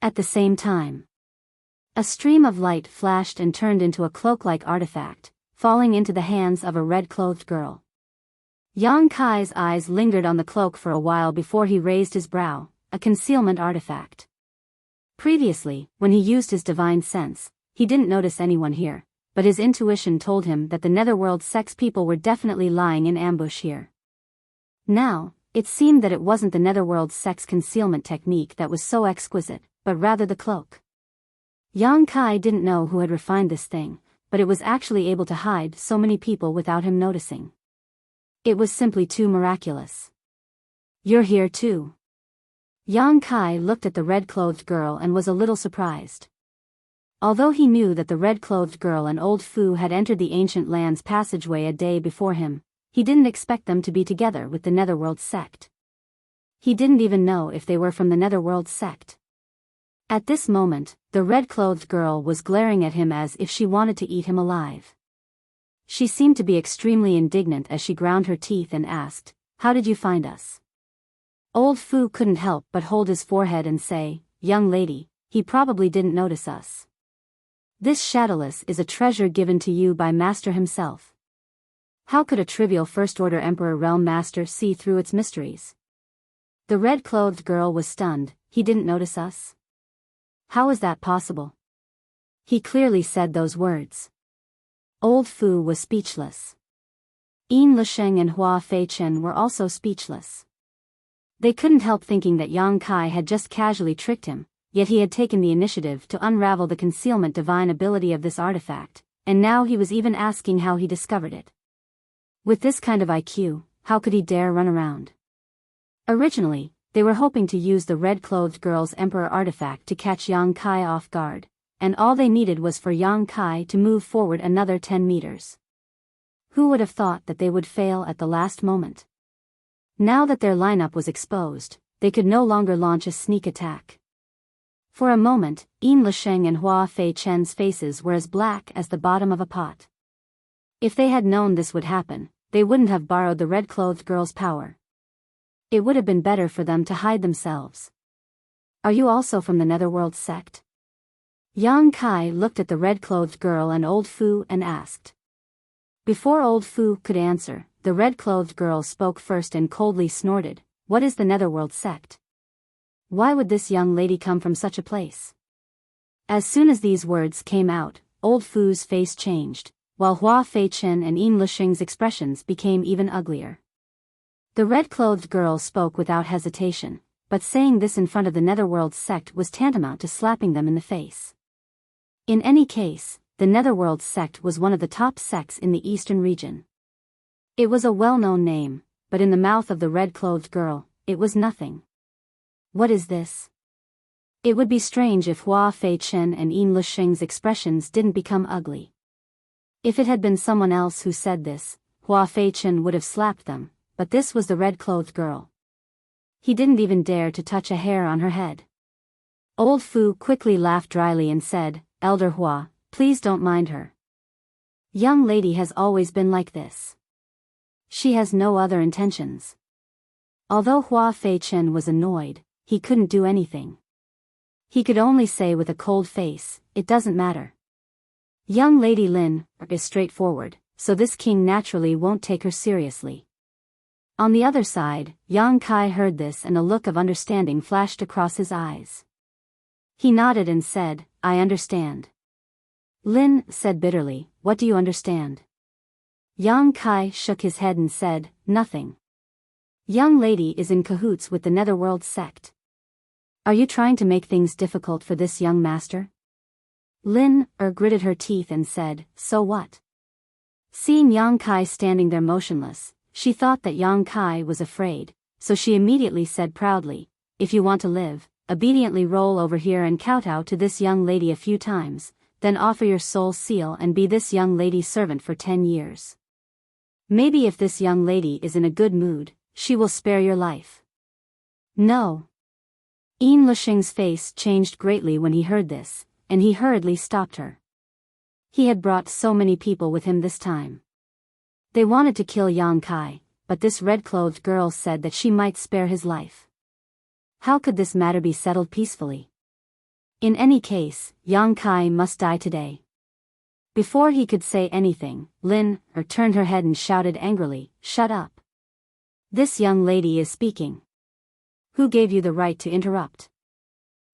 At the same time, a stream of light flashed and turned into a cloak-like artifact, falling into the hands of a red-clothed girl. Yang Kai's eyes lingered on the cloak for a while before he raised his brow, a concealment artifact. Previously, when he used his divine sense, he didn't notice anyone here, but his intuition told him that the netherworld sex people were definitely lying in ambush here. Now, it seemed that it wasn't the netherworld's sex concealment technique that was so exquisite, but rather the cloak. Yang Kai didn't know who had refined this thing, but it was actually able to hide so many people without him noticing. It was simply too miraculous. You're here too. Yang Kai looked at the red-clothed girl and was a little surprised. Although he knew that the red-clothed girl and old Fu had entered the ancient land's passageway a day before him, he didn't expect them to be together with the netherworld sect. He didn't even know if they were from the netherworld sect. At this moment, the red-clothed girl was glaring at him as if she wanted to eat him alive. She seemed to be extremely indignant as she ground her teeth and asked, How did you find us? Old Fu couldn't help but hold his forehead and say, Young lady, he probably didn't notice us. This shadowless is a treasure given to you by Master himself. How could a trivial First-Order Emperor Realm Master see through its mysteries? The red-clothed girl was stunned. He didn't notice us? How is that possible? He clearly said those words. Old Fu was speechless. Yin Lisheng and Hua Feichen were also speechless. They couldn't help thinking that Yang Kai had just casually tricked him, yet he had taken the initiative to unravel the concealment divine ability of this artifact, and now he was even asking how he discovered it. With this kind of IQ, how could he dare run around? Originally, they were hoping to use the red-clothed girl's Emperor artifact to catch Yang Kai off guard, and all they needed was for Yang Kai to move forward another 10 meters. Who would have thought that they would fail at the last moment? Now that their lineup was exposed, they could no longer launch a sneak attack. For a moment, Yin Lisheng and Hua Feichen's faces were as black as the bottom of a pot. If they had known this would happen, they wouldn't have borrowed the red-clothed girl's power. It would have been better for them to hide themselves. Are you also from the netherworld sect? Yang Kai looked at the red-clothed girl and old Fu and asked. Before old Fu could answer, the red-clothed girl spoke first and coldly snorted, What is the netherworld sect? Why would this young lady come from such a place? As soon as these words came out, old Fu's face changed, while Hua Feichen and Yin Lisheng's expressions became even uglier. The red-clothed girl spoke without hesitation, but saying this in front of the Netherworld sect was tantamount to slapping them in the face. In any case, the Netherworld sect was one of the top sects in the eastern region. It was a well-known name, but in the mouth of the red-clothed girl, it was nothing. What is this? It would be strange if Hua Fei-chen and Yin Lusheng's expressions didn't become ugly. If it had been someone else who said this, Hua Fei-chen would have slapped them, but this was the red-clothed girl. He didn't even dare to touch a hair on her head. Old Fu quickly laughed dryly and said, "Elder Hua, please don't mind her. Young lady has always been like this. She has no other intentions." Although Hua Fei-chen was annoyed, he couldn't do anything. He could only say with a cold face, "It doesn't matter. Young Lady Lin is straightforward, so this king naturally won't take her seriously." On the other side, Yang Kai heard this and a look of understanding flashed across his eyes. He nodded and said, "I understand." Lin said bitterly, "What do you understand?" Yang Kai shook his head and said, "Nothing. Young lady is in cahoots with the Netherworld sect. Are you trying to make things difficult for this young master?" Lin gritted her teeth and said, "So what?" Seeing Yang Kai standing there motionless, she thought that Yang Kai was afraid, so she immediately said proudly, "If you want to live, obediently roll over here and kowtow to this young lady a few times, then offer your soul seal and be this young lady's servant for 10 years. Maybe if this young lady is in a good mood, she will spare your life." "No." Yin Lusheng's face changed greatly when he heard this, and he hurriedly stopped her. He had brought so many people with him this time. They wanted to kill Yang Kai, but this red-clothed girl said that she might spare his life. How could this matter be settled peacefully? In any case, Yang Kai must die today. Before he could say anything, Lin turned her head and shouted angrily, "Shut up. This young lady is speaking. Who gave you the right to interrupt?"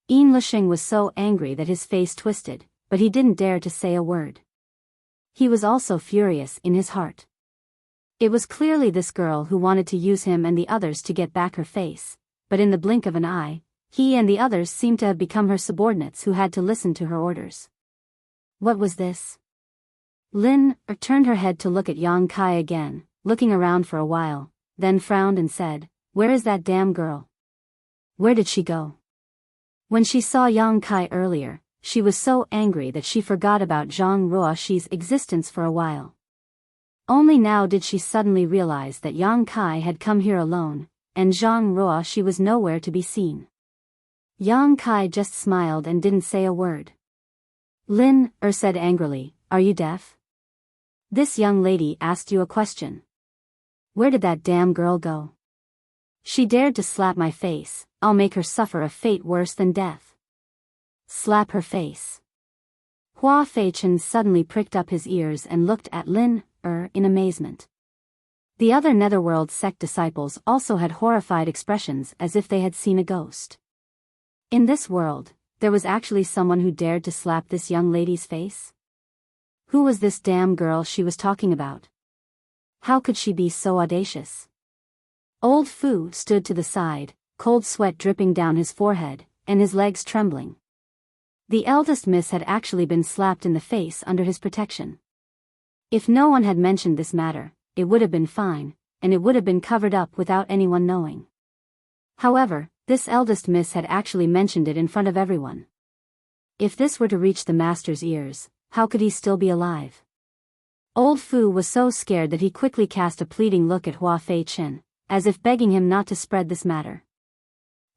Yin Lusheng was so angry that his face twisted, but he didn't dare to say a word. He was also furious in his heart. It was clearly this girl who wanted to use him and the others to get back her face, but in the blink of an eye, he and the others seemed to have become her subordinates who had to listen to her orders. What was this? Lin turned her head to look at Yang Kai again, looking around for a while, then frowned and said, "Where is that damn girl? Where did she go?" When she saw Yang Kai earlier, she was so angry that she forgot about Zhang Ruoxi's existence for a while. Only now did she suddenly realize that Yang Kai had come here alone, and Zhang Ruoxi was nowhere to be seen. Yang Kai just smiled and didn't say a word. Lin said angrily, "Are you deaf? This young lady asked you a question. Where did that damn girl go? She dared to slap my face. I'll make her suffer a fate worse than death." Slap her face. Hua Fei-chen suddenly pricked up his ears and looked at Lin in amazement. The other Netherworld sect disciples also had horrified expressions as if they had seen a ghost. In this world, there was actually someone who dared to slap this young lady's face? Who was this damn girl she was talking about? How could she be so audacious? Old Fu stood to the side, cold sweat dripping down his forehead, and his legs trembling. The eldest miss had actually been slapped in the face under his protection. If no one had mentioned this matter, it would have been fine, and it would have been covered up without anyone knowing. However, this eldest miss had actually mentioned it in front of everyone. If this were to reach the master's ears, how could he still be alive? Old Fu was so scared that he quickly cast a pleading look at Hua Fei-chen, as if begging him not to spread this matter.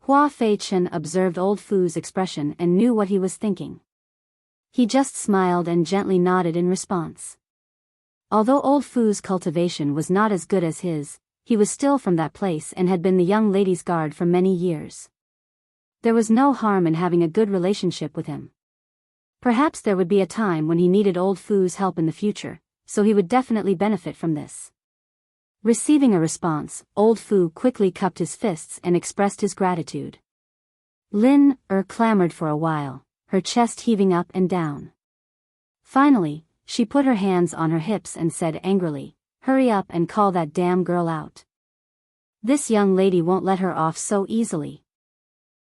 Hua Fei-chen observed Old Fu's expression and knew what he was thinking. He just smiled and gently nodded in response. Although Old Fu's cultivation was not as good as his, he was still from that place and had been the young lady's guard for many years. There was no harm in having a good relationship with him. Perhaps there would be a time when he needed Old Fu's help in the future, so he would definitely benefit from this. Receiving a response, Old Fu quickly cupped his fists and expressed his gratitude. Lin clamored for a while, her chest heaving up and down. Finally, she put her hands on her hips and said angrily, "Hurry up and call that damn girl out. This young lady won't let her off so easily."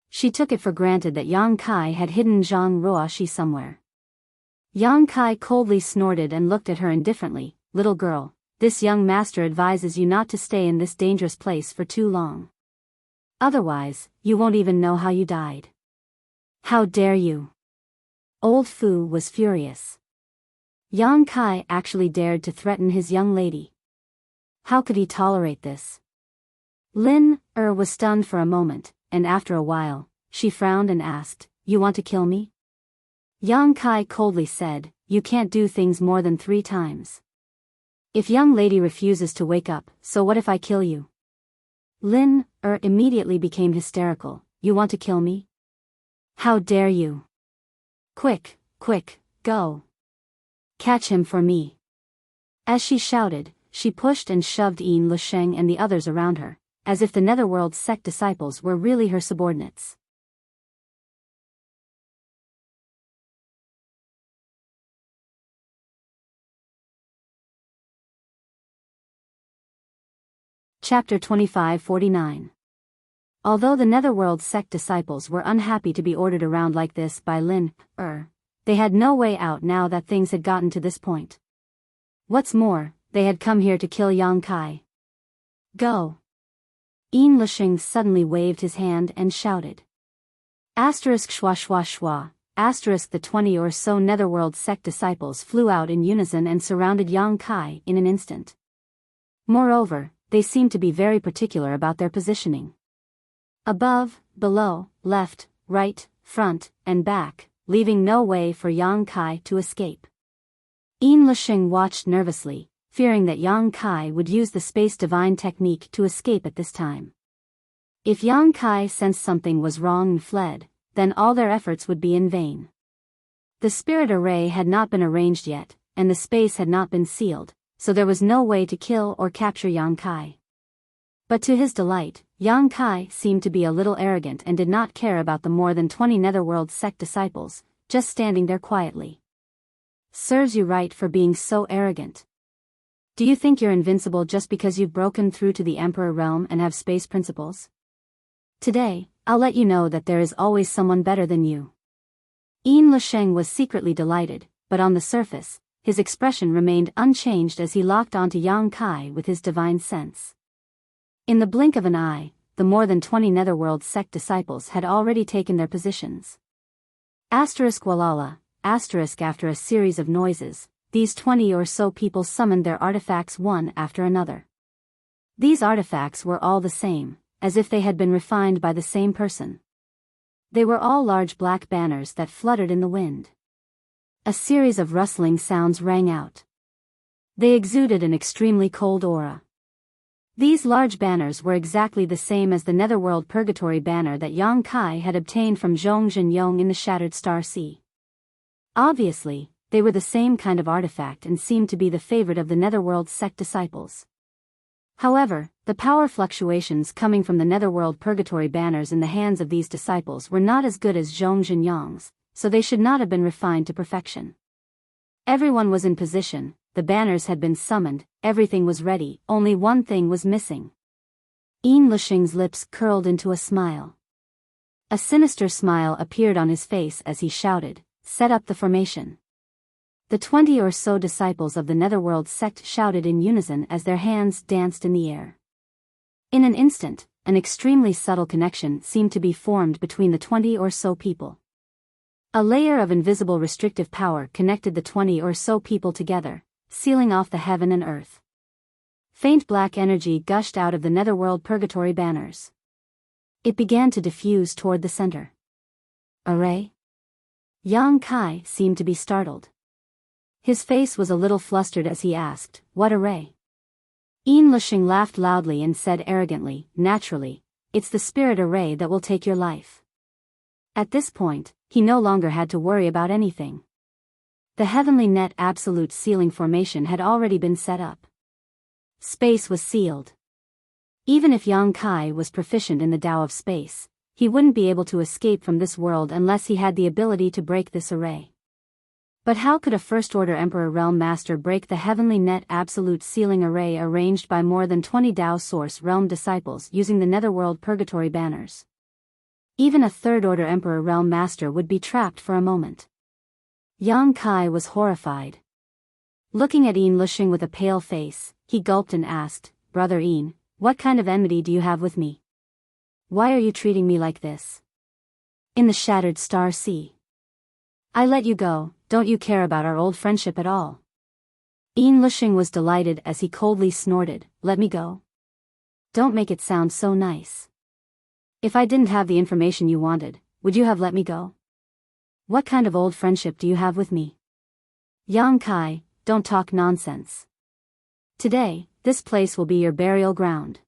She took it for granted that Yang Kai had hidden Zhang Ruoxi somewhere. Yang Kai coldly snorted and looked at her indifferently. Little girl, this young master advises you not to stay in this dangerous place for too long. Otherwise, you won't even know how you died. How dare you? Old Fu was furious. Yang Kai actually dared to threaten his young lady. How could he tolerate this? Lin was stunned for a moment, and after a while, she frowned and asked, "You want to kill me?" Yang Kai coldly said, "You can't do things more than 3 times. If young lady refuses to wake up, so what if I kill you?" Lin immediately became hysterical. "You want to kill me? How dare you? Quick, go. Catch him for me." As she shouted, she pushed and shoved Yin Lusheng and the others around her, as if the Netherworld sect disciples were really her subordinates. Chapter 25-49. Although the Netherworld sect disciples were unhappy to be ordered around like this by Lin they had no way out now that things had gotten to this point. What's more, they had come here to kill Yang Kai. Go! Yin Lusheng suddenly waved his hand and shouted. Asterisk schwa schwa schwa, asterisk the 20 or so Netherworld sect disciples flew out in unison and surrounded Yang Kai in an instant. Moreover, they seemed to be very particular about their positioning. Above, below, left, right, front, and back, leaving no way for Yang Kai to escape. Yin Lusheng watched nervously, fearing that Yang Kai would use the space divine technique to escape at this time. If Yang Kai sensed something was wrong and fled, then all their efforts would be in vain. The spirit array had not been arranged yet, and the space had not been sealed, so there was no way to kill or capture Yang Kai. But to his delight, Yang Kai seemed to be a little arrogant and did not care about the more than 20 Netherworld sect disciples, just standing there quietly. Serves you right for being so arrogant. Do you think you're invincible just because you've broken through to the Emperor realm and have space principles? Today, I'll let you know that there is always someone better than you. Yin Lusheng was secretly delighted, but on the surface, his expression remained unchanged as he locked onto Yang Kai with his divine sense. In the blink of an eye, the more than 20 Netherworld sect disciples had already taken their positions. Asterisk walala, asterisk after a series of noises, these 20 or so people summoned their artifacts one after another. These artifacts were all the same, as if they had been refined by the same person. They were all large black banners that fluttered in the wind. A series of rustling sounds rang out. They exuded an extremely cold aura. These large banners were exactly the same as the Netherworld Purgatory banner that Yang Kai had obtained from Zhong Zhenyong in the Shattered Star Sea. Obviously, they were the same kind of artifact and seemed to be the favorite of the Netherworld sect disciples. However, the power fluctuations coming from the Netherworld Purgatory banners in the hands of these disciples were not as good as Zhong Zhenyong's, so they should not have been refined to perfection. Everyone was in position, the banners had been summoned, everything was ready, only one thing was missing. Yin Lusheng's lips curled into a smile. A sinister smile appeared on his face as he shouted, "Set up the formation." The 20 or so disciples of the Netherworld sect shouted in unison as their hands danced in the air. In an instant, an extremely subtle connection seemed to be formed between the 20 or so people. A layer of invisible restrictive power connected the 20 or so people together, sealing off the heaven and earth. Faint black energy gushed out of the Netherworld Purgatory banners. It began to diffuse toward the center. Array? Yang Kai seemed to be startled. His face was a little flustered as he asked, "What array?" Yin Lusheng laughed loudly and said arrogantly, "Naturally, it's the spirit array that will take your life." At this point, he no longer had to worry about anything. The heavenly net absolute sealing formation had already been set up. Space was sealed. Even if Yang Kai was proficient in the Tao of space, he wouldn't be able to escape from this world unless he had the ability to break this array. But how could a First-Order Emperor Realm Master break the heavenly net absolute sealing array arranged by more than 20 Tao Source Realm disciples using the Netherworld Purgatory banners? Even a third-order Emperor Realm Master would be trapped for a moment. Yang Kai was horrified. Looking at Yin Lushing with a pale face, he gulped and asked, "Brother Yin, what kind of enmity do you have with me? Why are you treating me like this? In the Shattered Star Sea. I let you go, don't you care about our old friendship at all?" Yin Lushing was delighted as he coldly snorted, "Let me go? Don't make it sound so nice. If I didn't have the information you wanted, would you have let me go? What kind of old friendship do you have with me? Yang Kai, don't talk nonsense. Today, this place will be your burial ground."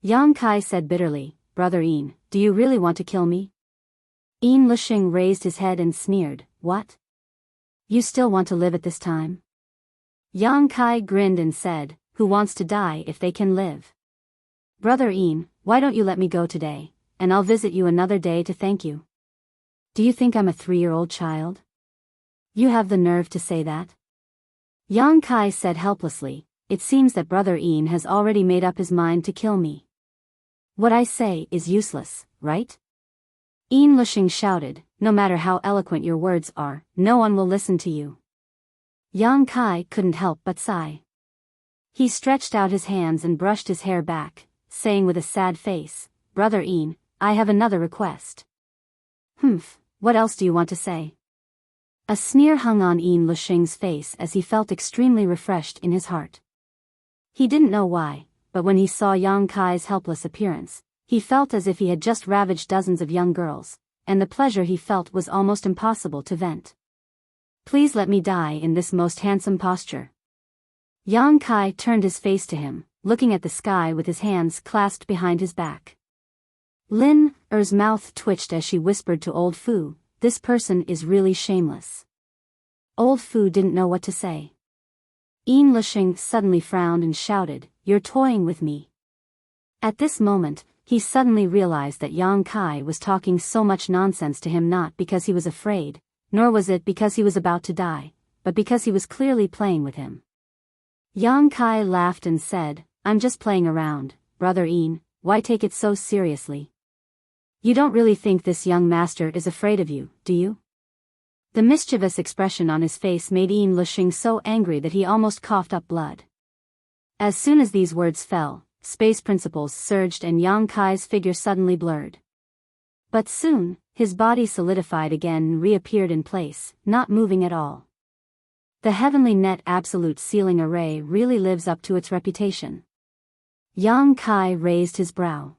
Yang Kai said bitterly, "Brother Yin, do you really want to kill me?" Yin Lushing raised his head and sneered, "What? You still want to live at this time?" Yang Kai grinned and said, "Who wants to die if they can live? Brother Yin, why don't you let me go today, and I'll visit you another day to thank you. Do you think I'm a 3-year-old child? You have the nerve to say that?" Yang Kai said helplessly, "It seems that Brother Yin has already made up his mind to kill me. What I say is useless, right?" Yin Lushing shouted, "No matter how eloquent your words are, no one will listen to you." Yang Kai couldn't help but sigh. He stretched out his hands and brushed his hair back, saying with a sad face, "Brother Yin, I have another request." "Humph, what else do you want to say?" A sneer hung on Yin Lushing's face as he felt extremely refreshed in his heart. He didn't know why, but when he saw Yang Kai's helpless appearance, he felt as if he had just ravaged dozens of young girls, and the pleasure he felt was almost impossible to vent. "Please let me die in this most handsome posture." Yang Kai turned his face to him, looking at the sky with his hands clasped behind his back. Lin Er's mouth twitched as she whispered to Old Fu, "This person is really shameless." Old Fu didn't know what to say. Yin Lushing suddenly frowned and shouted, "You're toying with me." At this moment, he suddenly realized that Yang Kai was talking so much nonsense to him not because he was afraid, nor was it because he was about to die, but because he was clearly playing with him. Yang Kai laughed and said, "I'm just playing around, Brother Yin, why take it so seriously? You don't really think this young master is afraid of you, do you?" The mischievous expression on his face made Yin Lushing so angry that he almost coughed up blood. As soon as these words fell, space principles surged and Yang Kai's figure suddenly blurred. But soon, his body solidified again and reappeared in place, not moving at all. The Heavenly Net Absolute Sealing Array really lives up to its reputation. Yang Kai raised his brow.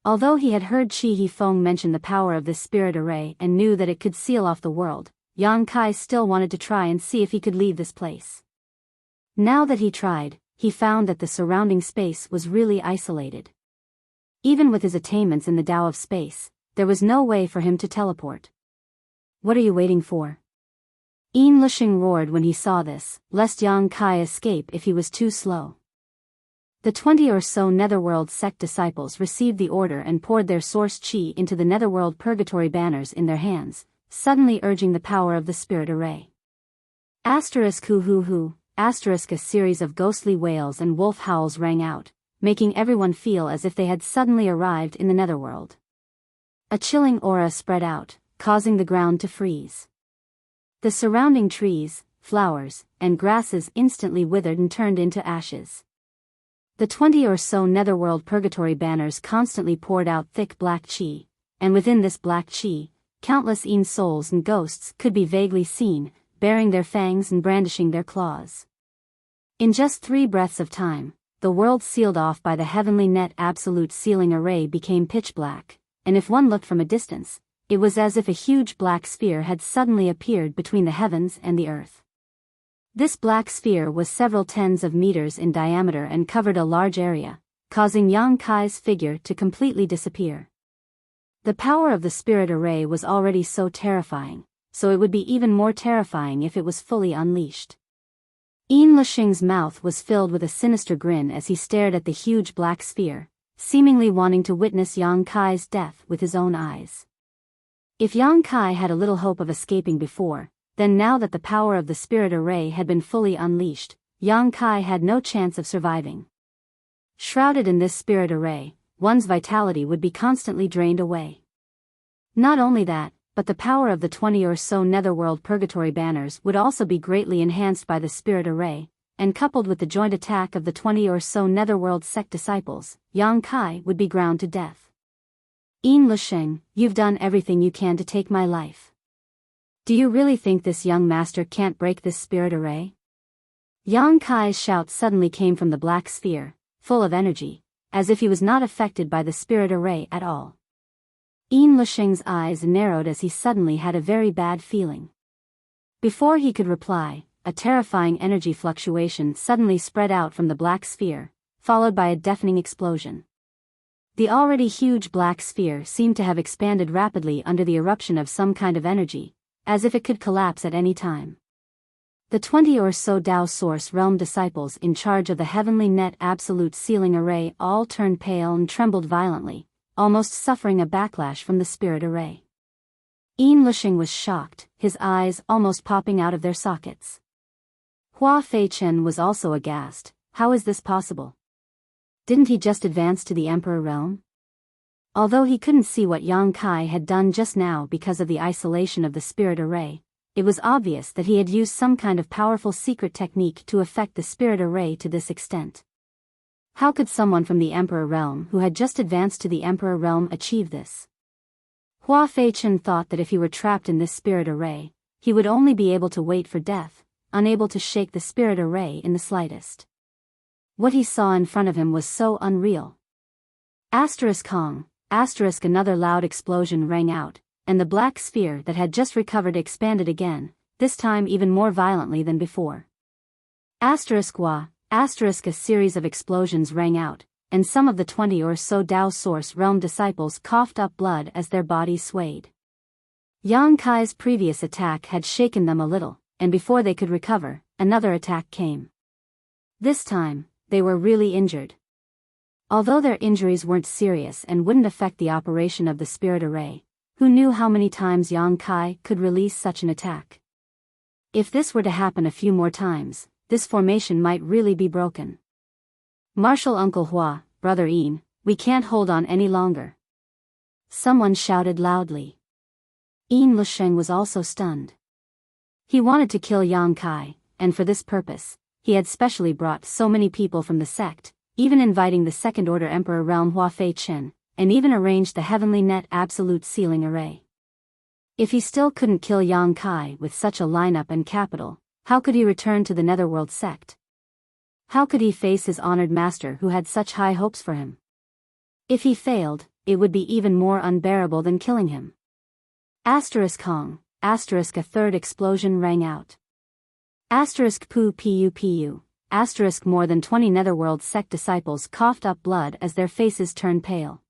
Although he had heard Chi He Feng mention the power of this spirit array and knew that it could seal off the world, Yang Kai still wanted to try and see if he could leave this place. Now that he tried, he found that the surrounding space was really isolated. Even with his attainments in the Tao of space, there was no way for him to teleport. "What are you waiting for?" Yin Lushing roared when he saw this, lest Yang Kai escape if he was too slow. The 20 or so Netherworld sect disciples received the order and poured their source chi into the Netherworld purgatory banners in their hands, suddenly urging the power of the spirit array. Asterisk hoo hoo hoo, asterisk a series of ghostly wails and wolf howls rang out, making everyone feel as if they had suddenly arrived in the Netherworld. A chilling aura spread out, causing the ground to freeze. The surrounding trees, flowers, and grasses instantly withered and turned into ashes. The 20 or so Netherworld purgatory banners constantly poured out thick black chi, and within this black chi, countless Yin souls and ghosts could be vaguely seen, baring their fangs and brandishing their claws. In just 3 breaths of time, the world sealed off by the Heavenly Net Absolute Sealing Array became pitch black, and if one looked from a distance, it was as if a huge black sphere had suddenly appeared between the heavens and the earth. This black sphere was several tens of meters in diameter and covered a large area, causing Yang Kai's figure to completely disappear. The power of the spirit array was already so terrifying, so it would be even more terrifying if it was fully unleashed. Yin Lushing's mouth was filled with a sinister grin as he stared at the huge black sphere, seemingly wanting to witness Yang Kai's death with his own eyes. If Yang Kai had a little hope of escaping before, then now that the power of the spirit array had been fully unleashed, Yang Kai had no chance of surviving. Shrouded in this spirit array, one's vitality would be constantly drained away. Not only that, but the power of the 20 or so netherworld purgatory banners would also be greatly enhanced by the spirit array, and coupled with the joint attack of the 20 or so netherworld sect disciples, Yang Kai would be ground to death. Yin Lusheng, you've done everything you can to take my life. Do you really think this young master can't break this spirit array? Yang Kai's shout suddenly came from the black sphere, full of energy, as if he was not affected by the spirit array at all. Yin Lusheng's eyes narrowed as he suddenly had a very bad feeling. Before he could reply, a terrifying energy fluctuation suddenly spread out from the black sphere, followed by a deafening explosion. The already huge black sphere seemed to have expanded rapidly under the eruption of some kind of energy, as if it could collapse at any time. The 20 or so Tao Source Realm disciples in charge of the Heavenly Net Absolute Sealing Array all turned pale and trembled violently, almost suffering a backlash from the spirit array. Yin Lusheng was shocked, his eyes almost popping out of their sockets. Hua Feichen was also aghast. How is this possible? Didn't he just advance to the Emperor Realm? Although he couldn't see what Yang Kai had done just now because of the isolation of the spirit array, it was obvious that he had used some kind of powerful secret technique to affect the spirit array to this extent. How could someone from the Emperor Realm who had just advanced to the Emperor Realm achieve this? Hua Feichen thought that if he were trapped in this spirit array, he would only be able to wait for death, unable to shake the spirit array in the slightest. What he saw in front of him was so unreal. Kong, another loud explosion rang out, and the black sphere that had just recovered expanded again, this time even more violently than before. A series of explosions rang out, and some of the 20 or so Tao Source Realm disciples coughed up blood as their bodies swayed. Yang Kai's previous attack had shaken them a little, and before they could recover, another attack came. This time, they were really injured. Although their injuries weren't serious and wouldn't affect the operation of the spirit array, who knew how many times Yang Kai could release such an attack? If this were to happen a few more times, this formation might really be broken. Martial Uncle Hua, Brother Yin, we can't hold on any longer. Someone shouted loudly. Yin Lusheng was also stunned. He wanted to kill Yang Kai, and for this purpose, he had specially brought so many people from the sect, even inviting the Second Order Emperor Realm Hua Feichen, and even arranged the Heavenly Net Absolute Sealing Array. If he still couldn't kill Yang Kai with such a lineup and capital, how could he return to the Netherworld sect? How could he face his honored master who had such high hopes for him? If he failed, it would be even more unbearable than killing him. Kong, a third explosion rang out. Pu, more than 20 Netherworld sect disciples coughed up blood as their faces turned pale.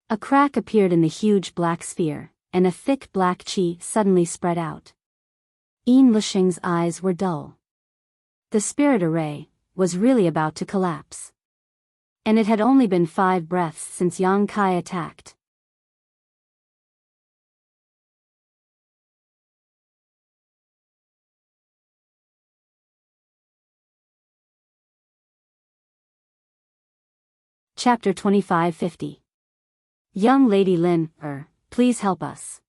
A crack appeared in the huge black sphere, and a thick black chi suddenly spread out. Yin Lusheng's eyes were dull. The spirit array was really about to collapse. And it had only been 5 breaths since Yang Kai attacked. Chapter 2550. Young Lady Lin, please help us.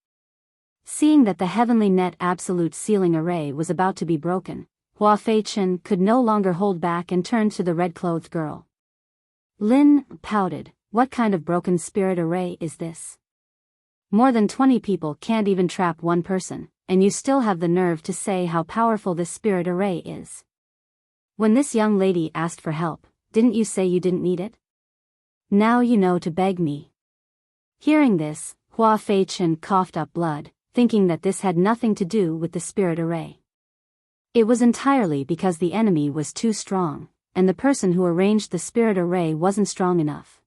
Seeing that the Heavenly Net Absolute Sealing Array was about to be broken, Hua Feichen could no longer hold back and turned to the red-clothed girl. Lin pouted, what kind of broken spirit array is this? More than 20 people can't even trap one person, and you still have the nerve to say how powerful this spirit array is. When this young lady asked for help, didn't you say you didn't need it? Now you know to beg me. Hearing this, Hua Feichen coughed up blood, thinking that this had nothing to do with the spirit array. It was entirely because the enemy was too strong, and the person who arranged the spirit array wasn't strong enough.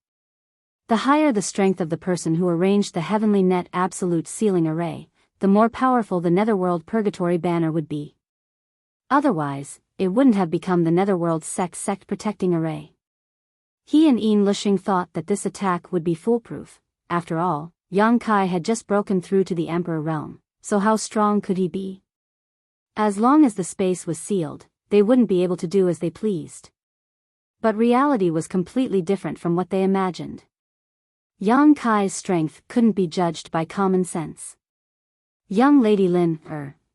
The higher the strength of the person who arranged the Heavenly Net Absolute Sealing Array, the more powerful the Netherworld Purgatory Banner would be. Otherwise, it wouldn't have become the Netherworld Sect Protecting Array. He and Yin Lusheng thought that this attack would be foolproof. After all, Yang Kai had just broken through to the Emperor Realm, so how strong could he be? As long as the space was sealed, they wouldn't be able to do as they pleased. But reality was completely different from what they imagined. Yang Kai's strength couldn't be judged by common sense. Young Lady Lin,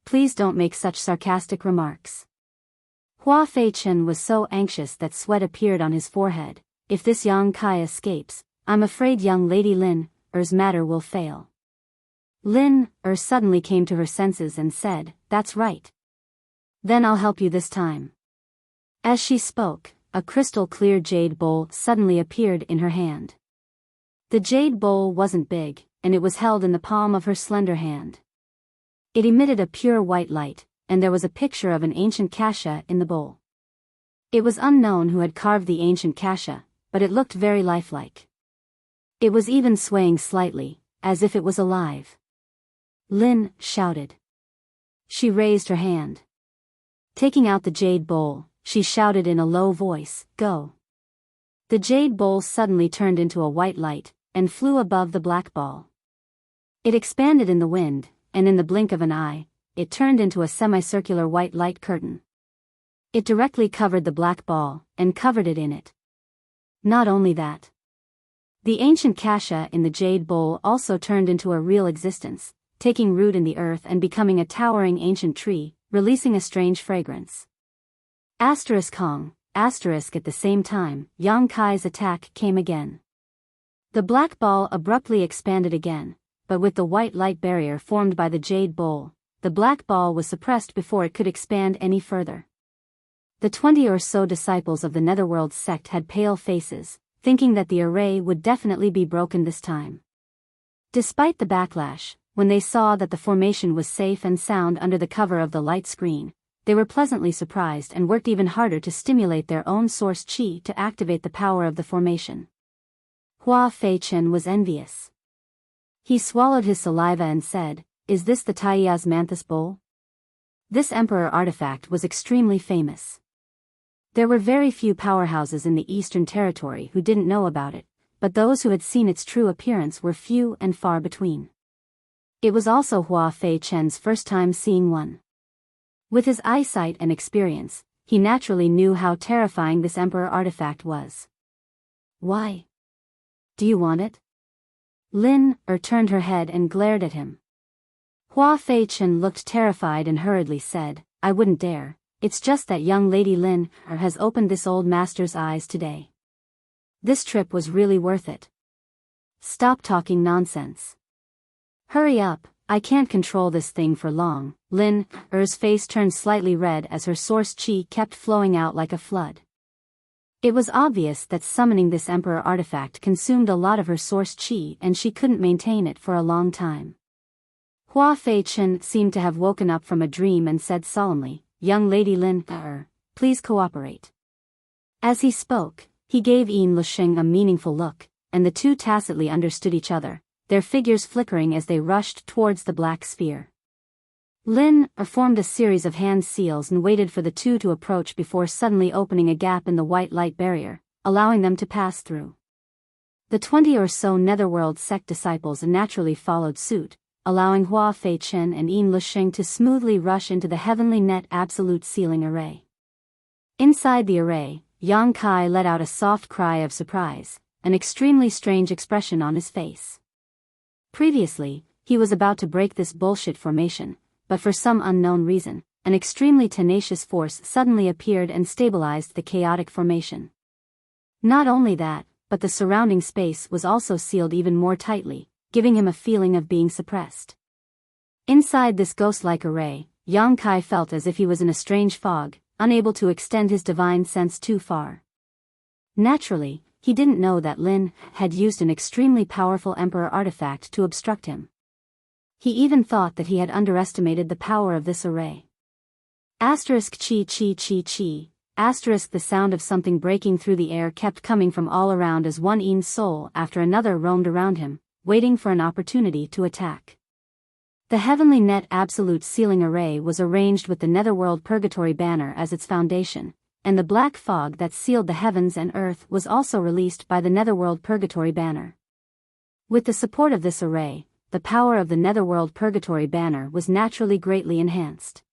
please don't make such sarcastic remarks. Hua Fei-chen was so anxious that sweat appeared on his forehead. If this Yang Kai escapes, I'm afraid young Lady Lin's matter will fail. Lin suddenly came to her senses and said, "That's right. Then I'll help you this time." As she spoke, a crystal-clear jade bowl suddenly appeared in her hand. The jade bowl wasn't big, and it was held in the palm of her slender hand. It emitted a pure white light, and there was a picture of an ancient kasha in the bowl. It was unknown who had carved the ancient kasha, but it looked very lifelike. It was even swaying slightly, as if it was alive. Lin shouted. She raised her hand. Taking out the jade bowl, she shouted in a low voice, "Go." The jade bowl suddenly turned into a white light, and flew above the black ball. It expanded in the wind, and in the blink of an eye, it turned into a semicircular white light curtain. It directly covered the black ball, and covered it in it. Not only that. The ancient kasha in the jade bowl also turned into a real existence, taking root in the earth and becoming a towering ancient tree, releasing a strange fragrance. Kong, at the same time, Yang Kai's attack came again. The black ball abruptly expanded again, but with the white light barrier formed by the jade bowl, the black ball was suppressed before it could expand any further. The 20 or so disciples of the Netherworld sect had pale faces, thinking that the array would definitely be broken this time. Despite the backlash, when they saw that the formation was safe and sound under the cover of the light screen, they were pleasantly surprised and worked even harder to stimulate their own source qi to activate the power of the formation. Hua Fei-chen was envious. He swallowed his saliva and said, "Is this the Taiya's Manthus bowl?" This emperor artifact was extremely famous. There were very few powerhouses in the Eastern Territory who didn't know about it, but those who had seen its true appearance were few and far between. It was also Hua Fei-chen's first time seeing one. With his eyesight and experience, he naturally knew how terrifying this emperor artifact was. "Why? Do you want it?" Lin turned her head and glared at him. Hua Fei-chen looked terrified and hurriedly said, "I wouldn't dare. It's just that young Lady Lin has opened this old master's eyes today. This trip was really worth it. Stop talking nonsense. Hurry up, I can't control this thing for long." Lin's face turned slightly red as her source qi kept flowing out like a flood. It was obvious that summoning this emperor artifact consumed a lot of her source qi and she couldn't maintain it for a long time. Hua Fei-chen seemed to have woken up from a dream and said solemnly, "Young Lady Lin, please cooperate." As he spoke, he gave Yin Lusheng a meaningful look, and the two tacitly understood each other, their figures flickering as they rushed towards the black sphere. Lin formed a series of hand seals and waited for the two to approach before suddenly opening a gap in the white light barrier, allowing them to pass through. The 20 or so Netherworld sect disciples naturally followed suit, allowing Hua Fei-chen and Yin Lusheng to smoothly rush into the heavenly net absolute sealing array. Inside the array, Yang Kai let out a soft cry of surprise, an extremely strange expression on his face. Previously, he was about to break this bullshit formation, but for some unknown reason, an extremely tenacious force suddenly appeared and stabilized the chaotic formation. Not only that, but the surrounding space was also sealed even more tightly, giving him a feeling of being suppressed. Inside this ghost-like array, Yang Kai felt as if he was in a strange fog, unable to extend his divine sense too far. Naturally, he didn't know that Lin had used an extremely powerful emperor artifact to obstruct him. He even thought that he had underestimated the power of this array. Asterisk chi chi chi chi, asterisk the sound of something breaking through the air kept coming from all around as one Yin soul after another roamed around him, waiting for an opportunity to attack. The heavenly net absolute sealing array was arranged with the Netherworld Purgatory banner as its foundation, and the black fog that sealed the heavens and earth was also released by the Netherworld Purgatory banner. With the support of this array, the power of the Netherworld Purgatory banner was naturally greatly enhanced.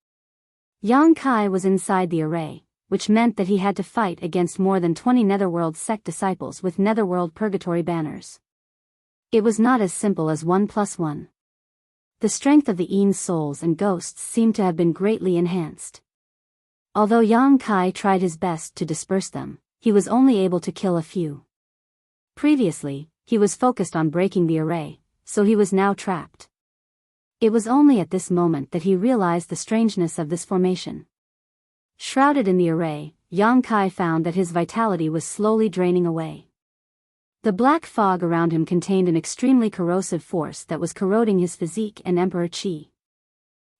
Yang Kai was inside the array, which meant that he had to fight against more than 20 Netherworld sect disciples with Netherworld Purgatory banners. It was not as simple as 1 plus 1. The strength of the Yin's souls and ghosts seemed to have been greatly enhanced. Although Yang Kai tried his best to disperse them, he was only able to kill a few. Previously, he was focused on breaking the array, so he was now trapped. It was only at this moment that he realized the strangeness of this formation. Shrouded in the array, Yang Kai found that his vitality was slowly draining away. The black fog around him contained an extremely corrosive force that was corroding his physique and emperor qi.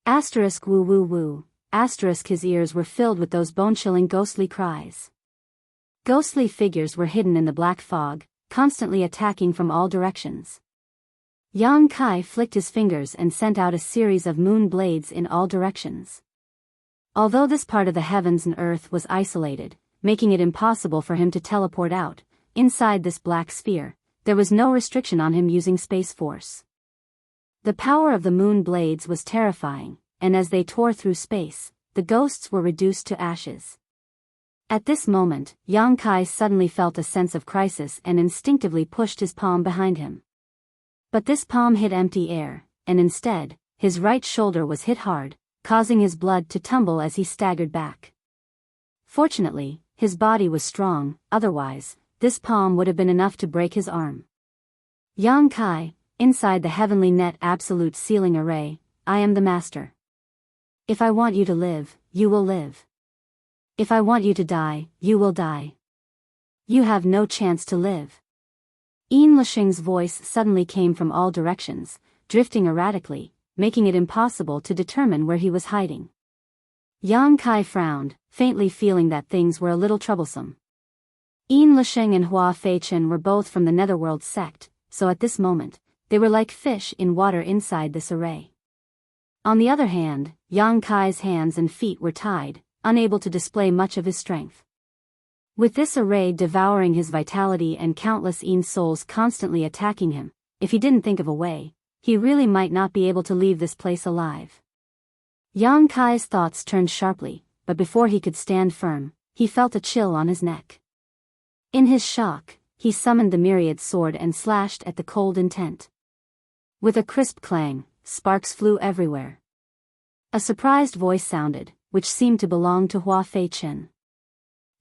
Asterisk woo woo woo, asterisk his ears were filled with those bone-chilling ghostly cries. Ghostly figures were hidden in the black fog, constantly attacking from all directions. Yang Kai flicked his fingers and sent out a series of moon blades in all directions. Although this part of the heavens and earth was isolated, making it impossible for him to teleport out, inside this black sphere, there was no restriction on him using space force. The power of the moon blades was terrifying, and as they tore through space, the ghosts were reduced to ashes. At this moment, Yang Kai suddenly felt a sense of crisis and instinctively pushed his palm behind him. But this palm hit empty air, and instead, his right shoulder was hit hard, causing his blood to tumble as he staggered back. Fortunately, his body was strong, otherwise, this palm would have been enough to break his arm. Yang Kai, inside the heavenly net absolute ceiling array, I am the master. If I want you to live, you will live. If I want you to die, you will die. You have no chance to live. Yin Lisheng's voice suddenly came from all directions, drifting erratically, making it impossible to determine where he was hiding. Yang Kai frowned, faintly feeling that things were a little troublesome. Yin Lisheng and Hua Feichen were both from the Netherworld sect, so at this moment, they were like fish in water inside this array. On the other hand, Yang Kai's hands and feet were tied, unable to display much of his strength. With this array devouring his vitality and countless Yin souls constantly attacking him, if he didn't think of a way, he really might not be able to leave this place alive. Yang Kai's thoughts turned sharply, but before he could stand firm, he felt a chill on his neck. In his shock, he summoned the myriad sword and slashed at the cold intent. With a crisp clang, sparks flew everywhere. A surprised voice sounded, which seemed to belong to Hua Feichen.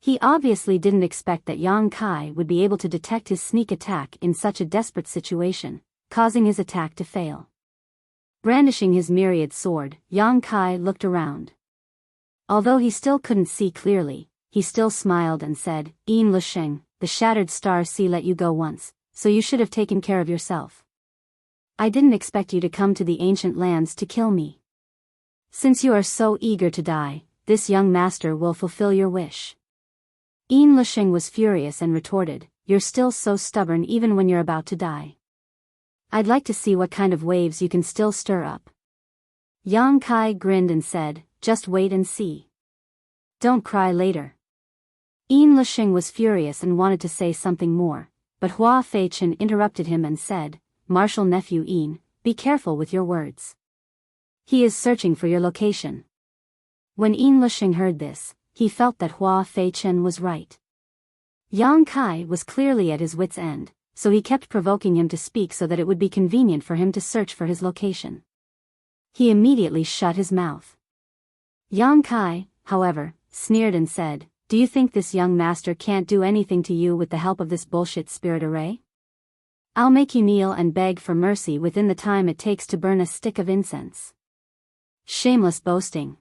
He obviously didn't expect that Yang Kai would be able to detect his sneak attack in such a desperate situation, causing his attack to fail. Brandishing his myriad sword, Yang Kai looked around. Although he still couldn't see clearly, he still smiled and said, Yin Lisheng, the shattered star sea let you go once, so you should have taken care of yourself. I didn't expect you to come to the ancient lands to kill me. Since you are so eager to die, this young master will fulfill your wish. Yin Lisheng was furious and retorted, you're still so stubborn even when you're about to die. I'd like to see what kind of waves you can still stir up. Yang Kai grinned and said, just wait and see. Don't cry later. Yin Lisheng was furious and wanted to say something more, but Hua Feichen interrupted him and said, Martial nephew Yin, be careful with your words. He is searching for your location. When Yin Lisheng heard this, he felt that Hua Feichen was right. Yang Kai was clearly at his wit's end, so he kept provoking him to speak so that it would be convenient for him to search for his location. He immediately shut his mouth. Yang Kai, however, sneered and said, do you think this young master can't do anything to you with the help of this bullshit spirit array? I'll make you kneel and beg for mercy within the time it takes to burn a stick of incense. Shameless boasting.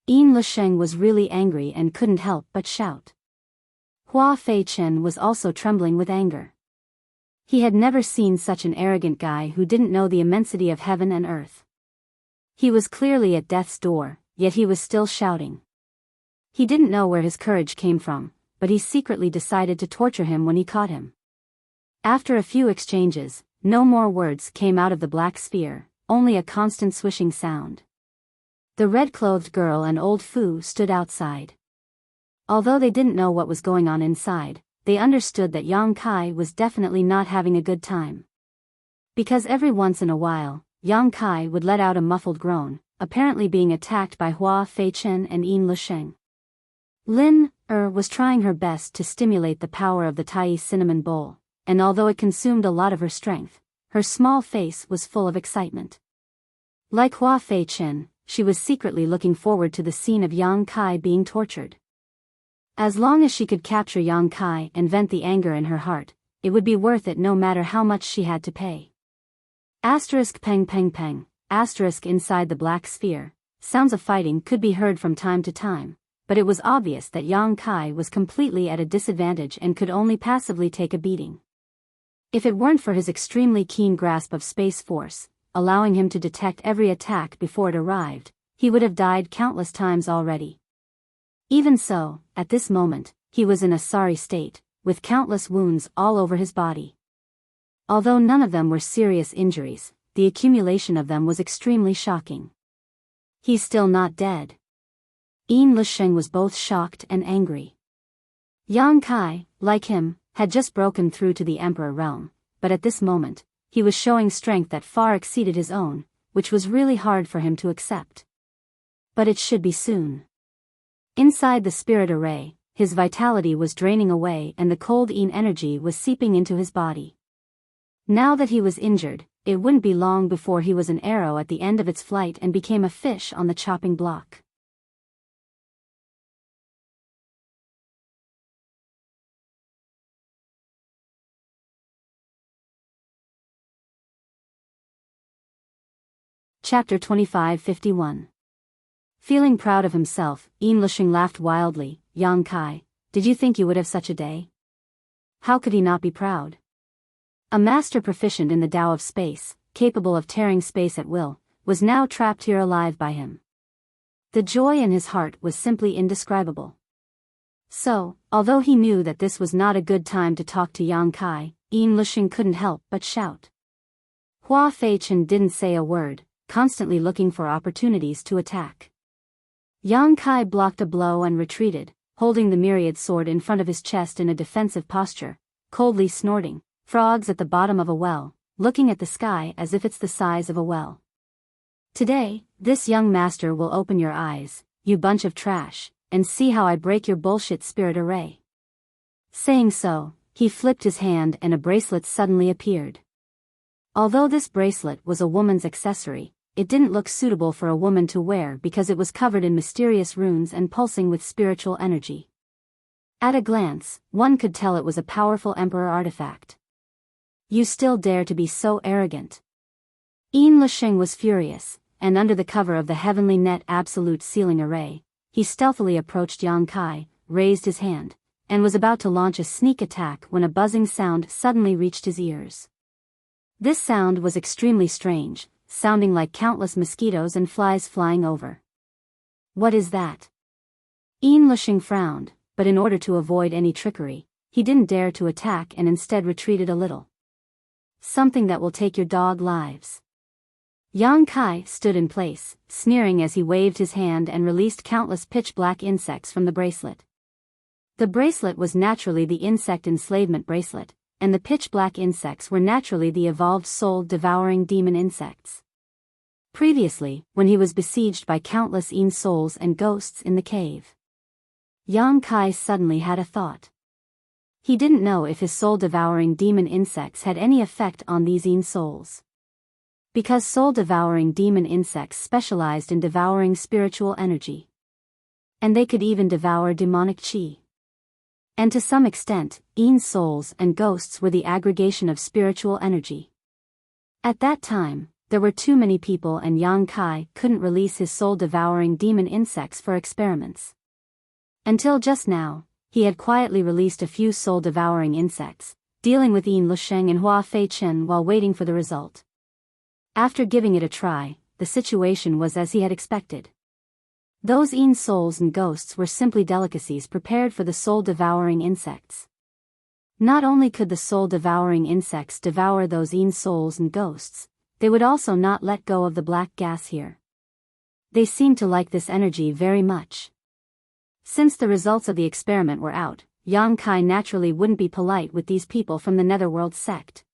Yin Lisheng was really angry and couldn't help but shout. Hua Feichen was also trembling with anger. He had never seen such an arrogant guy who didn't know the immensity of heaven and earth. He was clearly at death's door, yet he was still shouting. He didn't know where his courage came from, but he secretly decided to torture him when he caught him. After a few exchanges, no more words came out of the black sphere, only a constant swishing sound. The red-clothed girl and old Fu stood outside. Although they didn't know what was going on inside, they understood that Yang Kai was definitely not having a good time. Because every once in a while, Yang Kai would let out a muffled groan, apparently being attacked by Hua Feichen and Yin Lisheng. Lin was trying her best to stimulate the power of the Tai cinnamon bowl, and although it consumed a lot of her strength, her small face was full of excitement. Like Hua Fei-chen, she was secretly looking forward to the scene of Yang Kai being tortured. As long as she could capture Yang Kai and vent the anger in her heart, it would be worth it no matter how much she had to pay. Asterisk peng peng peng, asterisk inside the black sphere, sounds of fighting could be heard from time to time, but it was obvious that Yang Kai was completely at a disadvantage and could only passively take a beating. If it weren't for his extremely keen grasp of space force, allowing him to detect every attack before it arrived, he would have died countless times already. Even so, at this moment, he was in a sorry state, with countless wounds all over his body. Although none of them were serious injuries, the accumulation of them was extremely shocking. He's still not dead. Yin Lisheng was both shocked and angry. Yang Kai, like him, had just broken through to the Emperor realm, but at this moment, he was showing strength that far exceeded his own, which was really hard for him to accept. But it should be soon. Inside the spirit array, his vitality was draining away and the cold Yin energy was seeping into his body. Now that he was injured, it wouldn't be long before he was an arrow at the end of its flight and became a fish on the chopping block. Chapter 25:51. Feeling proud of himself, Yin Lisheng laughed wildly. Yang Kai, did you think you would have such a day? How could he not be proud? A master proficient in the Tao of space, capable of tearing space at will, was now trapped here alive by him. The joy in his heart was simply indescribable. So, although he knew that this was not a good time to talk to Yang Kai, Yin Lisheng couldn't help but shout. Hua Fei-chen didn't say a word, constantly looking for opportunities to attack. Yang Kai blocked a blow and retreated, holding the myriad sword in front of his chest in a defensive posture, coldly snorting, frogs at the bottom of a well, looking at the sky as if it's the size of a well. Today, this young master will open your eyes, you bunch of trash, and see how I break your bullshit spirit array. Saying so, he flipped his hand and a bracelet suddenly appeared. Although this bracelet was a woman's accessory, it didn't look suitable for a woman to wear because it was covered in mysterious runes and pulsing with spiritual energy. At a glance, one could tell it was a powerful emperor artifact. You still dare to be so arrogant? Yin Lisheng was furious, and under the cover of the heavenly net absolute sealing array, he stealthily approached Yang Kai, raised his hand, and was about to launch a sneak attack when a buzzing sound suddenly reached his ears. This sound was extremely strange, sounding like countless mosquitoes and flies flying over. What is that? Yin Lisheng frowned, but in order to avoid any trickery, he didn't dare to attack and instead retreated a little. Something that will take your dog lives. Yang Kai stood in place, sneering as he waved his hand and released countless pitch-black insects from the bracelet. The bracelet was naturally the insect enslavement bracelet, and the pitch-black insects were naturally the evolved soul-devouring demon insects. Previously, when he was besieged by countless Yin souls and ghosts in the cave, Yang Kai suddenly had a thought. He didn't know if his soul-devouring demon insects had any effect on these Yin souls. Because soul-devouring demon insects specialized in devouring spiritual energy. And they could even devour demonic chi. And to some extent, Yin souls and ghosts were the aggregation of spiritual energy. At that time, there were too many people and Yang Kai couldn't release his soul-devouring demon insects for experiments. Until just now, he had quietly released a few soul-devouring insects, dealing with Yin Lisheng and Hua Fei-chen while waiting for the result. After giving it a try, the situation was as he had expected. Those Yin souls and ghosts were simply delicacies prepared for the soul-devouring insects. Not only could the soul-devouring insects devour those Yin souls and ghosts, they would also not let go of the black gas here. They seemed to like this energy very much. Since the results of the experiment were out, Yang Kai naturally wouldn't be polite with these people from the Netherworld sect.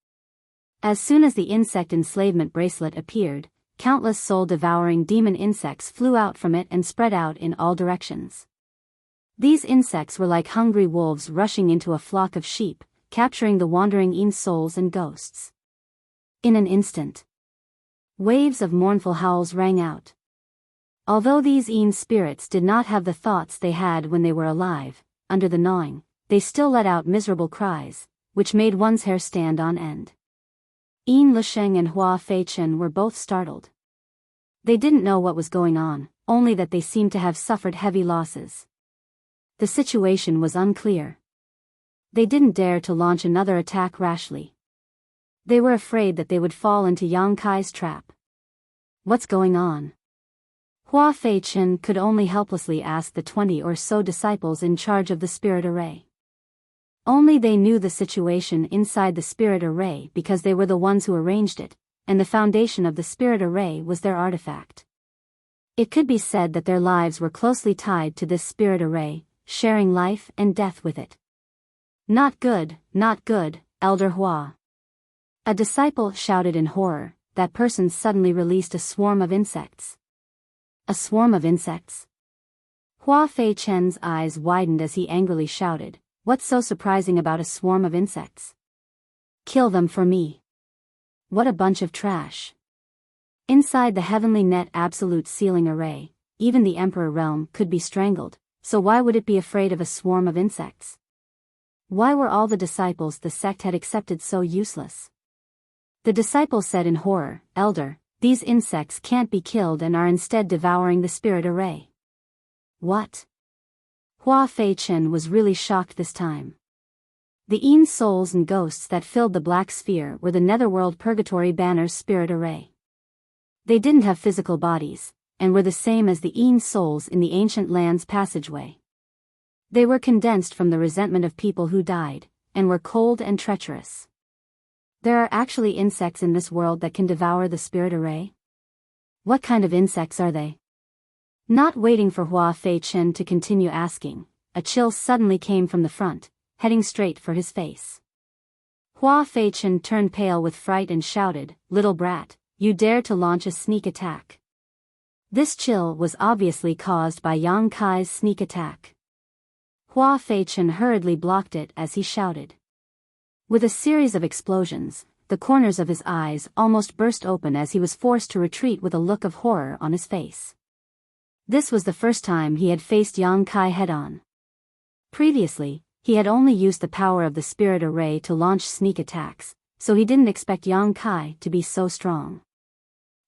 As soon as the insect enslavement bracelet appeared, countless soul-devouring demon insects flew out from it and spread out in all directions. These insects were like hungry wolves rushing into a flock of sheep, capturing the wandering Yin souls and ghosts. In an instant, waves of mournful howls rang out. Although these Yin spirits did not have the thoughts they had when they were alive, under the gnawing, they still let out miserable cries, which made one's hair stand on end. Yin Lusheng and Hua Feichen were both startled. They didn't know what was going on, only that they seemed to have suffered heavy losses. The situation was unclear. They didn't dare to launch another attack rashly. They were afraid that they would fall into Yang Kai's trap. What's going on? Hua Feichen could only helplessly ask the 20 or so disciples in charge of the spirit array. Only they knew the situation inside the spirit array because they were the ones who arranged it, and the foundation of the spirit array was their artifact. It could be said that their lives were closely tied to this spirit array, sharing life and death with it. Not good, Elder Hua. A disciple shouted in horror. That person suddenly released a swarm of insects. A swarm of insects? Hua Feichen's eyes widened as he angrily shouted, "What's so surprising about a swarm of insects? Kill them for me. What a bunch of trash." Inside the heavenly net absolute sealing array, even the emperor realm could be strangled, so why would it be afraid of a swarm of insects? Why were all the disciples the sect had accepted so useless? The disciple said in horror, "Elder, these insects can't be killed and are instead devouring the spirit array." What? Hua Feichen was really shocked this time. The Yin souls and ghosts that filled the black sphere were the Netherworld Purgatory Banner's spirit array. They didn't have physical bodies, and were the same as the Yin souls in the ancient land's passageway. They were condensed from the resentment of people who died, and were cold and treacherous. There are actually insects in this world that can devour the spirit array? What kind of insects are they? Not waiting for Hua Feichen to continue asking, a chill suddenly came from the front, heading straight for his face. Hua Feichen turned pale with fright and shouted, "Little brat, you dare to launch a sneak attack." This chill was obviously caused by Yang Kai's sneak attack. Hua Feichen hurriedly blocked it as he shouted. With a series of explosions, the corners of his eyes almost burst open as he was forced to retreat with a look of horror on his face. This was the first time he had faced Yang Kai head-on. Previously, he had only used the power of the spirit array to launch sneak attacks, so he didn't expect Yang Kai to be so strong.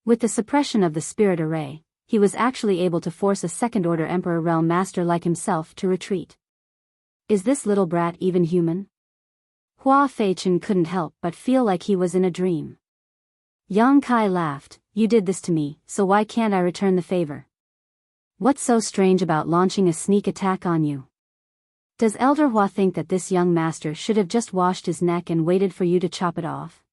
With the suppression of the spirit array, he was actually able to force a second-order Emperor Realm Master like himself to retreat. Is this little brat even human? Hua Feichen couldn't help but feel like he was in a dream. Yang Kai laughed, "You did this to me, so why can't I return the favor? What's so strange about launching a sneak attack on you? Does Elder Hua think that this young master should have just washed his neck and waited for you to chop it off?"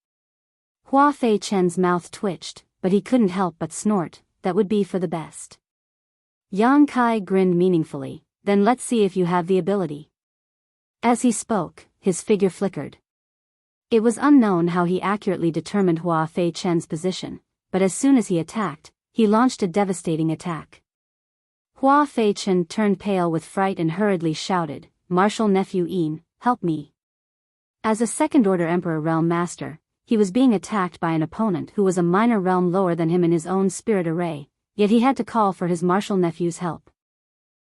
Hua Feichen's mouth twitched, but he couldn't help but snort, "That would be for the best." Yang Kai grinned meaningfully, "Then let's see if you have the ability." As he spoke, his figure flickered. It was unknown how he accurately determined Hua Feichen's position, but as soon as he attacked, he launched a devastating attack. Hua Feichen turned pale with fright and hurriedly shouted, "Martial Nephew Yin, help me." As a second-order Emperor Realm Master, he was being attacked by an opponent who was a minor realm lower than him in his own spirit array, yet he had to call for his martial nephew's help.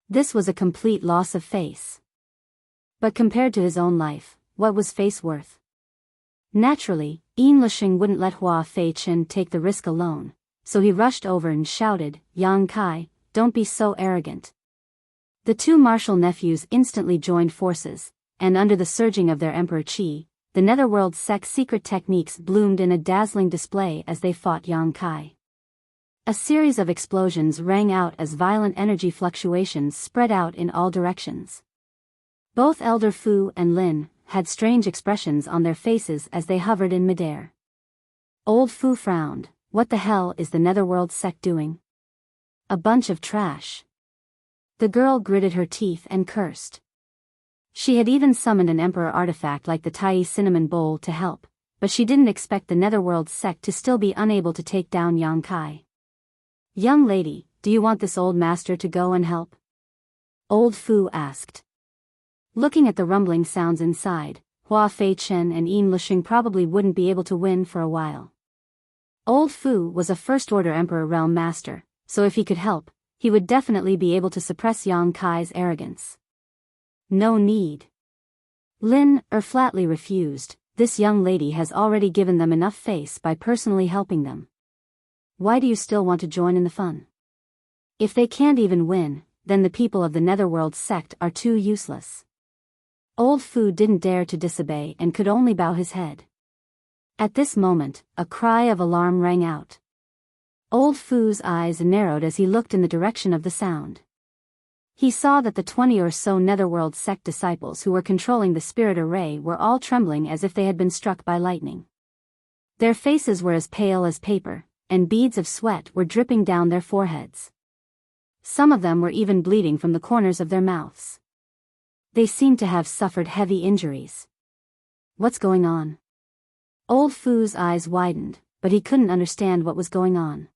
This was a complete loss of face. But compared to his own life, what was face worth? Naturally, Yin Lusheng wouldn't let Hua Feichen take the risk alone, so he rushed over and shouted, "Yang Kai, don't be so arrogant." The two martial nephews instantly joined forces, and under the surging of their Emperor Qi, the Netherworld sect's secret techniques bloomed in a dazzling display as they fought Yang Kai. A series of explosions rang out as violent energy fluctuations spread out in all directions. Both Elder Fu and Lin had strange expressions on their faces as they hovered in midair. Old Fu frowned, "What the hell is the Netherworld sect doing? A bunch of trash." The girl gritted her teeth and cursed. She had even summoned an emperor artifact like the Tai Cinnamon Bowl to help, but she didn't expect the Netherworld sect to still be unable to take down Yang Kai. "Young lady, do you want this old master to go and help?" Old Fu asked. Looking at the rumbling sounds inside, Hua Fei Chen and Yin Lisheng probably wouldn't be able to win for a while. Old Fu was a first-order Emperor Realm Master, so if he could help, he would definitely be able to suppress Yang Kai's arrogance. No need. Lin flatly refused. This young lady has already given them enough face by personally helping them. Why do you still want to join in the fun? If they can't even win, then the people of the Netherworld sect are too useless. Old Fu didn't dare to disobey and could only bow his head. At this moment, a cry of alarm rang out. Old Fu's eyes narrowed as he looked in the direction of the sound. He saw that the 20 or so Netherworld sect disciples who were controlling the spirit array were all trembling as if they had been struck by lightning. Their faces were as pale as paper, and beads of sweat were dripping down their foreheads. Some of them were even bleeding from the corners of their mouths. They seemed to have suffered heavy injuries. What's going on? Old Fu's eyes widened, but he couldn't understand what was going on.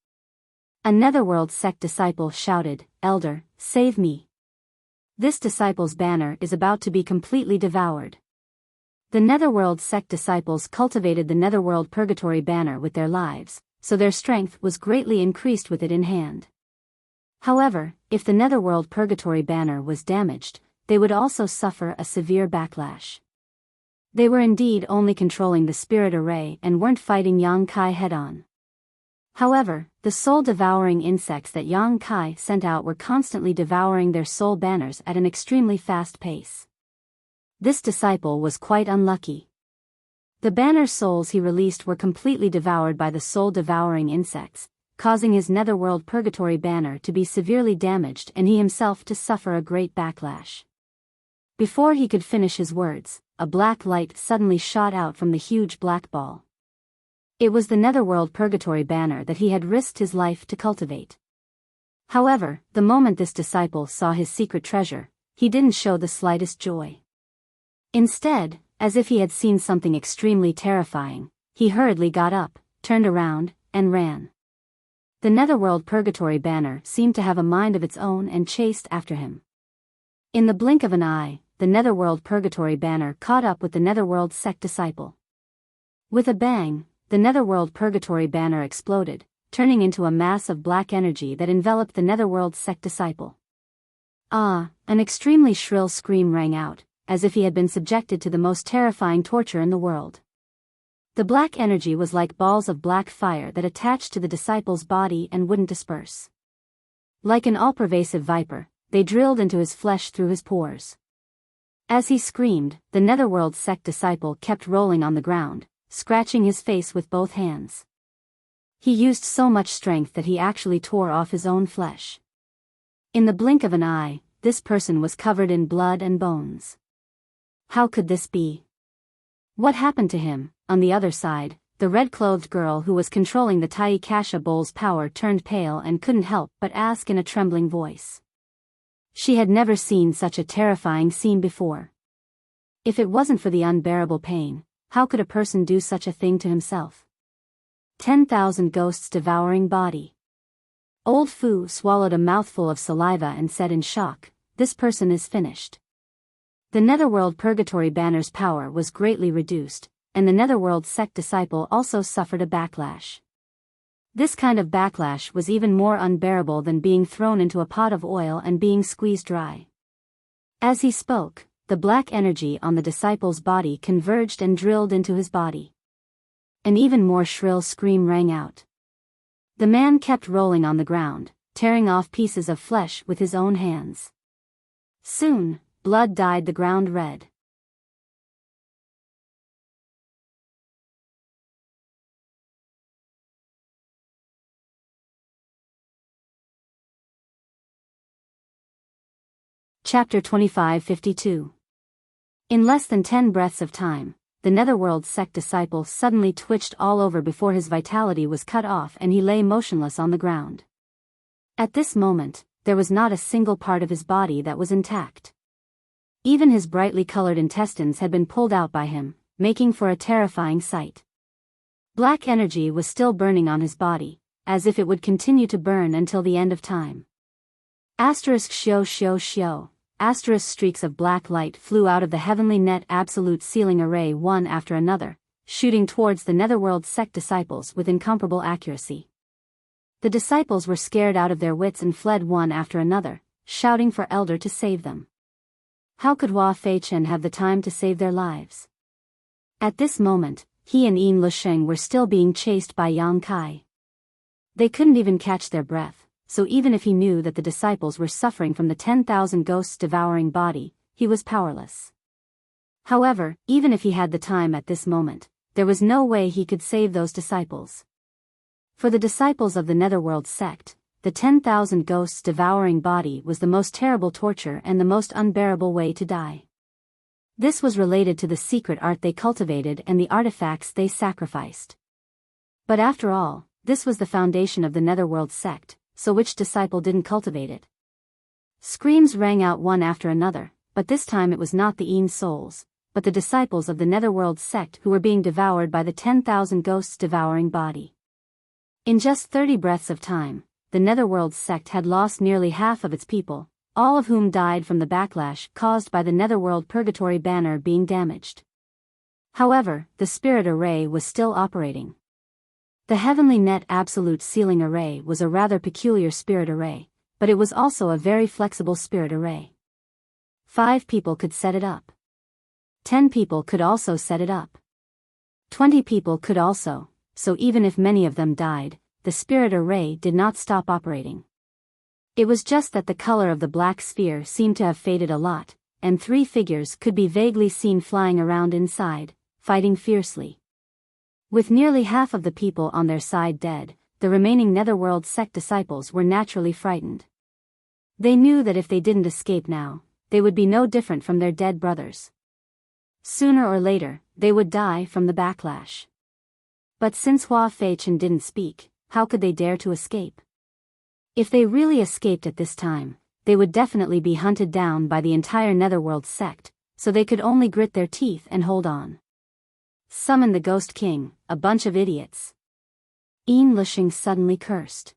A Netherworld sect disciple shouted, "Elder, save me. This disciple's banner is about to be completely devoured." The Netherworld sect disciples cultivated the Netherworld Purgatory banner with their lives, so their strength was greatly increased with it in hand. However, if the Netherworld Purgatory banner was damaged, they would also suffer a severe backlash. They were indeed only controlling the spirit array and weren't fighting Yang Kai head-on. However, the soul-devouring insects that Yang Kai sent out were constantly devouring their soul banners at an extremely fast pace. This disciple was quite unlucky. The banner souls he released were completely devoured by the soul-devouring insects, causing his Netherworld Purgatory banner to be severely damaged and he himself to suffer a great backlash. Before he could finish his words, a black light suddenly shot out from the huge black ball. It was the Netherworld Purgatory banner that he had risked his life to cultivate. However, the moment this disciple saw his secret treasure, he didn't show the slightest joy. Instead, as if he had seen something extremely terrifying, he hurriedly got up, turned around, and ran. The Netherworld Purgatory banner seemed to have a mind of its own and chased after him. In the blink of an eye, the Netherworld Purgatory banner caught up with the Netherworld sect disciple. With a bang, the Netherworld Purgatory banner exploded, turning into a mass of black energy that enveloped the Netherworld sect disciple. Ah, an extremely shrill scream rang out, as if he had been subjected to the most terrifying torture in the world. The black energy was like balls of black fire that attached to the disciple's body and wouldn't disperse. Like an all-pervasive viper, they drilled into his flesh through his pores. As he screamed, the Netherworld sect disciple kept rolling on the ground, scratching his face with both hands. He used so much strength that he actually tore off his own flesh. In the blink of an eye, this person was covered in blood and bones. How could this be? What happened to him? On the other side, the red-clothed girl who was controlling the Tai Kasha Bowl's power turned pale and couldn't help but ask in a trembling voice. She had never seen such a terrifying scene before. If it wasn't for the unbearable pain, how could a person do such a thing to himself? 10,000 ghosts devouring body. Old Fu swallowed a mouthful of saliva and said in shock, "This person is finished." The Netherworld Purgatory banner's power was greatly reduced, and the Netherworld sect disciple also suffered a backlash. This kind of backlash was even more unbearable than being thrown into a pot of oil and being squeezed dry. As he spoke, the black energy on the disciple's body converged and drilled into his body. An even more shrill scream rang out. The man kept rolling on the ground, tearing off pieces of flesh with his own hands. Soon, blood dyed the ground red. Chapter 2552. In less than 10 breaths of time, the Netherworld sect disciple suddenly twitched all over before his vitality was cut off and he lay motionless on the ground. At this moment, there was not a single part of his body that was intact. Even his brightly colored intestines had been pulled out by him, making for a terrifying sight. Black energy was still burning on his body, as if it would continue to burn until the end of time. Asterisk shio shio shio. streaks of black light flew out of the heavenly net absolute sealing array one after another, shooting towards the Netherworld sect disciples with incomparable accuracy. The disciples were scared out of their wits and fled one after another, shouting for Elder to save them. How could Hua Fei-chen have the time to save their lives? At this moment, he and Yin Lusheng were still being chased by Yang Kai. They couldn't even catch their breath, so even if he knew that the disciples were suffering from the 10,000 ghosts devouring body, he was powerless. However, even if he had the time at this moment, there was no way he could save those disciples. For the disciples of the Netherworld sect, the 10,000 ghosts devouring body was the most terrible torture and the most unbearable way to die. This was related to the secret art they cultivated and the artifacts they sacrificed. But after all, this was the foundation of the Netherworld sect, so which disciple didn't cultivate it? Screams rang out one after another, but this time it was not the Yin souls, but the disciples of the Netherworld sect who were being devoured by the 10,000 ghosts devouring body. In just 30 breaths of time, the Netherworld sect had lost nearly half of its people, all of whom died from the backlash caused by the Netherworld Purgatory banner being damaged. However, the Spirit Array was still operating. The Heavenly Net Absolute Sealing Array was a rather peculiar Spirit Array, but it was also a very flexible Spirit Array. 5 people could set it up. 10 people could also set it up. 20 people could also, so even if many of them died, the Spirit Array did not stop operating. It was just that the color of the black sphere seemed to have faded a lot, and 3 figures could be vaguely seen flying around inside, fighting fiercely. With nearly half of the people on their side dead, the remaining Netherworld sect disciples were naturally frightened. They knew that if they didn't escape now, they would be no different from their dead brothers. Sooner or later, they would die from the backlash. But since Hua Fei-chen didn't speak, how could they dare to escape? If they really escaped at this time, they would definitely be hunted down by the entire Netherworld sect, so they could only grit their teeth and hold on. Summon the Ghost King, a bunch of idiots. Yin Lusheng suddenly cursed.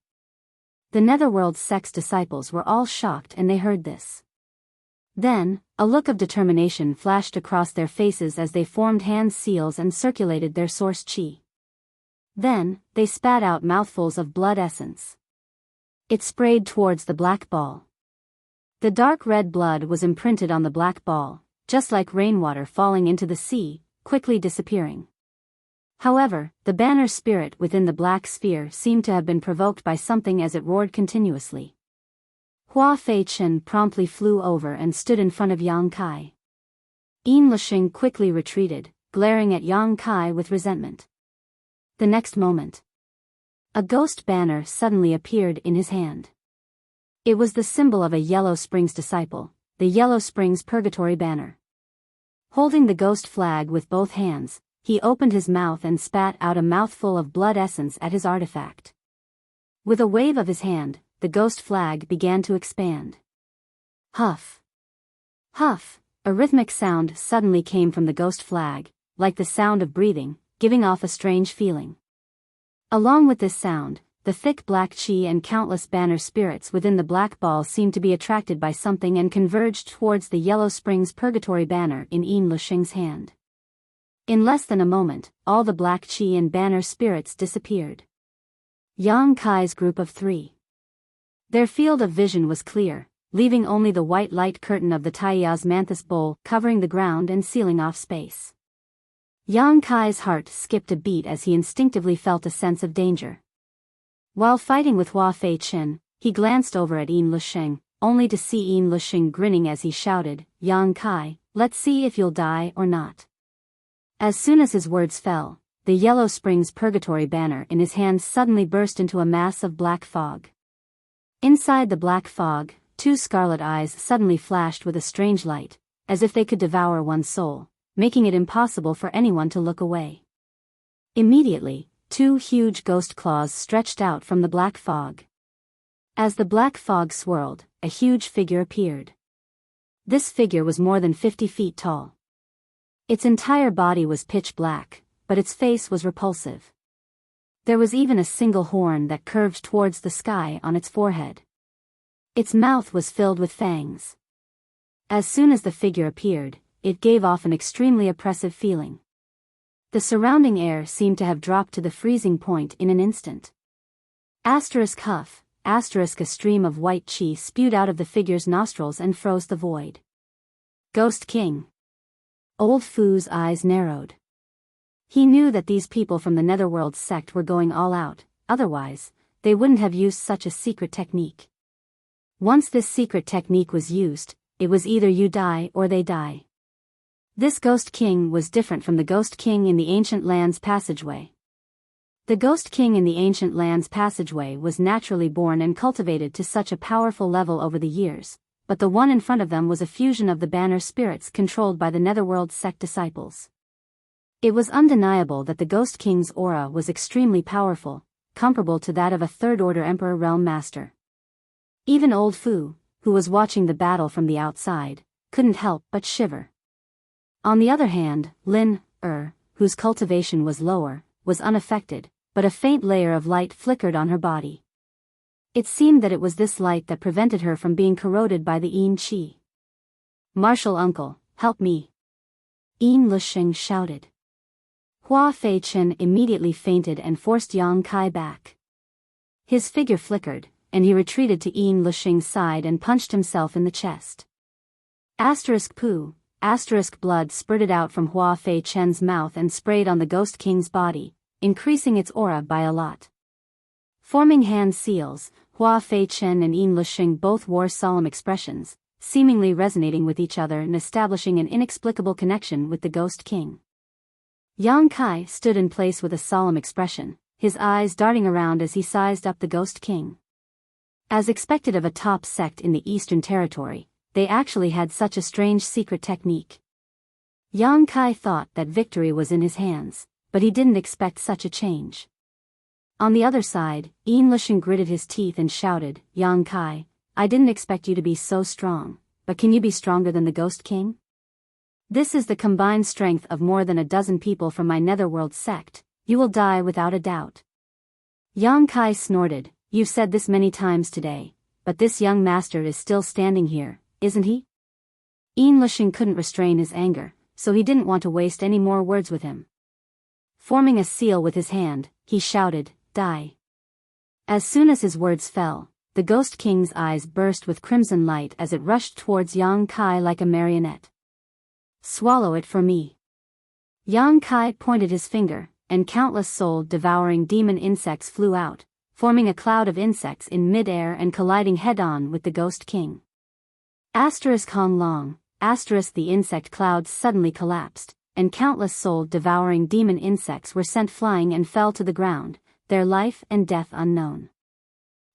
The Netherworld sect's disciples were all shocked and they heard this. Then, a look of determination flashed across their faces as they formed hand seals and circulated their source chi. Then, they spat out mouthfuls of blood essence. It sprayed towards the black ball. The dark red blood was imprinted on the black ball, just like rainwater falling into the sea, quickly disappearing. However, the banner spirit within the black sphere seemed to have been provoked by something as it roared continuously. Hua Fei-chen promptly flew over and stood in front of Yang Kai. Yin Lusheng quickly retreated, glaring at Yang Kai with resentment. The next moment, a ghost banner suddenly appeared in his hand. It was the symbol of a Yellow Springs disciple, the Yellow Springs Purgatory banner. Holding the ghost flag with both hands, he opened his mouth and spat out a mouthful of blood essence at his artifact. With a wave of his hand, the ghost flag began to expand. Huff! Huff! A rhythmic sound suddenly came from the ghost flag, like the sound of breathing, giving off a strange feeling. Along with this sound, the thick black chi and countless banner spirits within the black ball seemed to be attracted by something and converged towards the Yellow Springs Purgatory banner in Yin Lusheng's hand. In less than a moment, all the black chi and banner spirits disappeared. Yang Kai's group of 3. Their field of vision was clear, leaving only the white light curtain of the Taiasmanthus bowl covering the ground and sealing off space. Yang Kai's heart skipped a beat as he instinctively felt a sense of danger. While fighting with Hua Fei-chen, he glanced over at Yin Lusheng, only to see Yin Lusheng grinning as he shouted, "Yang Kai, let's see if you'll die or not." As soon as his words fell, the Yellow Springs Purgatory banner in his hands suddenly burst into a mass of black fog. Inside the black fog, 2 scarlet eyes suddenly flashed with a strange light, as if they could devour one's soul, making it impossible for anyone to look away. Immediately, 2 huge ghost claws stretched out from the black fog. As the black fog swirled, a huge figure appeared. This figure was more than 50 feet tall. Its entire body was pitch black, but its face was repulsive. There was even a single horn that curved towards the sky on its forehead. Its mouth was filled with fangs. As soon as the figure appeared, it gave off an extremely oppressive feeling. The surrounding air seemed to have dropped to the freezing point in an instant. Huff, a stream of white chi spewed out of the figure's nostrils and froze the void. Ghost King. Old Fu's eyes narrowed. He knew that these people from the Netherworld sect were going all out, otherwise, they wouldn't have used such a secret technique. Once this secret technique was used, it was either you die or they die. This Ghost King was different from the Ghost King in the Ancient Lands passageway. The Ghost King in the Ancient Lands passageway was naturally born and cultivated to such a powerful level over the years, but the one in front of them was a fusion of the banner spirits controlled by the Netherworld sect disciples. It was undeniable that the Ghost King's aura was extremely powerful, comparable to that of a Third-Order Emperor Realm Master. Even old Fu, who was watching the battle from the outside, couldn't help but shiver. On the other hand, Lin, whose cultivation was lower, was unaffected, but a faint layer of light flickered on her body. It seemed that it was this light that prevented her from being corroded by the Yin Qi. "Martial uncle, help me!" Yin Lusheng shouted. Hua Fei Chen immediately fainted and forced Yang Kai back. His figure flickered, and he retreated to Yin Lusheng's side and punched himself in the chest. Poo, blood spurted out from Hua Fei Chen's mouth and sprayed on the Ghost King's body, increasing its aura by a lot. Forming hand seals, Hua Fei Chen and Yin Lusheng both wore solemn expressions, seemingly resonating with each other and establishing an inexplicable connection with the Ghost King. Yang Kai stood in place with a solemn expression, his eyes darting around as he sized up the Ghost King. As expected of a top sect in the Eastern Territory, they actually had such a strange secret technique. Yang Kai thought that victory was in his hands, but he didn't expect such a change. On the other side, Yin Lusheng gritted his teeth and shouted, "Yang Kai, I didn't expect you to be so strong, but can you be stronger than the Ghost King? This is the combined strength of more than a dozen people from my Netherworld sect, you will die without a doubt." Yang Kai snorted, "You've said this many times today, but this young master is still standing here, isn't he?" Yin Lusheng couldn't restrain his anger, so he didn't want to waste any more words with him. Forming a seal with his hand, he shouted, "Die." As soon as his words fell, the Ghost King's eyes burst with crimson light as it rushed towards Yang Kai like a marionette. "Swallow it for me." Yang Kai pointed his finger, and countless soul-devouring demon insects flew out, forming a cloud of insects in mid-air and colliding head-on with the Ghost King. Hong Long, the insect cloud suddenly collapsed, and countless soul-devouring demon insects were sent flying and fell to the ground, their life and death unknown.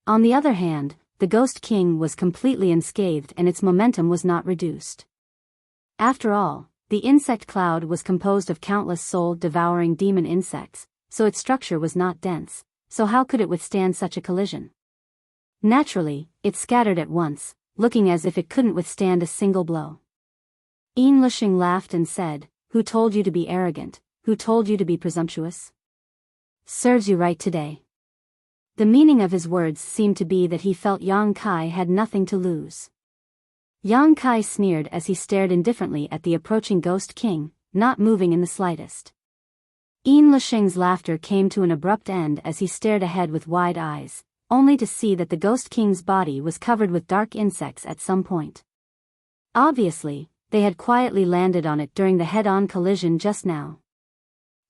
On the other hand, the Ghost King was completely unscathed and its momentum was not reduced. After all, the insect cloud was composed of countless soul-devouring demon insects, so its structure was not dense, so how could it withstand such a collision? Naturally, it scattered at once, looking as if it couldn't withstand a single blow. Yin Lusheng laughed and said, "Who told you to be arrogant? Who told you to be presumptuous? Serves you right today." The meaning of his words seemed to be that he felt Yang Kai had nothing to lose. Yang Kai sneered as he stared indifferently at the approaching Ghost King, not moving in the slightest. Yin Lusheng's laughter came to an abrupt end as he stared ahead with wide eyes, only to see that the Ghost King's body was covered with dark insects at some point. Obviously, they had quietly landed on it during the head-on collision just now.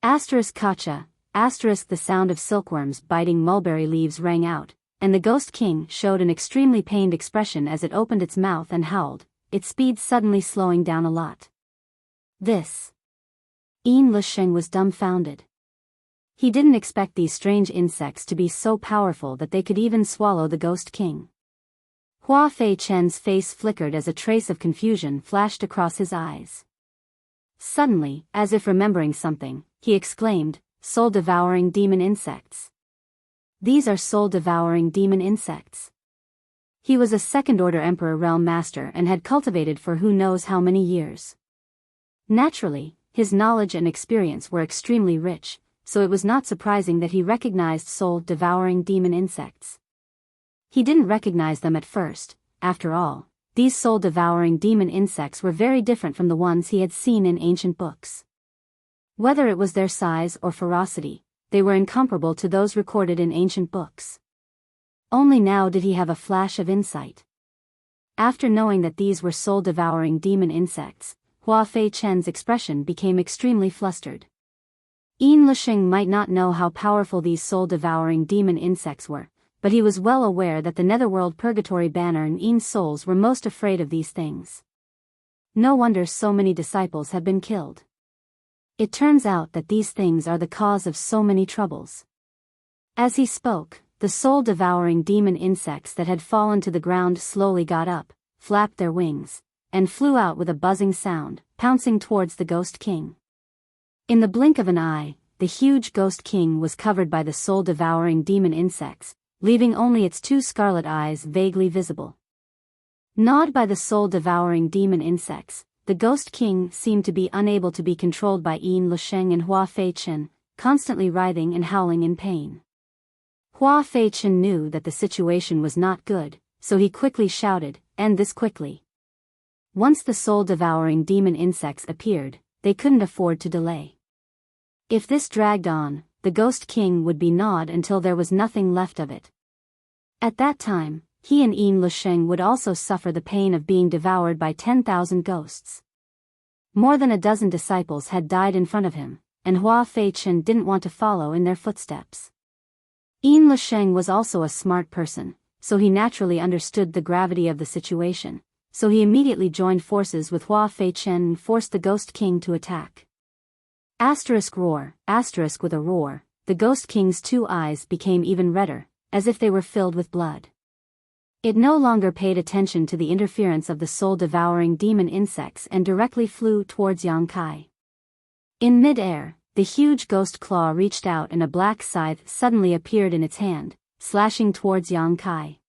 Kacha, the sound of silkworms biting mulberry leaves rang out, and the Ghost King showed an extremely pained expression as it opened its mouth and howled, its speed suddenly slowing down a lot. This. Yin Lusheng was dumbfounded. He didn't expect these strange insects to be so powerful that they could even swallow the Ghost King. Hua Fei Chen's face flickered as a trace of confusion flashed across his eyes. Suddenly, as if remembering something, he exclaimed, "Soul-devouring demon insects. These are soul-devouring demon insects." He was a second-order Emperor Realm Master and had cultivated for who knows how many years. Naturally, his knowledge and experience were extremely rich, so it was not surprising that he recognized soul-devouring demon insects. He didn't recognize them at first, after all, these soul-devouring demon insects were very different from the ones he had seen in ancient books. Whether it was their size or ferocity, they were incomparable to those recorded in ancient books. Only now did he have a flash of insight. After knowing that these were soul-devouring demon insects, Hua Fei Chen's expression became extremely flustered. Yin Lisheng might not know how powerful these soul-devouring demon insects were, but he was well aware that the Netherworld Purgatory Banner and Yin's souls were most afraid of these things. No wonder so many disciples have been killed. It turns out that these things are the cause of so many troubles. As he spoke, the soul-devouring demon insects that had fallen to the ground slowly got up, flapped their wings, and flew out with a buzzing sound, pouncing towards the Ghost King. In the blink of an eye, the huge Ghost King was covered by the soul-devouring demon insects, leaving only its two scarlet eyes vaguely visible. Gnawed by the soul-devouring demon insects, the Ghost King seemed to be unable to be controlled by Yin Lisheng and Hua Fei Chen, constantly writhing and howling in pain. Hua Fei Chen knew that the situation was not good, so he quickly shouted, "End this quickly." Once the soul-devouring demon insects appeared, they couldn't afford to delay. If this dragged on, the Ghost King would be gnawed until there was nothing left of it. At that time, he and Yin Lisheng would also suffer the pain of being devoured by 10,000 ghosts. More than a dozen disciples had died in front of him, and Hua Fei Chen didn't want to follow in their footsteps. Yin Lisheng was also a smart person, so he naturally understood the gravity of the situation, so he immediately joined forces with Hua Fei Chen and forced the Ghost King to attack. Roar, with a roar, the Ghost King's two eyes became even redder, as if they were filled with blood. It no longer paid attention to the interference of the soul-devouring demon insects and directly flew towards Yang Kai. In mid-air, the huge ghost claw reached out and a black scythe suddenly appeared in its hand, slashing towards Yang Kai.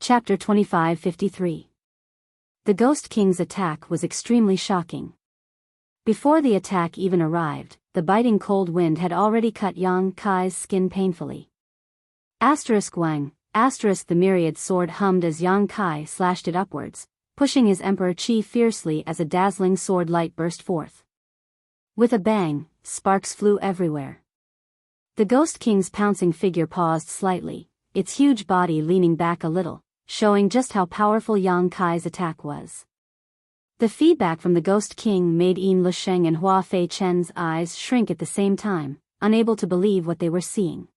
Chapter 2553. The Ghost King's attack was extremely shocking. Before the attack even arrived, the biting cold wind had already cut Yang Kai's skin painfully. Wang, the myriad sword hummed as Yang Kai slashed it upwards, pushing his Emperor Qi fiercely as a dazzling sword light burst forth. With a bang, sparks flew everywhere. The Ghost King's pouncing figure paused slightly, its huge body leaning back a little, showing just how powerful Yang Kai's attack was. The feedback from the Ghost King made Yin Lisheng and Hua Fei Chen's eyes shrink at the same time, unable to believe what they were seeing.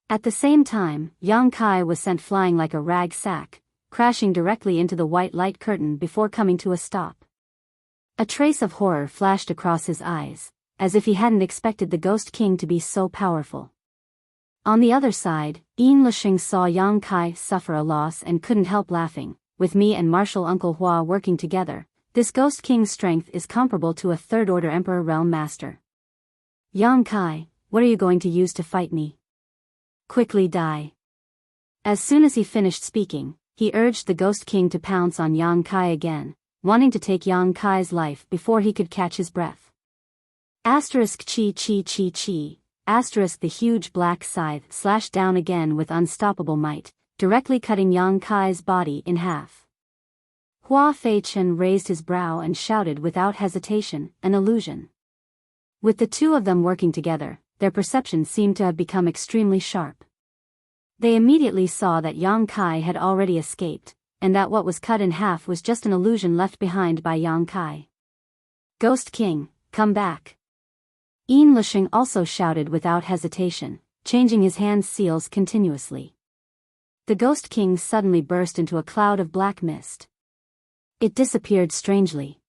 At the same time, Yang Kai was sent flying like a rag sack, crashing directly into the white light curtain before coming to a stop. A trace of horror flashed across his eyes, as if he hadn't expected the Ghost King to be so powerful. On the other side, Yin Lisheng saw Yang Kai suffer a loss and couldn't help laughing. With me and Martial Uncle Hua working together, this Ghost King's strength is comparable to a third-order Emperor Realm Master. Yang Kai, what are you going to use to fight me? Quickly die. As soon as he finished speaking, he urged the Ghost King to pounce on Yang Kai again, wanting to take Yang Kai's life before he could catch his breath. Chi. The huge black scythe slashed down again with unstoppable might, directly cutting Yang Kai's body in half. Hua Fei Chen raised his brow and shouted without hesitation, "An illusion." With the two of them working together, their perception seemed to have become extremely sharp. They immediately saw that Yang Kai had already escaped, and that what was cut in half was just an illusion left behind by Yang Kai. "Ghost King, come back." Yin Lisheng also shouted without hesitation, changing his hand seals continuously. The Ghost King suddenly burst into a cloud of black mist. It disappeared strangely.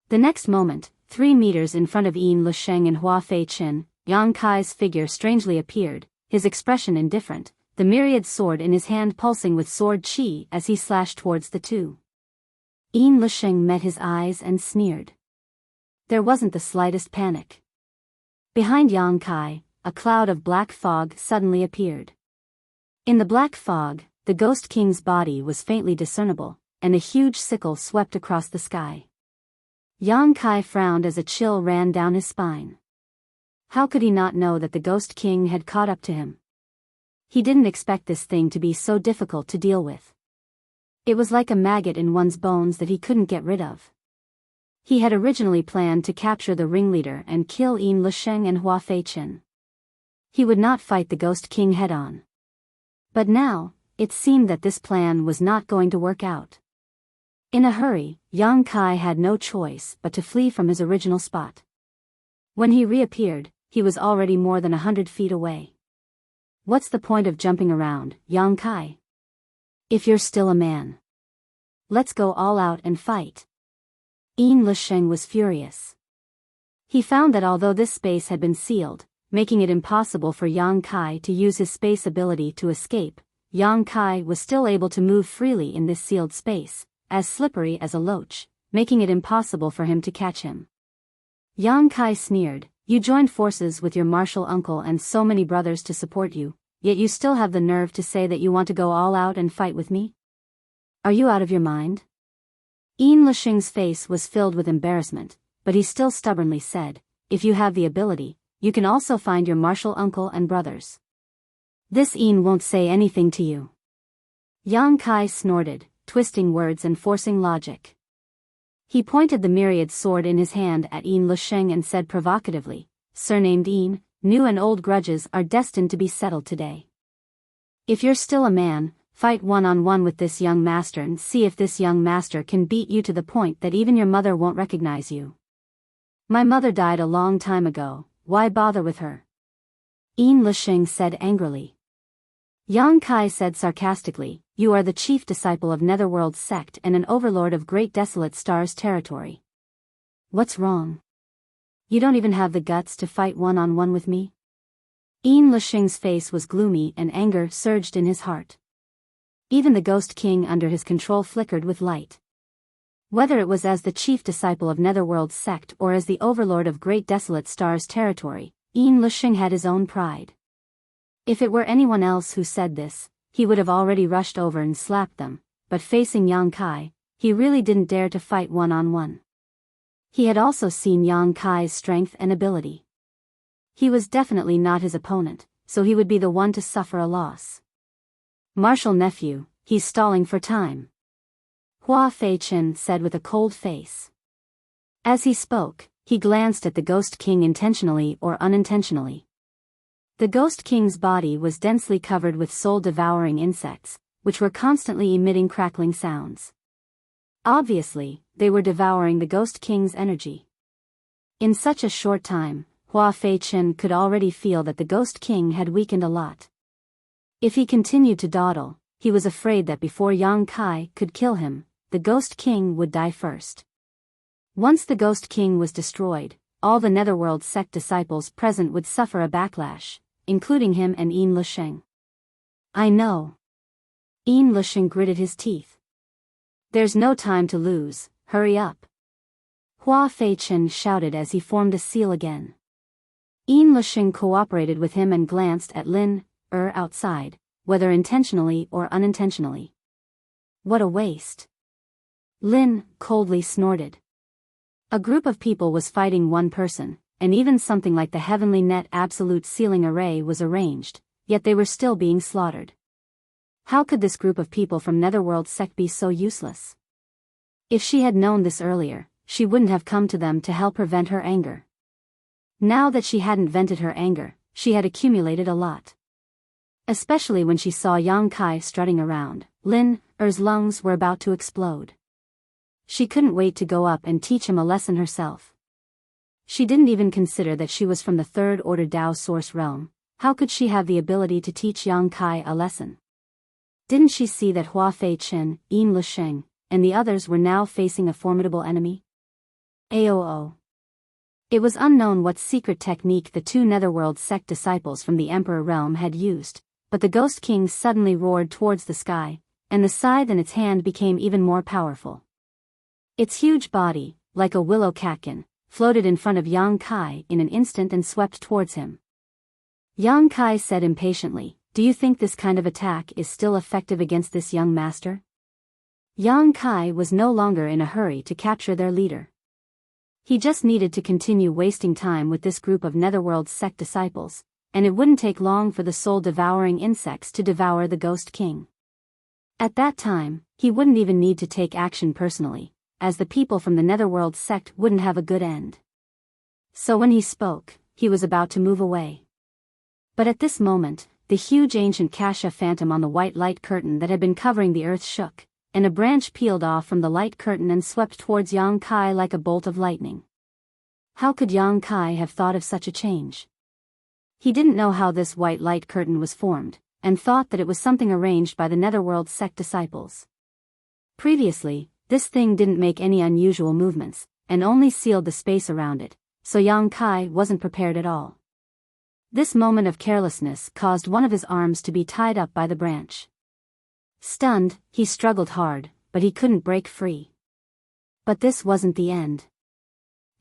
The next moment, 3 meters in front of Yin Lisheng and Hua Fei Chen, Yang Kai's figure strangely appeared, his expression indifferent, the myriad sword in his hand pulsing with sword chi as he slashed towards the two. Yin Lisheng met his eyes and sneered. There wasn't the slightest panic. Behind Yang Kai, a cloud of black fog suddenly appeared. In the black fog, the Ghost King's body was faintly discernible, and a huge sickle swept across the sky. Yang Kai frowned as a chill ran down his spine. How could he not know that the Ghost King had caught up to him? He didn't expect this thing to be so difficult to deal with. It was like a maggot in one's bones that he couldn't get rid of. He had originally planned to capture the ringleader and kill Yin Lisheng and Hua Feichen. He would not fight the Ghost King head-on. But now, it seemed that this plan was not going to work out. In a hurry, Yang Kai had no choice but to flee from his original spot. When he reappeared, he was already more than 100 feet away. What's the point of jumping around, Yang Kai? If you're still a man, let's go all out and fight. Yin Lisheng was furious. He found that although this space had been sealed, making it impossible for Yang Kai to use his space ability to escape, Yang Kai was still able to move freely in this sealed space, as slippery as a loach, making it impossible for him to catch him. Yang Kai sneered, "You joined forces with your martial uncle and so many brothers to support you, yet you still have the nerve to say that you want to go all out and fight with me? Are you out of your mind?" Yin Lisheng's face was filled with embarrassment, but he still stubbornly said, "If you have the ability, you can also find your martial uncle and brothers. This Yin won't say anything to you." Yang Kai snorted, twisting words and forcing logic. He pointed the myriad sword in his hand at Yin Lisheng and said provocatively, "Surnamed Yin, new and old grudges are destined to be settled today. If you're still a man, fight one-on-one with this young master and see if this young master can beat you to the point that even your mother won't recognize you. My mother died a long time ago, why bother with her?" Yin Lisheng said angrily. Yang Kai said sarcastically, "You are the chief disciple of Netherworld's sect and an overlord of Great Desolate Star's territory. What's wrong? You don't even have the guts to fight one-on-one with me?" Yin Lisheng's face was gloomy and anger surged in his heart. Even the Ghost King under his control flickered with light. Whether it was as the chief disciple of Netherworld's sect or as the overlord of Great Desolate Star's territory, Yin Lisheng had his own pride. If it were anyone else who said this, he would have already rushed over and slapped them, but facing Yang Kai, he really didn't dare to fight one-on-one. He had also seen Yang Kai's strength and ability. He was definitely not his opponent, so he would be the one to suffer a loss. "Martial nephew, he's stalling for time," Hua Feichen said with a cold face. As he spoke, he glanced at the Ghost King intentionally or unintentionally. The Ghost King's body was densely covered with soul-devouring insects, which were constantly emitting crackling sounds. Obviously, they were devouring the Ghost King's energy. In such a short time, Hua Feichen could already feel that the Ghost King had weakened a lot. If he continued to dawdle, he was afraid that before Yang Kai could kill him, the Ghost King would die first. Once the Ghost King was destroyed, all the Netherworld sect disciples present would suffer a backlash, including him and Yin Lisheng. "I know." Yin Lisheng gritted his teeth. "There's no time to lose, hurry up," Hua Feichen shouted as he formed a seal again. Yin Lisheng cooperated with him and glanced at Lin outside, whether intentionally or unintentionally. "What a waste." Lin coldly snorted. A group of people was fighting one person, and even something like the Heavenly Net Absolute Sealing Array was arranged, yet they were still being slaughtered. How could this group of people from Netherworld sect be so useless? If she had known this earlier, she wouldn't have come to them to help her vent her anger. Now that she hadn't vented her anger, she had accumulated a lot. Especially when she saw Yang Kai strutting around, Lin's lungs were about to explode. She couldn't wait to go up and teach him a lesson herself. She didn't even consider that she was from the Third Order Dao Source Realm. How could she have the ability to teach Yang Kai a lesson? Didn't she see that Hua Feichen, Yin Lisheng, and the others were now facing a formidable enemy? Aoo. It was unknown what secret technique the two Netherworld sect disciples from the Emperor Realm had used, but the Ghost King suddenly roared towards the sky, and the scythe in its hand became even more powerful. Its huge body, like a willow catkin, floated in front of Yang Kai in an instant and swept towards him. Yang Kai said impatiently, "Do you think this kind of attack is still effective against this young master?" Yang Kai was no longer in a hurry to capture their leader. He just needed to continue wasting time with this group of Netherworld sect disciples, and it wouldn't take long for the soul-devouring insects to devour the Ghost King. At that time, he wouldn't even need to take action personally, as the people from the Netherworld sect wouldn't have a good end. So when he spoke, he was about to move away. But at this moment, the huge ancient Kasha phantom on the white light curtain that had been covering the earth shook, and a branch peeled off from the light curtain and swept towards Yang Kai like a bolt of lightning. How could Yang Kai have thought of such a change? He didn't know how this white light curtain was formed, and thought that it was something arranged by the Netherworld sect disciples. Previously, this thing didn't make any unusual movements, and only sealed the space around it, so Yang Kai wasn't prepared at all. This moment of carelessness caused one of his arms to be tied up by the branch. Stunned, he struggled hard, but he couldn't break free. But this wasn't the end.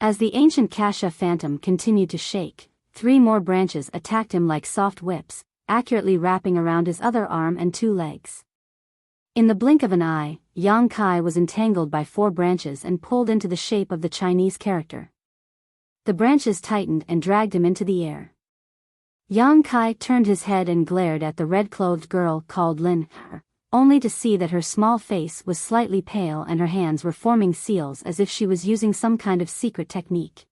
As the ancient Kasha phantom continued to shake, 3 more branches attacked him like soft whips, accurately wrapping around his other arm and 2 legs. In the blink of an eye, Yang Kai was entangled by 4 branches and pulled into the shape of the Chinese character. The branches tightened and dragged him into the air. Yang Kai turned his head and glared at the red-clothed girl called Lin, only to see that her small face was slightly pale and her hands were forming seals as if she was using some kind of secret technique.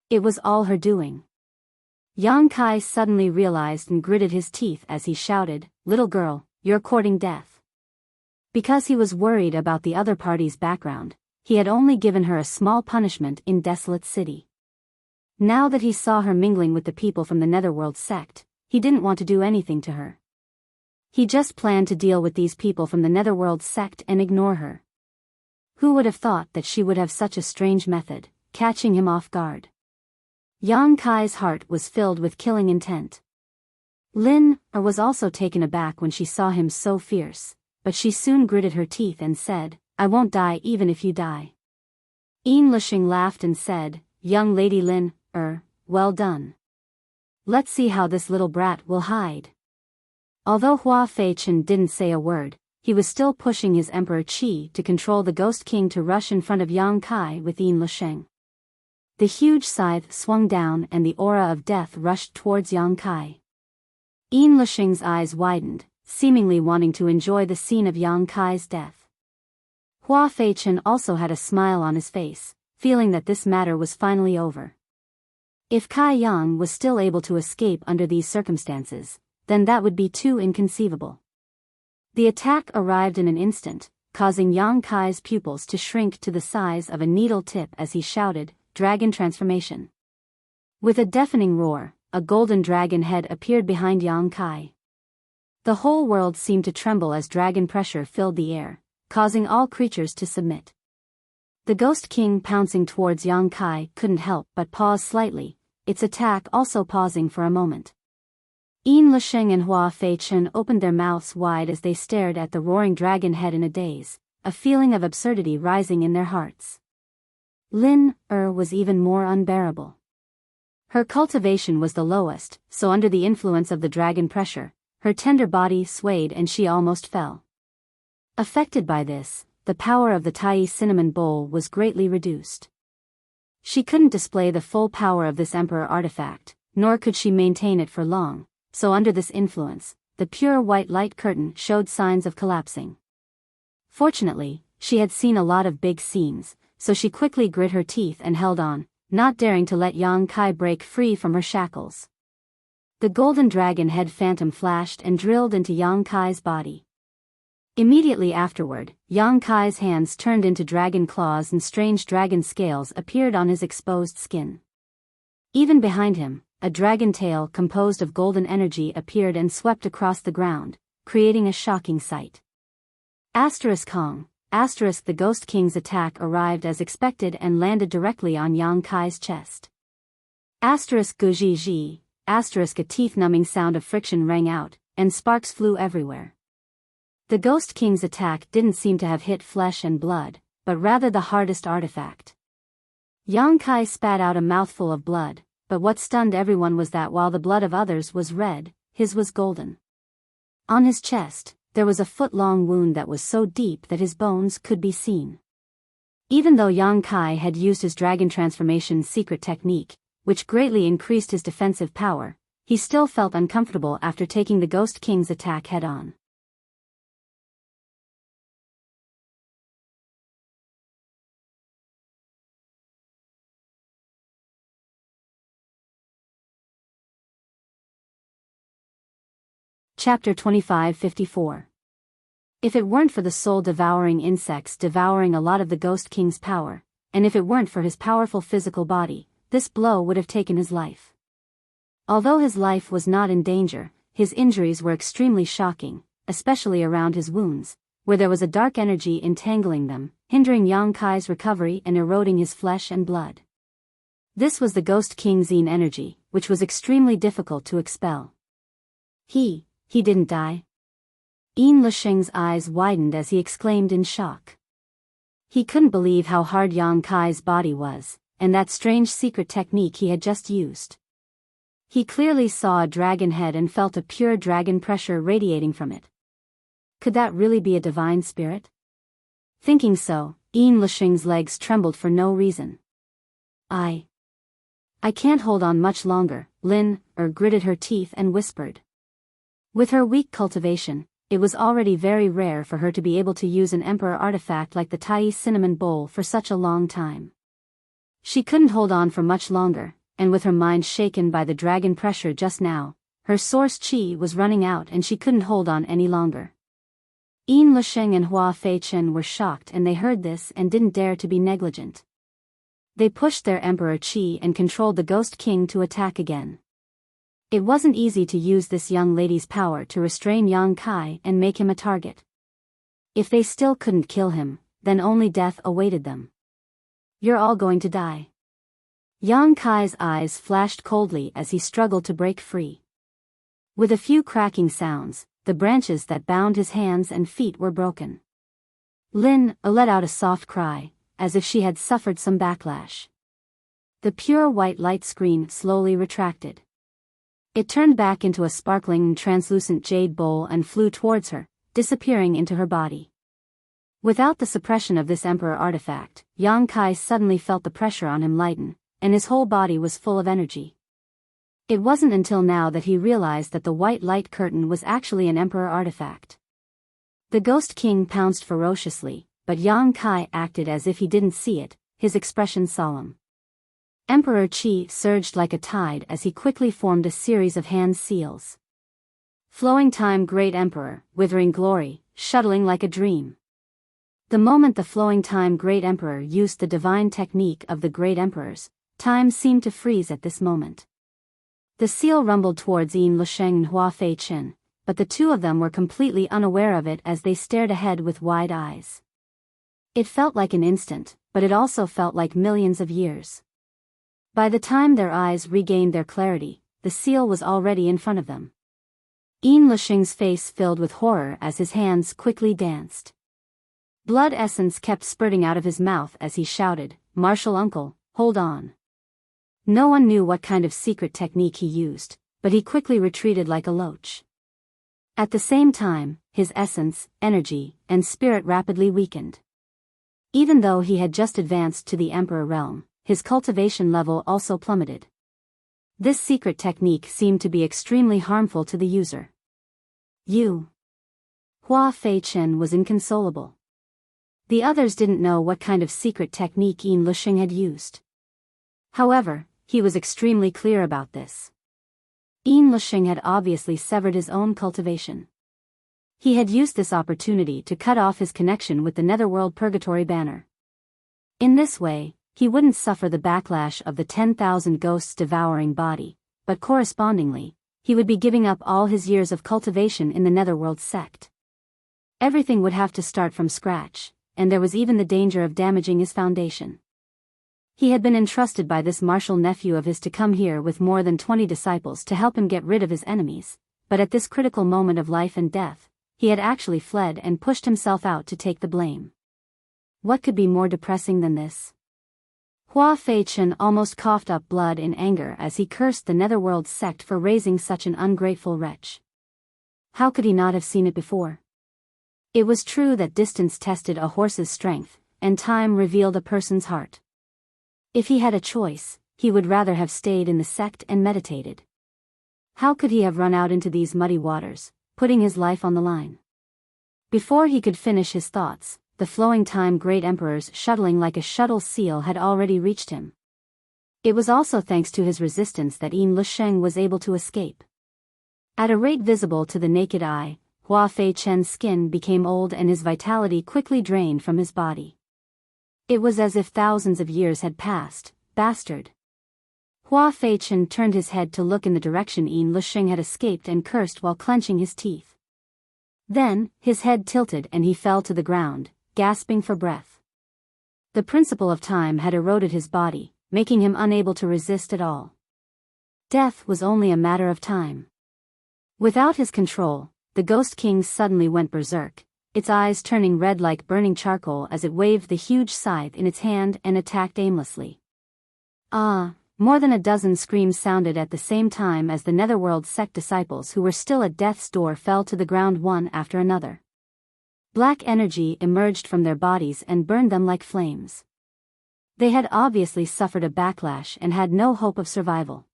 It was all her doing. Yang Kai suddenly realized and gritted his teeth as he shouted, "Little girl, you're courting death." Because he was worried about the other party's background, he had only given her a small punishment in Desolate City. Now that he saw her mingling with the people from the Netherworld sect, he didn't want to do anything to her. He just planned to deal with these people from the Netherworld sect and ignore her. Who would have thought that she would have such a strange method, catching him off guard? Yang Kai's heart was filled with killing intent. Lin was also taken aback when she saw him so fierce, but she soon gritted her teeth and said, "I won't die even if you die." Yin Lisheng laughed and said, "Young lady Lin, well done. Let's see how this little brat will hide." Although Hua Feichen didn't say a word, he was still pushing his Emperor Qi to control the Ghost King to rush in front of Yang Kai with Yin Lisheng. The huge scythe swung down and the aura of death rushed towards Yang Kai. Yin Lisheng's eyes widened, seemingly wanting to enjoy the scene of Yang Kai's death. Hua Feichen also had a smile on his face, feeling that this matter was finally over. If Kai Yang was still able to escape under these circumstances, then that would be too inconceivable. The attack arrived in an instant, causing Yang Kai's pupils to shrink to the size of a needle tip as he shouted, "Dragon transformation." With a deafening roar, a golden dragon head appeared behind Yang Kai. The whole world seemed to tremble as dragon pressure filled the air, causing all creatures to submit. The Ghost King pouncing towards Yang Kai couldn't help but pause slightly, its attack also pausing for a moment. Yin Lisheng and Hua Feichen opened their mouths wide as they stared at the roaring dragon head in a daze, a feeling of absurdity rising in their hearts. Lin was even more unbearable. Her cultivation was the lowest, so under the influence of the dragon pressure, her tender body swayed and she almost fell. Affected by this, the power of the Tai cinnamon bowl was greatly reduced. She couldn't display the full power of this emperor artifact, nor could she maintain it for long, so under this influence, the pure white light curtain showed signs of collapsing. Fortunately, she had seen a lot of big scenes, so she quickly grit her teeth and held on, not daring to let Yang Kai break free from her shackles. The golden dragon head phantom flashed and drilled into Yang Kai's body. Immediately afterward, Yang Kai's hands turned into dragon claws and strange dragon scales appeared on his exposed skin. Even behind him, a dragon tail composed of golden energy appeared and swept across the ground, creating a shocking sight. Kong, the Ghost King's attack arrived as expected and landed directly on Yang Kai's chest. Guji, a teeth-numbing sound of friction rang out, and sparks flew everywhere. The Ghost King's attack didn't seem to have hit flesh and blood, but rather the hardest artifact. Yang Kai spat out a mouthful of blood, but what stunned everyone was that while the blood of others was red, his was golden. On his chest, there was a foot-long wound that was so deep that his bones could be seen. Even though Yang Kai had used his dragon transformation secret technique, which greatly increased his defensive power, he still felt uncomfortable after taking the Ghost King's attack head-on. Chapter 2554. If it weren't for the soul-devouring insects devouring a lot of the Ghost King's power, and if it weren't for his powerful physical body, this blow would have taken his life. Although his life was not in danger, his injuries were extremely shocking, especially around his wounds, where there was a dark energy entangling them, hindering Yang Kai's recovery and eroding his flesh and blood. This was the Ghost King's Yin energy, which was extremely difficult to expel. He didn't die? Yin Lisheng's eyes widened as he exclaimed in shock. He couldn't believe how hard Yang Kai's body was, and that strange secret technique he had just used. He clearly saw a dragon head and felt a pure dragon pressure radiating from it. Could that really be a divine spirit? Thinking so, Yin Lisheng's legs trembled for no reason. I can't hold on much longer, Lin gritted her teeth and whispered. With her weak cultivation, it was already very rare for her to be able to use an emperor artifact like the Tai cinnamon bowl for such a long time. She couldn't hold on for much longer, and with her mind shaken by the dragon pressure just now, her source qi was running out and she couldn't hold on any longer. Yin Lisheng and Hua Feichen were shocked and they heard this and didn't dare to be negligent. They pushed their emperor qi and controlled the Ghost King to attack again. It wasn't easy to use this young lady's power to restrain Yang Kai and make him a target. If they still couldn't kill him, then only death awaited them. You're all going to die. Yang Kai's eyes flashed coldly as he struggled to break free. With a few cracking sounds, the branches that bound his hands and feet were broken. Lin let out a soft cry, as if she had suffered some backlash. The pure white light screen slowly retracted. It turned back into a sparkling translucent jade bowl and flew towards her, disappearing into her body. Without the suppression of this emperor artifact, Yang Kai suddenly felt the pressure on him lighten, and his whole body was full of energy. It wasn't until now that he realized that the white light curtain was actually an emperor artifact. The Ghost King pounced ferociously, but Yang Kai acted as if he didn't see it, his expression solemn. Emperor Qi surged like a tide as he quickly formed a series of hand seals. Flowing time Great Emperor, withering glory, shuttling like a dream. The moment the flowing time Great Emperor used the divine technique of the Great Emperors, time seemed to freeze at this moment. The seal rumbled towards Yin Lisheng and Hua Feichen, but the two of them were completely unaware of it as they stared ahead with wide eyes. It felt like an instant, but it also felt like millions of years. By the time their eyes regained their clarity, the seal was already in front of them. Yin Lisheng's face filled with horror as his hands quickly danced. Blood essence kept spurting out of his mouth as he shouted, "Martial uncle, hold on." No one knew what kind of secret technique he used, but he quickly retreated like a loach. At the same time, his essence, energy, and spirit rapidly weakened. Even though he had just advanced to the Emperor realm, his cultivation level also plummeted. This secret technique seemed to be extremely harmful to the user. Hua Feichen was inconsolable. The others didn't know what kind of secret technique Yin Lisheng had used. However, he was extremely clear about this. Yin Lisheng had obviously severed his own cultivation. He had used this opportunity to cut off his connection with the Netherworld Purgatory banner. In this way, he wouldn't suffer the backlash of the 10,000 ghosts devouring body, but correspondingly, he would be giving up all his years of cultivation in the Netherworld sect. Everything would have to start from scratch, and there was even the danger of damaging his foundation. He had been entrusted by this martial nephew of his to come here with more than 20 disciples to help him get rid of his enemies, but at this critical moment of life and death, he had actually fled and pushed himself out to take the blame. What could be more depressing than this? Hua Feichen almost coughed up blood in anger as he cursed the Netherworld sect for raising such an ungrateful wretch. How could he not have seen it before? It was true that distance tested a horse's strength, and time revealed a person's heart. If he had a choice, he would rather have stayed in the sect and meditated. How could he have run out into these muddy waters, putting his life on the line? Before he could finish his thoughts, the flowing time great emperors shuttling like a shuttle seal had already reached him. It was also thanks to his resistance that Yin Lusheng was able to escape. At a rate visible to the naked eye, Hua Fei Chen's skin became old and his vitality quickly drained from his body. It was as if thousands of years had passed. Bastard. Hua Fei Chen turned his head to look in the direction Yin Lusheng had escaped and cursed while clenching his teeth. Then, his head tilted and he fell to the ground, gasping for breath. The principle of time had eroded his body, making him unable to resist at all. Death was only a matter of time. Without his control, the Ghost King suddenly went berserk, its eyes turning red like burning charcoal as it waved the huge scythe in its hand and attacked aimlessly. Ah! More than a dozen screams sounded at the same time as the Netherworld sect disciples who were still at death's door fell to the ground one after another. Black energy emerged from their bodies and burned them like flames. They had obviously suffered a backlash and had no hope of survival.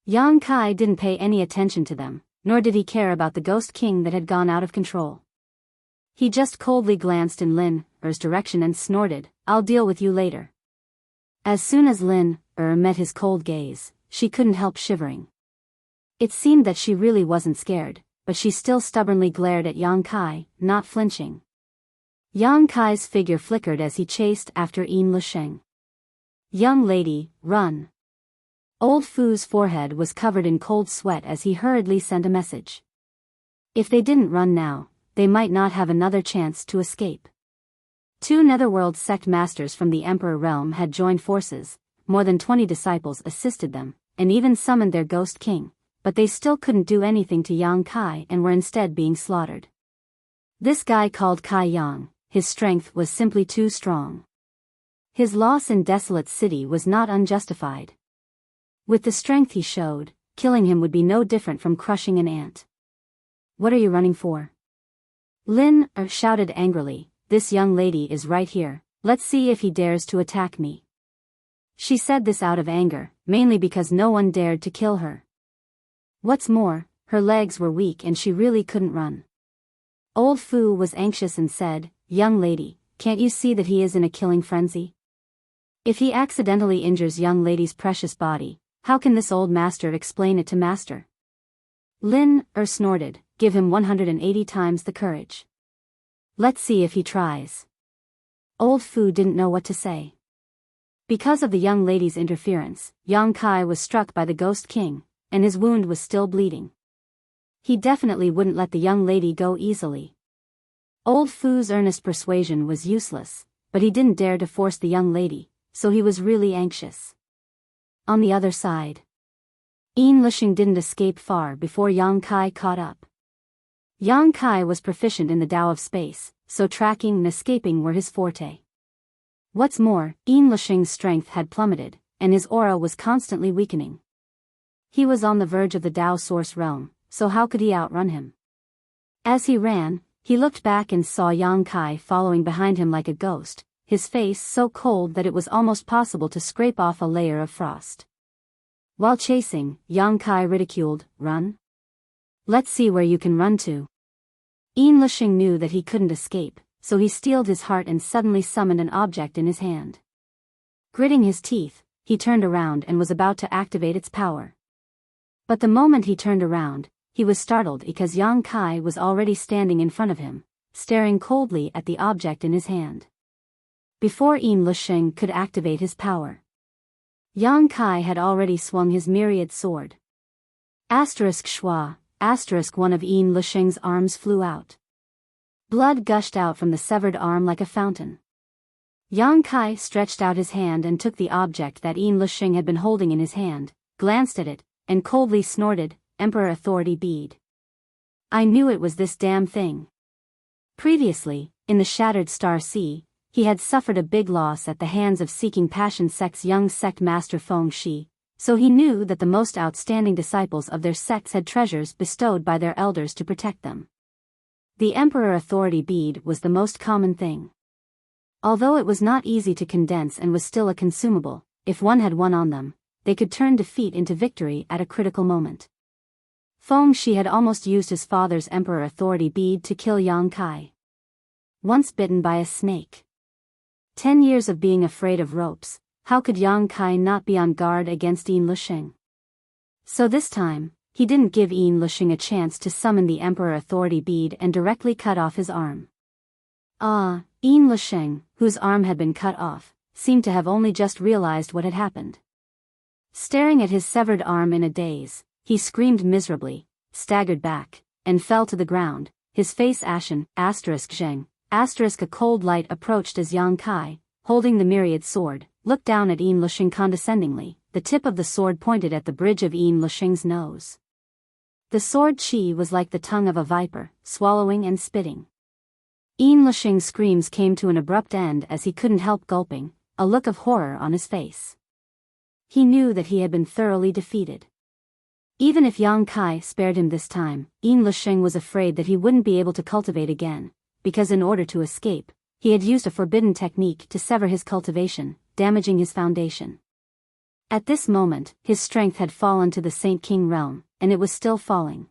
Yang Kai didn't pay any attention to them, nor did he care about the Ghost King that had gone out of control. He just coldly glanced in Lin Er's direction and snorted, "I'll deal with you later." As soon as Lin Er met his cold gaze, she couldn't help shivering. It seemed that she really wasn't scared, but she still stubbornly glared at Yang Kai, not flinching. Yang Kai's figure flickered as he chased after Yin Lusheng. "Young lady, run." Old Fu's forehead was covered in cold sweat as he hurriedly sent a message. If they didn't run now, they might not have another chance to escape. 2 Netherworld sect masters from the Emperor realm had joined forces. More than 20 disciples assisted them, and even summoned their Ghost King, but they still couldn't do anything to Yang Kai and were instead being slaughtered. This guy called Kai Yang, his strength was simply too strong. His loss in Desolate City was not unjustified. With the strength he showed, killing him would be no different from crushing an ant. "What are you running for?" Lin Er shouted angrily, "This young lady is right here, let's see if he dares to attack me." She said this out of anger, mainly because no one dared to kill her. What's more, her legs were weak and she really couldn't run. Old Fu was anxious and said, "Young lady, can't you see that he is in a killing frenzy? If he accidentally injures young lady's precious body, how can this old master explain it to master?" Lin Er snorted, "Give him 180 times the courage. Let's see if he tries." Old Fu didn't know what to say. Because of the young lady's interference, Yang Kai was struck by the Ghost King, and his wound was still bleeding. He definitely wouldn't let the young lady go easily. Old Fu's earnest persuasion was useless, but he didn't dare to force the young lady, so he was really anxious. On the other side, Yin Lusheng didn't escape far before Yang Kai caught up. Yang Kai was proficient in the Tao of space, so tracking and escaping were his forte. What's more, Yin Lusheng's strength had plummeted, and his aura was constantly weakening. He was on the verge of the Tao Source realm, so how could he outrun him? As he ran, he looked back and saw Yang Kai following behind him like a ghost, his face so cold that it was almost possible to scrape off a layer of frost. While chasing, Yang Kai ridiculed, "Run? Let's see where you can run to." Yin Lusheng knew that he couldn't escape, so he steeled his heart and suddenly summoned an object in his hand. Gritting his teeth, he turned around and was about to activate its power. But the moment he turned around, he was startled because Yang Kai was already standing in front of him, staring coldly at the object in his hand. Before Yin Lusheng could activate his power, Yang Kai had already swung his myriad sword. Shua, one of Yin Lusheng's arms flew out. Blood gushed out from the severed arm like a fountain. Yang Kai stretched out his hand and took the object that Yin Lusheng had been holding in his hand, glanced at it, and coldly snorted, "Emperor Authority Bead. I knew it was this damn thing." Previously, in the Shattered Star Sea, he had suffered a big loss at the hands of Seeking Passion Sect's young sect master Feng Shi, so he knew that the most outstanding disciples of their sects had treasures bestowed by their elders to protect them. The Emperor Authority Bead was the most common thing. Although it was not easy to condense and was still a consumable, if one had one on them, they could turn defeat into victory at a critical moment. Feng Shi had almost used his father's emperor authority bead to kill Yang Kai. Once bitten by a snake. 10 years of being afraid of ropes, how could Yang Kai not be on guard against Yin Lusheng? So this time, he didn't give Yin Lusheng a chance to summon the emperor authority bead and directly cut off his arm. Yin Lusheng, whose arm had been cut off, seemed to have only just realized what had happened. Staring at his severed arm in a daze, he screamed miserably, staggered back, and fell to the ground, his face ashen. Zheng, a cold light approached as Yang Kai, holding the myriad sword, looked down at Yin Lusheng condescendingly. The tip of the sword pointed at the bridge of Yin Lusheng's nose. The sword chi was like the tongue of a viper, swallowing and spitting. Yin Lusheng's screams came to an abrupt end as he couldn't help gulping, a look of horror on his face. He knew that he had been thoroughly defeated. Even if Yang Kai spared him this time, Yin Lusheng was afraid that he wouldn't be able to cultivate again, because in order to escape, he had used a forbidden technique to sever his cultivation, damaging his foundation. At this moment, his strength had fallen to the Saint King realm, and it was still falling.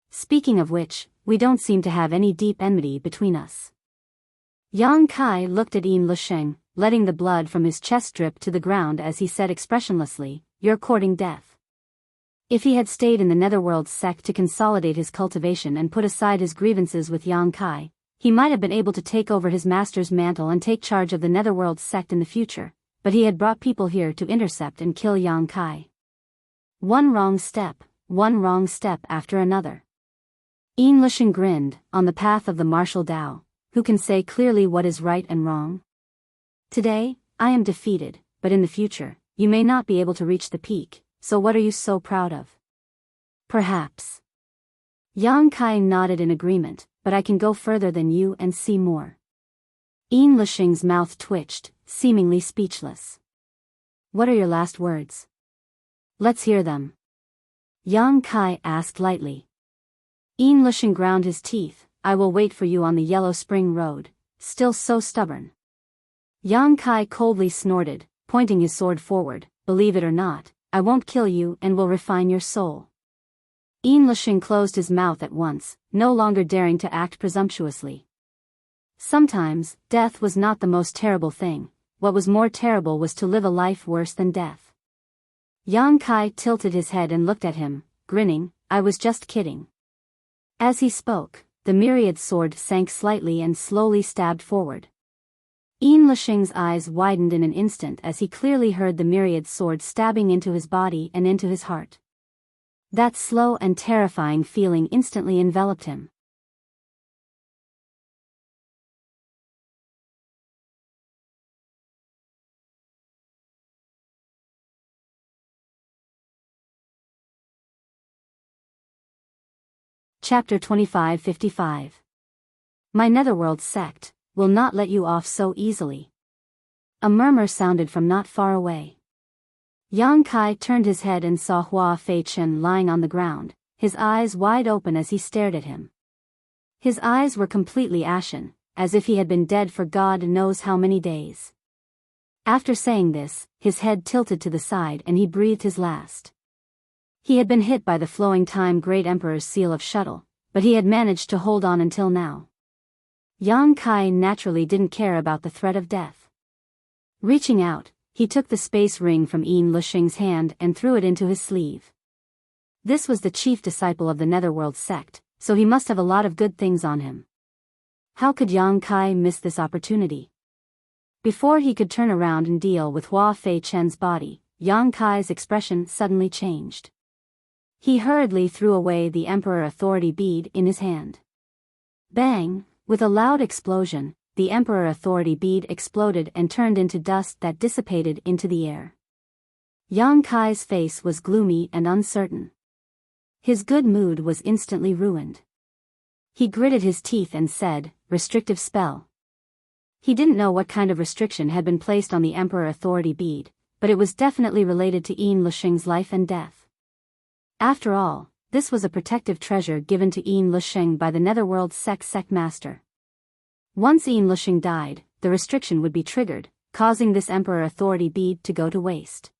Speaking of which, we don't seem to have any deep enmity between us. Yang Kai looked at Yin Lusheng, letting the blood from his chest drip to the ground as he said expressionlessly, "You're courting death." If he had stayed in the Netherworld sect to consolidate his cultivation and put aside his grievances with Yang Kai, he might have been able to take over his master's mantle and take charge of the Netherworld sect in the future, but he had brought people here to intercept and kill Yang Kai. One wrong step after another. Yin Lusheng grinned, on the path of the martial Tao, who can say clearly what is right and wrong? Today, I am defeated, but in the future, you may not be able to reach the peak, so what are you so proud of? Perhaps. Yang Kai nodded in agreement, but I can go further than you and see more. Yin Lusheng's mouth twitched, seemingly speechless. What are your last words? Let's hear them. Yang Kai asked lightly. Yin Lusheng ground his teeth. I will wait for you on the Yellow Spring Road, still so stubborn. Yang Kai coldly snorted, pointing his sword forward. Believe it or not, I won't kill you and will refine your soul. Yin Lusheng closed his mouth at once, no longer daring to act presumptuously. Sometimes, death was not the most terrible thing. What was more terrible was to live a life worse than death. Yang Kai tilted his head and looked at him, grinning. I was just kidding. As he spoke, the myriad sword sank slightly and slowly stabbed forward. Yin Lusheng's eyes widened in an instant as he clearly heard the myriad sword stabbing into his body and into his heart. That slow and terrifying feeling instantly enveloped him. Chapter 2555. My Netherworld sect will not let you off so easily. A murmur sounded from not far away. Yang Kai turned his head and saw Hua Fei-chen lying on the ground, his eyes wide open as he stared at him. His eyes were completely ashen, as if he had been dead for God knows how many days. After saying this, his head tilted to the side and he breathed his last. He had been hit by the flowing time Great Emperor's seal of shuttle, but he had managed to hold on until now. Yang Kai naturally didn't care about the threat of death. Reaching out, he took the space ring from Yin Lusheng's hand and threw it into his sleeve. This was the chief disciple of the Netherworld sect, so he must have a lot of good things on him. How could Yang Kai miss this opportunity? Before he could turn around and deal with Hua Fei-chen's body, Yang Kai's expression suddenly changed. He hurriedly threw away the Emperor Authority bead in his hand. Bang! With a loud explosion, the Emperor Authority bead exploded and turned into dust that dissipated into the air. Yang Kai's face was gloomy and uncertain. His good mood was instantly ruined. He gritted his teeth and said, "Restrictive spell." He didn't know what kind of restriction had been placed on the Emperor Authority bead, but it was definitely related to Yin Lusheng's life and death. After all, this was a protective treasure given to Yin Lusheng by the Netherworld sect master. Once Yin Lusheng died, the restriction would be triggered, causing this Emperor Authority bead to go to waste.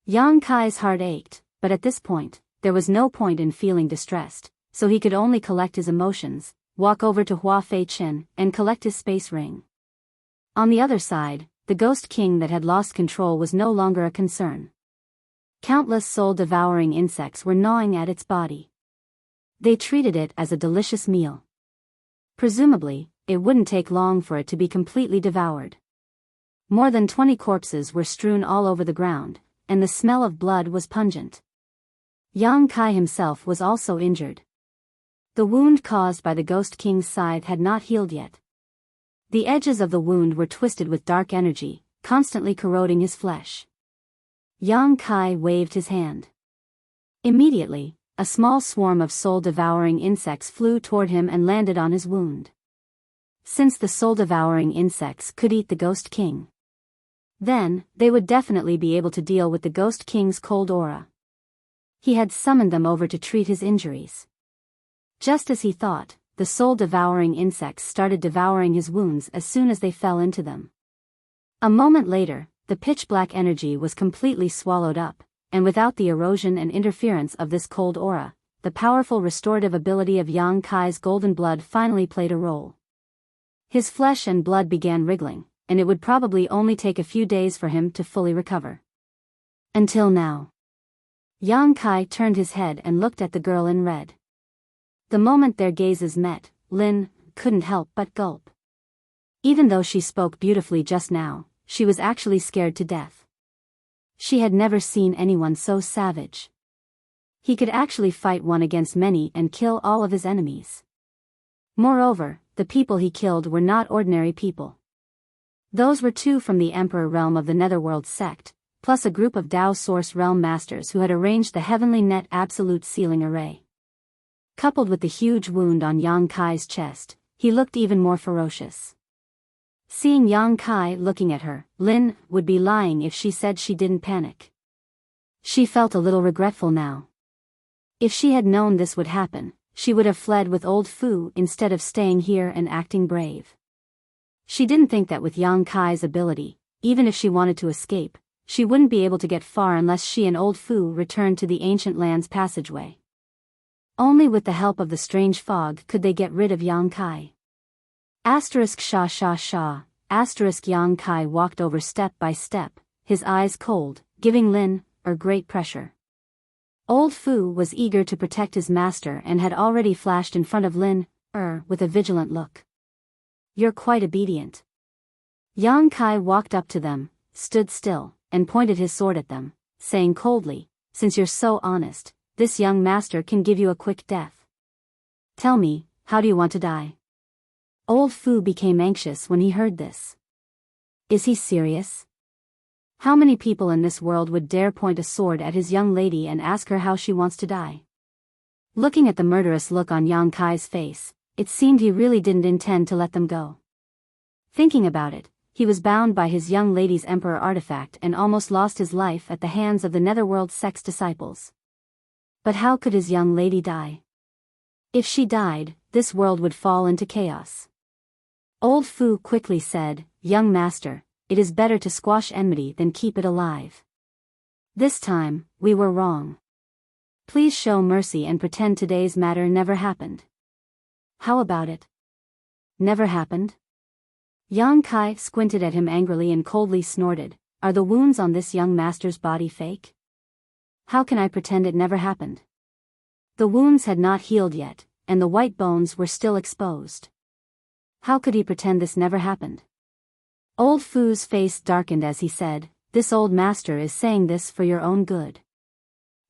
Yang Kai's heart ached, but at this point, there was no point in feeling distressed, so he could only collect his emotions, walk over to Hua Fei Chen, and collect his space ring. On the other side, the Ghost King that had lost control was no longer a concern. Countless soul-devouring insects were gnawing at its body. They treated it as a delicious meal. Presumably, it wouldn't take long for it to be completely devoured. More than 20 corpses were strewn all over the ground, and the smell of blood was pungent. Yang Kai himself was also injured. The wound caused by the Ghost King's scythe had not healed yet. The edges of the wound were twisted with dark energy, constantly corroding his flesh. Yang Kai waved his hand. Immediately, a small swarm of soul-devouring insects flew toward him and landed on his wound. Since the soul-devouring insects could eat the Ghost King, then, they would definitely be able to deal with the Ghost King's cold aura. He had summoned them over to treat his injuries. Just as he thought, the soul-devouring insects started devouring his wounds as soon as they fell into them. A moment later, the pitch-black energy was completely swallowed up, and without the erosion and interference of this cold aura, the powerful restorative ability of Yang Kai's golden blood finally played a role. His flesh and blood began wriggling, and it would probably only take a few days for him to fully recover. Until now. Yang Kai turned his head and looked at the girl in red. The moment their gazes met, Lin couldn't help but gulp. Even though she spoke beautifully just now, she was actually scared to death. She had never seen anyone so savage. He could actually fight one against many and kill all of his enemies. Moreover, the people he killed were not ordinary people. Those were two from the Emperor realm of the Netherworld sect, plus a group of Dao Source realm masters who had arranged the Heavenly Net Absolute Sealing Array. Coupled with the huge wound on Yang Kai's chest, he looked even more ferocious. Seeing Yang Kai looking at her, Lin would be lying if she said she didn't panic. She felt a little regretful now. If she had known this would happen, she would have fled with old Fu instead of staying here and acting brave. She didn't think that with Yang Kai's ability, even if she wanted to escape, she wouldn't be able to get far unless she and old Fu returned to the ancient land's passageway. Only with the help of the strange fog could they get rid of Yang Kai. Sha sha sha, Yang Kai walked over step by step, his eyes cold, giving Lin great pressure. Old Fu was eager to protect his master and had already flashed in front of Lin with a vigilant look. You're quite obedient. Yang Kai walked up to them, stood still, and pointed his sword at them, saying coldly, since you're so honest, this young master can give you a quick death. Tell me, how do you want to die? Old Fu became anxious when he heard this. Is he serious? How many people in this world would dare point a sword at his young lady and ask her how she wants to die? Looking at the murderous look on Yang Kai's face, it seemed he really didn't intend to let them go. Thinking about it, he was bound by his young lady's emperor artifact and almost lost his life at the hands of the Netherworld sect's disciples. But how could his young lady die? If she died, this world would fall into chaos. Old Fu quickly said, Young master, it is better to squash enmity than keep it alive. This time, we were wrong. Please show mercy and pretend today's matter never happened. How about it? Never happened? Yang Kai squinted at him angrily and coldly snorted, Are the wounds on this young master's body fake? How can I pretend it never happened? The wounds had not healed yet, and the white bones were still exposed. How could he pretend this never happened? Old Fu's face darkened as he said, This old master is saying this for your own good.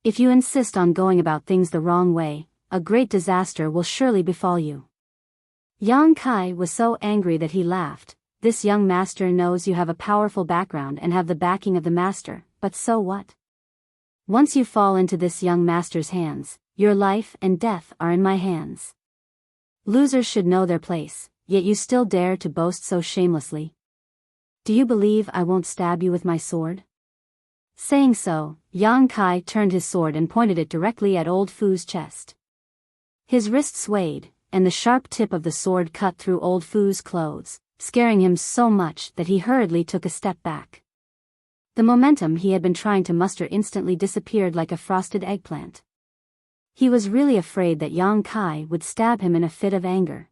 If you insist on going about things the wrong way, a great disaster will surely befall you. Yang Kai was so angry that he laughed. This young master knows you have a powerful background and have the backing of the master, but so what? Once you fall into this young master's hands, your life and death are in my hands. Losers should know their place, yet you still dare to boast so shamelessly. Do you believe I won't stab you with my sword? Saying so, Yang Kai turned his sword and pointed it directly at old Fu's chest. His wrist swayed, and the sharp tip of the sword cut through old Fu's clothes, scaring him so much that he hurriedly took a step back. The momentum he had been trying to muster instantly disappeared like a frosted eggplant. He was really afraid that Yang Kai would stab him in a fit of anger.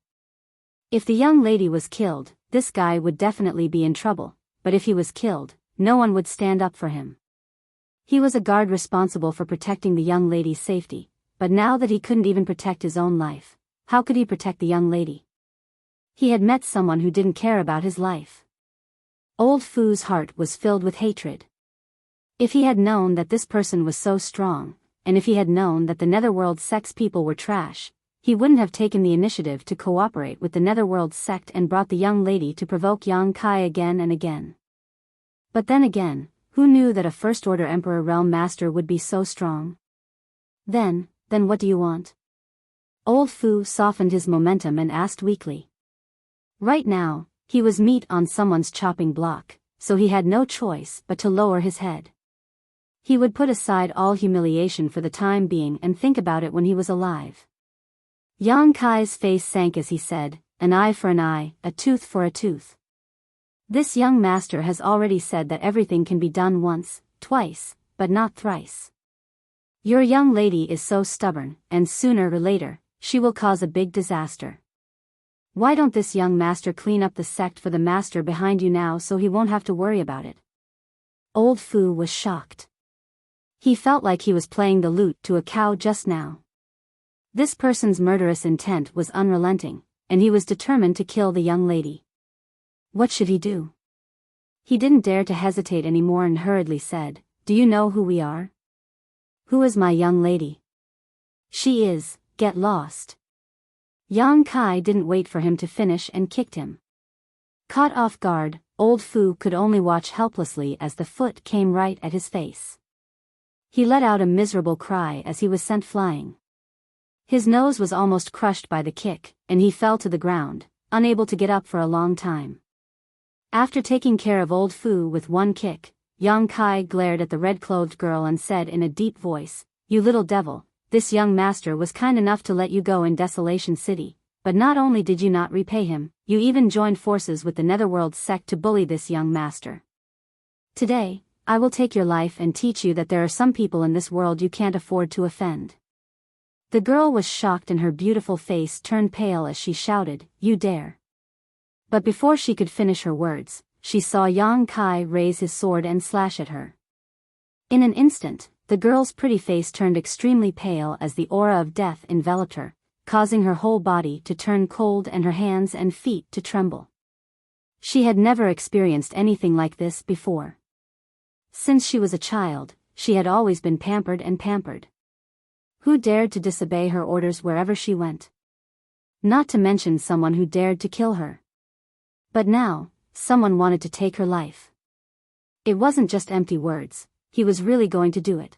If the young lady was killed, this guy would definitely be in trouble, but if he was killed, no one would stand up for him. He was a guard responsible for protecting the young lady's safety, but now that he couldn't even protect his own life, how could he protect the young lady? He had met someone who didn't care about his life. Old Fu's heart was filled with hatred. If he had known that this person was so strong, and if he had known that the Netherworld sect's people were trash, he wouldn't have taken the initiative to cooperate with the Netherworld sect and brought the young lady to provoke Yang Kai again and again. But then again, who knew that a First-Order Emperor Realm Master would be so strong? Then what do you want? Old Fu softened his momentum and asked weakly. Right now, he was meat on someone's chopping block, so he had no choice but to lower his head. He would put aside all humiliation for the time being and think about it when he was alive. Yang Kai's face sank as he said, "An eye for an eye, a tooth for a tooth." This young master has already said that everything can be done once, twice, but not thrice. Your young lady is so stubborn, and sooner or later, she will cause a big disaster. Why don't this young master clean up the sect for the master behind you now so he won't have to worry about it? Old Fu was shocked. He felt like he was playing the lute to a cow just now. This person's murderous intent was unrelenting, and he was determined to kill the young lady. What should he do? He didn't dare to hesitate anymore and hurriedly said, "Do you know who we are?" "Who is my young lady?" "She is, get lost." Yang Kai didn't wait for him to finish and kicked him. Caught off guard, Old Fu could only watch helplessly as the foot came right at his face. He let out a miserable cry as he was sent flying. His nose was almost crushed by the kick, and he fell to the ground, unable to get up for a long time. After taking care of Old Fu with one kick, Yang Kai glared at the red-clothed girl and said in a deep voice, "You little devil, this young master was kind enough to let you go in Desolation City, but not only did you not repay him, you even joined forces with the Netherworld sect to bully this young master. Today, I will take your life and teach you that there are some people in this world you can't afford to offend." The girl was shocked and her beautiful face turned pale as she shouted, "You dare!" But before she could finish her words, she saw Yang Kai raise his sword and slash at her. In an instant, the girl's pretty face turned extremely pale as the aura of death enveloped her, causing her whole body to turn cold and her hands and feet to tremble. She had never experienced anything like this before. Since she was a child, she had always been pampered and pampered. Who dared to disobey her orders wherever she went? Not to mention someone who dared to kill her. But now, someone wanted to take her life. It wasn't just empty words, he was really going to do it.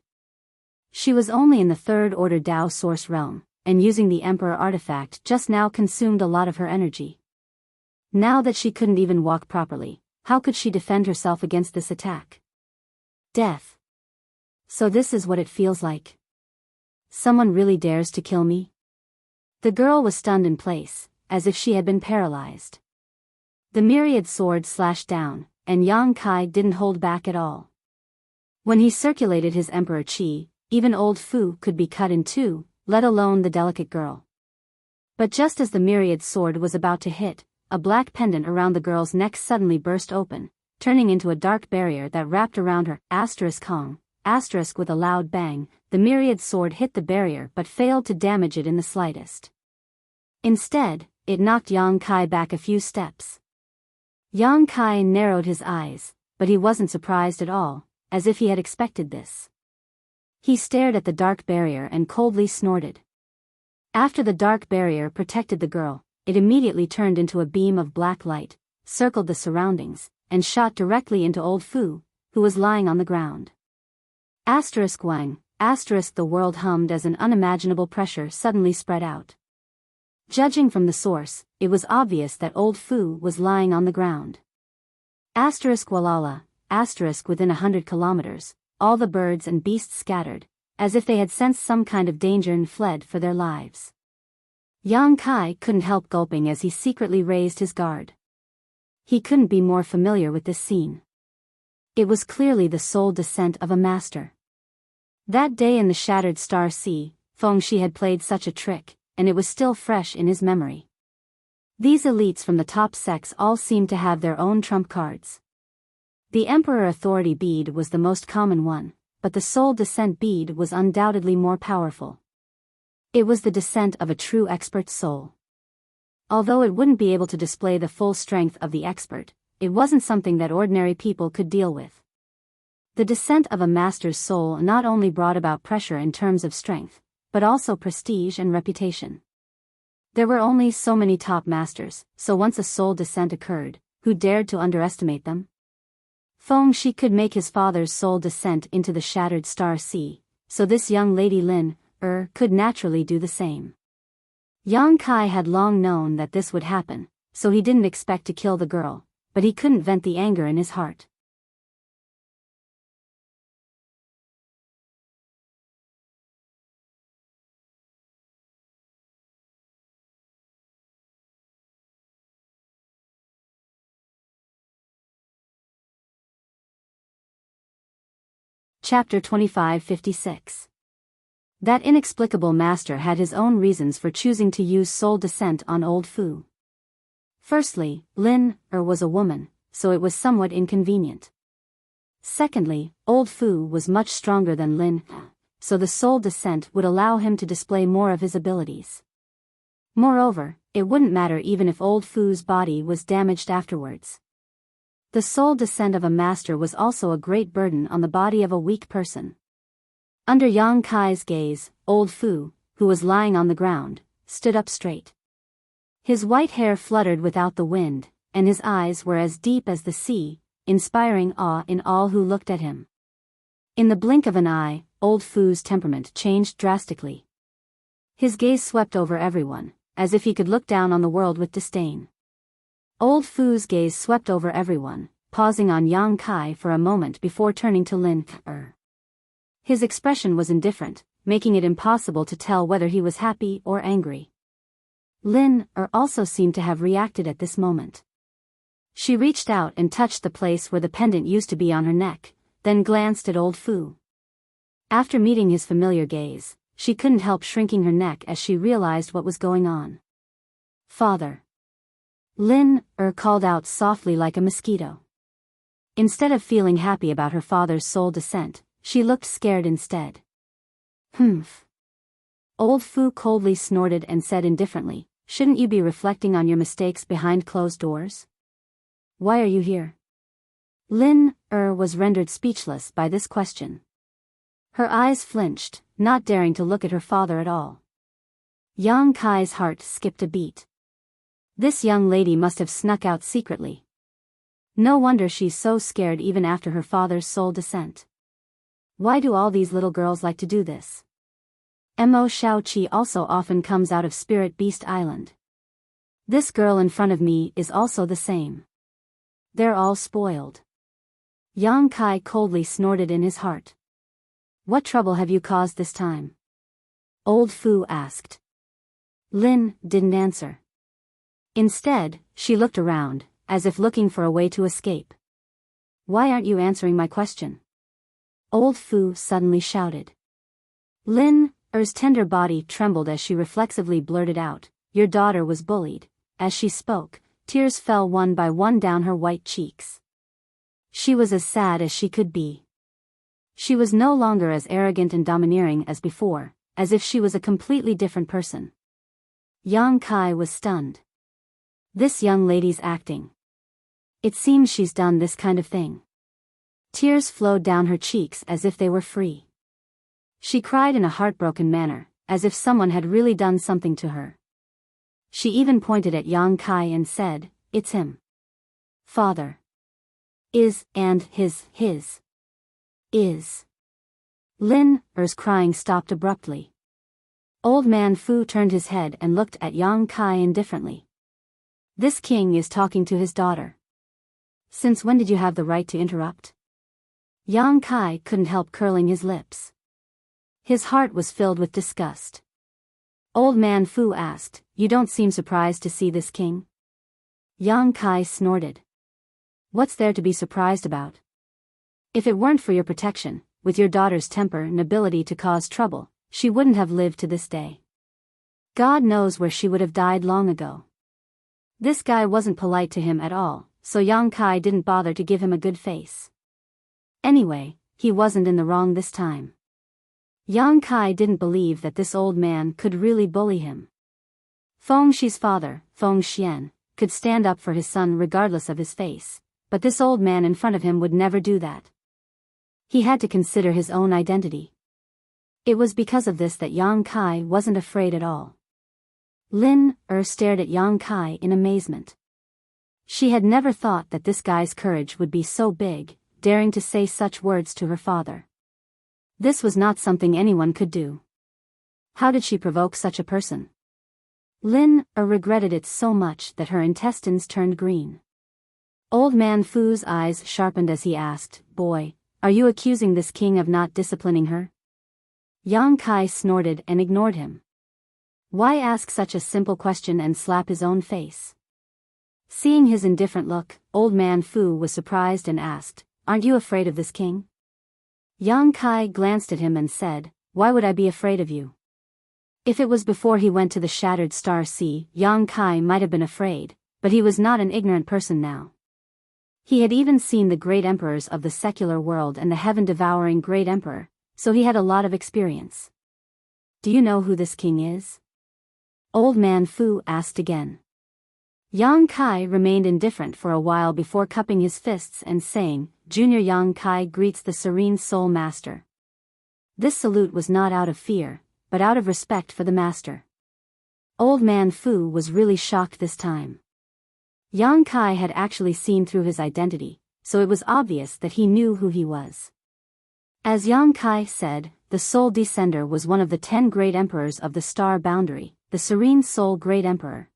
She was only in the Third Order Dao Source realm, and using the Emperor artifact just now consumed a lot of her energy. Now that she couldn't even walk properly, how could she defend herself against this attack? Death. So this is what it feels like. Someone really dares to kill me? The girl was stunned in place, as if she had been paralyzed. The myriad sword slashed down, and Yang Kai didn't hold back at all. When he circulated his Emperor Qi, even Old Fu could be cut in two, let alone the delicate girl. But just as the myriad sword was about to hit, a black pendant around the girl's neck suddenly burst open, turning into a dark barrier that wrapped around her. Hong, with a loud bang, the myriad sword hit the barrier but failed to damage it in the slightest. Instead, it knocked Yang Kai back a few steps. Yang Kai narrowed his eyes, but he wasn't surprised at all, as if he had expected this. He stared at the dark barrier and coldly snorted. After the dark barrier protected the girl, it immediately turned into a beam of black light, circled the surroundings, and shot directly into Old Fu, who was lying on the ground. Wang, the world hummed as an unimaginable pressure suddenly spread out. Judging from the source, it was obvious that Old Fu was lying on the ground. Walala, within 100 kilometers, all the birds and beasts scattered, as if they had sensed some kind of danger and fled for their lives. Yang Kai couldn't help gulping as he secretly raised his guard. He couldn't be more familiar with this scene. It was clearly the soul descent of a master. That day in the Shattered Star Sea, Fengshi had played such a trick, and it was still fresh in his memory. These elites from the top sects all seemed to have their own trump cards. The Emperor Authority bead was the most common one, but the Soul Descent bead was undoubtedly more powerful. It was the descent of a true expert soul. Although it wouldn't be able to display the full strength of the expert, it wasn't something that ordinary people could deal with. The descent of a master's soul not only brought about pressure in terms of strength, but also prestige and reputation. There were only so many top masters, so once a soul descent occurred, who dared to underestimate them? Fengshi could make his father's soul descent into the Shattered Star Sea, so this young lady Lin could naturally do the same. Yang Kai had long known that this would happen, so he didn't expect to kill the girl, but he couldn't vent the anger in his heart. Chapter 2556. That inexplicable master had his own reasons for choosing to use soul descent on old Fu. Firstly, Lin was a woman, so it was somewhat inconvenient. Secondly, old Fu was much stronger than Lin, so the soul descent would allow him to display more of his abilities. Moreover, it wouldn't matter even if old Fu's body was damaged afterwards. The soul descent of a master was also a great burden on the body of a weak person. Under Yang Kai's gaze, old Fu, who was lying on the ground, stood up straight. His white hair fluttered without the wind, and his eyes were as deep as the sea, inspiring awe in all who looked at him. In the blink of an eye, old Fu's temperament changed drastically. His gaze swept over everyone, as if he could look down on the world with disdain. Old Fu's gaze swept over everyone, pausing on Yang Kai for a moment before turning to Lin. His expression was indifferent, making it impossible to tell whether he was happy or angry. Lin also seemed to have reacted at this moment. She reached out and touched the place where the pendant used to be on her neck, then glanced at old Fu. After meeting his familiar gaze, she couldn't help shrinking her neck as she realized what was going on. Father. Lin called out softly like a mosquito. Instead of feeling happy about her father's soul descent, she looked scared instead. Humph. Old Fu coldly snorted and said indifferently, "Shouldn't you be reflecting on your mistakes behind closed doors? Why are you here?" Lin was rendered speechless by this question. Her eyes flinched, not daring to look at her father at all. Yang Kai's heart skipped a beat. This young lady must have snuck out secretly. No wonder she's so scared even after her father's soul descent. Why do all these little girls like to do this? Mo Shaoqi also often comes out of Spirit Beast Island. This girl in front of me is also the same. They're all spoiled. Yang Kai coldly snorted in his heart. What trouble have you caused this time? Old Fu asked. Lin didn't answer. Instead, she looked around, as if looking for a way to escape. Why aren't you answering my question? Old Fu suddenly shouted. Lin's tender body trembled as she reflexively blurted out, "Your daughter was bullied." As she spoke, tears fell one by one down her white cheeks. She was as sad as she could be. She was no longer as arrogant and domineering as before, as if she was a completely different person. Yang Kai was stunned. This young lady's acting. It seems she's done this kind of thing. Tears flowed down her cheeks as if they were free. She cried in a heartbroken manner, as if someone had really done something to her. She even pointed at Yang Kai and said, "It's him. Father. Is Lin's crying stopped abruptly. Old man Fu turned his head and looked at Yang Kai indifferently. This king is talking to his daughter. Since when did you have the right to interrupt? Yang Kai couldn't help curling his lips. His heart was filled with disgust. Old man Fu asked, "You don't seem surprised to see this king?" Yang Kai snorted. What's there to be surprised about? If it weren't for your protection, with your daughter's temper and ability to cause trouble, she wouldn't have lived to this day. God knows where she would have died long ago. This guy wasn't polite to him at all, so Yang Kai didn't bother to give him a good face. Anyway, he wasn't in the wrong this time. Yang Kai didn't believe that this old man could really bully him. Feng Shi's father, Feng Xian, could stand up for his son regardless of his face, but this old man in front of him would never do that. He had to consider his own identity. It was because of this that Yang Kai wasn't afraid at all. Lin stared at Yang Kai in amazement. She had never thought that this guy's courage would be so big, daring to say such words to her father. This was not something anyone could do. How did she provoke such a person? Lin regretted it so much that her intestines turned green. Old man Fu's eyes sharpened as he asked, "Boy, are you accusing this king of not disciplining her?" Yang Kai snorted and ignored him. Why ask such a simple question and slap his own face? Seeing his indifferent look, old man Fu was surprised and asked, "Aren't you afraid of this king?" Yang Kai glanced at him and said, "Why would I be afraid of you?" If it was before he went to the Shattered Star Sea, Yang Kai might have been afraid, but he was not an ignorant person now. He had even seen the great emperors of the secular world and the heaven-devouring great emperor, so he had a lot of experience. "Do you know who this king is?" Old man Fu asked again. Yang Kai remained indifferent for a while before cupping his fists and saying, "Junior Yang Kai greets the Serene Soul Master." This salute was not out of fear, but out of respect for the master. Old man Fu was really shocked this time. Yang Kai had actually seen through his identity, so it was obvious that he knew who he was. As Yang Kai said, the Soul Descender was one of the 10 great emperors of the Star Boundary, the Serene Soul Great Emperor.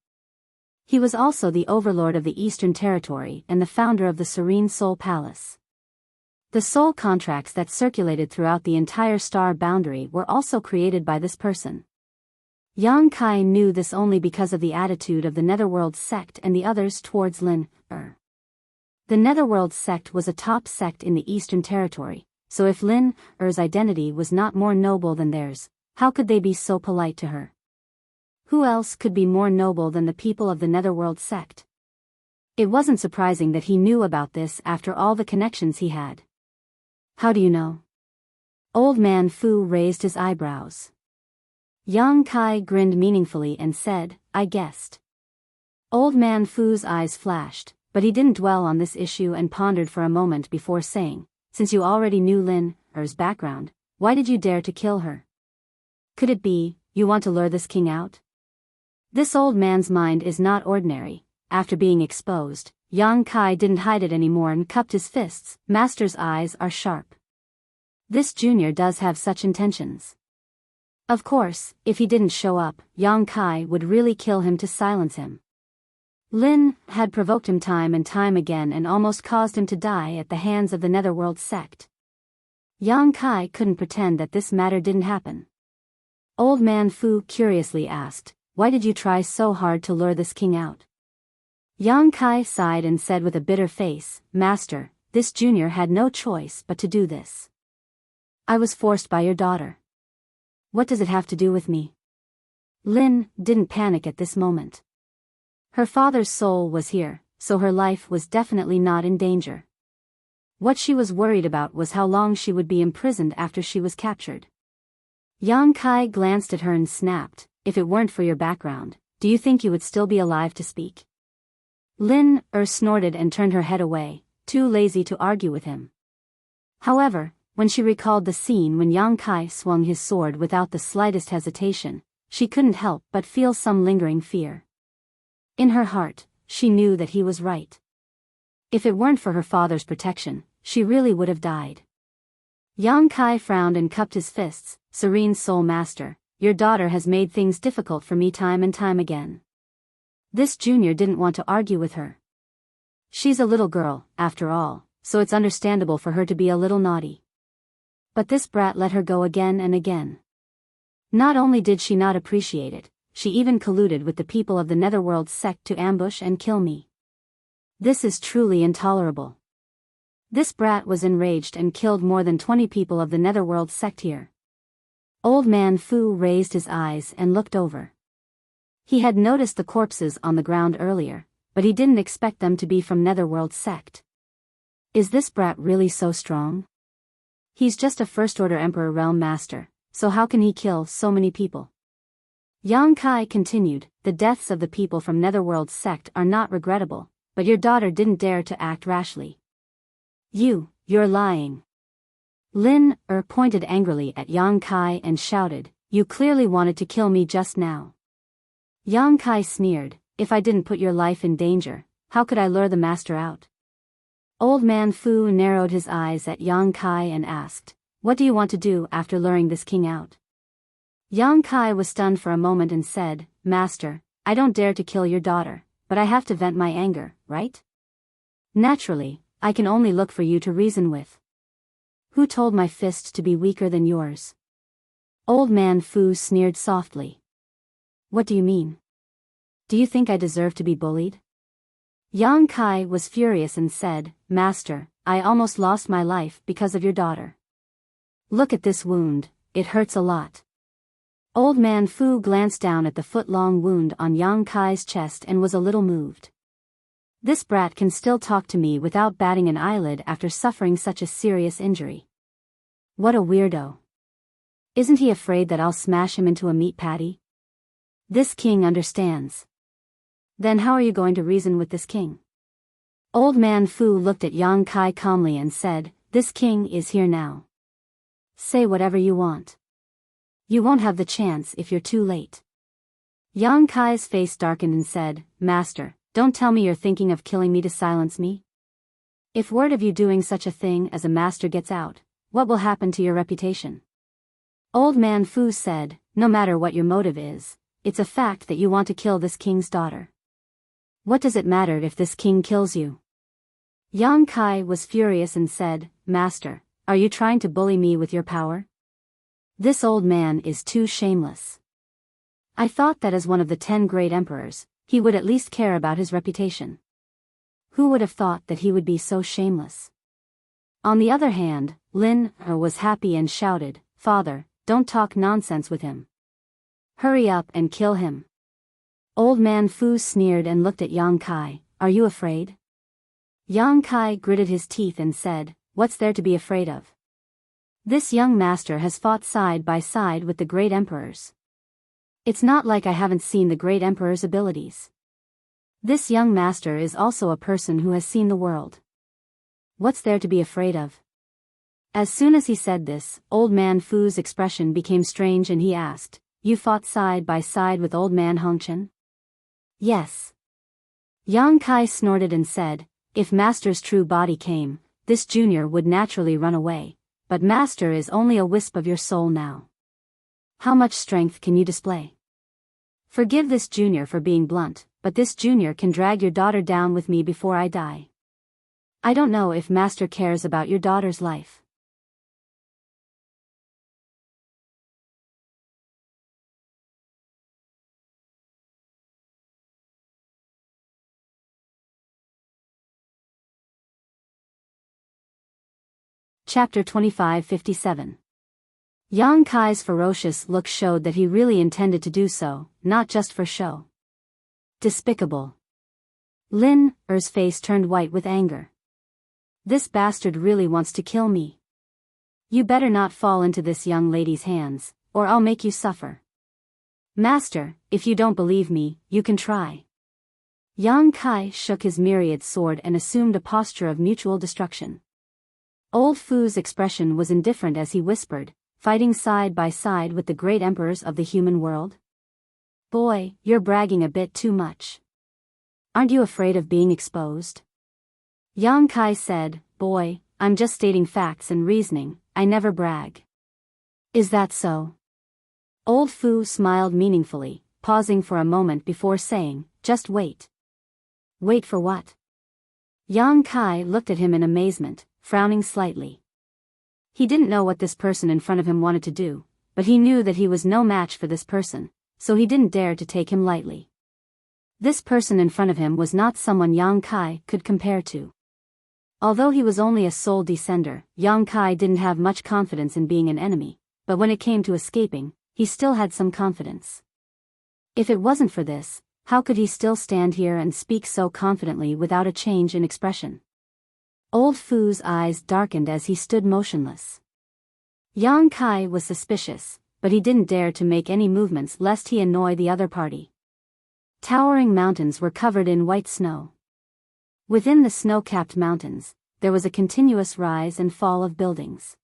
He was also the overlord of the Eastern Territory and the founder of the Serene Soul Palace. The soul contracts that circulated throughout the entire Star Boundary were also created by this person. Yang Kai knew this only because of the attitude of the Netherworld sect and the others towards Lin. The Netherworld sect was a top sect in the Eastern Territory, so if Lin Er's identity was not more noble than theirs, how could they be so polite to her? Who else could be more noble than the people of the Netherworld sect? It wasn't surprising that he knew about this after all the connections he had. How do you know? Old man Fu raised his eyebrows. Yang Kai grinned meaningfully and said, "I guessed." Old man Fu's eyes flashed, but he didn't dwell on this issue and pondered for a moment before saying, "Since you already knew Lin Er's background, why did you dare to kill her? Could it be, you want to lure this king out?" This old man's mind is not ordinary. After being exposed, Yang Kai didn't hide it anymore and cupped his fists. Master's eyes are sharp. This junior does have such intentions. Of course, if he didn't show up, Yang Kai would really kill him to silence him. Lin had provoked him time and time again and almost caused him to die at the hands of the Netherworld sect. Yang Kai couldn't pretend that this matter didn't happen. Old man Fu curiously asked, "Why did you try so hard to lure this king out?" Yang Kai sighed and said with a bitter face, "Master, this junior had no choice but to do this. I was forced by your daughter." "What does it have to do with me?" Lin didn't panic at this moment. Her father's soul was here, so her life was definitely not in danger. What she was worried about was how long she would be imprisoned after she was captured. Yang Kai glanced at her and snapped, "If it weren't for your background, do you think you would still be alive to speak?" Lin snorted and turned her head away, too lazy to argue with him. However, when she recalled the scene when Yang Kai swung his sword without the slightest hesitation, she couldn't help but feel some lingering fear. In her heart, she knew that he was right. If it weren't for her father's protection, she really would have died. Yang Kai frowned and cupped his fists. "Serene Soul Master, your daughter has made things difficult for me time and time again." This junior didn't want to argue with her. She's a little girl, after all, so it's understandable for her to be a little naughty. But this brat let her go again and again. Not only did she not appreciate it, she even colluded with the people of the Netherworld sect to ambush and kill me. This is truly intolerable. This brat was enraged and killed more than 20 people of the Netherworld sect here. Old man Fu raised his eyes and looked over. He had noticed the corpses on the ground earlier, but he didn't expect them to be from Netherworld sect. Is this brat really so strong? He's just a first-order Emperor Realm Master, so how can he kill so many people? Yang Kai continued, the deaths of the people from Netherworld sect are not regrettable, but your daughter didn't dare to act rashly. You're lying. Lin pointed angrily at Yang Kai and shouted, you clearly wanted to kill me just now. Yang Kai sneered, if I didn't put your life in danger, how could I lure the master out? Old man Fu narrowed his eyes at Yang Kai and asked, what do you want to do after luring this king out? Yang Kai was stunned for a moment and said, Master, I don't dare to kill your daughter, but I have to vent my anger, right? Naturally, I can only look for you to reason with. Who told my fist to be weaker than yours? Old man Fu sneered softly. What do you mean? Do you think I deserve to be bullied? Yang Kai was furious and said, Master, I almost lost my life because of your daughter. Look at this wound, it hurts a lot. Old man Fu glanced down at the foot-long wound on Yang Kai's chest and was a little moved. This brat can still talk to me without batting an eyelid after suffering such a serious injury. What a weirdo. Isn't he afraid that I'll smash him into a meat patty? This king understands. Then how are you going to reason with this king? Old man Fu looked at Yang Kai calmly and said, this king is here now. Say whatever you want. You won't have the chance if you're too late. Yang Kai's face darkened and said, Master, don't tell me you're thinking of killing me to silence me. If word of you doing such a thing as a master gets out, what will happen to your reputation? Old man Fu said, no matter what your motive is, it's a fact that you want to kill this king's daughter. What does it matter if this king kills you? Yang Kai was furious and said, Master, are you trying to bully me with your power? This old man is too shameless. I thought that as one of the 10 great emperors, he would at least care about his reputation. Who would have thought that he would be so shameless? On the other hand, Lin was happy and shouted, Father, don't talk nonsense with him. Hurry up and kill him. Old man Fu sneered and looked at Yang Kai, are you afraid? Yang Kai gritted his teeth and said, what's there to be afraid of? This young master has fought side by side with the great emperors. It's not like I haven't seen the great emperor's abilities. This young master is also a person who has seen the world. What's there to be afraid of? As soon as he said this, old man Fu's expression became strange and he asked, you fought side by side with old man Hongchen? Yes. Yang Kai snorted and said, if master's true body came, this junior would naturally run away, but master is only a wisp of your soul now. How much strength can you display? Forgive this junior for being blunt, but this junior can drag your daughter down with me before I die. I don't know if master cares about your daughter's life. Chapter 2557. Yang Kai's ferocious look showed that he really intended to do so, not just for show. Despicable. Lin Er's face turned white with anger. This bastard really wants to kill me. You better not fall into this young lady's hands, or I'll make you suffer. Master, if you don't believe me, you can try. Yang Kai shook his myriad sword and assumed a posture of mutual destruction. Old Fu's expression was indifferent as he whispered, fighting side by side with the great emperors of the human world? Boy, you're bragging a bit too much. Aren't you afraid of being exposed? Yang Kai said, boy, I'm just stating facts and reasoning, I never brag. Is that so? Old Fu smiled meaningfully, pausing for a moment before saying, just wait. Wait for what? Yang Kai looked at him in amazement, frowning slightly. He didn't know what this person in front of him wanted to do, but he knew that he was no match for this person, so he didn't dare to take him lightly. This person in front of him was not someone Yang Kai could compare to. Although he was only a soul descender, Yang Kai didn't have much confidence in being an enemy, but when it came to escaping, he still had some confidence. If it wasn't for this, how could he still stand here and speak so confidently without a change in expression? Old Fu's eyes darkened as he stood motionless. Yang Kai was suspicious, but he didn't dare to make any movements lest he annoy the other party. Towering mountains were covered in white snow. Within the snow-capped mountains, there was a continuous rise and fall of buildings.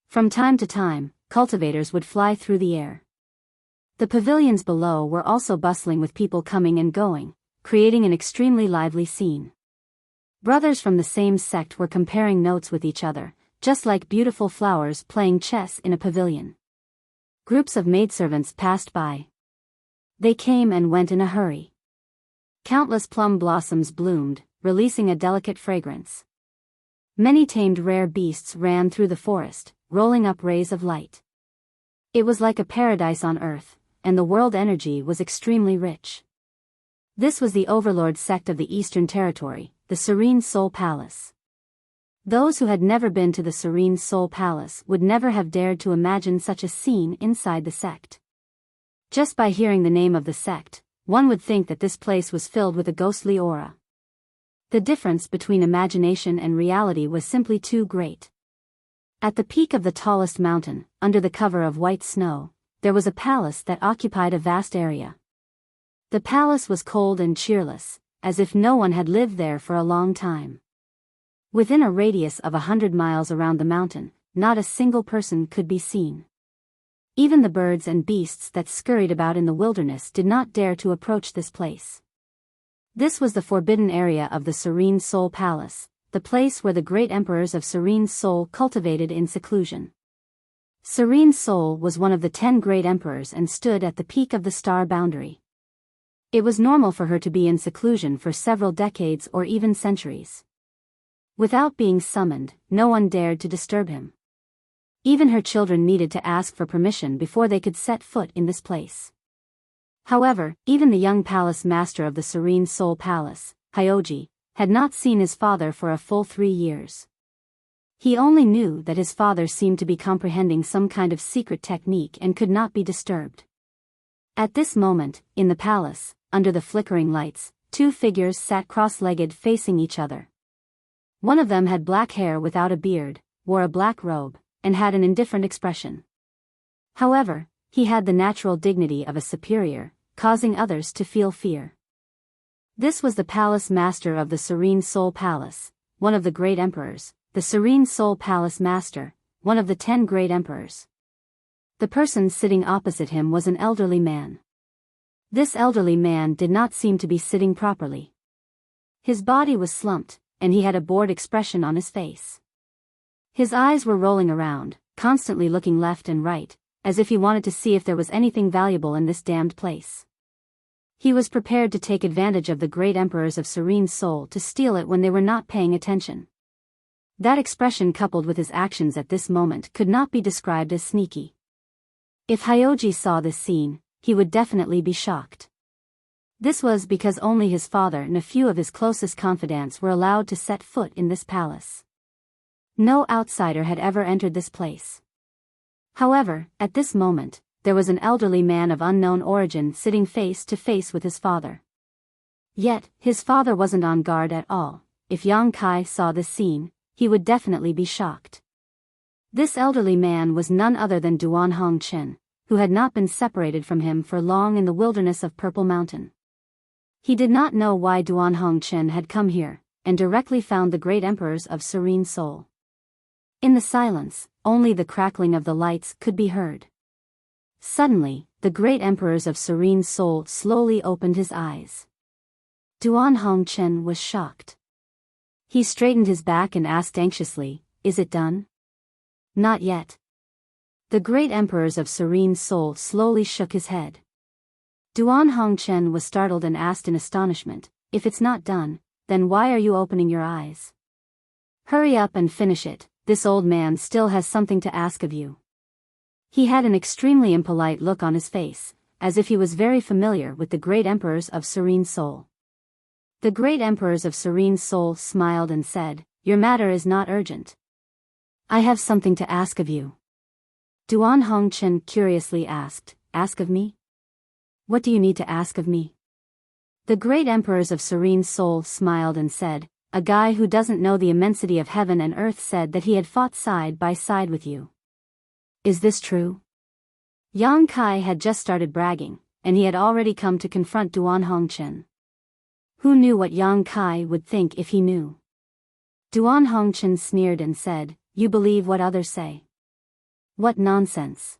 From time to time, cultivators would fly through the air. The pavilions below were also bustling with people coming and going, creating an extremely lively scene. Brothers from the same sect were comparing notes with each other, just like beautiful flowers playing chess in a pavilion. Groups of maidservants passed by. They came and went in a hurry. Countless plum blossoms bloomed, releasing a delicate fragrance. Many tamed rare beasts ran through the forest, rolling up rays of light. It was like a paradise on earth, and the world energy was extremely rich. This was the overlord sect of the Eastern Territory, the Serene Soul Palace. Those who had never been to the Serene Soul Palace would never have dared to imagine such a scene inside the sect. Just by hearing the name of the sect, one would think that this place was filled with a ghostly aura. The difference between imagination and reality was simply too great. At the peak of the tallest mountain, under the cover of white snow, there was a palace that occupied a vast area. The palace was cold and cheerless, as if no one had lived there for a long time. Within a radius of 100 miles around the mountain, not a single person could be seen. Even the birds and beasts that scurried about in the wilderness did not dare to approach this place. This was the forbidden area of the Serene Soul Palace, the place where the great emperors of Serene Soul cultivated in seclusion. Serene Soul was one of the 10 great emperors and stood at the peak of the star boundary. It was normal for her to be in seclusion for several decades or even centuries. Without being summoned, no one dared to disturb him. Even her children needed to ask for permission before they could set foot in this place. However, even the young palace master of the Serene Soul Palace, Hyoji, had not seen his father for a full 3 years. He only knew that his father seemed to be comprehending some kind of secret technique and could not be disturbed. At this moment, in the palace, under the flickering lights, 2 figures sat cross-legged facing each other. One of them had black hair without a beard, wore a black robe, and had an indifferent expression. However, he had the natural dignity of a superior, causing others to feel fear. This was the palace master of the Serene Soul Palace, one of the great emperors, the Serene Soul Palace master, one of the 10 great emperors. The person sitting opposite him was an elderly man. This elderly man did not seem to be sitting properly. His body was slumped, and he had a bored expression on his face. His eyes were rolling around, constantly looking left and right, as if he wanted to see if there was anything valuable in this damned place. He was prepared to take advantage of the great emperors of Serene Soul to steal it when they were not paying attention. That expression coupled with his actions at this moment could not be described as sneaky. If Hyoji saw this scene, he would definitely be shocked. This was because only his father and a few of his closest confidants were allowed to set foot in this palace. No outsider had ever entered this place. However, at this moment, there was an elderly man of unknown origin sitting face to face with his father. Yet, his father wasn't on guard at all. If Yang Kai saw this scene, he would definitely be shocked. This elderly man was none other than Duan Hongchen, who had not been separated from him for long in the wilderness of Purple Mountain. He did not know why Duan Hongchen had come here, and directly found the great emperors of Serene Soul. In the silence, only the crackling of the lights could be heard. Suddenly, the great emperors of Serene Soul slowly opened his eyes. Duan Hongchen was shocked. He straightened his back and asked anxiously, "Is it done?" "Not yet." The great emperors of Serene Soul slowly shook his head. Duan Hongchen was startled and asked in astonishment, "If it's not done, then why are you opening your eyes? Hurry up and finish it, this old man still has something to ask of you." He had an extremely impolite look on his face, as if he was very familiar with the great emperors of Serene Soul. The great emperors of Serene Soul smiled and said, "Your matter is not urgent. I have something to ask of you." Duan Hongchen curiously asked, "Ask of me? What do you need to ask of me?" The great emperors of Serene Soul smiled and said, "A guy who doesn't know the immensity of heaven and earth said that he had fought side by side with you. Is this true?" Yang Kai had just started bragging, and he had already come to confront Duan Hongchen. Who knew what Yang Kai would think if he knew? Duan Hongchen sneered and said, "You believe what others say? What nonsense.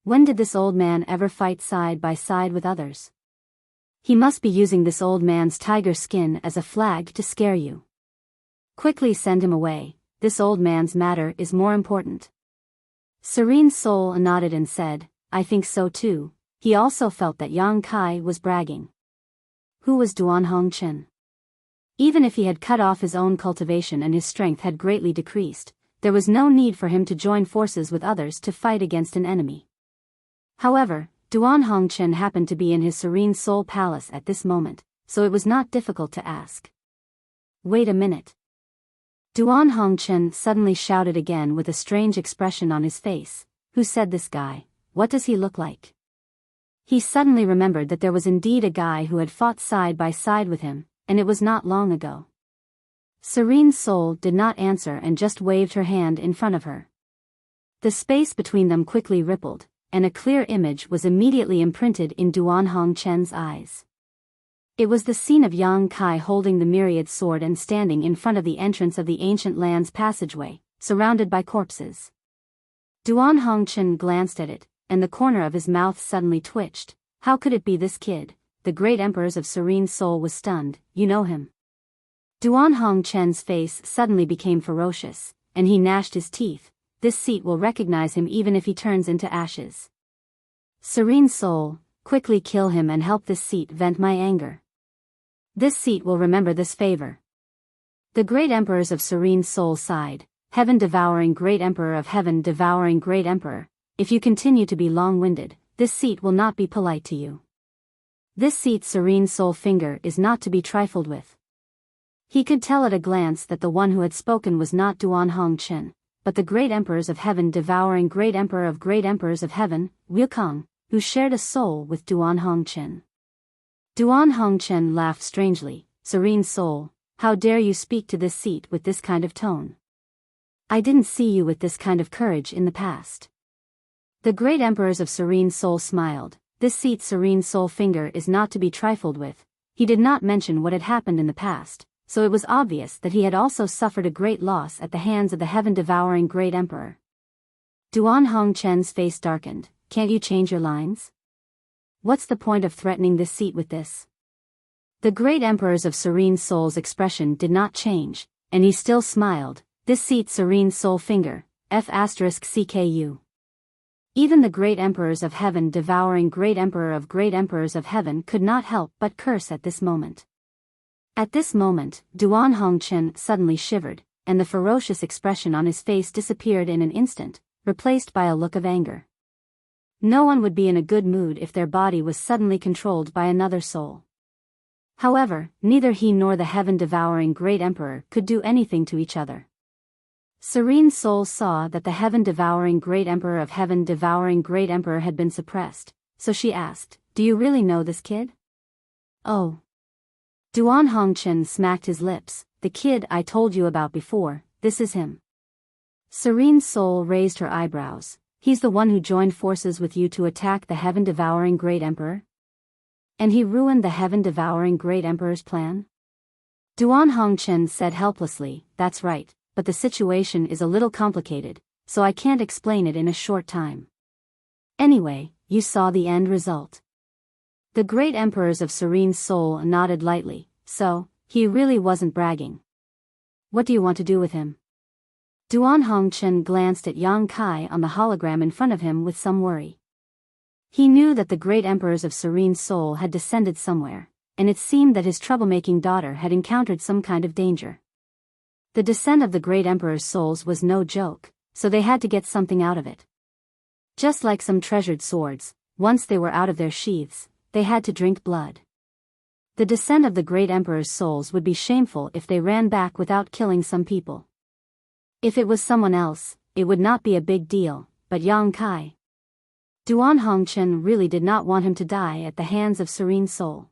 When did this old man ever fight side by side with others? He must be using this old man's tiger skin as a flag to scare you. Quickly send him away, this old man's matter is more important." Serene Soul nodded and said, "I think so too." He also felt that Yang Kai was bragging. Who was Duan Hongchen? Even if he had cut off his own cultivation and his strength had greatly decreased, there was no need for him to join forces with others to fight against an enemy. However, Duan Hongchen happened to be in his Serene Soul Palace at this moment, so it was not difficult to ask. "Wait a minute." Duan Hongchen suddenly shouted again with a strange expression on his face. "Who said this guy? What does he look like?" He suddenly remembered that there was indeed a guy who had fought side by side with him, and it was not long ago. Serene Soul did not answer and just waved her hand in front of her. The space between them quickly rippled, and a clear image was immediately imprinted in Duan Hongchen's eyes. It was the scene of Yang Kai holding the myriad sword and standing in front of the entrance of the ancient land's passageway, surrounded by corpses. Duan Hongchen glanced at it, and the corner of his mouth suddenly twitched. How could it be this kid? The great emperors of Serene Soul was stunned. "You know him?" Duan Hongchen's face suddenly became ferocious, and he gnashed his teeth. "This seat will recognize him even if he turns into ashes. Serene Soul, quickly kill him and help this seat vent my anger. This seat will remember this favor." The great emperors of Serene Soul sighed. "Heaven devouring great emperor of heaven devouring great emperor, if you continue to be long-winded, this seat will not be polite to you. This seat Serene Soul finger is not to be trifled with." He could tell at a glance that the one who had spoken was not Duan Hongchen, but the great emperors of heaven devouring great emperor of great emperors of heaven, Wukong, who shared a soul with Duan Hongchen. Duan Hongchen laughed strangely. "Serene Soul, how dare you speak to this seat with this kind of tone? I didn't see you with this kind of courage in the past." The great emperors of Serene Soul smiled. This seat Serene Soul finger is not to be trifled with. He did not mention what had happened in the past, so it was obvious that he had also suffered a great loss at the hands of the heaven-devouring great emperor. Duan Hongchen's face darkened. "Can't you change your lines? What's the point of threatening this seat with this?" The great emperors of Serene Soul's expression did not change, and he still smiled. "This seat Serene Soul finger, F***CKU. Even the great emperors of heaven devouring great emperor of great emperors of heaven could not help but curse at this moment. At this moment, Duan Hongchen suddenly shivered, and the ferocious expression on his face disappeared in an instant, replaced by a look of anger. No one would be in a good mood if their body was suddenly controlled by another soul. However, neither he nor the heaven-devouring great emperor could do anything to each other. Serene Soul saw that the heaven-devouring great emperor of heaven-devouring great emperor had been suppressed, so she asked, "Do you really know this kid?" "Oh." Duan Hongchen smacked his lips. "The kid I told you about before, this is him." Serene Soul raised her eyebrows. "He's the one who joined forces with you to attack the heaven-devouring great emperor? And he ruined the heaven-devouring great emperor's plan?" Duan Hongchen said helplessly, "That's right. But the situation is a little complicated, so I can't explain it in a short time. Anyway, you saw the end result." The great emperors of Serene Soul nodded lightly. "So, he really wasn't bragging. What do you want to do with him?" Duan Hongchen glanced at Yang Kai on the hologram in front of him with some worry. He knew that the great emperors of Serene Soul had descended somewhere, and it seemed that his troublemaking daughter had encountered some kind of danger. The descent of the great emperor's souls was no joke, so they had to get something out of it. Just like some treasured swords, once they were out of their sheaths, they had to drink blood. The descent of the great emperor's souls would be shameful if they ran back without killing some people. If it was someone else, it would not be a big deal, but Yang Kai. Duan Hongchen really did not want him to die at the hands of Serene Soul.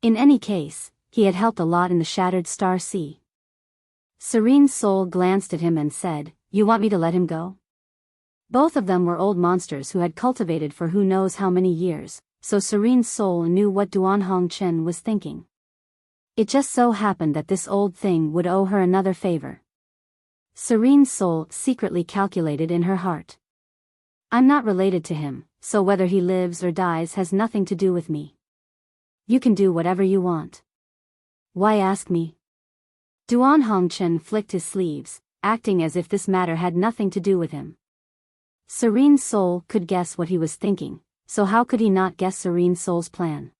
In any case, he had helped a lot in the Shattered Star Sea. Serene Soul glanced at him and said, "You want me to let him go?" Both of them were old monsters who had cultivated for who knows how many years, so Serene Soul knew what Duan Hongchen was thinking. It just so happened that this old thing would owe her another favor. Serene Soul secretly calculated in her heart. I'm not related to him, so whether he lives or dies has nothing to do with me. You can do whatever you want. Why ask me? Duan Hongchen flicked his sleeves, acting as if this matter had nothing to do with him. Serene Soul could guess what he was thinking, so how could he not guess Serene Soul's plan?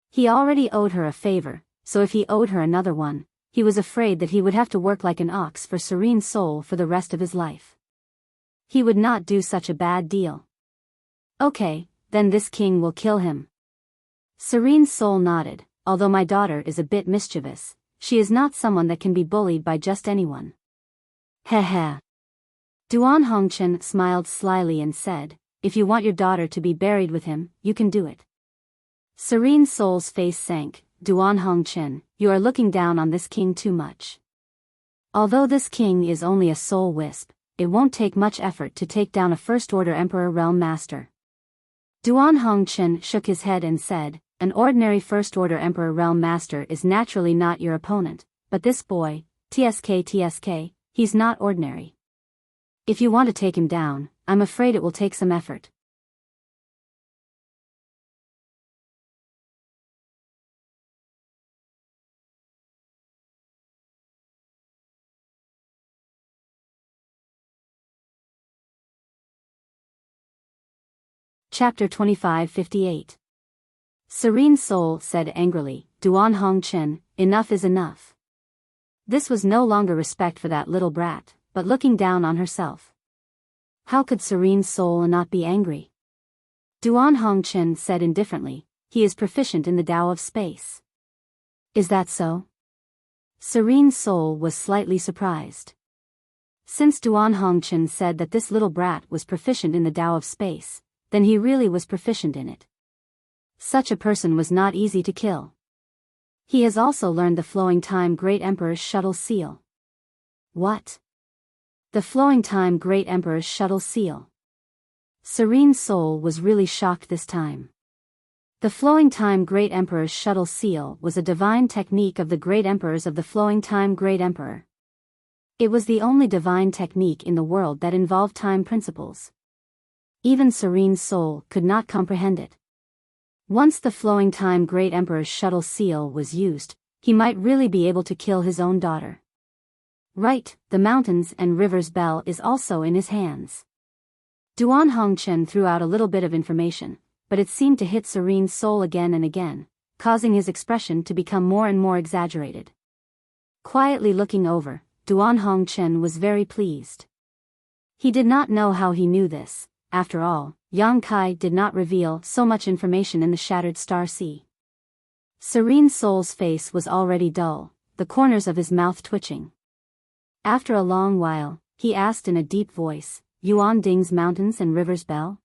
He already owed her a favor, so if he owed her another one, he was afraid that he would have to work like an ox for Serene Soul for the rest of his life. He would not do such a bad deal. Okay, then this king will kill him. Serene Soul nodded. Although my daughter is a bit mischievous, she is not someone that can be bullied by just anyone. Heh heh. Duan Hongchen smiled slyly and said, "If you want your daughter to be buried with him, you can do it." Serene Soul's face sank. Duan Hongchen, you are looking down on this king too much. Although this king is only a soul wisp, it won't take much effort to take down a First-Order Emperor Realm Master. Duan Hongchen shook his head and said, "An ordinary First-Order Emperor Realm Master is naturally not your opponent, but this boy, TSK, he's not ordinary. If you want to take him down, I'm afraid it will take some effort." Chapter 2558. Serene Soul said angrily, "Duan Hongchen, enough is enough." This was no longer respect for that little brat, but looking down on herself. How could Serene Soul not be angry? Duan Hongchen said indifferently, "He is proficient in the Tao of space." Is that so? Serene Soul was slightly surprised. Since Duan Hongchen said that this little brat was proficient in the Tao of space, then he really was proficient in it. Such a person was not easy to kill. He has also learned the Flowing Time Great Emperor's Shuttle Seal. What? The Flowing Time Great Emperor's Shuttle Seal. Serene Soul was really shocked this time. The Flowing Time Great Emperor's Shuttle Seal was a divine technique of the Great Emperors of the Flowing Time Great Emperor. It was the only divine technique in the world that involved time principles. Even Serene Soul could not comprehend it. Once the Flowing Time Great Emperor's Shuttle Seal was used, he might really be able to kill his own daughter. Right, the mountains and rivers bell is also in his hands. Duan Hongchen threw out a little bit of information, but it seemed to hit Serene Soul again and again, causing his expression to become more and more exaggerated. Quietly looking over, Duan Hongchen was very pleased. He did not know how he knew this. After all, Yang Kai did not reveal so much information in the Shattered Star Sea. Serene Soul's face was already dull, the corners of his mouth twitching. After a long while, he asked in a deep voice, "Yuan Ding's mountains and rivers bell?"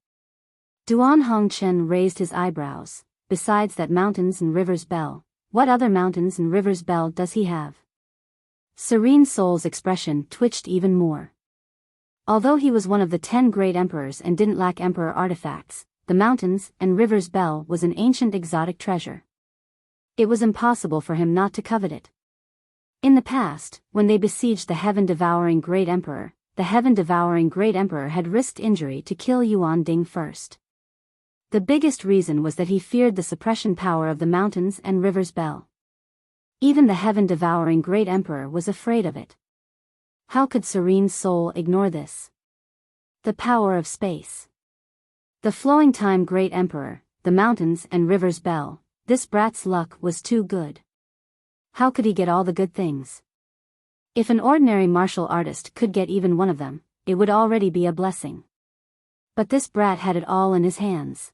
Duan Hongchen raised his eyebrows. Besides that mountains and rivers bell, what other mountains and rivers bell does he have? Serene Soul's expression twitched even more. Although he was one of the 10 great emperors and didn't lack emperor artifacts, the mountains and rivers bell was an ancient exotic treasure. It was impossible for him not to covet it. In the past, when they besieged the heaven-devouring great emperor, the heaven-devouring great emperor had risked injury to kill Yuan Ding first. The biggest reason was that he feared the suppression power of the mountains and rivers bell. Even the heaven-devouring great emperor was afraid of it. How could Serene Soul ignore this? The power of space. The Flowing Time Great Emperor, the mountains and rivers bell, this brat's luck was too good. How could he get all the good things? If an ordinary martial artist could get even one of them, it would already be a blessing. But this brat had it all in his hands.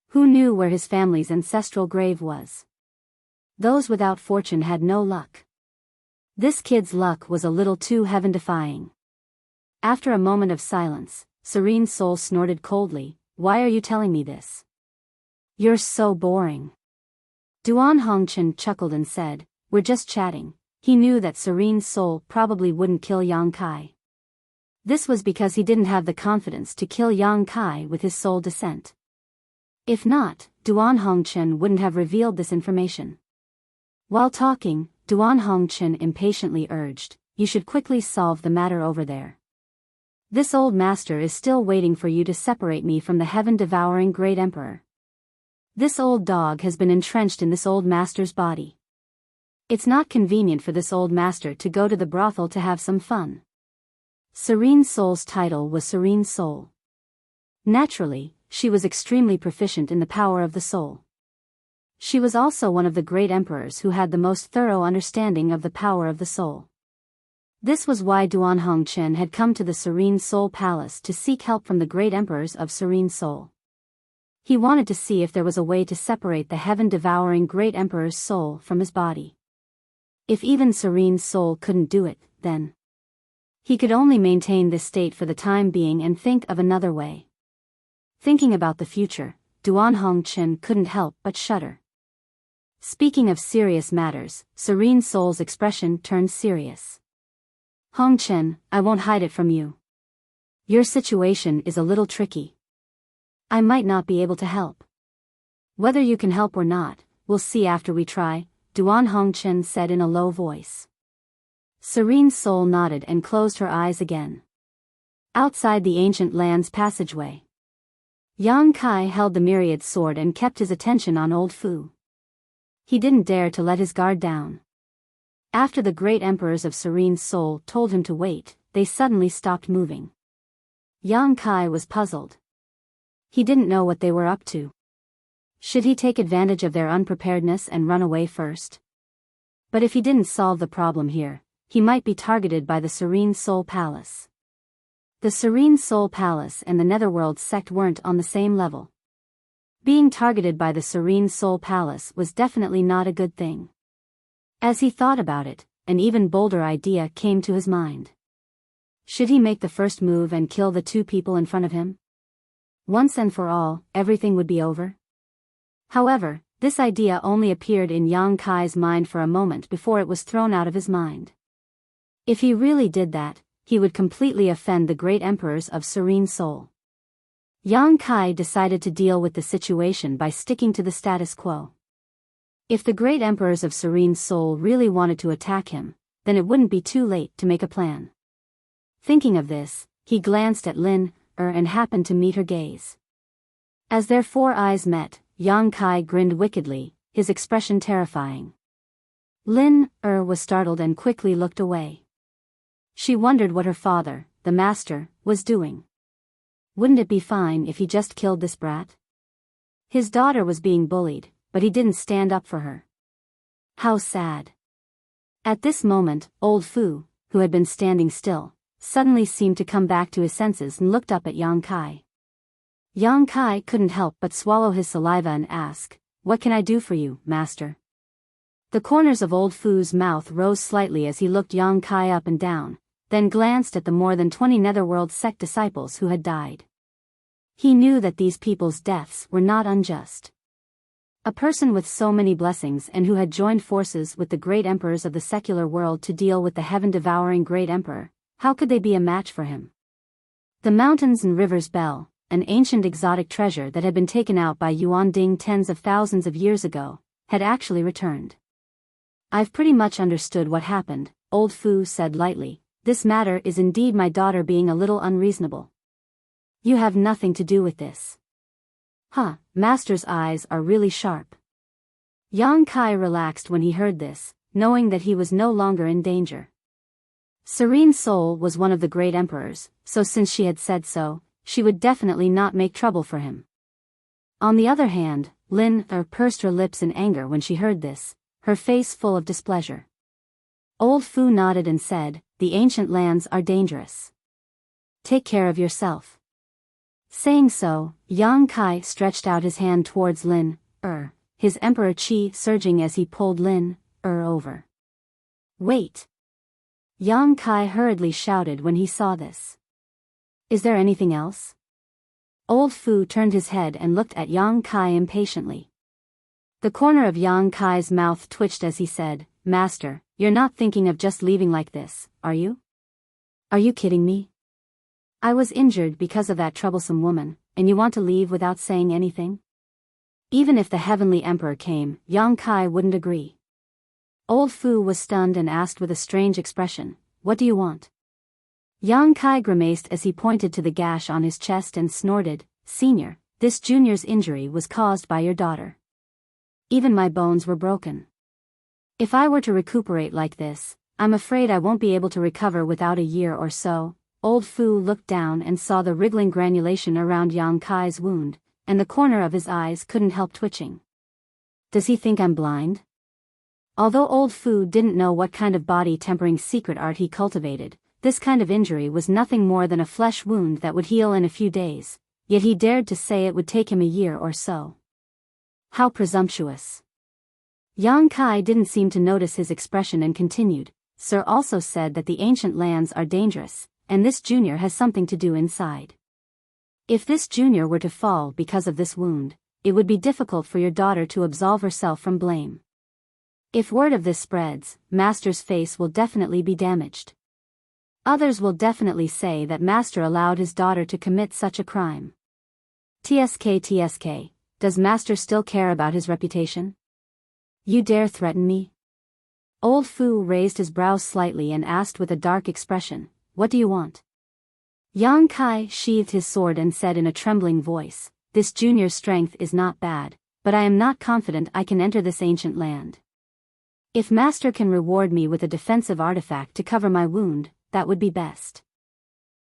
Who knew where his family's ancestral grave was? Those without fortune had no luck. This kid's luck was a little too heaven-defying. After a moment of silence, Serene Soul snorted coldly, "Why are you telling me this? You're so boring." Duan Hongchen chuckled and said, "We're just chatting." He knew that Serene Soul probably wouldn't kill Yang Kai. This was because he didn't have the confidence to kill Yang Kai with his soul descent. If not, Duan Hongchen wouldn't have revealed this information. While talking, Duan Hongchen impatiently urged, "You should quickly solve the matter over there. This old master is still waiting for you to separate me from the heaven-devouring great emperor. This old dog has been entrenched in this old master's body. It's not convenient for this old master to go to the brothel to have some fun." Serene Soul's title was Serene Soul. Naturally, she was extremely proficient in the power of the soul. She was also one of the great emperors who had the most thorough understanding of the power of the soul. This was why Duan Hongchen had come to the Serene Soul Palace to seek help from the great emperors of Serene Soul. He wanted to see if there was a way to separate the heaven-devouring great emperor's soul from his body. If even Serene Soul couldn't do it, then he could only maintain this state for the time being and think of another way. Thinking about the future, Duan Hongchen couldn't help but shudder. Speaking of serious matters, Serene Soul's expression turned serious. "Hongchen, I won't hide it from you. Your situation is a little tricky. I might not be able to help. Whether you can help or not, we'll see after we try," Duan Hongchen said in a low voice. Serene Soul nodded and closed her eyes again. Outside the ancient land's passageway, Yang Kai held the myriad sword and kept his attention on old Fu. He didn't dare to let his guard down. After the great emperors of Serene Soul told him to wait, they suddenly stopped moving. Yang Kai was puzzled. He didn't know what they were up to. Should he take advantage of their unpreparedness and run away first? But if he didn't solve the problem here, he might be targeted by the Serene Soul Palace. The Serene Soul Palace and the Netherworld sect weren't on the same level. Being targeted by the Serene Soul Palace was definitely not a good thing. As he thought about it, an even bolder idea came to his mind. Should he make the first move and kill the two people in front of him? Once and for all, everything would be over. However, this idea only appeared in Yang Kai's mind for a moment before it was thrown out of his mind. If he really did that, he would completely offend the great emperors of Serene Soul. Yang Kai decided to deal with the situation by sticking to the status quo. If the great emperors of Serene Soul really wanted to attack him, then it wouldn't be too late to make a plan. Thinking of this, he glanced at Lin and happened to meet her gaze. As their four eyes met, Yang Kai grinned wickedly, his expression terrifying. Lin was startled and quickly looked away. She wondered what her father, the master, was doing. Wouldn't it be fine if he just killed this brat? His daughter was being bullied, but he didn't stand up for her. How sad. At this moment, old Fu, who had been standing still, suddenly seemed to come back to his senses and looked up at Yang Kai. Yang Kai couldn't help but swallow his saliva and ask, "What can I do for you, master?" The corners of old Fu's mouth rose slightly as he looked Yang Kai up and down, then glanced at the more than 20 Netherworld sect disciples who had died. He knew that these people's deaths were not unjust. A person with so many blessings and who had joined forces with the great emperors of the secular world to deal with the heaven-devouring great emperor, how could they be a match for him? The mountains and rivers bell, an ancient exotic treasure that had been taken out by Yuan Ding tens of thousands of years ago, had actually returned. "I've pretty much understood what happened," old Fu said lightly. "This matter is indeed my daughter being a little unreasonable. You have nothing to do with this." "Huh, master's eyes are really sharp." Yang Kai relaxed when he heard this, knowing that he was no longer in danger. Serene Soul was one of the great emperors, so since she had said so, she would definitely not make trouble for him. On the other hand, Lin pursed her lips in anger when she heard this, her face full of displeasure. Old Fu nodded and said, "The ancient lands are dangerous. Take care of yourself." Saying so, Yang Kai stretched out his hand towards Lin, his emperor chi surging as he pulled Lin, over. Wait! Yang Kai hurriedly shouted when he saw this. Is there anything else? Old Fu turned his head and looked at Yang Kai impatiently. The corner of Yang Kai's mouth twitched as he said, Master, you're not thinking of just leaving like this, are you? Are you kidding me? I was injured because of that troublesome woman, and you want to leave without saying anything? Even if the heavenly emperor came, Yang Kai wouldn't agree. Old Fu was stunned and asked with a strange expression, What do you want? Yang Kai grimaced as he pointed to the gash on his chest and snorted, Senior, this junior's injury was caused by your daughter. Even my bones were broken. If I were to recuperate like this, I'm afraid I won't be able to recover without a year or so. Old Fu looked down and saw the wriggling granulation around Yang Kai's wound, and the corner of his eyes couldn't help twitching. Does he think I'm blind? Although Old Fu didn't know what kind of body-tempering secret art he cultivated, this kind of injury was nothing more than a flesh wound that would heal in a few days, yet he dared to say it would take him a year or so. How presumptuous. Yang Kai didn't seem to notice his expression and continued, Sir also said that the ancient lands are dangerous, and this junior has something to do inside. If this junior were to fall because of this wound, it would be difficult for your daughter to absolve herself from blame. If word of this spreads, Master's face will definitely be damaged. Others will definitely say that Master allowed his daughter to commit such a crime. TSK, does Master still care about his reputation? You dare threaten me? Old Fu raised his brows slightly and asked with a dark expression, What do you want? Yang Kai sheathed his sword and said in a trembling voice, This junior's strength is not bad, but I am not confident I can enter this ancient land. If Master can reward me with a defensive artifact to cover my wound, that would be best.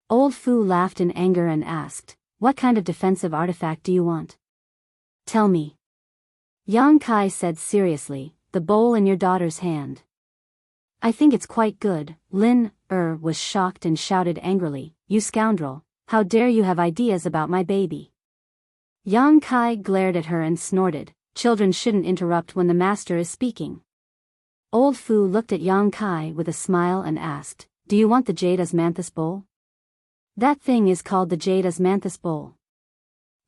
Old Fu laughed in anger and asked, What kind of defensive artifact do you want? Tell me. Yang Kai said seriously, The bowl in your daughter's hand. I think it's quite good. Lin, was shocked and shouted angrily, You scoundrel, how dare you have ideas about my baby? Yang Kai glared at her and snorted, Children shouldn't interrupt when the master is speaking. Old Fu looked at Yang Kai with a smile and asked, Do you want the jade osmanthus bowl? That thing is called the jade osmanthus bowl.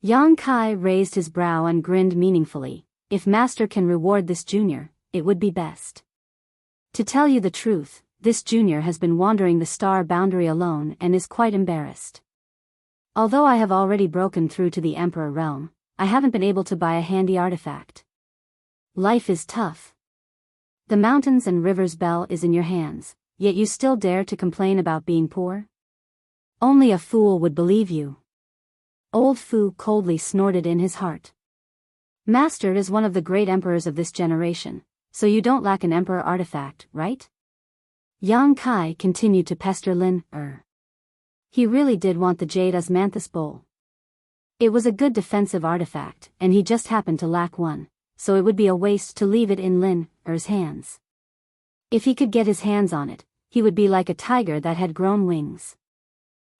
Yang Kai raised his brow and grinned meaningfully, If Master can reward this junior, it would be best. To tell you the truth, this junior has been wandering the star boundary alone and is quite embarrassed. Although I have already broken through to the Emperor realm, I haven't been able to buy a handy artifact. Life is tough. The mountains and rivers bell is in your hands, yet you still dare to complain about being poor? Only a fool would believe you. Old Fu coldly snorted in his heart. Master is one of the great emperors of this generation, so you don't lack an emperor artifact, right? Yang Kai continued to pester Lin, He really did want the jade osmanthus bowl. It was a good defensive artifact, and he just happened to lack one, so it would be a waste to leave it in Lin's hands. If he could get his hands on it, he would be like a tiger that had grown wings.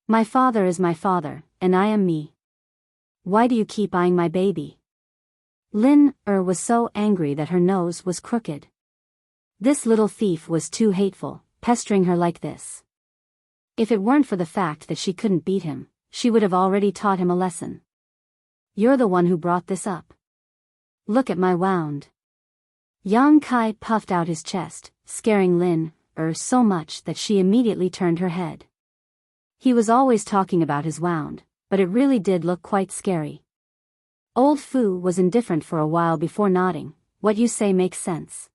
My father is my father, and I am me. Why do you keep eyeing my baby? Lin was so angry that her nose was crooked. This little thief was too hateful, pestering her like this. If it weren't for the fact that she couldn't beat him, she would have already taught him a lesson. You're the one who brought this up. Look at my wound. Yang Kai puffed out his chest, scaring Lin so much that she immediately turned her head. He was always talking about his wound, but it really did look quite scary. Old Fu was indifferent for a while before nodding, What you say makes sense.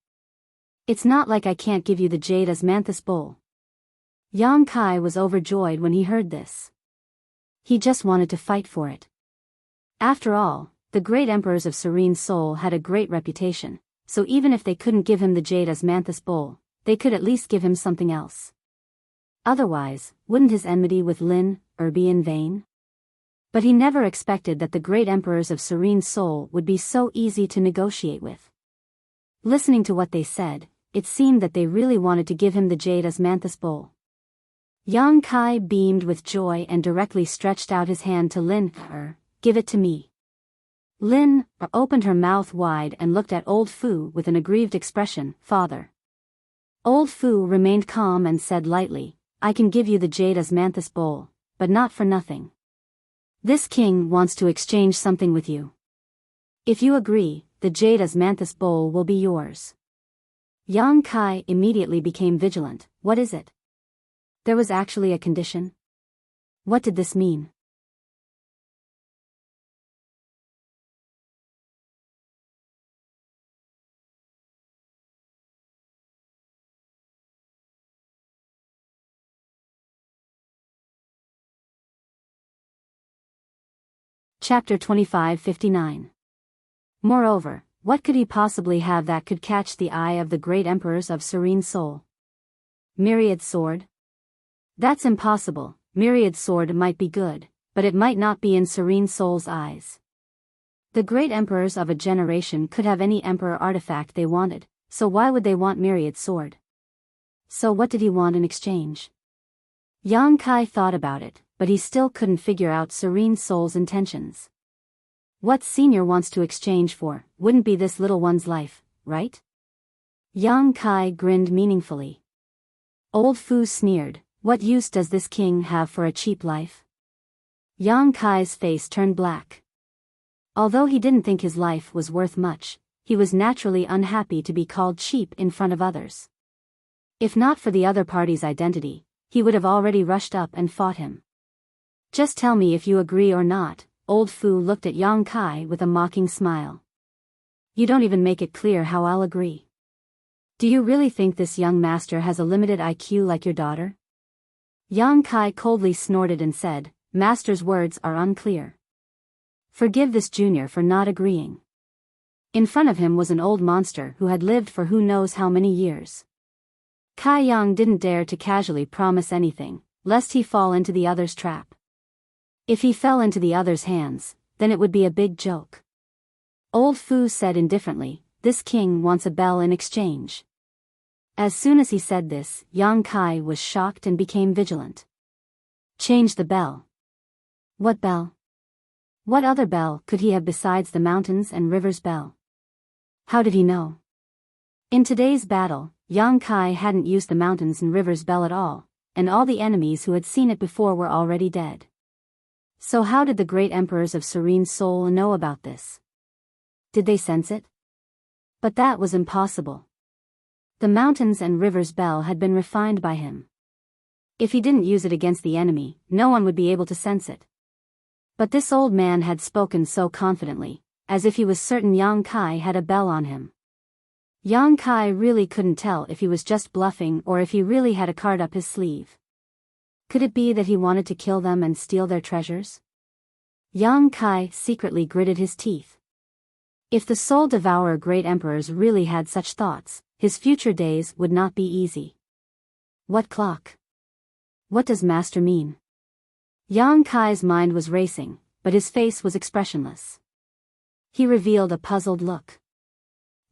It's not like I can't give you the jade osmanthus bowl. Yang Kai was overjoyed when he heard this. He just wanted to fight for it. After all, the great emperors of Serene Soul had a great reputation, so even if they couldn't give him the jade osmanthus bowl, they could at least give him something else. Otherwise, wouldn't his enmity with Lin be in vain? But he never expected that the great emperors of Serene Soul would be so easy to negotiate with. Listening to what they said, it seemed that they really wanted to give him the jade osmanthus bowl. Yang Kai beamed with joy and directly stretched out his hand to Lin. Give it to me. Lin opened her mouth wide and looked at Old Fu with an aggrieved expression. Father. Old Fu remained calm and said lightly, I can give you the jade osmanthus bowl, but not for nothing. This king wants to exchange something with you. If you agree, the jade osmanthus bowl will be yours. Yang Kai immediately became vigilant. What is it? There was actually a condition? What did this mean? Chapter 25:59. Moreover, what could he possibly have that could catch the eye of the great emperors of serene soul? Myriad sword? That's impossible. Myriad sword might be good, but it might not be in serene soul's eyes. The great emperors of a generation could have any emperor artifact they wanted, so why would they want myriad sword? So what did he want in exchange? Yang Kai thought about it, but he still couldn't figure out serene soul's intentions. What senior wants to exchange for, wouldn't be this little one's life, right? Yang Kai grinned meaningfully. Old Fu sneered, what use does this king have for a cheap life? Yang Kai's face turned black. Although he didn't think his life was worth much, he was naturally unhappy to be called cheap in front of others. If not for the other party's identity, he would have already rushed up and fought him. Just tell me if you agree or not. Old Fu looked at Yang Kai with a mocking smile. You don't even make it clear how I'll agree. Do you really think this young master has a limited IQ like your daughter? Yang Kai coldly snorted and said, Master's words are unclear. Forgive this junior for not agreeing. In front of him was an old monster who had lived for who knows how many years. Kai Yang didn't dare to casually promise anything, lest he fall into the other's trap. If he fell into the other's hands, then it would be a big joke. Old Fu said indifferently, this king wants a bell in exchange. As soon as he said this, Yang Kai was shocked and became vigilant. Change the bell. What bell? What other bell could he have besides the mountains and rivers bell? How did he know? In today's battle, Yang Kai hadn't used the mountains and rivers bell at all, and all the enemies who had seen it before were already dead. So how did the great emperors of serene soul know about this? Did they sense it? But that was impossible. The mountains and rivers bell had been refined by him. If he didn't use it against the enemy, no one would be able to sense it. But this old man had spoken so confidently, as if he was certain Yang Kai had a bell on him. Yang Kai really couldn't tell if he was just bluffing or if he really had a card up his sleeve. Could it be that he wanted to kill them and steal their treasures? Yang Kai secretly gritted his teeth. If the soul devourer great emperors really had such thoughts, his future days would not be easy. What clock? What does master mean? Yang Kai's mind was racing, but his face was expressionless. He revealed a puzzled look.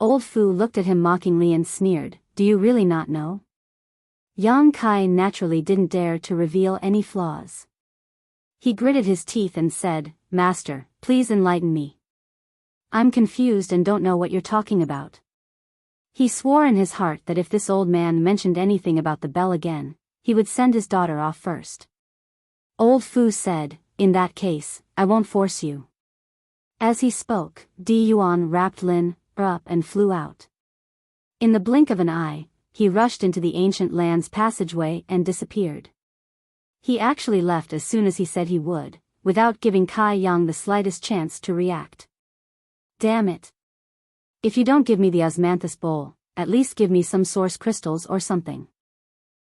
Old Fu looked at him mockingly and sneered, do you really not know? Yang Kai naturally didn't dare to reveal any flaws. He gritted his teeth and said, Master, please enlighten me. I'm confused and don't know what you're talking about. He swore in his heart that if this old man mentioned anything about the bell again, he would send his daughter off first. Old Fu said, in that case, I won't force you. As he spoke, Di Yuan wrapped Lin up and flew out. In the blink of an eye, he rushed into the ancient land's passageway and disappeared. He actually left as soon as he said he would, without giving Kai Yang the slightest chance to react. Damn it. If you don't give me the osmanthus bowl, at least give me some source crystals or something.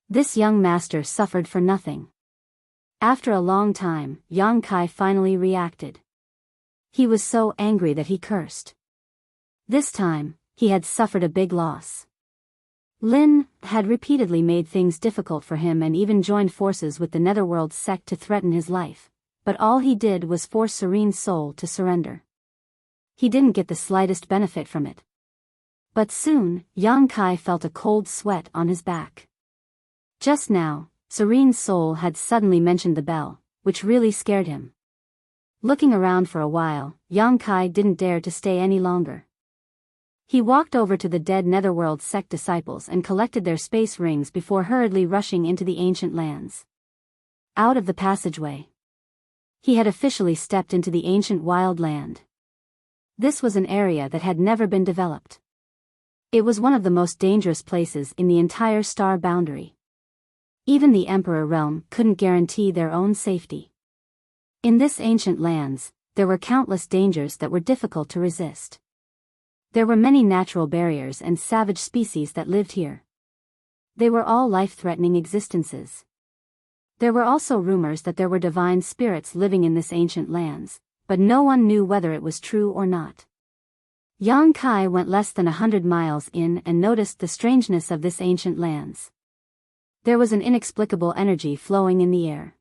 This young master suffered for nothing. After a long time, Yang Kai finally reacted. He was so angry that he cursed. This time, he had suffered a big loss. Lin had repeatedly made things difficult for him and even joined forces with the Netherworld sect to threaten his life, but all he did was force Serene Soul to surrender. He didn't get the slightest benefit from it. But soon, Yang Kai felt a cold sweat on his back. Just now, Serene's soul had suddenly mentioned the bell, which really scared him. Looking around for a while, Yang Kai didn't dare to stay any longer. He walked over to the dead Netherworld sect disciples and collected their space rings before hurriedly rushing into the ancient lands. Out of the passageway, he had officially stepped into the ancient wild land. This was an area that had never been developed. It was one of the most dangerous places in the entire star boundary. Even the Emperor realm couldn't guarantee their own safety. In this ancient lands, there were countless dangers that were difficult to resist. There were many natural barriers and savage species that lived here. They were all life-threatening existences. There were also rumors that there were divine spirits living in this ancient lands, but no one knew whether it was true or not. Yang Kai went less than 100 miles in and noticed the strangeness of this ancient lands. There was an inexplicable energy flowing in the air.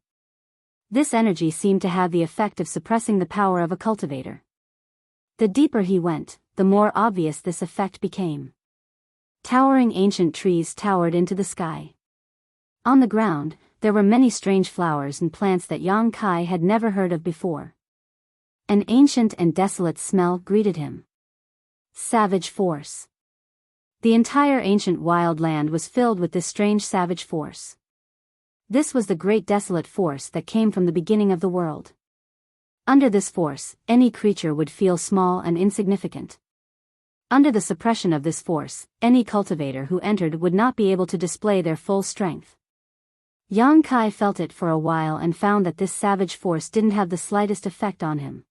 This energy seemed to have the effect of suppressing the power of a cultivator. The deeper he went, the more obvious this effect became. Towering ancient trees towered into the sky. On the ground, there were many strange flowers and plants that Yang Kai had never heard of before. An ancient and desolate smell greeted him. Savage force. The entire ancient wild land was filled with this strange savage force. This was the great desolate force that came from the beginning of the world. Under this force, any creature would feel small and insignificant. Under the suppression of this force, any cultivator who entered would not be able to display their full strength. Yang Kai felt it for a while and found that this savage force didn't have the slightest effect on him.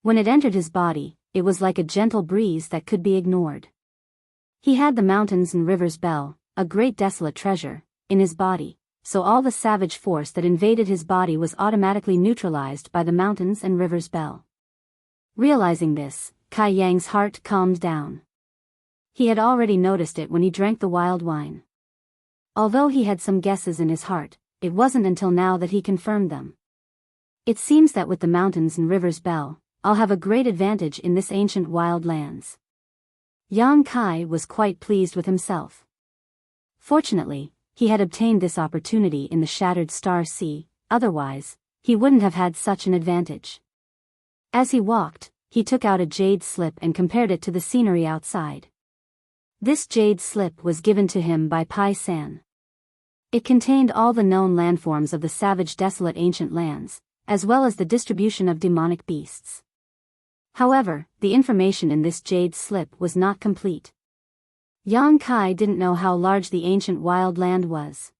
When it entered his body, it was like a gentle breeze that could be ignored. He had the mountains and rivers bell, a great desolate treasure, in his body, so all the savage force that invaded his body was automatically neutralized by the mountains and rivers bell. Realizing this, Kai Yang's heart calmed down. He had already noticed it when he drank the wild wine. Although he had some guesses in his heart, it wasn't until now that he confirmed them. It seems that with the mountains and rivers bell, I'll have a great advantage in this ancient wild lands. Yang Kai was quite pleased with himself. Fortunately, he had obtained this opportunity in the Shattered Star Sea, otherwise, he wouldn't have had such an advantage. As he walked, he took out a jade slip and compared it to the scenery outside. This jade slip was given to him by Pai San. It contained all the known landforms of the savage desolate ancient lands, as well as the distribution of demonic beasts. However, the information in this jade slip was not complete. Yang Kai didn't know how large the ancient wild land was.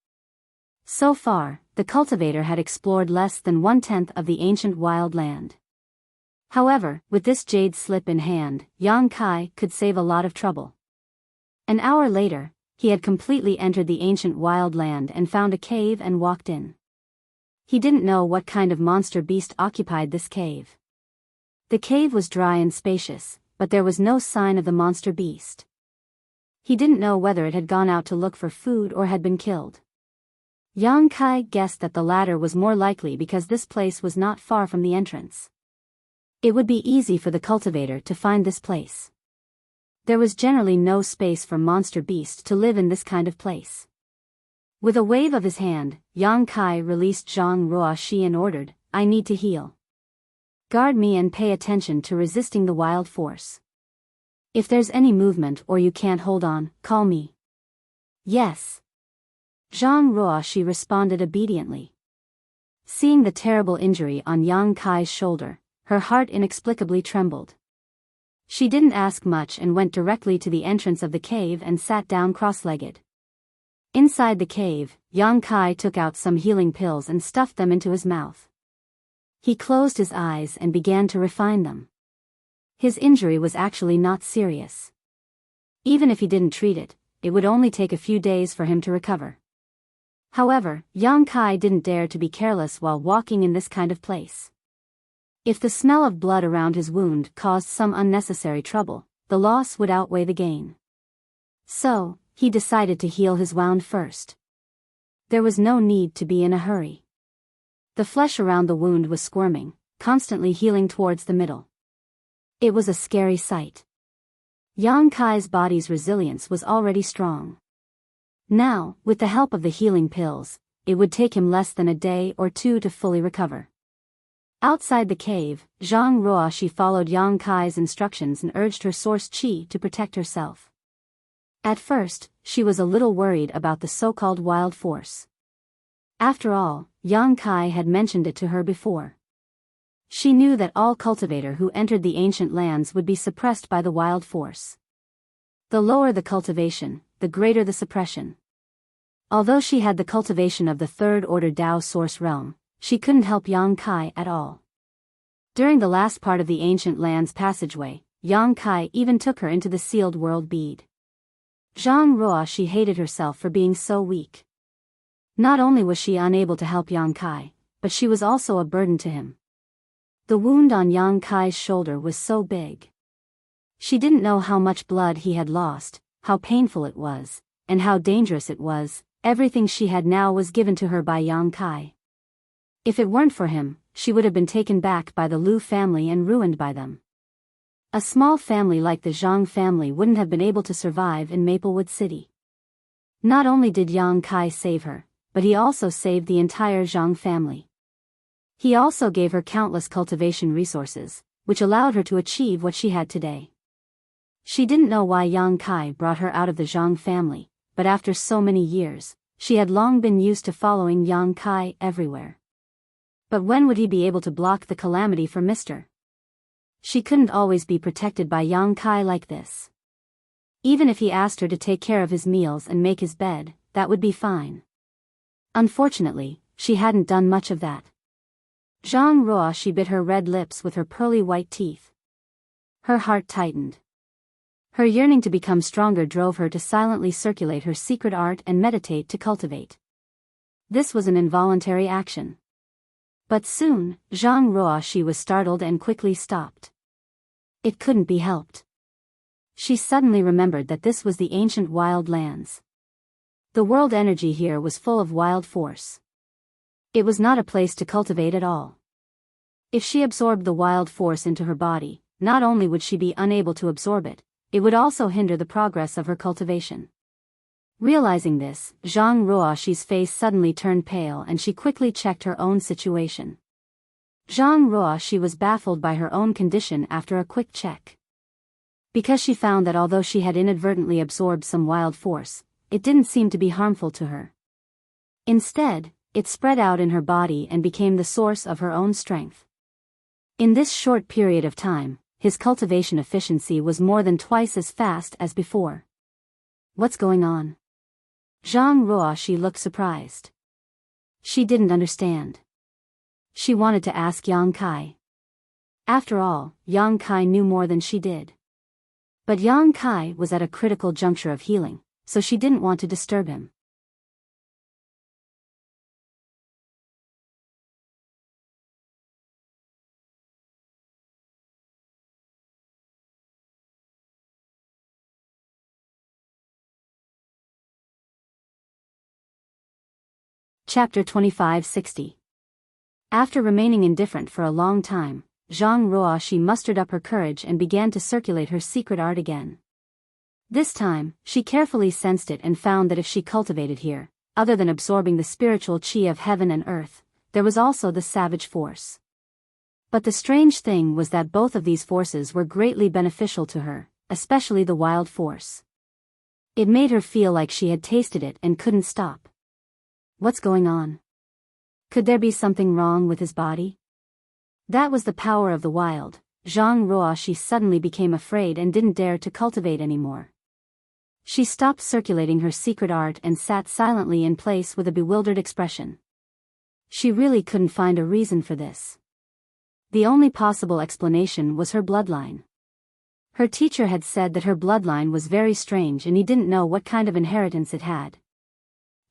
So far, the cultivator had explored less than 1/10 of the ancient wild land. However, with this jade slip in hand, Yang Kai could save a lot of trouble. An hour later, he had completely entered the ancient wild land and found a cave and walked in. He didn't know what kind of monster beast occupied this cave. The cave was dry and spacious, but there was no sign of the monster beast. He didn't know whether it had gone out to look for food or had been killed. Yang Kai guessed that the latter was more likely because this place was not far from the entrance. It would be easy for the cultivator to find this place. There was generally no space for monster beasts to live in this kind of place. With a wave of his hand, Yang Kai released Zhang Ruoxi and ordered, "I need to heal. Guard me and pay attention to resisting the wild force. If there's any movement or you can't hold on, call me." "Yes." Zhang Ruoxi responded obediently. Seeing the terrible injury on Yang Kai's shoulder, her heart inexplicably trembled. She didn't ask much and went directly to the entrance of the cave and sat down cross-legged. Inside the cave, Yang Kai took out some healing pills and stuffed them into his mouth. He closed his eyes and began to refine them. His injury was actually not serious. Even if he didn't treat it, it would only take a few days for him to recover. However, Yang Kai didn't dare to be careless while walking in this kind of place. If the smell of blood around his wound caused some unnecessary trouble, the loss would outweigh the gain. So, he decided to heal his wound first. There was no need to be in a hurry. The flesh around the wound was squirming, constantly healing towards the middle. It was a scary sight. Yang Kai's body's resilience was already strong. Now, with the help of the healing pills, it would take him less than a day or two to fully recover. Outside the cave, Zhang Ruoxi followed Yang Kai's instructions and urged her source qi to protect herself. At first, she was a little worried about the so-called wild force. After all, Yang Kai had mentioned it to her before. She knew that all cultivator who entered the ancient lands would be suppressed by the wild force. The lower the cultivation, the greater the suppression. Although she had the cultivation of the third-order Tao source realm, she couldn't help Yang Kai at all. During the last part of the ancient land's passageway, Yang Kai even took her into the sealed world bead. Zhang Ruoxi hated herself for being so weak. Not only was she unable to help Yang Kai, but she was also a burden to him. The wound on Yang Kai's shoulder was so big. She didn't know how much blood he had lost, how painful it was, and how dangerous it was. Everything she had now was given to her by Yang Kai. If it weren't for him, she would have been taken back by the Lu family and ruined by them. A small family like the Zhang family wouldn't have been able to survive in Maplewood City. Not only did Yang Kai save her, but he also saved the entire Zhang family. He also gave her countless cultivation resources, which allowed her to achieve what she had today. She didn't know why Yang Kai brought her out of the Zhang family, but after so many years, she had long been used to following Yang Kai everywhere. But when would he be able to block the calamity for Mr.? She couldn't always be protected by Yang Kai like this. Even if he asked her to take care of his meals and make his bed, that would be fine. Unfortunately, she hadn't done much of that. Zhang Ruoxi bit her red lips with her pearly white teeth. Her heart tightened. Her yearning to become stronger drove her to silently circulate her secret art and meditate to cultivate. This was an involuntary action. But soon, Zhang Ruoxi was startled and quickly stopped. It couldn't be helped. She suddenly remembered that this was the ancient wild lands. The world energy here was full of wild force. It was not a place to cultivate at all. If she absorbed the wild force into her body, not only would she be unable to absorb it, it would also hinder the progress of her cultivation. Realizing this, Zhang Ruoxi's face suddenly turned pale and she quickly checked her own situation. Zhang Ruoxi was baffled by her own condition after a quick check. Because she found that although she had inadvertently absorbed some wild force, it didn't seem to be harmful to her. Instead, it spread out in her body and became the source of her own strength. In this short period of time, his cultivation efficiency was more than twice as fast as before. What's going on? Zhang Ruoxi looked surprised. She didn't understand. She wanted to ask Yang Kai. After all, Yang Kai knew more than she did. But Yang Kai was at a critical juncture of healing, so she didn't want to disturb him. Chapter 2560. After remaining indifferent for a long time, Zhang Ruoxi mustered up her courage and began to circulate her secret art again. This time, she carefully sensed it and found that if she cultivated here, other than absorbing the spiritual qi of heaven and earth, there was also the savage force. But the strange thing was that both of these forces were greatly beneficial to her, especially the wild force. It made her feel like she had tasted it and couldn't stop. What's going on? Could there be something wrong with his body? That was the power of the wild. Zhang Ruoxi suddenly became afraid and didn't dare to cultivate anymore. She stopped circulating her secret art and sat silently in place with a bewildered expression. She really couldn't find a reason for this. The only possible explanation was her bloodline. Her teacher had said that her bloodline was very strange and he didn't know what kind of inheritance it had.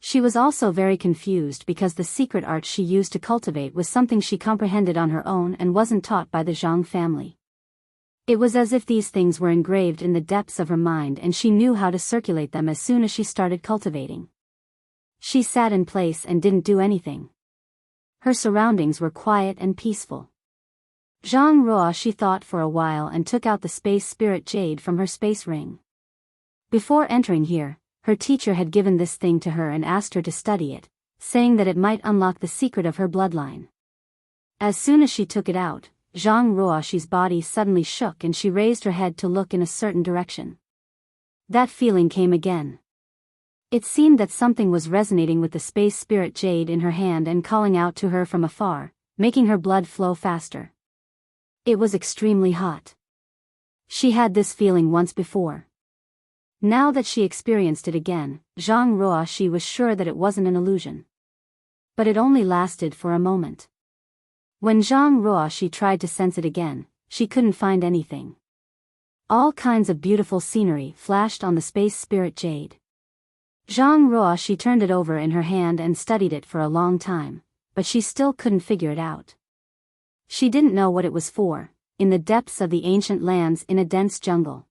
She was also very confused because the secret art she used to cultivate was something she comprehended on her own and wasn't taught by the Zhang family. It was as if these things were engraved in the depths of her mind and she knew how to circulate them as soon as she started cultivating. She sat in place and didn't do anything. Her surroundings were quiet and peaceful. Zhang Ruoxi thought for a while and took out the space spirit jade from her space ring. Before entering here, her teacher had given this thing to her and asked her to study it, saying that it might unlock the secret of her bloodline. As soon as she took it out, Zhang Ruoxi's body suddenly shook and she raised her head to look in a certain direction. That feeling came again. It seemed that something was resonating with the space spirit jade in her hand and calling out to her from afar, making her blood flow faster. It was extremely hot. She had this feeling once before. Now that she experienced it again, Zhang Ruoxi was sure that it wasn't an illusion. But it only lasted for a moment. When Zhang Ruoxi tried to sense it again, she couldn't find anything. All kinds of beautiful scenery flashed on the space spirit jade. Zhang Ruoxi turned it over in her hand and studied it for a long time, but she still couldn't figure it out. She didn't know what it was for, in the depths of the ancient lands in a dense jungle.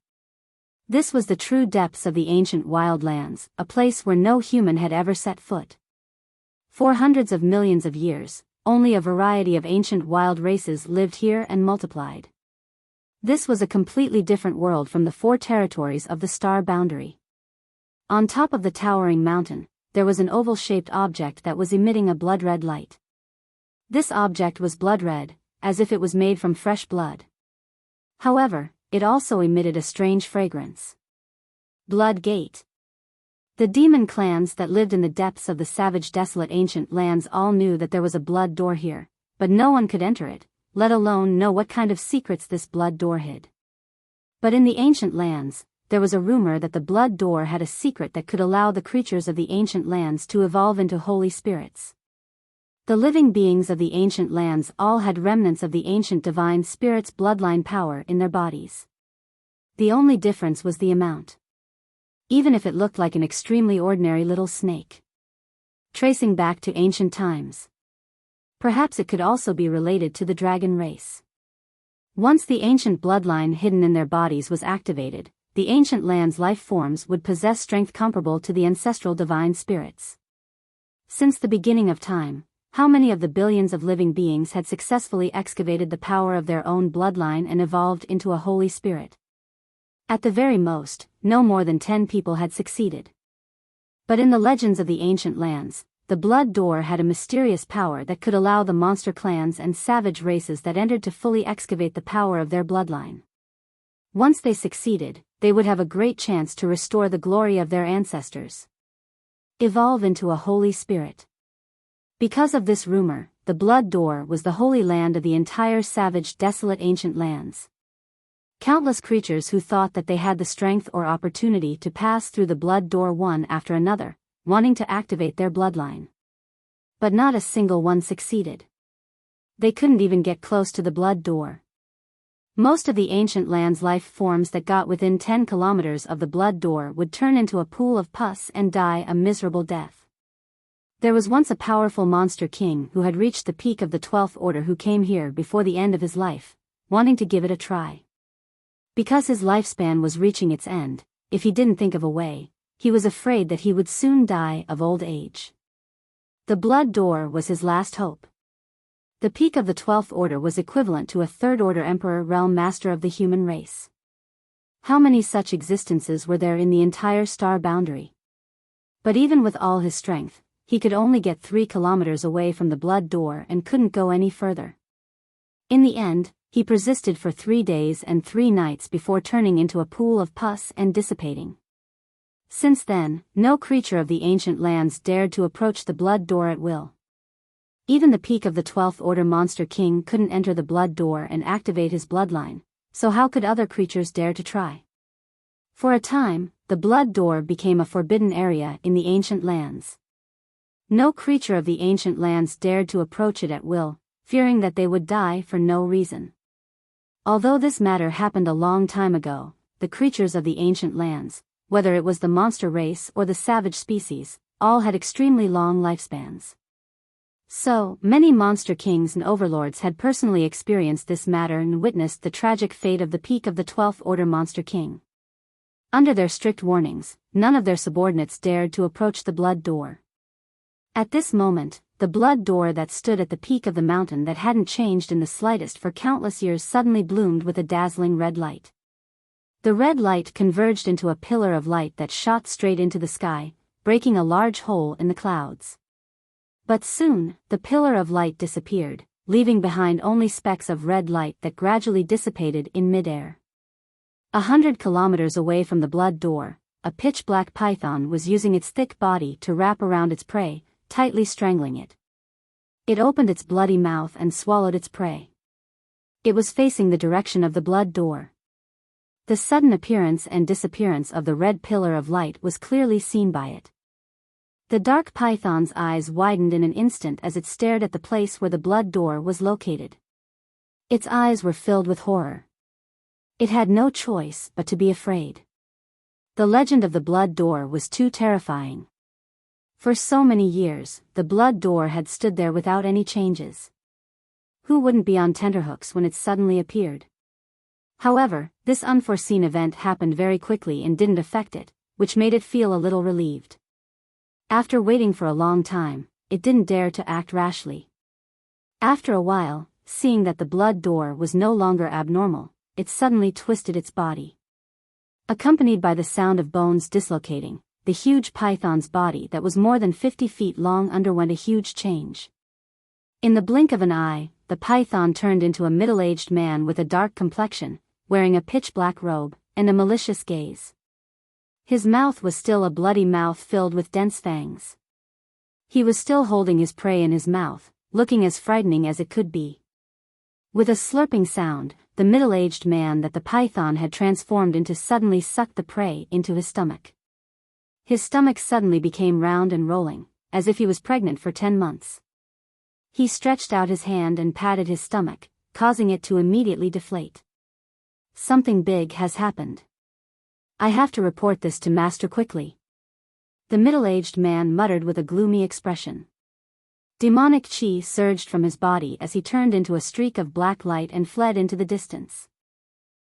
This was the true depths of the ancient wild lands, a place where no human had ever set foot. For hundreds of millions of years, only a variety of ancient wild races lived here and multiplied. This was a completely different world from the 4 territories of the star boundary. On top of the towering mountain, there was an oval-shaped object that was emitting a blood-red light. This object was blood-red, as if it was made from fresh blood. However, it also emitted a strange fragrance. Blood Gate. The demon clans that lived in the depths of the savage desolate ancient lands all knew that there was a blood door here, but no one could enter it, let alone know what kind of secrets this blood door hid. But in the ancient lands, there was a rumor that the blood door had a secret that could allow the creatures of the ancient lands to evolve into holy spirits. The living beings of the ancient lands all had remnants of the ancient divine spirits' bloodline power in their bodies. The only difference was the amount. Even if it looked like an extremely ordinary little snake. Tracing back to ancient times. Perhaps it could also be related to the dragon race. Once the ancient bloodline hidden in their bodies was activated, the ancient land's life forms would possess strength comparable to the ancestral divine spirits. Since the beginning of time, how many of the billions of living beings had successfully excavated the power of their own bloodline and evolved into a holy spirit? At the very most, no more than 10 people had succeeded. But in the legends of the ancient lands, the blood door had a mysterious power that could allow the monster clans and savage races that entered to fully excavate the power of their bloodline. Once they succeeded, they would have a great chance to restore the glory of their ancestors. Evolve into a holy spirit. Because of this rumor, the blood door was the holy land of the entire savage desolate ancient lands. Countless creatures who thought that they had the strength or opportunity to pass through the blood door one after another, wanting to activate their bloodline. But not a single one succeeded. They couldn't even get close to the blood door. Most of the ancient land's life forms that got within 10 kilometers of the blood door would turn into a pool of pus and die a miserable death. There was once a powerful monster king who had reached the peak of the 12th order who came here before the end of his life, wanting to give it a try. Because his lifespan was reaching its end, if he didn't think of a way, he was afraid that he would soon die of old age. The blood door was his last hope. The peak of the 12th order was equivalent to a 3rd order emperor realm master of the human race. How many such existences were there in the entire star boundary? But even with all his strength, he could only get 3 kilometers away from the blood door and couldn't go any further. In the end, he persisted for 3 days and 3 nights before turning into a pool of pus and dissipating. Since then, no creature of the ancient lands dared to approach the blood door at will. Even the peak of the 12th order monster king couldn't enter the blood door and activate his bloodline, so how could other creatures dare to try? For a time, the blood door became a forbidden area in the ancient lands. No creature of the ancient lands dared to approach it at will, fearing that they would die for no reason. Although this matter happened a long time ago, the creatures of the ancient lands, whether it was the monster race or the savage species, all had extremely long lifespans. So, many monster kings and overlords had personally experienced this matter and witnessed the tragic fate of the peak of the 12th order monster king. Under their strict warnings, none of their subordinates dared to approach the blood door. At this moment, the blood door that stood at the peak of the mountain that hadn't changed in the slightest for countless years suddenly bloomed with a dazzling red light. The red light converged into a pillar of light that shot straight into the sky, breaking a large hole in the clouds. But soon, the pillar of light disappeared, leaving behind only specks of red light that gradually dissipated in midair. 100 kilometers away from the blood door, a pitch-black python was using its thick body to wrap around its prey, tightly strangling it. It opened its bloody mouth and swallowed its prey. It was facing the direction of the blood door. The sudden appearance and disappearance of the red pillar of light was clearly seen by it. The dark python's eyes widened in an instant as it stared at the place where the blood door was located. Its eyes were filled with horror. It had no choice but to be afraid. The legend of the blood door was too terrifying. For so many years, the blood door had stood there without any changes. Who wouldn't be on tenterhooks when it suddenly appeared? However, this unforeseen event happened very quickly and didn't affect it, which made it feel a little relieved. After waiting for a long time, it didn't dare to act rashly. After a while, seeing that the blood door was no longer abnormal, it suddenly twisted its body. Accompanied by the sound of bones dislocating, the huge python's body that was more than 50 feet long underwent a huge change. In the blink of an eye, the python turned into a middle-aged man with a dark complexion, wearing a pitch-black robe, and a malicious gaze. His mouth was still a bloody mouth filled with dense fangs. He was still holding his prey in his mouth, looking as frightening as it could be. With a slurping sound, the middle-aged man that the python had transformed into suddenly sucked the prey into his stomach. His stomach suddenly became round and rolling, as if he was pregnant for 10 months. He stretched out his hand and patted his stomach, causing it to immediately deflate. Something big has happened. I have to report this to Master quickly. The middle-aged man muttered with a gloomy expression. Demonic chi surged from his body as he turned into a streak of black light and fled into the distance.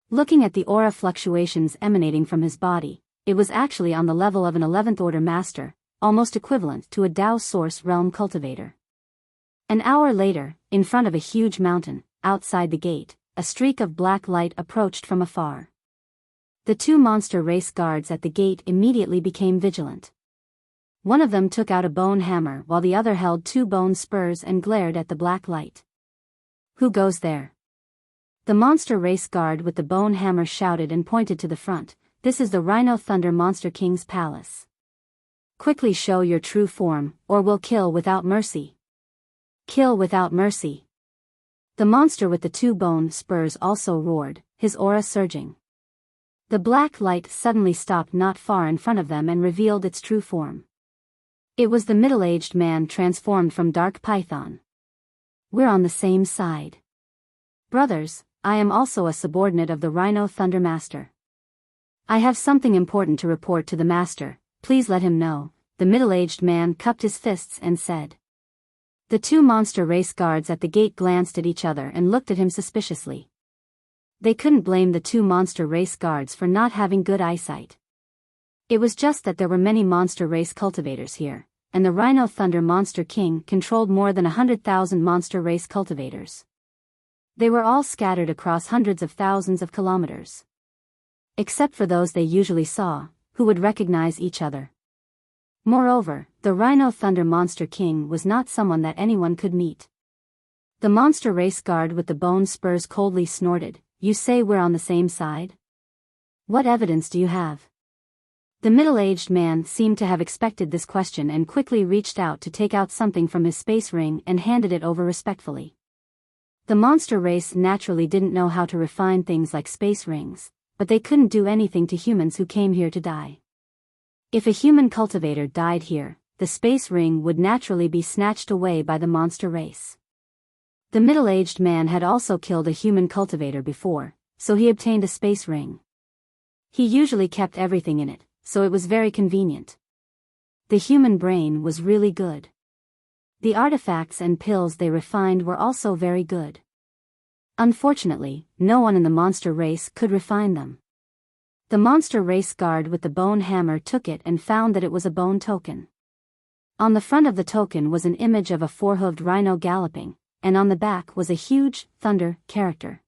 Looking at the aura fluctuations emanating from his body, it was actually on the level of an 11th order master, almost equivalent to a Tao source realm cultivator. An hour later, in front of a huge mountain, outside the gate, a streak of black light approached from afar. The 2 monster race guards at the gate immediately became vigilant. One of them took out a bone hammer while the other held 2 bone spurs and glared at the black light. Who goes there? The monster race guard with the bone hammer shouted and pointed to the front. This is the Rhino Thunder Monster King's palace. Quickly show your true form, or we'll kill without mercy. Kill without mercy. The monster with the 2 bone spurs also roared, his aura surging. The black light suddenly stopped not far in front of them and revealed its true form. It was the middle-aged man transformed from Dark Python. We're on the same side. Brothers, I am also a subordinate of the Rhino Thunder Master. I have something important to report to the Master, please let him know. The middle-aged man cupped his fists and said. The 2 monster race guards at the gate glanced at each other and looked at him suspiciously. They couldn't blame the 2 monster race guards for not having good eyesight. It was just that there were many monster race cultivators here, and the Rhino Thunder Monster King controlled more than 100,000 monster race cultivators. They were all scattered across hundreds of thousands of kilometers. Except for those they usually saw, who would recognize each other. Moreover, the Rhino Thunder Monster King was not someone that anyone could meet. The monster race guard with the bone spurs coldly snorted, "You say we're on the same side? What evidence do you have?" The middle-aged man seemed to have expected this question and quickly reached out to take out something from his space ring and handed it over respectfully. The monster race naturally didn't know how to refine things like space rings, but they couldn't do anything to humans who came here to die. If a human cultivator died here, the space ring would naturally be snatched away by the monster race. The middle-aged man had also killed a human cultivator before, so he obtained a space ring. He usually kept everything in it, so it was very convenient. The human brain was really good. The artifacts and pills they refined were also very good. Unfortunately, no one in the monster race could refine them. The monster race guard with the bone hammer took it and found that it was a bone token. On the front of the token was an image of a 4-hooved rhino galloping, and on the back was a huge thunder character.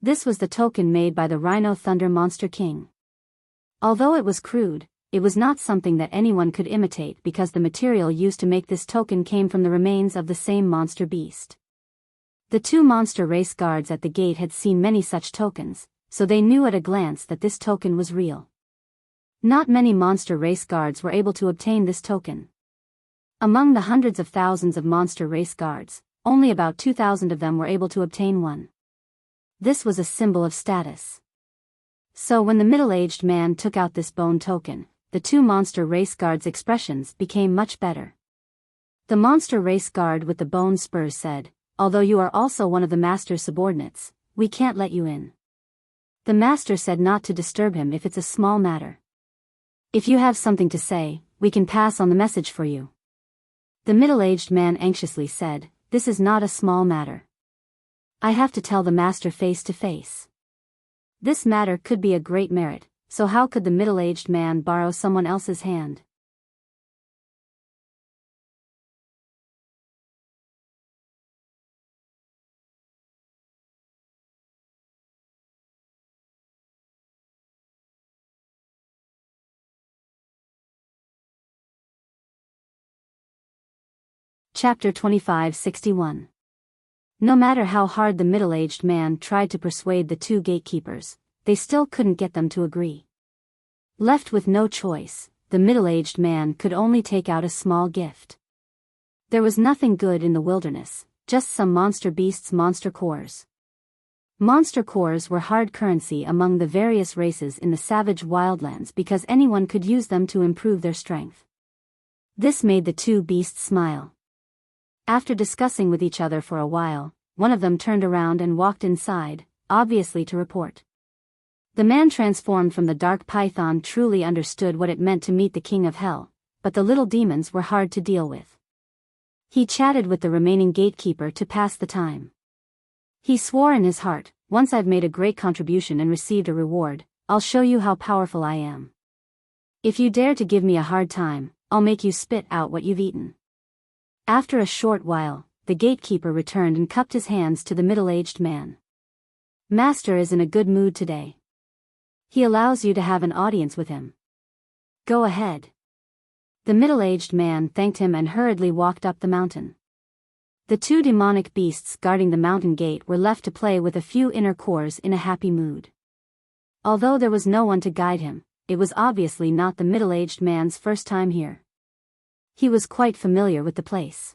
This was the token made by the Rhino Thunder Monster King. Although it was crude, it was not something that anyone could imitate because the material used to make this token came from the remains of the same monster beast. The two monster race guards at the gate had seen many such tokens, so they knew at a glance that this token was real. Not many monster race guards were able to obtain this token. Among the hundreds of thousands of monster race guards, only about 2,000 of them were able to obtain one. This was a symbol of status. So when the middle-aged man took out this bone token, the two monster race guards' expressions became much better. The monster race guard with the bone spurs said, "Although you are also one of the master's subordinates, we can't let you in." The master said not to disturb him if it's a small matter. "If you have something to say, we can pass on the message for you." The middle-aged man anxiously said, "This is not a small matter. I have to tell the master face to face. This matter could be a great merit, so how could the middle-aged man borrow someone else's hand?" Chapter 2561. No matter how hard the middle-aged man tried to persuade the two gatekeepers, they still couldn't get them to agree. Left with no choice, the middle-aged man could only take out a small gift. There was nothing good in the wilderness, just some monster beasts' monster cores. Monster cores were hard currency among the various races in the savage wildlands because anyone could use them to improve their strength. This made the two beasts smile. After discussing with each other for a while, one of them turned around and walked inside, obviously to report. The man transformed from the dark python truly understood what it meant to meet the king of hell, but the little demons were hard to deal with. He chatted with the remaining gatekeeper to pass the time. He swore in his heart, "Once I've made a great contribution and received a reward, I'll show you how powerful I am. If you dare to give me a hard time, I'll make you spit out what you've eaten." After a short while, the gatekeeper returned and cupped his hands to the middle-aged man. "Master is in a good mood today. He allows you to have an audience with him. Go ahead." The middle-aged man thanked him and hurriedly walked up the mountain. The two demonic beasts guarding the mountain gate were left to play with a few inner cores in a happy mood. Although there was no one to guide him, it was obviously not the middle-aged man's first time here. He was quite familiar with the place.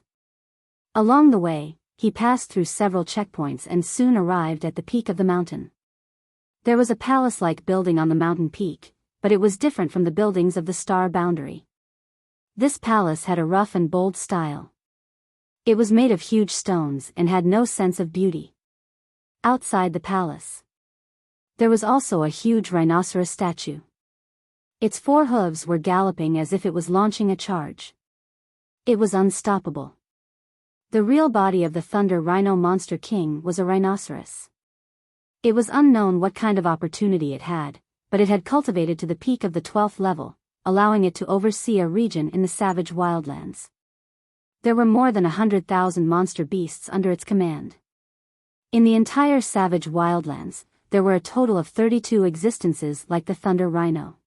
Along the way, he passed through several checkpoints and soon arrived at the peak of the mountain. There was a palace-like building on the mountain peak, but it was different from the buildings of the star boundary. This palace had a rough and bold style. It was made of huge stones and had no sense of beauty. Outside the palace, there was also a huge rhinoceros statue. Its 4 hooves were galloping as if it was launching a charge. It was unstoppable. The real body of the Thunder Rhino Monster King was a rhinoceros. It was unknown what kind of opportunity it had, but it had cultivated to the peak of the 12th level, allowing it to oversee a region in the savage wildlands. There were more than 100,000 monster beasts under its command. In the entire savage wildlands, there were a total of 32 existences like the Thunder Rhino.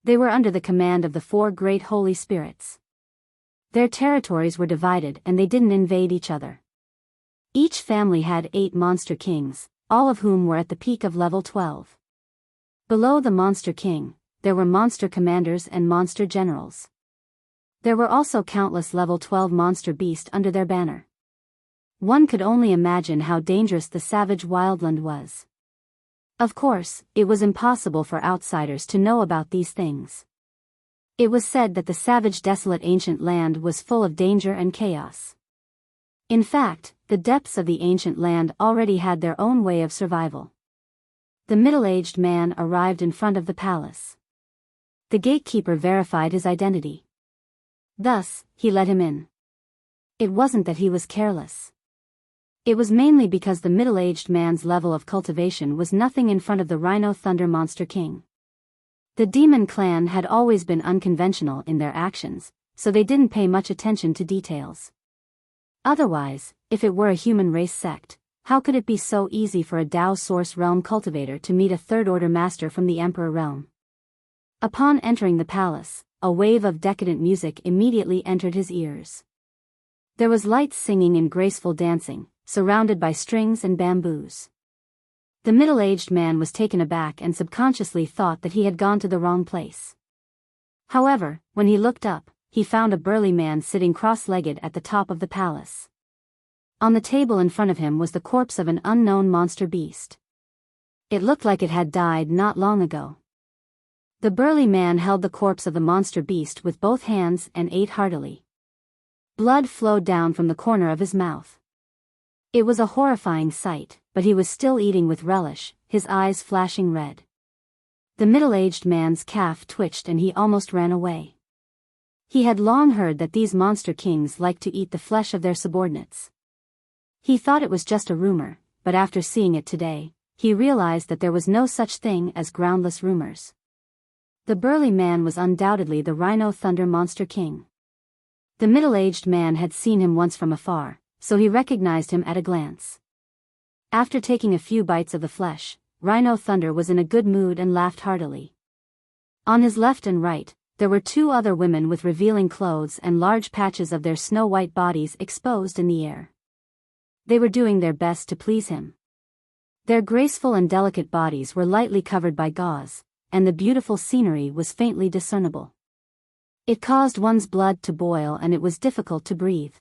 They were under the command of the 4 great holy spirits. Their territories were divided and they didn't invade each other. Each family had 8 monster kings, all of whom were at the peak of level 12. Below the monster king, there were monster commanders and monster generals. There were also countless level 12 monster beasts under their banner. One could only imagine how dangerous the savage wildland was. Of course, it was impossible for outsiders to know about these things. It was said that the savage desolate ancient land was full of danger and chaos. In fact, the depths of the ancient land already had their own way of survival. The middle-aged man arrived in front of the palace. The gatekeeper verified his identity. Thus, he let him in. It wasn't that he was careless. It was mainly because the middle-aged man's level of cultivation was nothing in front of the Rhino Thunder Monster King. The demon clan had always been unconventional in their actions, so they didn't pay much attention to details. Otherwise, if it were a human race sect, how could it be so easy for a Dao Source Realm cultivator to meet a third-order master from the Emperor Realm? Upon entering the palace, a wave of decadent music immediately entered his ears. There was light singing and graceful dancing, surrounded by strings and bamboos. The middle-aged man was taken aback and subconsciously thought that he had gone to the wrong place. However, when he looked up, he found a burly man sitting cross-legged at the top of the palace. On the table in front of him was the corpse of an unknown monster beast. It looked like it had died not long ago. The burly man held the corpse of the monster beast with both hands and ate heartily. Blood flowed down from the corner of his mouth. It was a horrifying sight, but he was still eating with relish, his eyes flashing red. The middle-aged man's calf twitched and he almost ran away. He had long heard that these monster kings liked to eat the flesh of their subordinates. He thought it was just a rumor, but after seeing it today, he realized that there was no such thing as groundless rumors. The burly man was undoubtedly the Rhino Thunder Monster King. The middle-aged man had seen him once from afar, so he recognized him at a glance. After taking a few bites of the flesh, Rhino Thunder was in a good mood and laughed heartily. On his left and right, there were two other women with revealing clothes and large patches of their snow-white bodies exposed in the air. They were doing their best to please him. Their graceful and delicate bodies were lightly covered by gauze, and the beautiful scenery was faintly discernible. It caused one's blood to boil and it was difficult to breathe.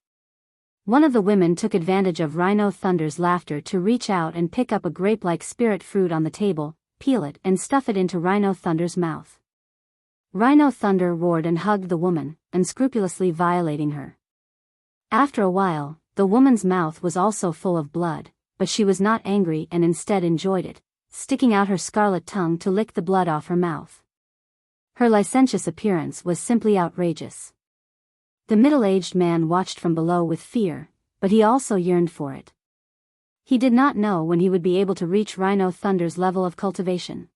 One of the women took advantage of Rhino Thunder's laughter to reach out and pick up a grape-like spirit fruit on the table, peel it and stuff it into Rhino Thunder's mouth. Rhino Thunder roared and hugged the woman, unscrupulously violating her. After a while, the woman's mouth was also full of blood, but she was not angry and instead enjoyed it, sticking out her scarlet tongue to lick the blood off her mouth. Her licentious appearance was simply outrageous. The middle-aged man watched from below with fear, but he also yearned for it. He did not know when he would be able to reach Rhino Thunder's level of cultivation.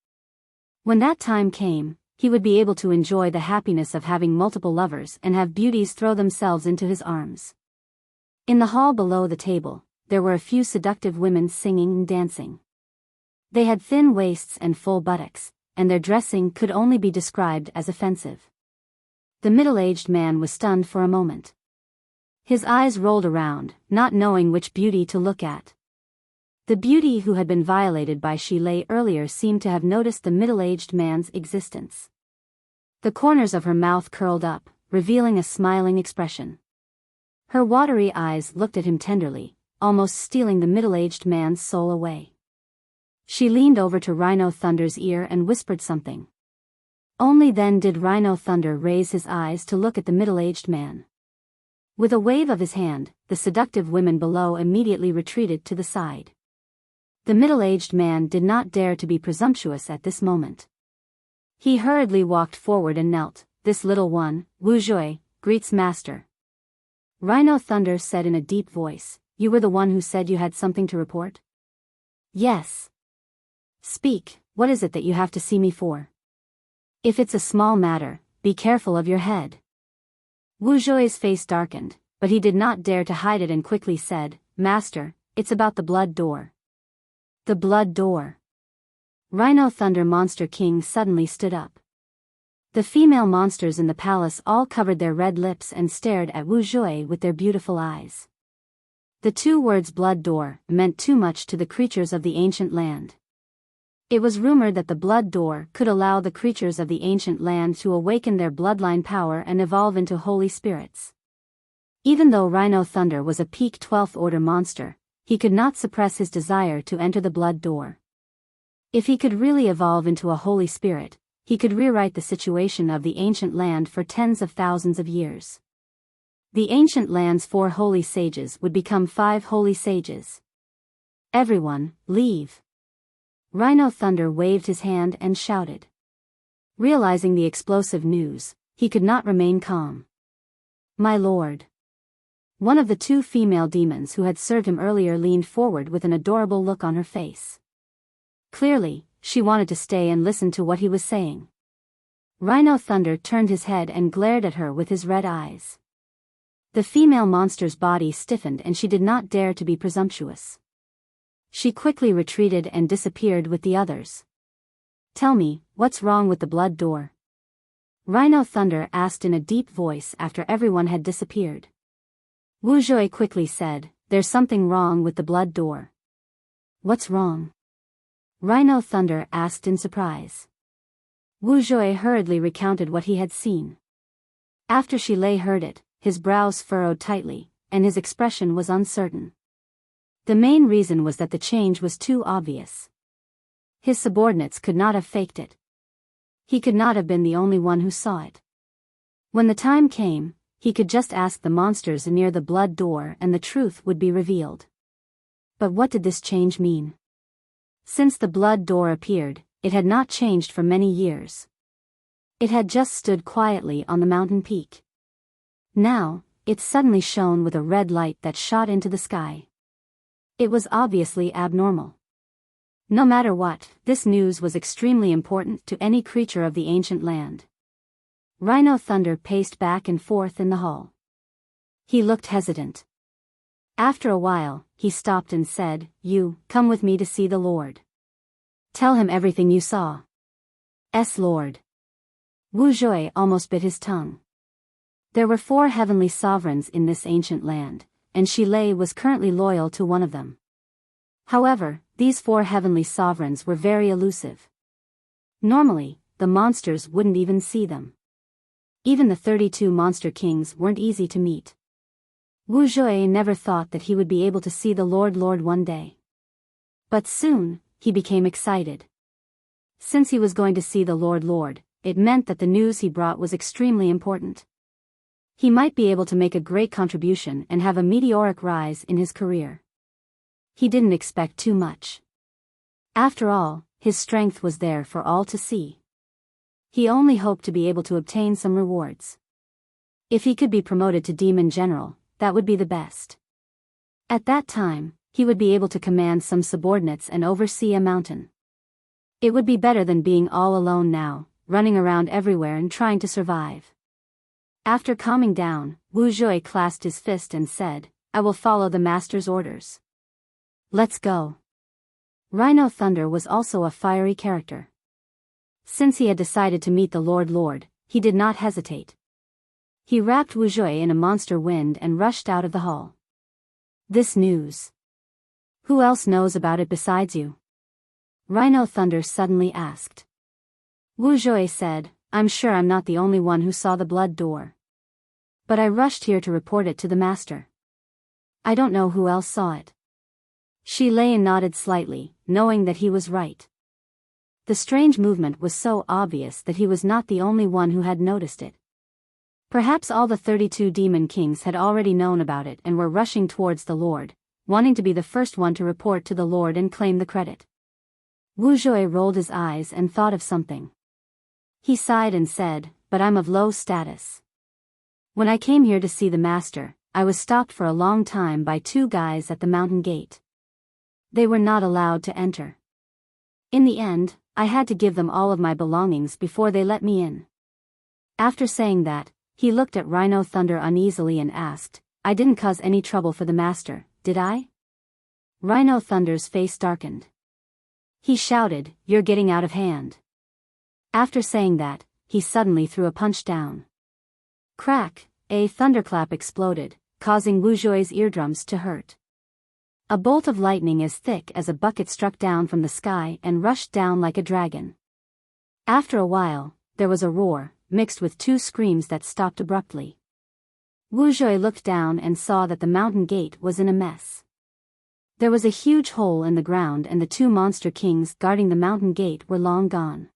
When that time came, he would be able to enjoy the happiness of having multiple lovers and have beauties throw themselves into his arms. In the hall below the table, there were a few seductive women singing and dancing. They had thin waists and full buttocks, and their dressing could only be described as offensive. The middle-aged man was stunned for a moment. His eyes rolled around, not knowing which beauty to look at. The beauty who had been violated by Shilei earlier seemed to have noticed the middle-aged man's existence. The corners of her mouth curled up, revealing a smiling expression. Her watery eyes looked at him tenderly, almost stealing the middle-aged man's soul away. She leaned over to Rhino Thunder's ear and whispered something. Only then did Rhino Thunder raise his eyes to look at the middle-aged man. With a wave of his hand, the seductive women below immediately retreated to the side. The middle-aged man did not dare to be presumptuous at this moment. He hurriedly walked forward and knelt. "This little one, Wu Zhui, greets master." Rhino Thunder said in a deep voice, "You were the one who said you had something to report?" "Yes." "Speak, what is it that you have to see me for?" "If it's a small matter, be careful of your head." Wu Zhui's face darkened, but he did not dare to hide it and quickly said, "Master, it's about the blood door." "The blood door." Rhino Thunder Monster King suddenly stood up. The female monsters in the palace all covered their red lips and stared at Wu Zhui with their beautiful eyes. The two words blood door meant too much to the creatures of the ancient land. It was rumored that the blood door could allow the creatures of the ancient land to awaken their bloodline power and evolve into holy spirits. Even though Rhino Thunder was a peak 12th order monster, he could not suppress his desire to enter the blood door. If he could really evolve into a holy spirit, he could rewrite the situation of the ancient land for tens of thousands of years. The ancient land's 4 holy sages would become 5 holy sages. "Everyone, leave." Rhino Thunder waved his hand and shouted. Realizing the explosive news, he could not remain calm. "My lord." One of the 2 female demons who had served him earlier leaned forward with an adorable look on her face. Clearly, she wanted to stay and listen to what he was saying. Rhino Thunder turned his head and glared at her with his red eyes. The female monster's body stiffened and she did not dare to be presumptuous. She quickly retreated and disappeared with the others. "Tell me, what's wrong with the blood door?" Rhino Thunder asked in a deep voice after everyone had disappeared. Wu Zhui quickly said, "There's something wrong with the blood door." "What's wrong?" Rhino Thunder asked in surprise. Wu Zhui hurriedly recounted what he had seen. After Shi Lei heard it, his brows furrowed tightly, and his expression was uncertain. The main reason was that the change was too obvious. His subordinates could not have faked it. He could not have been the only one who saw it. When the time came, he could just ask the monsters near the blood door and the truth would be revealed. But what did this change mean? Since the blood door appeared, it had not changed for many years. It had just stood quietly on the mountain peak. Now, it suddenly shone with a red light that shot into the sky. It was obviously abnormal. No matter what, this news was extremely important to any creature of the ancient land. Rhino Thunder paced back and forth in the hall. He looked hesitant. After a while, he stopped and said, "You, come with me to see the Lord. Tell him everything you saw." Lord. Wu Zhui almost bit his tongue. There were 4 heavenly sovereigns in this ancient land, and Shi Lei was currently loyal to one of them. However, these 4 heavenly sovereigns were very elusive. Normally, the monsters wouldn't even see them. Even the 32 monster kings weren't easy to meet. Wu Zhui never thought that he would be able to see the Lord one day. But soon, he became excited. Since he was going to see the Lord, it meant that the news he brought was extremely important. He might be able to make a great contribution and have a meteoric rise in his career. He didn't expect too much. After all, his strength was there for all to see. He only hoped to be able to obtain some rewards. If he could be promoted to Demon General, that would be the best. At that time, he would be able to command some subordinates and oversee a mountain. It would be better than being all alone now, running around everywhere and trying to survive. After calming down, Wu Zhui clasped his fist and said, "I will follow the master's orders. Let's go." Rhino Thunder was also a fiery character. Since he had decided to meet the Lord, he did not hesitate. He wrapped Wu Zhui in a monster wind and rushed out of the hall. "This news. Who else knows about it besides you?" Rhino Thunder suddenly asked. Wu Zhui said, "I'm sure I'm not the only one who saw the blood door. But I rushed here to report it to the master. I don't know who else saw it." Shi Lei nodded slightly, knowing that he was right. The strange movement was so obvious that he was not the only one who had noticed it. Perhaps all the 32 demon kings had already known about it and were rushing towards the Lord, wanting to be the first one to report to the Lord and claim the credit. Wu Zhui rolled his eyes and thought of something. He sighed and said, "But I'm of low status. When I came here to see the master, I was stopped for a long time by 2 guys at the mountain gate. They were not allowed to enter. In the end, I had to give them all of my belongings before they let me in." After saying that, he looked at Rhino Thunder uneasily and asked, "I didn't cause any trouble for the master, did I?" Rhino Thunder's face darkened. He shouted, "You're getting out of hand." After saying that, he suddenly threw a punch down. Crack! A thunderclap exploded, causing Wu Zhui's eardrums to hurt. A bolt of lightning as thick as a bucket struck down from the sky and rushed down like a dragon. After a while, there was a roar, mixed with 2 screams that stopped abruptly. Wu Zhui looked down and saw that the mountain gate was in a mess. There was a huge hole in the ground and the 2 monster kings guarding the mountain gate were long gone.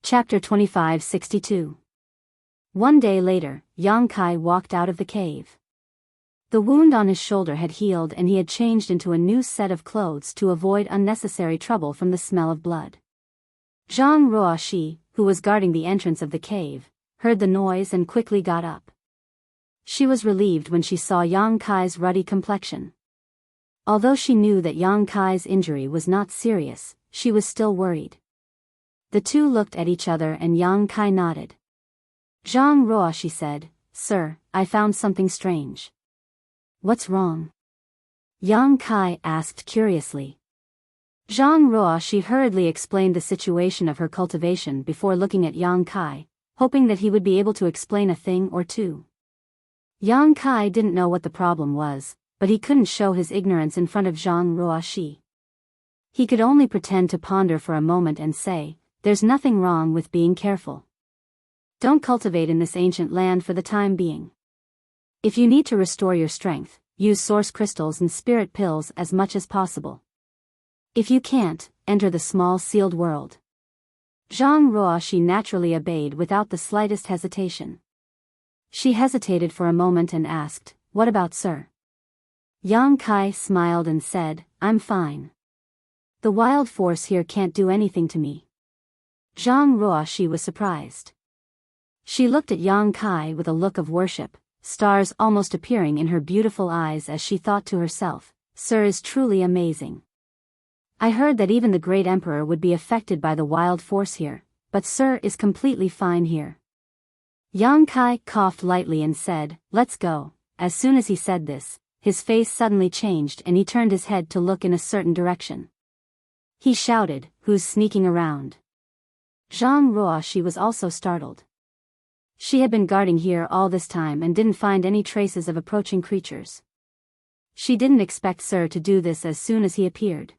Chapter 2562. One day later, Yang Kai walked out of the cave. The wound on his shoulder had healed and he had changed into a new set of clothes to avoid unnecessary trouble from the smell of blood. Zhang Ruoxi, who was guarding the entrance of the cave, heard the noise and quickly got up. She was relieved when she saw Yang Kai's ruddy complexion. Although she knew that Yang Kai's injury was not serious, she was still worried. The two looked at each other and Yang Kai nodded. Zhang Ruo, she said, "Sir, I found something strange." "What's wrong?" Yang Kai asked curiously. Zhang Ruo, she hurriedly explained the situation of her cultivation before looking at Yang Kai, hoping that he would be able to explain a thing or two. Yang Kai didn't know what the problem was, but he couldn't show his ignorance in front of Zhang Ruo. He could only pretend to ponder for a moment and say, "There's nothing wrong with being careful. Don't cultivate in this ancient land for the time being. If you need to restore your strength, use source crystals and spirit pills as much as possible. If you can't, enter the small sealed world." Zhang Ruo, she naturally obeyed without the slightest hesitation. She hesitated for a moment and asked, "What about Sir?" Yang Kai smiled and said, "I'm fine. The wild force here can't do anything to me." Zhang Ruo, she was surprised. She looked at Yang Kai with a look of worship, stars almost appearing in her beautiful eyes as she thought to herself, "Sir is truly amazing. I heard that even the great emperor would be affected by the wild force here, but Sir is completely fine here." Yang Kai coughed lightly and said, "Let's go." As soon as he said this, his face suddenly changed and he turned his head to look in a certain direction. He shouted, "Who's sneaking around?" Zhang Ruo, she was also startled. She had been guarding here all this time and didn't find any traces of approaching creatures. She didn't expect Sir to do this as soon as he appeared.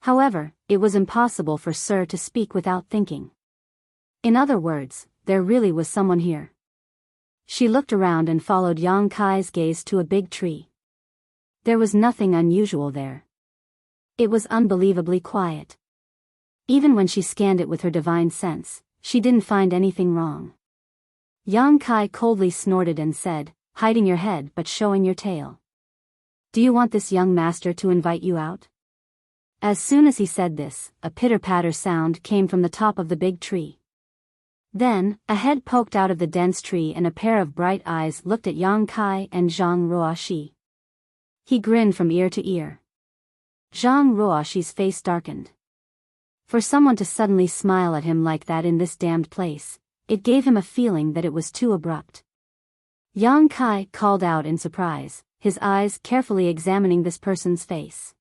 However, it was impossible for Sir to speak without thinking. In other words, there really was someone here. She looked around and followed Yang Kai's gaze to a big tree. There was nothing unusual there. It was unbelievably quiet. Even when she scanned it with her divine sense, she didn't find anything wrong. Yang Kai coldly snorted and said, "Hiding your head but showing your tail. Do you want this young master to invite you out?" As soon as he said this, a pitter-patter sound came from the top of the big tree. Then, a head poked out of the dense tree and a pair of bright eyes looked at Yang Kai and Zhang Ruo. He grinned from ear to ear. Zhang Ruo's face darkened. For someone to suddenly smile at him like that in this damned place, it gave him a feeling that it was too abrupt. Yang Kai called out in surprise, his eyes carefully examining this person's face.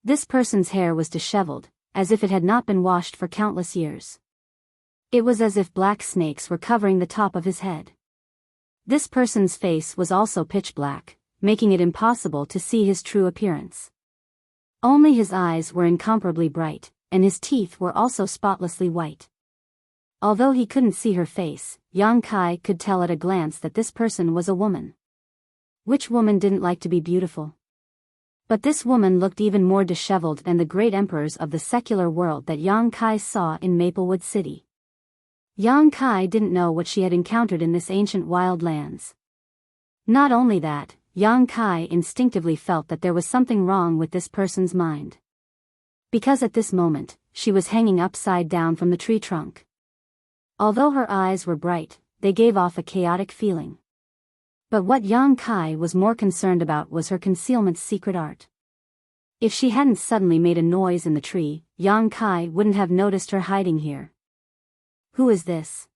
This person's hair was disheveled, as if it had not been washed for countless years. It was as if black snakes were covering the top of his head. This person's face was also pitch black, making it impossible to see his true appearance. Only his eyes were incomparably bright, and his teeth were also spotlessly white. Although he couldn't see her face, Yang Kai could tell at a glance that this person was a woman. Which woman didn't like to be beautiful? But this woman looked even more disheveled than the great emperors of the secular world that Yang Kai saw in Maplewood City. Yang Kai didn't know what she had encountered in this ancient wild lands. Not only that, Yang Kai instinctively felt that there was something wrong with this person's mind. Because at this moment, she was hanging upside down from the tree trunk. Although her eyes were bright, they gave off a chaotic feeling. But what Yang Kai was more concerned about was her concealment's secret art. If she hadn't suddenly made a noise in the tree, Yang Kai wouldn't have noticed her hiding here. Who is this?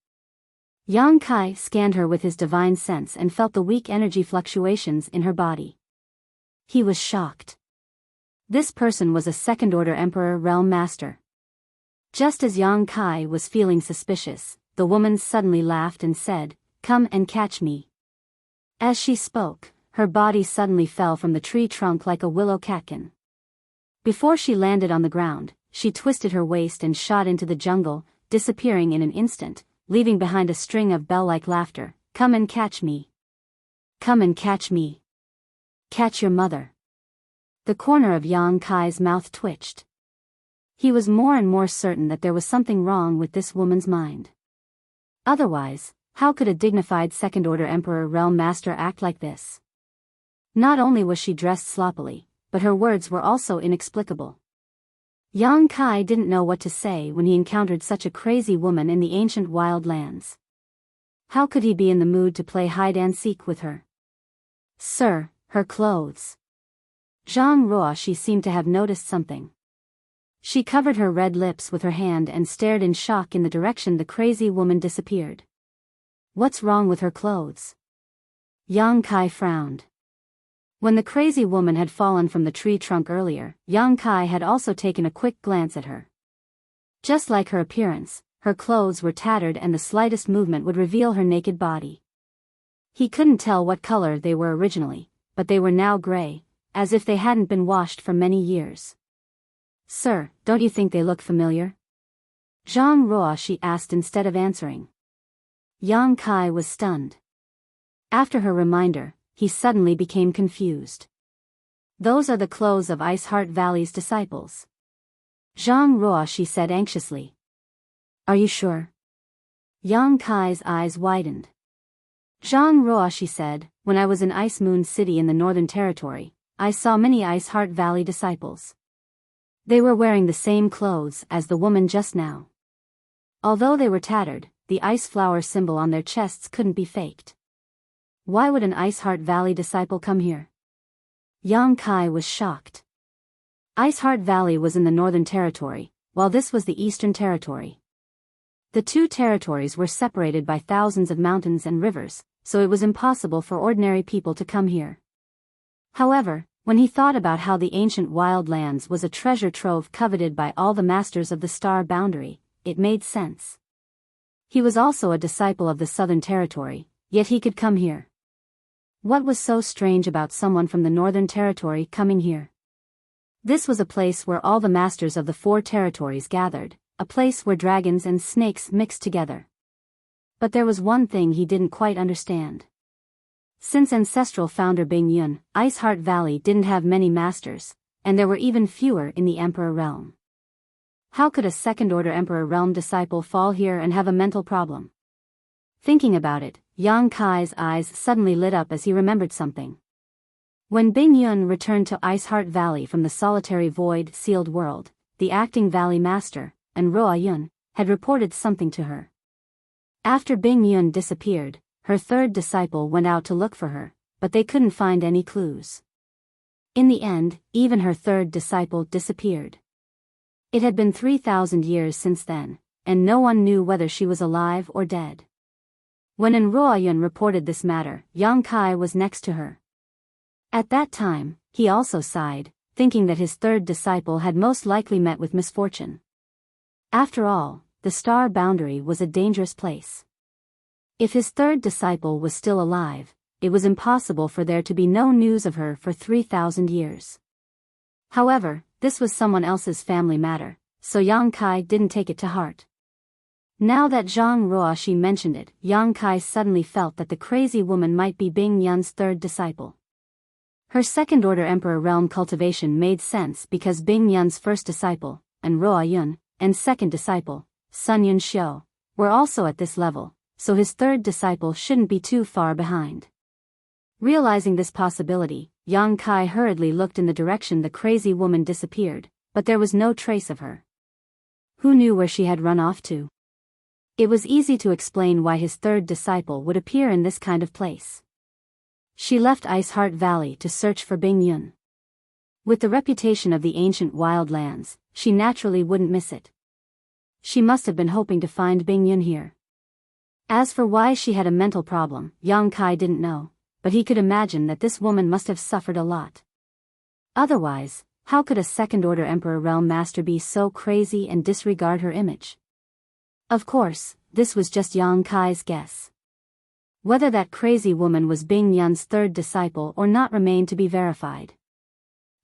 Yang Kai scanned her with his divine sense and felt the weak energy fluctuations in her body. He was shocked. This person was a second-order Emperor Realm Master. Just as Yang Kai was feeling suspicious, the woman suddenly laughed and said, "Come and catch me." As she spoke, her body suddenly fell from the tree trunk like a willow catkin. Before she landed on the ground, she twisted her waist and shot into the jungle, disappearing in an instant, leaving behind a string of bell-like laughter. "Come and catch me. Come and catch me. Catch your mother." The corner of Yang Kai's mouth twitched. He was more and more certain that there was something wrong with this woman's mind. Otherwise, how could a dignified second-order Emperor Realm Master act like this? Not only was she dressed sloppily, but her words were also inexplicable. Yang Kai didn't know what to say when he encountered such a crazy woman in the ancient wild lands. How could he be in the mood to play hide-and-seek with her? "Sir, her clothes." Zhang Ruo, she seemed to have noticed something. She covered her red lips with her hand and stared in shock in the direction the crazy woman disappeared. What's wrong with her clothes? Yang Kai frowned. When the crazy woman had fallen from the tree trunk earlier, Yang Kai had also taken a quick glance at her. Just like her appearance, her clothes were tattered and the slightest movement would reveal her naked body. He couldn't tell what color they were originally, but they were now gray, as if they hadn't been washed for many years. Sir, don't you think they look familiar? Zhang Ruoxi asked instead of answering. Yang Kai was stunned. After her reminder, he suddenly became confused. Those are the clothes of Ice Heart Valley's disciples. Zhang Ruoxi said anxiously. Are you sure? Yang Kai's eyes widened. Zhang Ruoxi said, when I was in Ice Moon City in the Northern Territory, I saw many Ice Heart Valley disciples. They were wearing the same clothes as the woman just now. Although they were tattered, the ice flower symbol on their chests couldn't be faked. Why would an Ice Heart Valley disciple come here? Yang Kai was shocked. Ice Heart Valley was in the Northern Territory, while this was the Eastern Territory. The two territories were separated by thousands of mountains and rivers, so it was impossible for ordinary people to come here. However, when he thought about how the ancient wild lands was a treasure trove coveted by all the masters of the Star Boundary, it made sense. He was also a disciple of the Southern Territory, yet he could come here. What was so strange about someone from the Northern Territory coming here? This was a place where all the masters of the four territories gathered, a place where dragons and snakes mixed together. But there was one thing he didn't quite understand. Since ancestral founder Bing Yun, Ice Heart Valley didn't have many masters, and there were even fewer in the Emperor Realm. How could a second-order Emperor Realm disciple fall here and have a mental problem? Thinking about it, Yang Kai's eyes suddenly lit up as he remembered something. When Bing Yun returned to Ice Heart Valley from the solitary void-sealed world, the acting valley master, and Roa Yun, had reported something to her. After Bing Yun disappeared, her third disciple went out to look for her, but they couldn't find any clues. In the end, even her third disciple disappeared. It had been 3,000 years since then, and no one knew whether she was alive or dead. When Roa Yun reported this matter, Yang Kai was next to her. At that time, he also sighed, thinking that his third disciple had most likely met with misfortune. After all, the Star Boundary was a dangerous place. If his third disciple was still alive, it was impossible for there to be no news of her for 3,000 years. However, this was someone else's family matter, so Yang Kai didn't take it to heart. Now that Zhang Ruoxi mentioned it, Yang Kai suddenly felt that the crazy woman might be Bing Yun's third disciple. Her second-order Emperor Realm cultivation made sense because Bing Yun's first disciple, and Roa Yun, and second disciple, Sun Yun Xiu, were also at this level, so his third disciple shouldn't be too far behind. Realizing this possibility, Yang Kai hurriedly looked in the direction the crazy woman disappeared, but there was no trace of her. Who knew where she had run off to? It was easy to explain why his third disciple would appear in this kind of place. She left Ice Heart Valley to search for Bing Yun. With the reputation of the ancient wild lands, she naturally wouldn't miss it. She must have been hoping to find Bing Yun here. As for why she had a mental problem, Yang Kai didn't know, but he could imagine that this woman must have suffered a lot. Otherwise, how could a second-order Emperor Realm Master be so crazy and disregard her image? Of course, this was just Yang Kai's guess. Whether that crazy woman was Bing Yun's third disciple or not remained to be verified.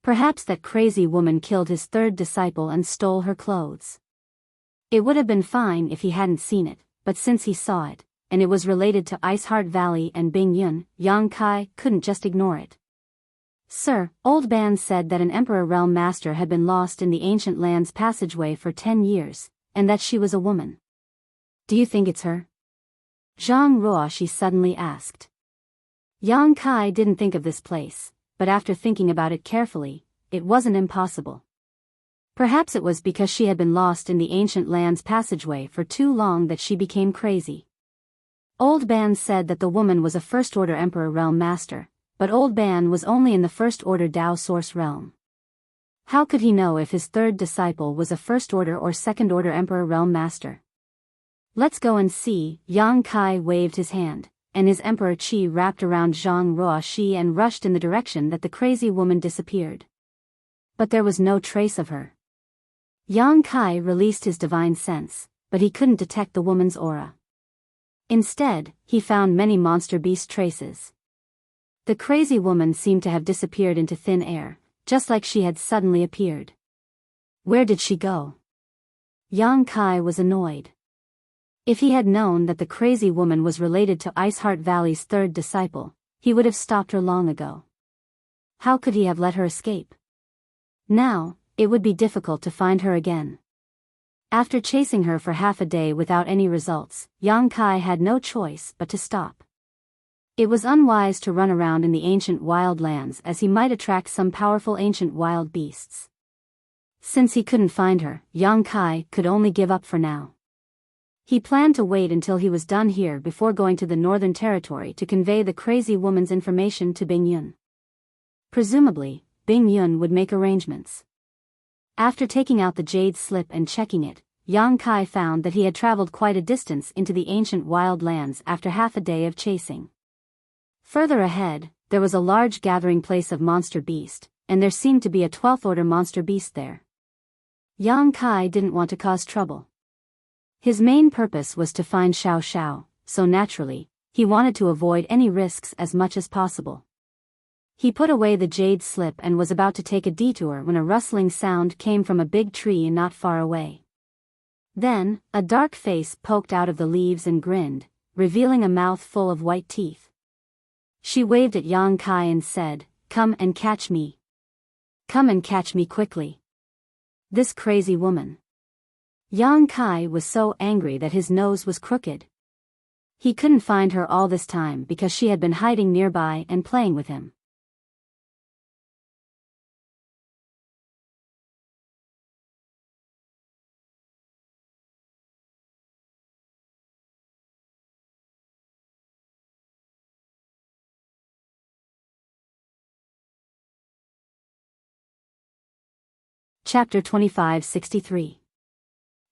Perhaps that crazy woman killed his third disciple and stole her clothes. It would have been fine if he hadn't seen it, but since he saw it, and it was related to Ice Heart Valley and Bing Yun, Yang Kai couldn't just ignore it. Sir, Old Ban said that an Emperor Realm Master had been lost in the ancient land's passageway for 10 years, and that she was a woman. Do you think it's her? Zhang Ruoxi suddenly asked. Yang Kai didn't think of this place, but after thinking about it carefully, it wasn't impossible. Perhaps it was because she had been lost in the ancient land's passageway for too long that she became crazy. Old Ban said that the woman was a first-order Emperor Realm Master, but Old Ban was only in the first-order Dao Source Realm. How could he know if his third disciple was a first-order or second-order Emperor Realm Master? Let's go and see. Yang Kai waved his hand, and his Emperor Qi wrapped around Zhang Ruoxi and rushed in the direction that the crazy woman disappeared. But there was no trace of her. Yang Kai released his divine sense, but he couldn't detect the woman's aura. Instead, he found many monster beast traces. The crazy woman seemed to have disappeared into thin air, just like she had suddenly appeared. Where did she go? Yang Kai was annoyed. If he had known that the crazy woman was related to Iceheart Valley's third disciple, he would have stopped her long ago. How could he have let her escape? Now, it would be difficult to find her again. After chasing her for half a day without any results, Yang Kai had no choice but to stop. It was unwise to run around in the ancient wild lands as he might attract some powerful ancient wild beasts. Since he couldn't find her, Yang Kai could only give up for now. He planned to wait until he was done here before going to the Northern Territory to convey the crazy woman's information to Bing Yun. Presumably, Bing Yun would make arrangements. After taking out the jade slip and checking it, Yang Kai found that he had traveled quite a distance into the ancient wild lands after half a day of chasing. Further ahead, there was a large gathering place of monster beast, and there seemed to be a 12th order monster beast there. Yang Kai didn't want to cause trouble. His main purpose was to find Xiao Xiao, so naturally, he wanted to avoid any risks as much as possible. He put away the jade slip and was about to take a detour when a rustling sound came from a big tree not far away. Then, a dark face poked out of the leaves and grinned, revealing a mouth full of white teeth. She waved at Yang Kai and said, "Come and catch me. Come and catch me quickly. This crazy woman." Yang Kai was so angry that his nose was crooked. He couldn't find her all this time because she had been hiding nearby and playing with him. Chapter 2563.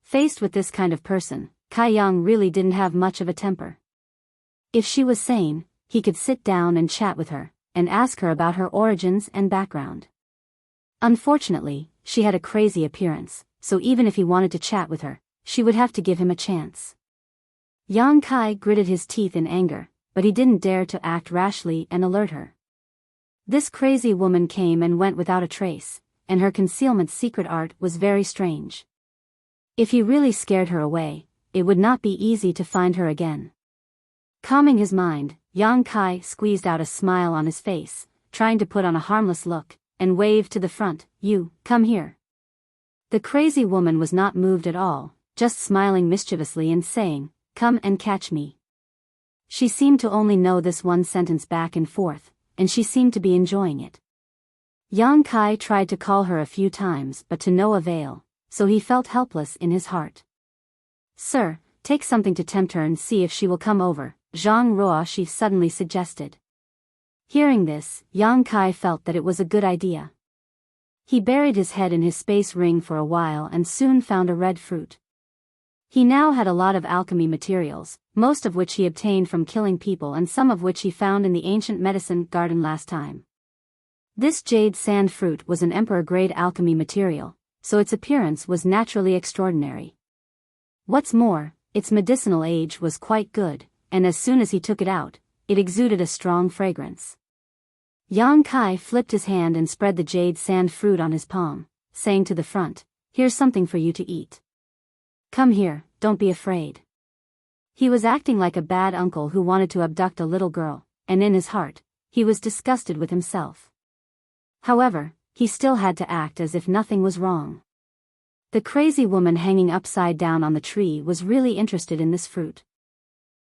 Faced with this kind of person, Kai Yang really didn't have much of a temper. If she was sane, he could sit down and chat with her, and ask her about her origins and background. Unfortunately, she had a crazy appearance, so even if he wanted to chat with her, she would have to give him a chance. Yang Kai gritted his teeth in anger, but he didn't dare to act rashly and alert her. This crazy woman came and went without a trace, and her concealment secret art was very strange. If he really scared her away, it would not be easy to find her again. Calming his mind, Yang Kai squeezed out a smile on his face, trying to put on a harmless look, and waved to the front, "You, come here." The crazy woman was not moved at all, just smiling mischievously and saying, "Come and catch me." She seemed to only know this one sentence back and forth, and she seemed to be enjoying it. Yang Kai tried to call her a few times but to no avail, so he felt helpless in his heart. "Sir, take something to tempt her and see if she will come over," Zhang Ruoxi suddenly suggested. Hearing this, Yang Kai felt that it was a good idea. He buried his head in his space ring for a while and soon found a red fruit. He now had a lot of alchemy materials, most of which he obtained from killing people and some of which he found in the ancient medicine garden last time. This jade sand fruit was an emperor-grade alchemy material, so its appearance was naturally extraordinary. What's more, its medicinal age was quite good, and as soon as he took it out, it exuded a strong fragrance. Yang Kai flipped his hand and spread the jade sand fruit on his palm, saying to the front, "Here's something for you to eat. Come here, don't be afraid." He was acting like a bad uncle who wanted to abduct a little girl, and in his heart, he was disgusted with himself. However, he still had to act as if nothing was wrong. The crazy woman hanging upside down on the tree was really interested in this fruit.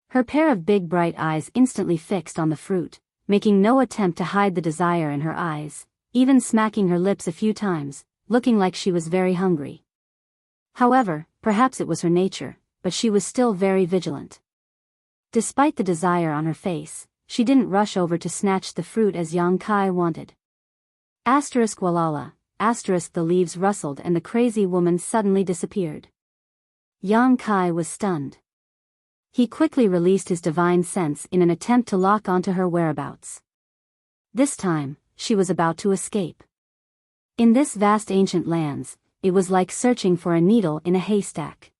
Her pair of big bright eyes instantly fixed on the fruit, making no attempt to hide the desire in her eyes, even smacking her lips a few times, looking like she was very hungry. However, perhaps it was her nature, but she was still very vigilant. Despite the desire on her face, she didn't rush over to snatch the fruit as Yang Kai wanted. Walala, the leaves rustled and the crazy woman suddenly disappeared. Yang Kai was stunned. He quickly released his divine sense in an attempt to lock onto her whereabouts. This time, she was about to escape. In this vast ancient lands, it was like searching for a needle in a haystack.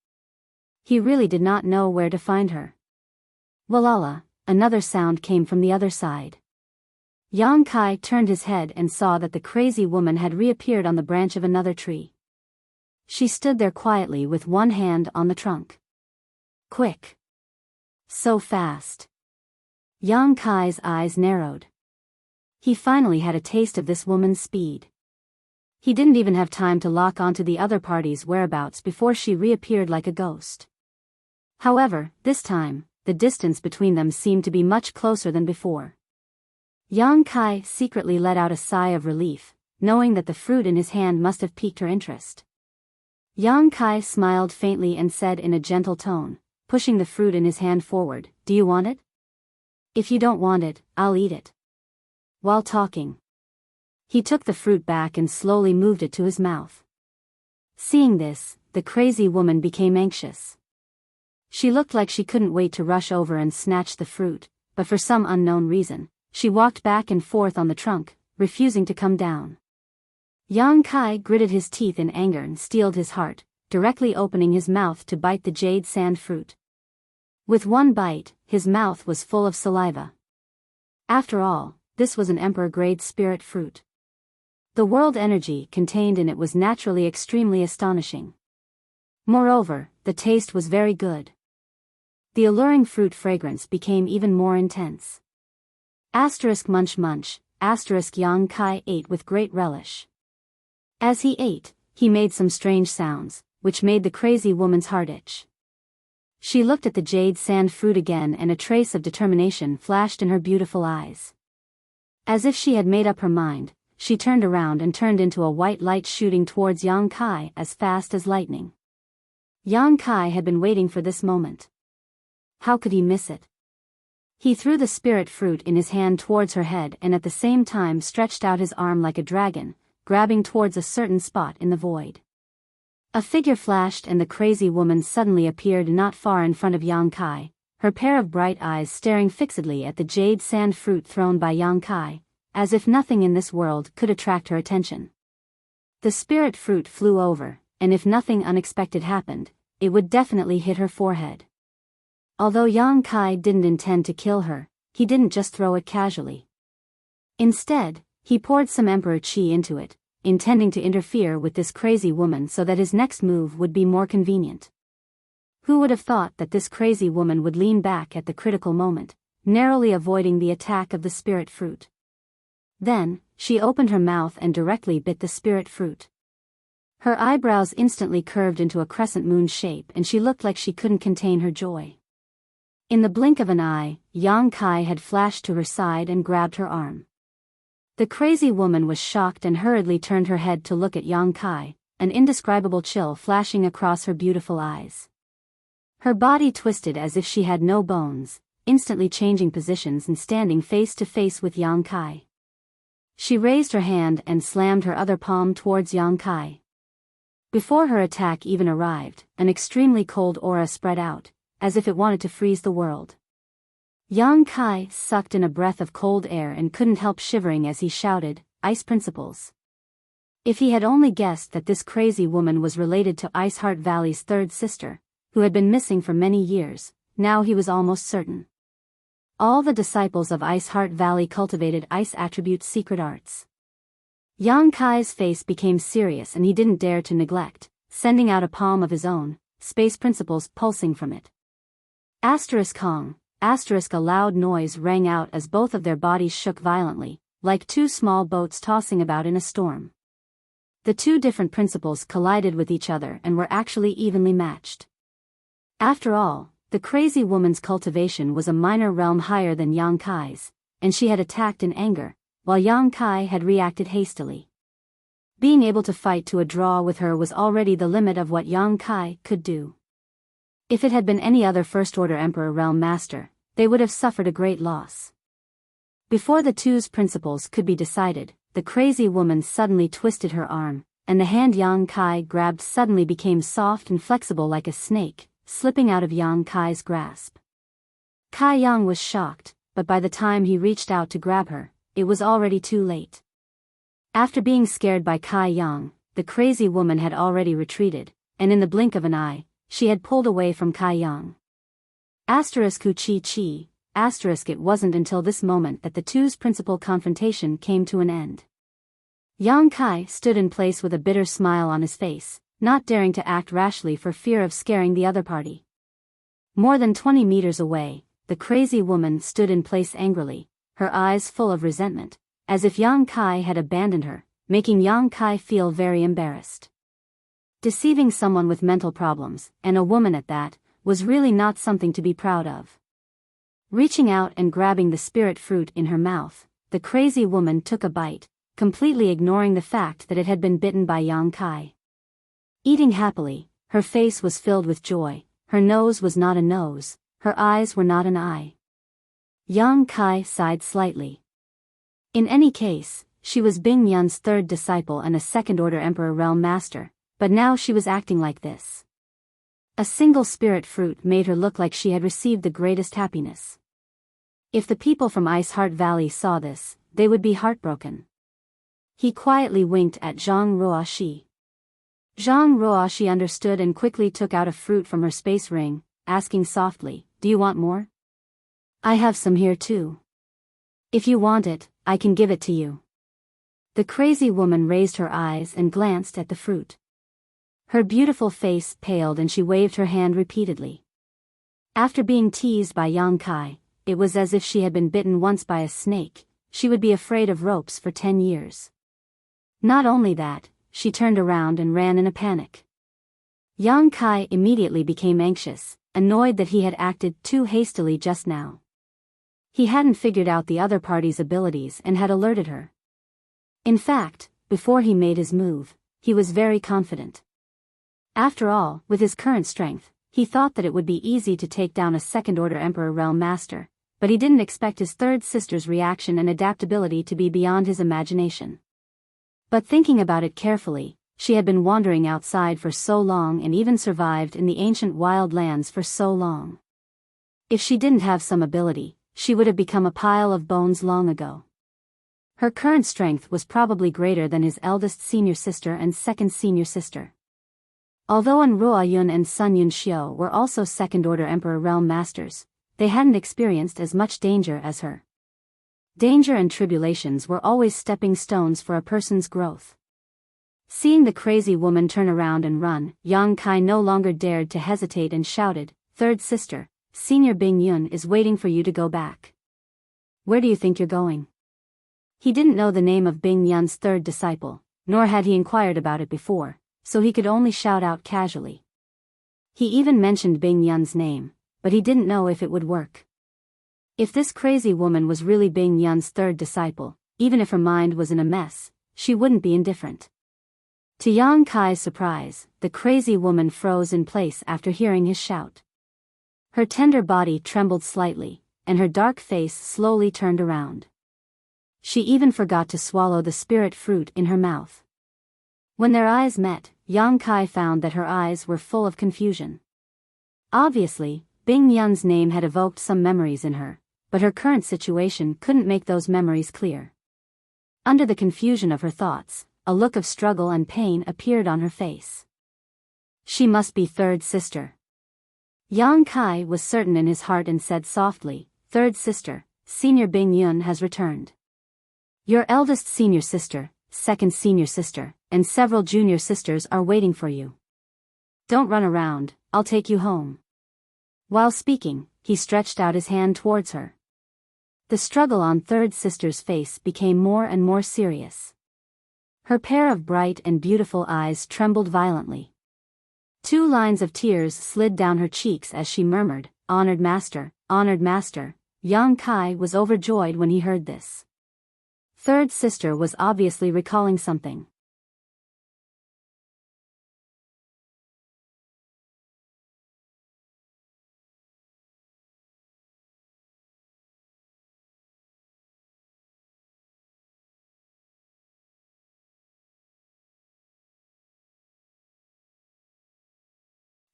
He really did not know where to find her. Walala, another sound came from the other side. Yang Kai turned his head and saw that the crazy woman had reappeared on the branch of another tree. She stood there quietly with one hand on the trunk. Quick! So fast! Yang Kai's eyes narrowed. He finally had a taste of this woman's speed. He didn't even have time to lock onto the other party's whereabouts before she reappeared like a ghost. However, this time, the distance between them seemed to be much closer than before. Yang Kai secretly let out a sigh of relief, knowing that the fruit in his hand must have piqued her interest. Yang Kai smiled faintly and said in a gentle tone, pushing the fruit in his hand forward, "Do you want it? If you don't want it, I'll eat it." While talking, he took the fruit back and slowly moved it to his mouth. Seeing this, the crazy woman became anxious. She looked like she couldn't wait to rush over and snatch the fruit, but for some unknown reason, she walked back and forth on the trunk, refusing to come down. Yang Kai gritted his teeth in anger and steeled his heart, directly opening his mouth to bite the jade sand fruit. With one bite, his mouth was full of saliva. After all, this was an emperor-grade spirit fruit. The world energy contained in it was naturally extremely astonishing. Moreover, the taste was very good. The alluring fruit fragrance became even more intense. Munch munch, Yang Kai ate with great relish. As he ate, he made some strange sounds, which made the crazy woman's heart itch. She looked at the jade sand fruit again and a trace of determination flashed in her beautiful eyes. As if she had made up her mind, she turned around and turned into a white light shooting towards Yang Kai as fast as lightning. Yang Kai had been waiting for this moment. How could he miss it? He threw the spirit fruit in his hand towards her head and at the same time stretched out his arm like a dragon, grabbing towards a certain spot in the void. A figure flashed and the crazy woman suddenly appeared not far in front of Yang Kai, her pair of bright eyes staring fixedly at the jade sand fruit thrown by Yang Kai, as if nothing in this world could attract her attention. The spirit fruit flew over, and if nothing unexpected happened, it would definitely hit her forehead. Although Yang Kai didn't intend to kill her, he didn't just throw it casually. Instead, he poured some emperor qi into it, intending to interfere with this crazy woman so that his next move would be more convenient. Who would have thought that this crazy woman would lean back at the critical moment, narrowly avoiding the attack of the spirit fruit? Then, she opened her mouth and directly bit the spirit fruit. Her eyebrows instantly curved into a crescent moon shape and she looked like she couldn't contain her joy. In the blink of an eye, Yang Kai had flashed to her side and grabbed her arm. The crazy woman was shocked and hurriedly turned her head to look at Yang Kai, an indescribable chill flashing across her beautiful eyes. Her body twisted as if she had no bones, instantly changing positions and standing face to face with Yang Kai. She raised her hand and slammed her other palm towards Yang Kai. Before her attack even arrived, an extremely cold aura spread out, as if it wanted to freeze the world. Yang Kai sucked in a breath of cold air and couldn't help shivering as he shouted, "Ice Principles." If he had only guessed that this crazy woman was related to Ice Heart Valley's third sister, who had been missing for many years, now he was almost certain. All the disciples of Ice Heart Valley cultivated ice attribute secret arts. Yang Kai's face became serious and he didn't dare to neglect, sending out a palm of his own, space principles pulsing from it. Kong, a loud noise rang out as both of their bodies shook violently, like two small boats tossing about in a storm. The two different principles collided with each other and were actually evenly matched. After all, the crazy woman's cultivation was a minor realm higher than Yang Kai's, and she had attacked in anger, while Yang Kai had reacted hastily. Being able to fight to a draw with her was already the limit of what Yang Kai could do. If it had been any other First-Order Emperor Realm Master, they would have suffered a great loss. Before the two's principles could be decided, the crazy woman suddenly twisted her arm, and the hand Yang Kai grabbed suddenly became soft and flexible like a snake, slipping out of Yang Kai's grasp. Kai Yang was shocked, but by the time he reached out to grab her, it was already too late. After being scared by Kai Yang, the crazy woman had already retreated, and in the blink of an eye, she had pulled away from Kai Yang. Chi. It wasn't until this moment that the two's principal confrontation came to an end. Yang Kai stood in place with a bitter smile on his face, not daring to act rashly for fear of scaring the other party. More than 20 meters away, the crazy woman stood in place angrily, her eyes full of resentment, as if Yang Kai had abandoned her, making Yang Kai feel very embarrassed. Deceiving someone with mental problems, and a woman at that, was really not something to be proud of. Reaching out and grabbing the spirit fruit in her mouth, the crazy woman took a bite, completely ignoring the fact that it had been bitten by Yang Kai. Eating happily, her face was filled with joy, her nose was not a nose, her eyes were not an eye. Yang Kai sighed slightly. In any case, she was Bing Yun's third disciple and a second-order Emperor Realm Master, but now she was acting like this. A single spirit fruit made her look like she had received the greatest happiness. If the people from Ice Heart Valley saw this, they would be heartbroken. He quietly winked at Zhang Ruoxi. Zhang Ruoxi understood and quickly took out a fruit from her space ring, asking softly, "Do you want more? I have some here too. If you want it, I can give it to you." The crazy woman raised her eyes and glanced at the fruit. Her beautiful face paled and she waved her hand repeatedly. After being teased by Yang Kai, it was as if she had been bitten once by a snake. She would be afraid of ropes for 10 years. Not only that, she turned around and ran in a panic. Yang Kai immediately became anxious, annoyed that he had acted too hastily just now. He hadn't figured out the other party's abilities and had alerted her. In fact, before he made his move, he was very confident. After all, with his current strength, he thought that it would be easy to take down a second-order Emperor Realm Master, but he didn't expect his third sister's reaction and adaptability to be beyond his imagination. But thinking about it carefully, she had been wandering outside for so long and even survived in the ancient wild lands for so long. If she didn't have some ability, she would have become a pile of bones long ago. Her current strength was probably greater than his eldest senior sister and second senior sister. Although Ruo Yun and Sun Yun Xiu were also second-order Emperor Realm Masters, they hadn't experienced as much danger as her. Danger and tribulations were always stepping stones for a person's growth. Seeing the crazy woman turn around and run, Yang Kai no longer dared to hesitate and shouted, "Third sister, Senior Bing Yun is waiting for you to go back. Where do you think you're going?" He didn't know the name of Bing Yun's third disciple, nor had he inquired about it before, so he could only shout out casually. He even mentioned Bing Yun's name, but he didn't know if it would work. If this crazy woman was really Bing Yun's third disciple, even if her mind was in a mess, she wouldn't be indifferent. To Yang Kai's surprise, the crazy woman froze in place after hearing his shout. Her tender body trembled slightly, and her dark face slowly turned around. She even forgot to swallow the spirit fruit in her mouth. When their eyes met, Yang Kai found that her eyes were full of confusion. Obviously, Bing Yun's name had evoked some memories in her, but her current situation couldn't make those memories clear. Under the confusion of her thoughts, a look of struggle and pain appeared on her face. She must be third sister. Yang Kai was certain in his heart and said softly, "Third sister, Senior Bing Yun has returned. Your eldest senior sister, second senior sister, and several junior sisters are waiting for you. Don't run around, I'll take you home." While speaking, he stretched out his hand towards her. The struggle on third sister's face became more and more serious. Her pair of bright and beautiful eyes trembled violently. 2 lines of tears slid down her cheeks as she murmured, "Honored master, honored master." Yang Kai was overjoyed when he heard this. Third sister was obviously recalling something.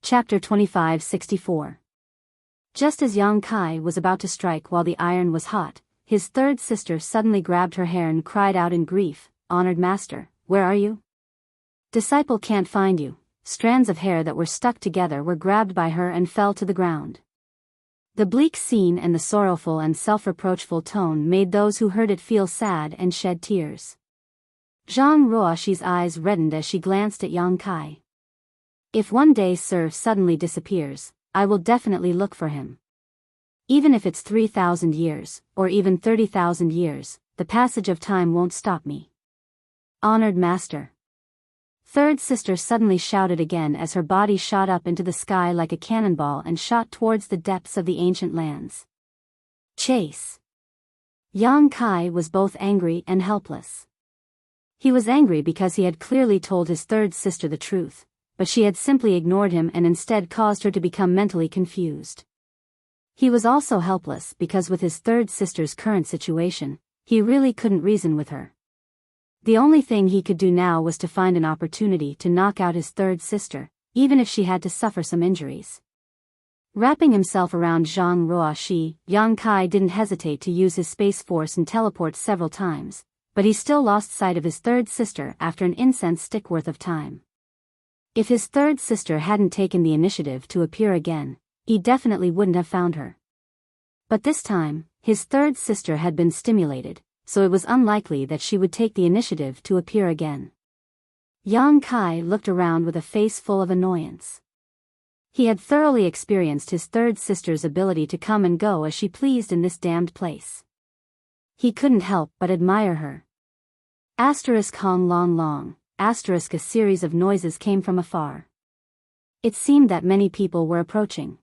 Chapter 2564. Just as Yang Kai was about to strike while the iron was hot, his third sister suddenly grabbed her hair and cried out in grief, "Honored master, where are you? Disciple can't find you." Strands of hair that were stuck together were grabbed by her and fell to the ground. The bleak scene and the sorrowful and self-reproachful tone made those who heard it feel sad and shed tears. Zhang Ruoxi's eyes reddened as she glanced at Yang Kai. If one day Sir suddenly disappears, I will definitely look for him. Even if it's 3,000 years, or even 30,000 years, the passage of time won't stop me. Honored master. Third sister suddenly shouted again as her body shot up into the sky like a cannonball and shot towards the depths of the ancient lands. Chase. Yang Kai was both angry and helpless. He was angry because he had clearly told his third sister the truth, but she had simply ignored him and instead caused her to become mentally confused. He was also helpless because with his third sister's current situation, he really couldn't reason with her. The only thing he could do now was to find an opportunity to knock out his third sister, even if she had to suffer some injuries. Wrapping himself around Zhang Ruoxi, Yang Kai didn't hesitate to use his space force and teleport several times, but he still lost sight of his third sister after an incense stick worth of time. If his third sister hadn't taken the initiative to appear again, he definitely wouldn't have found her. But this time, his third sister had been stimulated, so it was unlikely that she would take the initiative to appear again. Yang Kai looked around with a face full of annoyance. He had thoroughly experienced his third sister's ability to come and go as she pleased in this damned place. He couldn't help but admire her. Hong long long. A series of noises came from afar. It seemed that many people were approaching.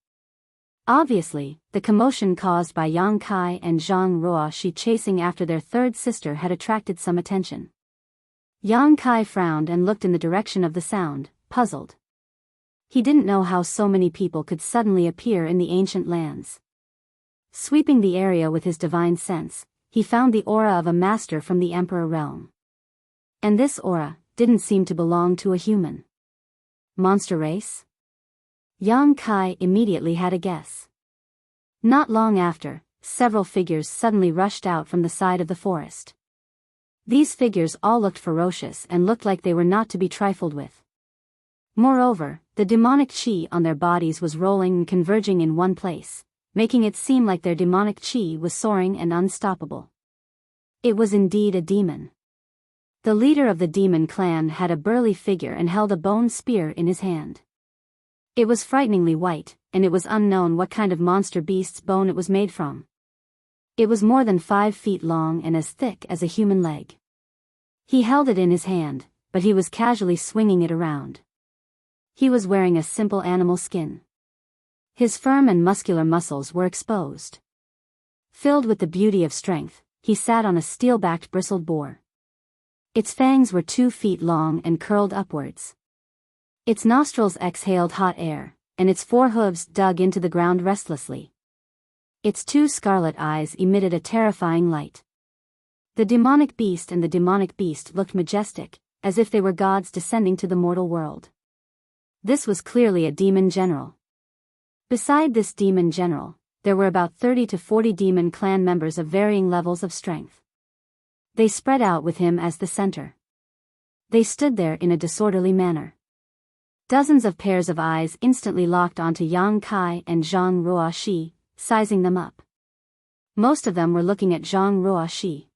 Obviously, the commotion caused by Yang Kai and Zhang Ruoxi chasing after their third sister had attracted some attention. Yang Kai frowned and looked in the direction of the sound, puzzled. He didn't know how so many people could suddenly appear in the ancient lands. Sweeping the area with his divine sense, he found the aura of a master from the Emperor realm. And this aura didn't seem to belong to a human. Monster race? Yang Kai immediately had a guess. Not long after, several figures suddenly rushed out from the side of the forest. These figures all looked ferocious and looked like they were not to be trifled with. Moreover, the demonic chi on their bodies was rolling and converging in one place, making it seem like their demonic chi was soaring and unstoppable. It was indeed a demon. The leader of the demon clan had a burly figure and held a bone spear in his hand. It was frighteningly white, and it was unknown what kind of monster beast's bone it was made from. It was more than 5 feet long and as thick as a human leg. He held it in his hand, but he was casually swinging it around. He was wearing a simple animal skin. His firm and muscular muscles were exposed. Filled with the beauty of strength, he sat on a steel-backed bristled boar. Its fangs were 2 feet long and curled upwards. Its nostrils exhaled hot air, and its 4 hooves dug into the ground restlessly. Its 2 scarlet eyes emitted a terrifying light. The demonic beast and the demonic beast looked majestic, as if they were gods descending to the mortal world. This was clearly a demon general. Beside this demon general, there were about 30 to 40 demon clan members of varying levels of strength. They spread out with him as the center. They stood there in a disorderly manner. Dozens of pairs of eyes instantly locked onto Yang Kai and Zhang Ruoxi, sizing them up. Most of them were looking at Zhang Ruoxi.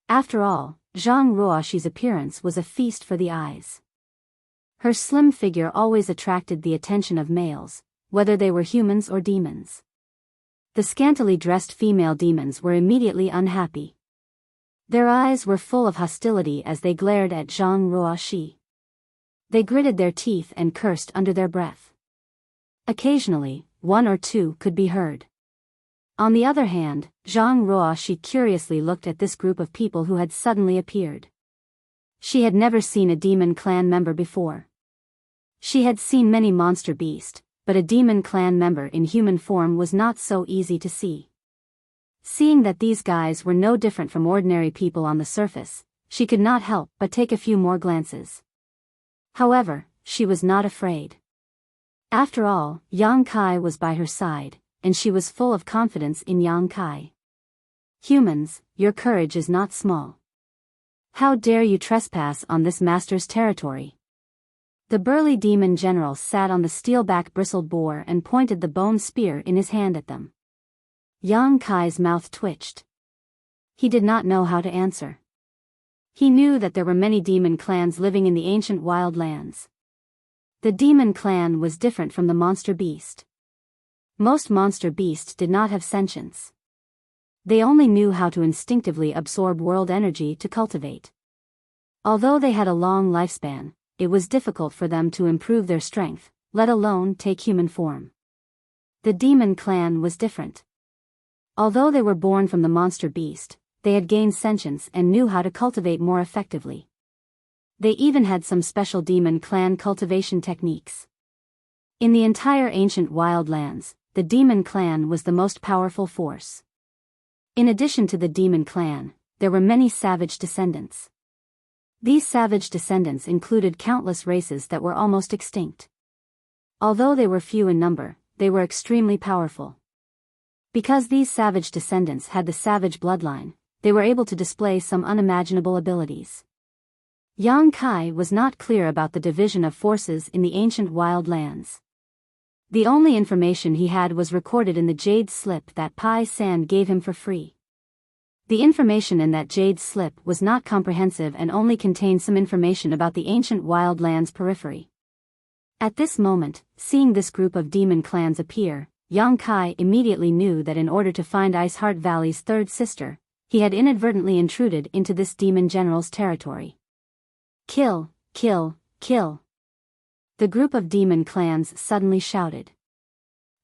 After all, Zhang Ruoxi's appearance was a feast for the eyes. Her slim figure always attracted the attention of males, whether they were humans or demons. The scantily dressed female demons were immediately unhappy. Their eyes were full of hostility as they glared at Zhang Ruoxi. They gritted their teeth and cursed under their breath. Occasionally, 1 or 2 could be heard. On the other hand, Zhang Ruoxi curiously looked at this group of people who had suddenly appeared. She had never seen a demon clan member before. She had seen many monster beasts, but a demon clan member in human form was not so easy to see. Seeing that these guys were no different from ordinary people on the surface, she could not help but take a few more glances. However, she was not afraid. After all, Yang Kai was by her side, and she was full of confidence in Yang Kai. Humans, your courage is not small. How dare you trespass on this master's territory? The burly demon general sat on the steel-back bristled boar and pointed the bone spear in his hand at them. Yang Kai's mouth twitched. He did not know how to answer. He knew that there were many demon clans living in the ancient wild lands. The demon clan was different from the monster beast. Most monster beasts did not have sentience. They only knew how to instinctively absorb world energy to cultivate. Although they had a long lifespan, it was difficult for them to improve their strength, let alone take human form. The demon clan was different. Although they were born from the monster beast, they had gained sentience and knew how to cultivate more effectively. They even had some special demon clan cultivation techniques. In the entire ancient wild lands, the demon clan was the most powerful force. In addition to the demon clan, there were many savage descendants. These savage descendants included countless races that were almost extinct. Although they were few in number, they were extremely powerful. Because these savage descendants had the savage bloodline, they were able to display some unimaginable abilities. Yang Kai was not clear about the division of forces in the ancient wild lands. The only information he had was recorded in the jade slip that Pai San gave him for free. The information in that jade slip was not comprehensive and only contained some information about the ancient wild lands periphery. At this moment, seeing this group of demon clans appear, Yang Kai immediately knew that in order to find Iceheart Valley's third sister, he had inadvertently intruded into this demon general's territory. Kill, kill, kill. The group of demon clans suddenly shouted.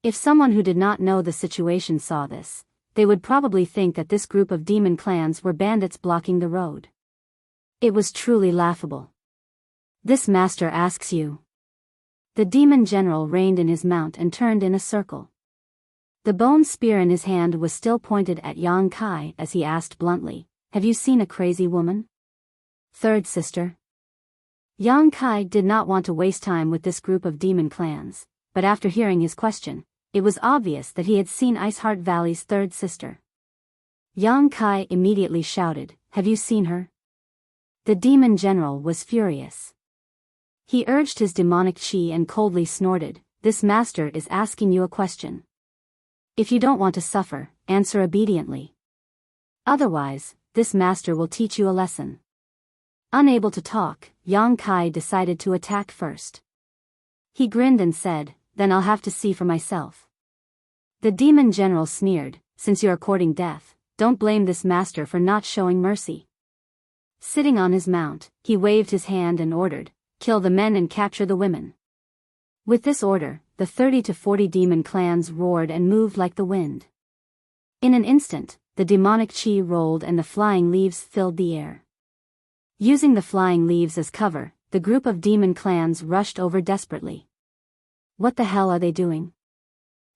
If someone who did not know the situation saw this, they would probably think that this group of demon clans were bandits blocking the road. It was truly laughable. This master asks you. The demon general reined in his mount and turned in a circle. The bone spear in his hand was still pointed at Yang Kai as he asked bluntly, "Have you seen a crazy woman? Third sister?" Yang Kai did not want to waste time with this group of demon clans, but after hearing his question, it was obvious that he had seen Iceheart Valley's third sister. Yang Kai immediately shouted, "Have you seen her?" The demon general was furious. He urged his demonic chi and coldly snorted, "This master is asking you a question. If you don't want to suffer, answer obediently. Otherwise, this master will teach you a lesson." Unable to talk, Yang Kai decided to attack first. He grinned and said, "Then I'll have to see for myself." The demon general sneered, "Since you're courting death, don't blame this master for not showing mercy." Sitting on his mount, he waved his hand and ordered, "Kill the men and capture the women." With this order, the 30 to 40 demon clans roared and moved like the wind. In an instant, the demonic chi rolled and the flying leaves filled the air. Using the flying leaves as cover, the group of demon clans rushed over desperately. What the hell are they doing?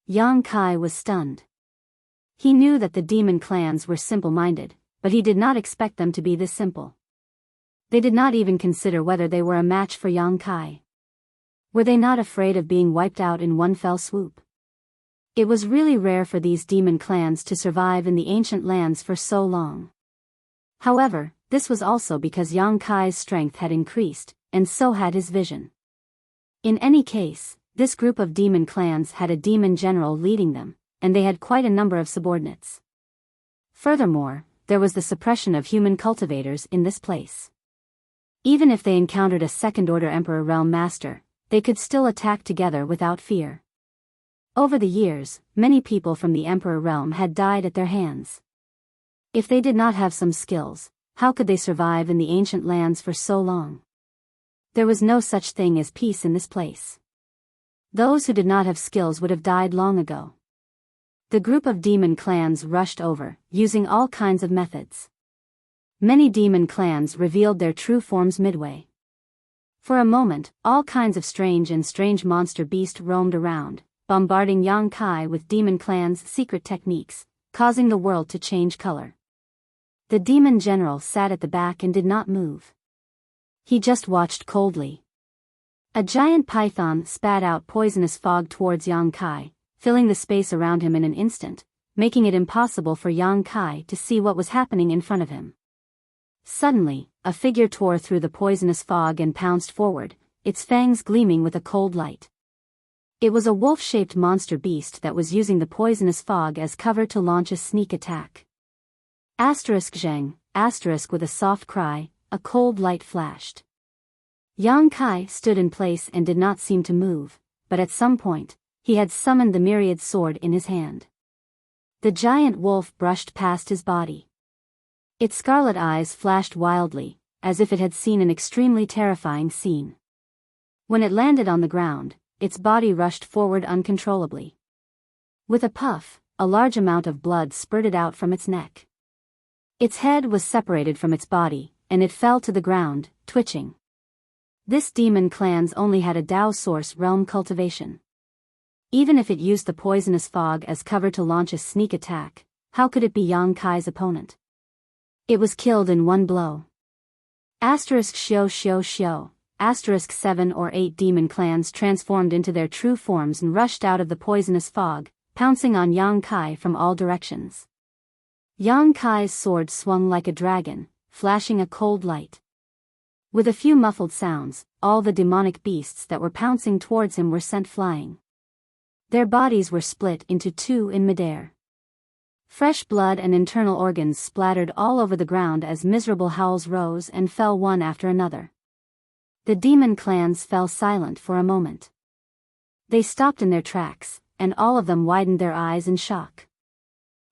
Yang Kai was stunned. He knew that the demon clans were simple-minded, but he did not expect them to be this simple. They did not even consider whether they were a match for Yang Kai. Were they not afraid of being wiped out in one fell swoop? It was really rare for these demon clans to survive in the ancient lands for so long. However, this was also because Yang Kai's strength had increased, and so had his vision. In any case, this group of demon clans had a demon general leading them, and they had quite a number of subordinates. Furthermore, there was the suppression of human cultivators in this place. Even if they encountered a second-order Emperor Realm Master, they could still attack together without fear. Over the years, many people from the Emperor Realm had died at their hands. If they did not have some skills, how could they survive in the ancient lands for so long? There was no such thing as peace in this place. Those who did not have skills would have died long ago. The group of demon clans rushed over, using all kinds of methods. Many demon clans revealed their true forms midway. For a moment, all kinds of strange monster beasts roamed around, bombarding Yang Kai with demon clans' secret techniques, causing the world to change color. The demon general sat at the back and did not move. He just watched coldly. A giant python spat out poisonous fog towards Yang Kai, filling the space around him in an instant, making it impossible for Yang Kai to see what was happening in front of him. Suddenly, a figure tore through the poisonous fog and pounced forward, its fangs gleaming with a cold light. It was a wolf-shaped monster beast that was using the poisonous fog as cover to launch a sneak attack. Zheng, with a soft cry, a cold light flashed. Yang Kai stood in place and did not seem to move, but at some point, he had summoned the myriad sword in his hand. The giant wolf brushed past his body. Its scarlet eyes flashed wildly, as if it had seen an extremely terrifying scene. When it landed on the ground, its body rushed forward uncontrollably. With a puff, a large amount of blood spurted out from its neck. Its head was separated from its body, and it fell to the ground, twitching. This demon clan's only had a Dao source realm cultivation. Even if it used the poisonous fog as cover to launch a sneak attack, how could it be Yang Kai's opponent? It was killed in one blow. *********************************************************************************************************************8 demon clans transformed into their true forms and rushed out of the poisonous fog, pouncing on Yang Kai from all directions. Yang Kai's sword swung like a dragon, flashing a cold light. With a few muffled sounds, all the demonic beasts that were pouncing towards him were sent flying. Their bodies were split into two in midair. Fresh blood and internal organs splattered all over the ground as miserable howls rose and fell one after another. The demon clans fell silent for a moment. They stopped in their tracks, and all of them widened their eyes in shock.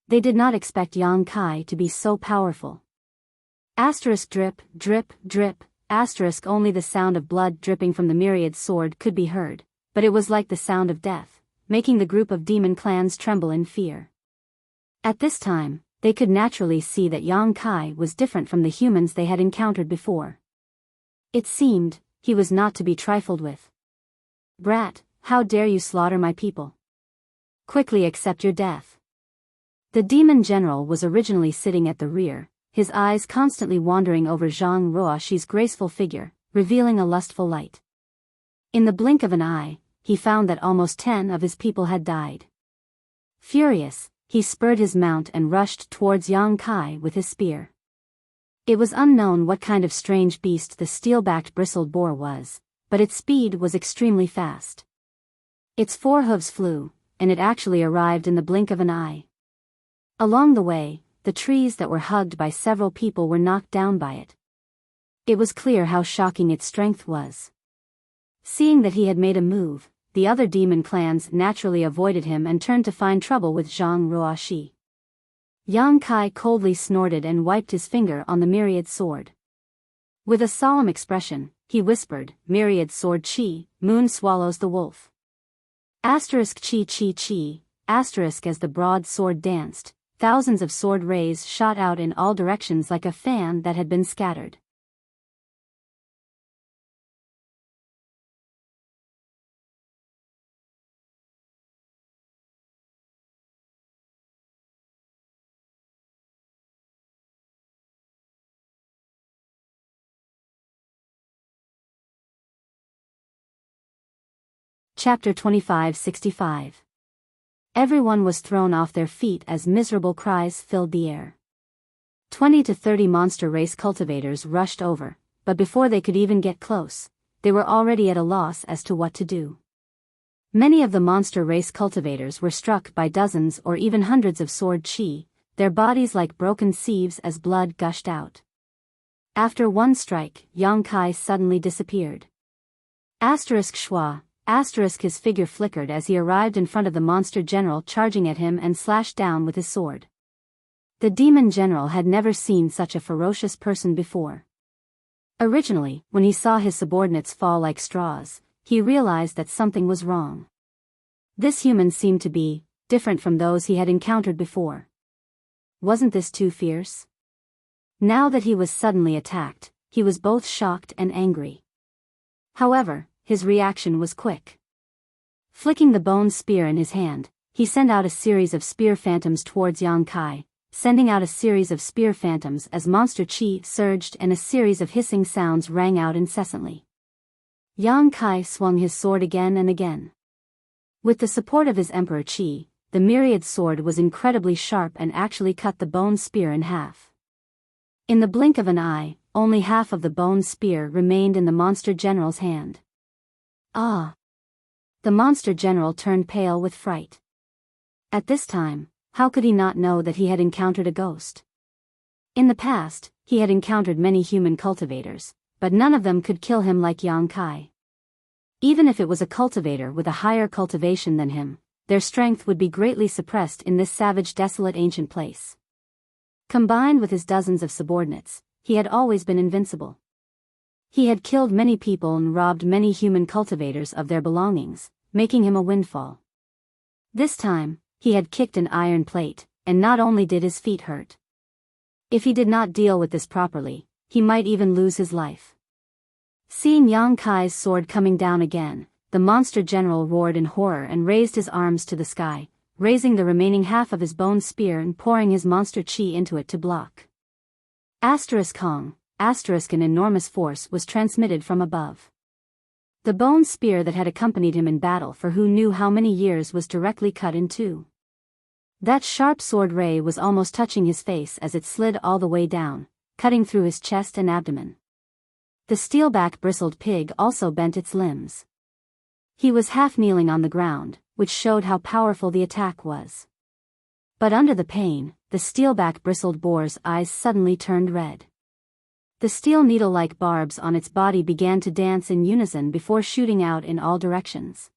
They did not expect Yang Kai to be so powerful. ****drip, drip, drip, only the sound of blood dripping from the myriad sword could be heard, but it was like the sound of death, making the group of demon clans tremble in fear. At this time, they could naturally see that Yang Kai was different from the humans they had encountered before. It seemed, he was not to be trifled with. "Brat, how dare you slaughter my people? Quickly accept your death." The demon general was originally sitting at the rear, his eyes constantly wandering over Zhang Ruoxi's graceful figure, revealing a lustful light. In the blink of an eye, he found that almost 10 of his people had died. Furious, he spurred his mount and rushed towards Yang Kai with his spear. It was unknown what kind of strange beast the steel-backed bristled boar was, but its speed was extremely fast. Its 4 hooves flew, and it actually arrived in the blink of an eye. Along the way, the trees that were hugged by several people were knocked down by it. It was clear how shocking its strength was. Seeing that he had made a move, the other demon clans naturally avoided him and turned to find trouble with Zhang Ruoxi. Yang Kai coldly snorted and wiped his finger on the myriad sword. With a solemn expression, he whispered, "Myriad sword chi, moon swallows the wolf." ****chi chi chi, as the broad sword danced, thousands of sword rays shot out in all directions like a fan that had been scattered. Chapter 2565. Everyone was thrown off their feet as miserable cries filled the air. 20 to 30 monster race cultivators rushed over, but before they could even get close, they were already at a loss as to what to do. Many of the monster race cultivators were struck by dozens or even hundreds of sword chi, their bodies like broken sieves as blood gushed out. After one strike, Yang Kai suddenly disappeared. ****Schwa. His figure flickered as he arrived in front of the monster general charging at him and slashed down with his sword. The demon general had never seen such a ferocious person before. Originally, when he saw his subordinates fall like straws, he realized that something was wrong. This human seemed to be different from those he had encountered before. Wasn't this too fierce? Now that he was suddenly attacked, he was both shocked and angry. However, his reaction was quick. Flicking the bone spear in his hand, he sent out a series of spear phantoms towards Yang Kai, sending out a series of spear phantoms as monster chi surged and a series of hissing sounds rang out incessantly. Yang Kai swung his sword again and again. With the support of his Emperor Qi, the myriad sword was incredibly sharp and actually cut the bone spear in half. In the blink of an eye, only half of the bone spear remained in the monster general's hand. Ah! The monster general turned pale with fright. At this time, how could he not know that he had encountered a ghost? In the past, he had encountered many human cultivators, but none of them could kill him like Yang Kai. Even if it was a cultivator with a higher cultivation than him, their strength would be greatly suppressed in this savage, desolate ancient place. Combined with his dozens of subordinates, he had always been invincible. He had killed many people and robbed many human cultivators of their belongings, making him a windfall. This time, he had kicked an iron plate, and not only did his feet hurt. If he did not deal with this properly, he might even lose his life. Seeing Yang Kai's sword coming down again, the monster general roared in horror and raised his arms to the sky, raising the remaining half of his bone spear and pouring his monster chi into it to block. Kong, an enormous force was transmitted from above. The bone spear that had accompanied him in battle for who knew how many years was directly cut in two. That sharp sword ray was almost touching his face as it slid all the way down, cutting through his chest and abdomen. The steelback bristled pig also bent its limbs. He was half kneeling on the ground, which showed how powerful the attack was. But under the pain, the steelback bristled boar's eyes suddenly turned red. The steel needle-like barbs on its body began to dance in unison before shooting out in all directions.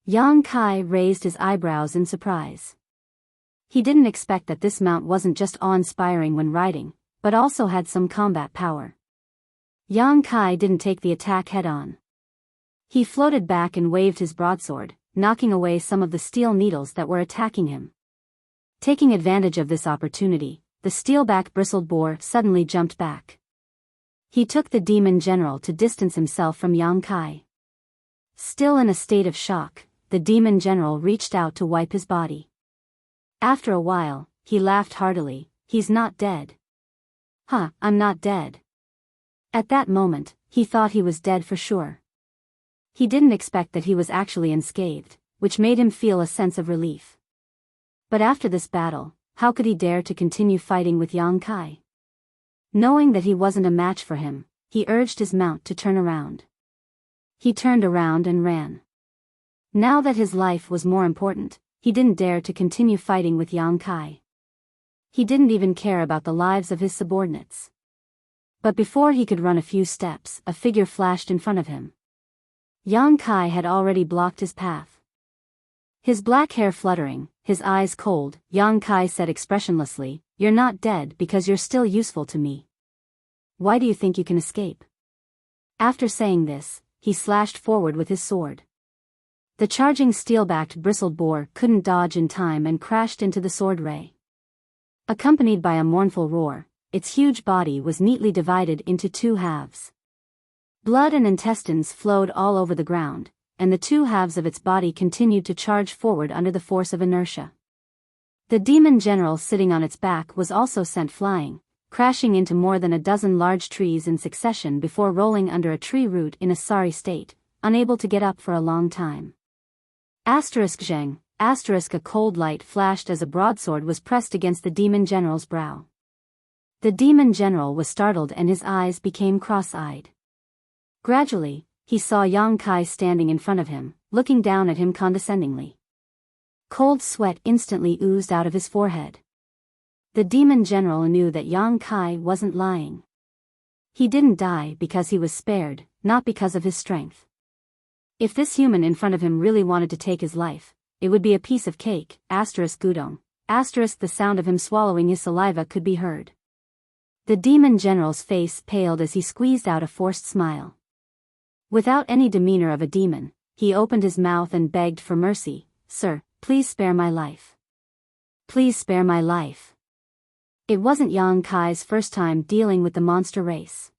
Yang Kai raised his eyebrows in surprise. He didn't expect that this mount wasn't just awe-inspiring when riding, but also had some combat power. Yang Kai didn't take the attack head-on. He floated back and waved his broadsword, knocking away some of the steel needles that were attacking him. Taking advantage of this opportunity, the steelback bristled boar suddenly jumped back. He took the demon general to distance himself from Yang Kai. Still in a state of shock, the demon general reached out to wipe his body. After a while, he laughed heartily. "He's not dead." "Huh, I'm not dead." At that moment, he thought he was dead for sure. He didn't expect that he was actually unscathed, which made him feel a sense of relief. But after this battle, how could he dare to continue fighting with Yang Kai? Knowing that he wasn't a match for him, he urged his mount to turn around. He turned around and ran. Now that his life was more important, he didn't dare to continue fighting with Yang Kai. He didn't even care about the lives of his subordinates. But before he could run a few steps, a figure flashed in front of him. Yang Kai had already blocked his path. His black hair fluttering, his eyes cold, Yang Kai said expressionlessly, "You're not dead because you're still useful to me. Why do you think you can escape?" After saying this, he slashed forward with his sword. The charging steel-backed bristled boar couldn't dodge in time and crashed into the sword ray. Accompanied by a mournful roar, its huge body was neatly divided into two halves. Blood and intestines flowed all over the ground, and the two halves of its body continued to charge forward under the force of inertia. The demon general sitting on its back was also sent flying, crashing into more than a dozen large trees in succession before rolling under a tree root in a sorry state, unable to get up for a long time. Zheng, a cold light flashed as a broadsword was pressed against the demon general's brow. The demon general was startled and his eyes became cross-eyed. Gradually, he saw Yang Kai standing in front of him, looking down at him condescendingly. Cold sweat instantly oozed out of his forehead. The demon general knew that Yang Kai wasn't lying. He didn't die because he was spared, not because of his strength. If this human in front of him really wanted to take his life, it would be a piece of cake, gudong, the sound of him swallowing his saliva could be heard. The demon general's face paled as he squeezed out a forced smile. Without any demeanor of a demon, he opened his mouth and begged for mercy. "Sir, please spare my life. Please spare my life." It wasn't Yang Kai's first time dealing with the monster race.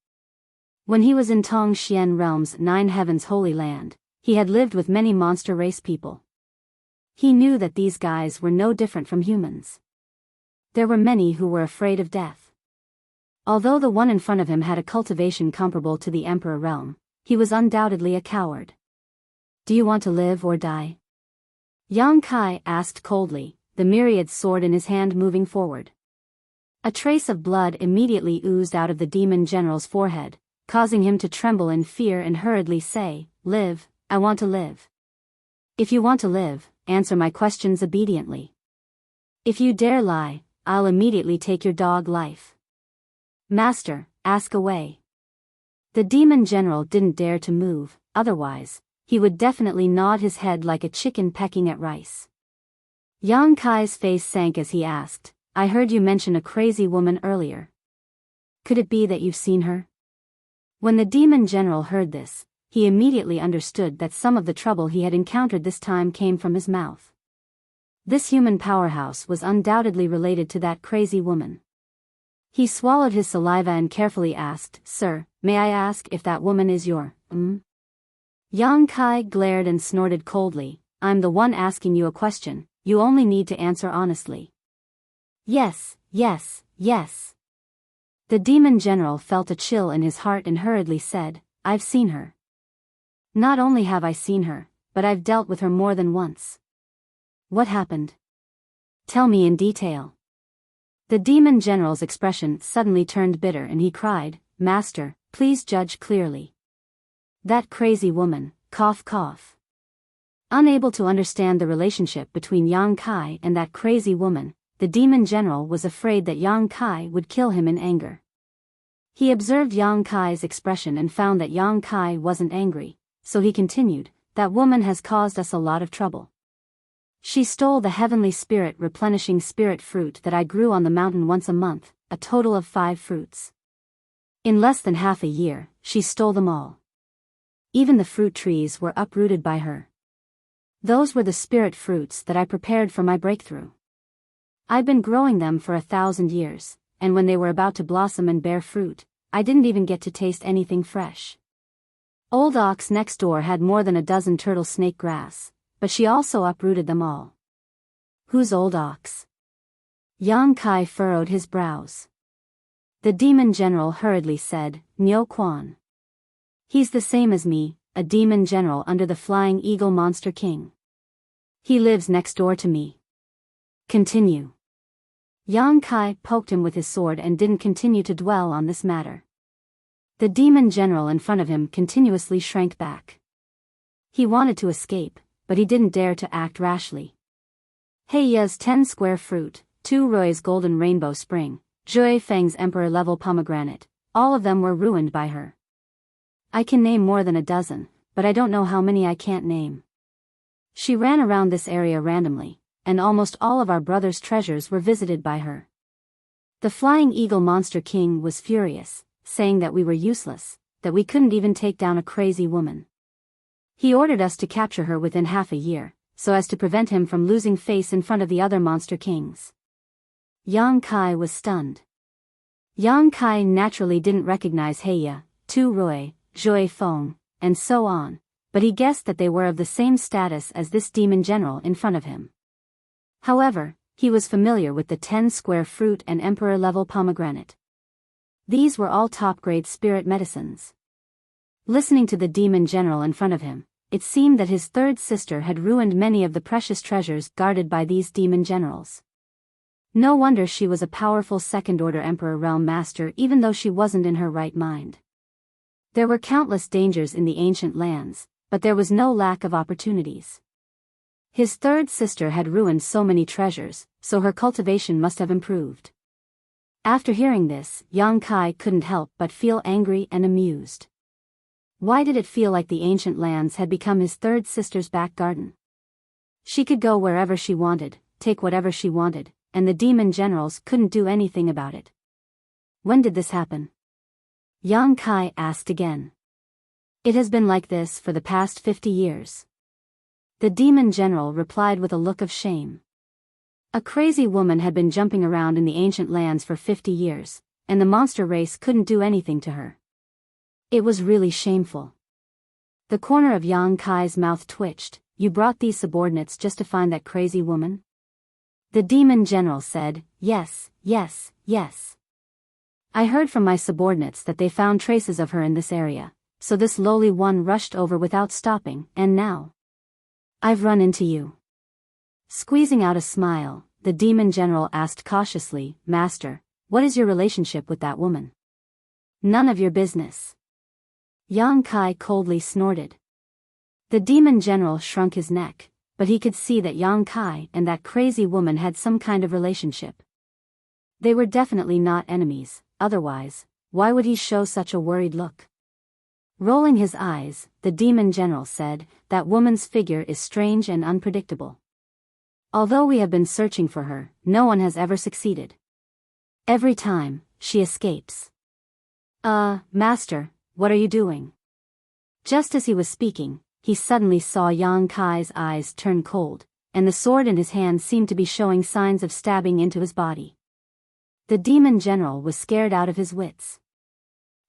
When he was in Tong Xian Realm's Nine Heavens Holy Land, he had lived with many monster race people. He knew that these guys were no different from humans. There were many who were afraid of death. Although the one in front of him had a cultivation comparable to the Emperor realm, He was undoubtedly a coward. Do you want to live or die? Yang Kai asked coldly, the myriad sword in his hand moving forward. A trace of blood immediately oozed out of the demon general's forehead, causing him to tremble in fear and hurriedly say, "Live, I want to live." If you want to live, answer my questions obediently. If you dare lie, I'll immediately take your dog life. Master, ask away. The demon general didn't dare to move, otherwise, he would definitely nod his head like a chicken pecking at rice. Yang Kai's face sank as he asked, I heard you mention a crazy woman earlier. Could it be that you've seen her? When the demon general heard this, he immediately understood that some of the trouble he had encountered this time came from his mouth. This human powerhouse was undoubtedly related to that crazy woman. He swallowed his saliva and carefully asked, Sir, may I ask if that woman is your, Yang Kai glared and snorted coldly, I'm the one asking you a question, you only need to answer honestly. Yes, yes, yes. The demon general felt a chill in his heart and hurriedly said, I've seen her. Not only have I seen her, but I've dealt with her more than once. What happened? Tell me in detail. The demon general's expression suddenly turned bitter and he cried, Master, please judge clearly. That crazy woman, cough cough. Unable to understand the relationship between Yang Kai and that crazy woman, the demon general was afraid that Yang Kai would kill him in anger. He observed Yang Kai's expression and found that Yang Kai wasn't angry, so he continued, that woman has caused us a lot of trouble. She stole the heavenly spirit replenishing spirit fruit that I grew on the mountain once a month, a total of 5 fruits. In less than half a year, she stole them all. Even the fruit trees were uprooted by her. Those were the spirit fruits that I prepared for my breakthrough. I'd been growing them for 1,000 years, and when they were about to blossom and bear fruit, I didn't even get to taste anything fresh. Old Ox next door had more than a dozen turtle snake grass, but she also uprooted them all. Who's Old Ox? Yang Kai furrowed his brows. The demon general hurriedly said, Niu Quan. He's the same as me, a demon general under the Flying Eagle Monster King. He lives next door to me. Continue. Yang Kai poked him with his sword and didn't continue to dwell on this matter. The demon general in front of him continuously shrank back. He wanted to escape, but he didn't dare to act rashly. Heiya's 10 square fruit, Tu Rui's golden rainbow spring, Zhui Feng's emperor-level pomegranate, all of them were ruined by her. I can name more than a dozen, but I don't know how many I can't name. She ran around this area randomly, and almost all of our brother's treasures were visited by her. The Flying Eagle Monster King was furious, saying that we were useless, that we couldn't even take down a crazy woman. He ordered us to capture her within half a year, so as to prevent him from losing face in front of the other monster kings. Yang Kai was stunned. Yang Kai naturally didn't recognize Heiya, Tu Rui, Zhui Feng, and so on, but he guessed that they were of the same status as this demon general in front of him. However, he was familiar with the 10 square fruit and emperor-level pomegranate. These were all top-grade spirit medicines. Listening to the demon general in front of him, it seemed that his third sister had ruined many of the precious treasures guarded by these demon generals. No wonder she was a powerful second-order Emperor Realm Master even though she wasn't in her right mind. There were countless dangers in the ancient lands, but there was no lack of opportunities. His third sister had ruined so many treasures, so her cultivation must have improved. After hearing this, Yang Kai couldn't help but feel angry and amused. Why did it feel like the ancient lands had become his third sister's back garden? She could go wherever she wanted, take whatever she wanted, and the demon generals couldn't do anything about it. When did this happen? Yang Kai asked again. It has been like this for the past 50 years. The demon general replied with a look of shame. A crazy woman had been jumping around in the ancient lands for 50 years, and the monster race couldn't do anything to her. It was really shameful. The corner of Yang Kai's mouth twitched. You brought these subordinates just to find that crazy woman? The demon general said, Yes, yes, yes. I heard from my subordinates that they found traces of her in this area, so this lowly one rushed over without stopping, and now I've run into you. Squeezing out a smile, the demon general asked cautiously, Master, what is your relationship with that woman? None of your business. Yang Kai coldly snorted. The demon general shrunk his neck, but he could see that Yang Kai and that crazy woman had some kind of relationship. They were definitely not enemies, otherwise, why would he show such a worried look? Rolling his eyes, the demon general said, that woman's figure is strange and unpredictable. Although we have been searching for her, no one has ever succeeded. Every time, she escapes. Master, what are you doing? Just as he was speaking, he suddenly saw Yang Kai's eyes turn cold, and the sword in his hand seemed to be showing signs of stabbing into his body. The demon general was scared out of his wits.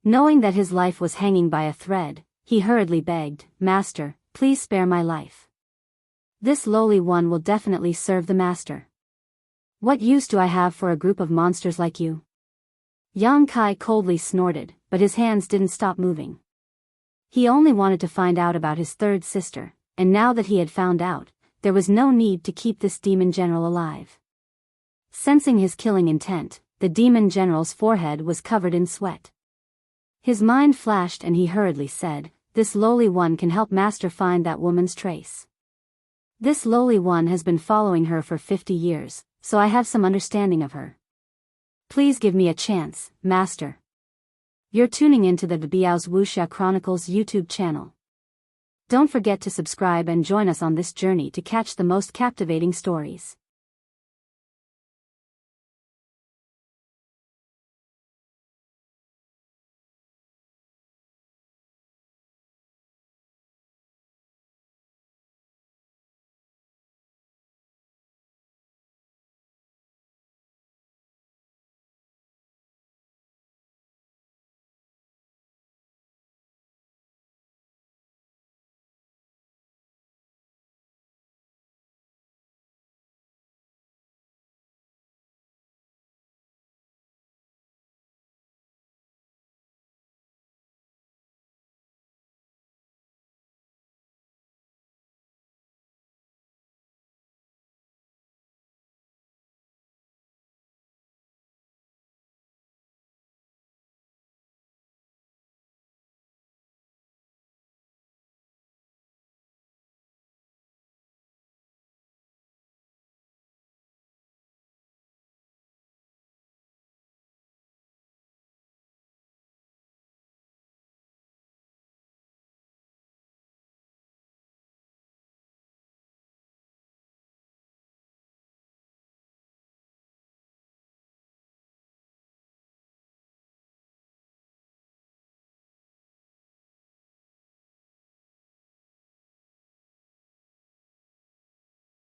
Knowing that his life was hanging by a thread, he hurriedly begged, Master, please spare my life. This lowly one will definitely serve the master. What use do I have for a group of monsters like you? Yang Kai coldly snorted, but his hands didn't stop moving. He only wanted to find out about his third sister, and now that he had found out, there was no need to keep this demon general alive. Sensing his killing intent, the demon general's forehead was covered in sweat. His mind flashed and he hurriedly said, this lowly one can help Master find that woman's trace. This lowly one has been following her for 50 years, so I have some understanding of her. Please give me a chance, Master. You're tuning into the Biyao's Wuxia Chronicles YouTube channel. Don't forget to subscribe and join us on this journey to catch the most captivating stories.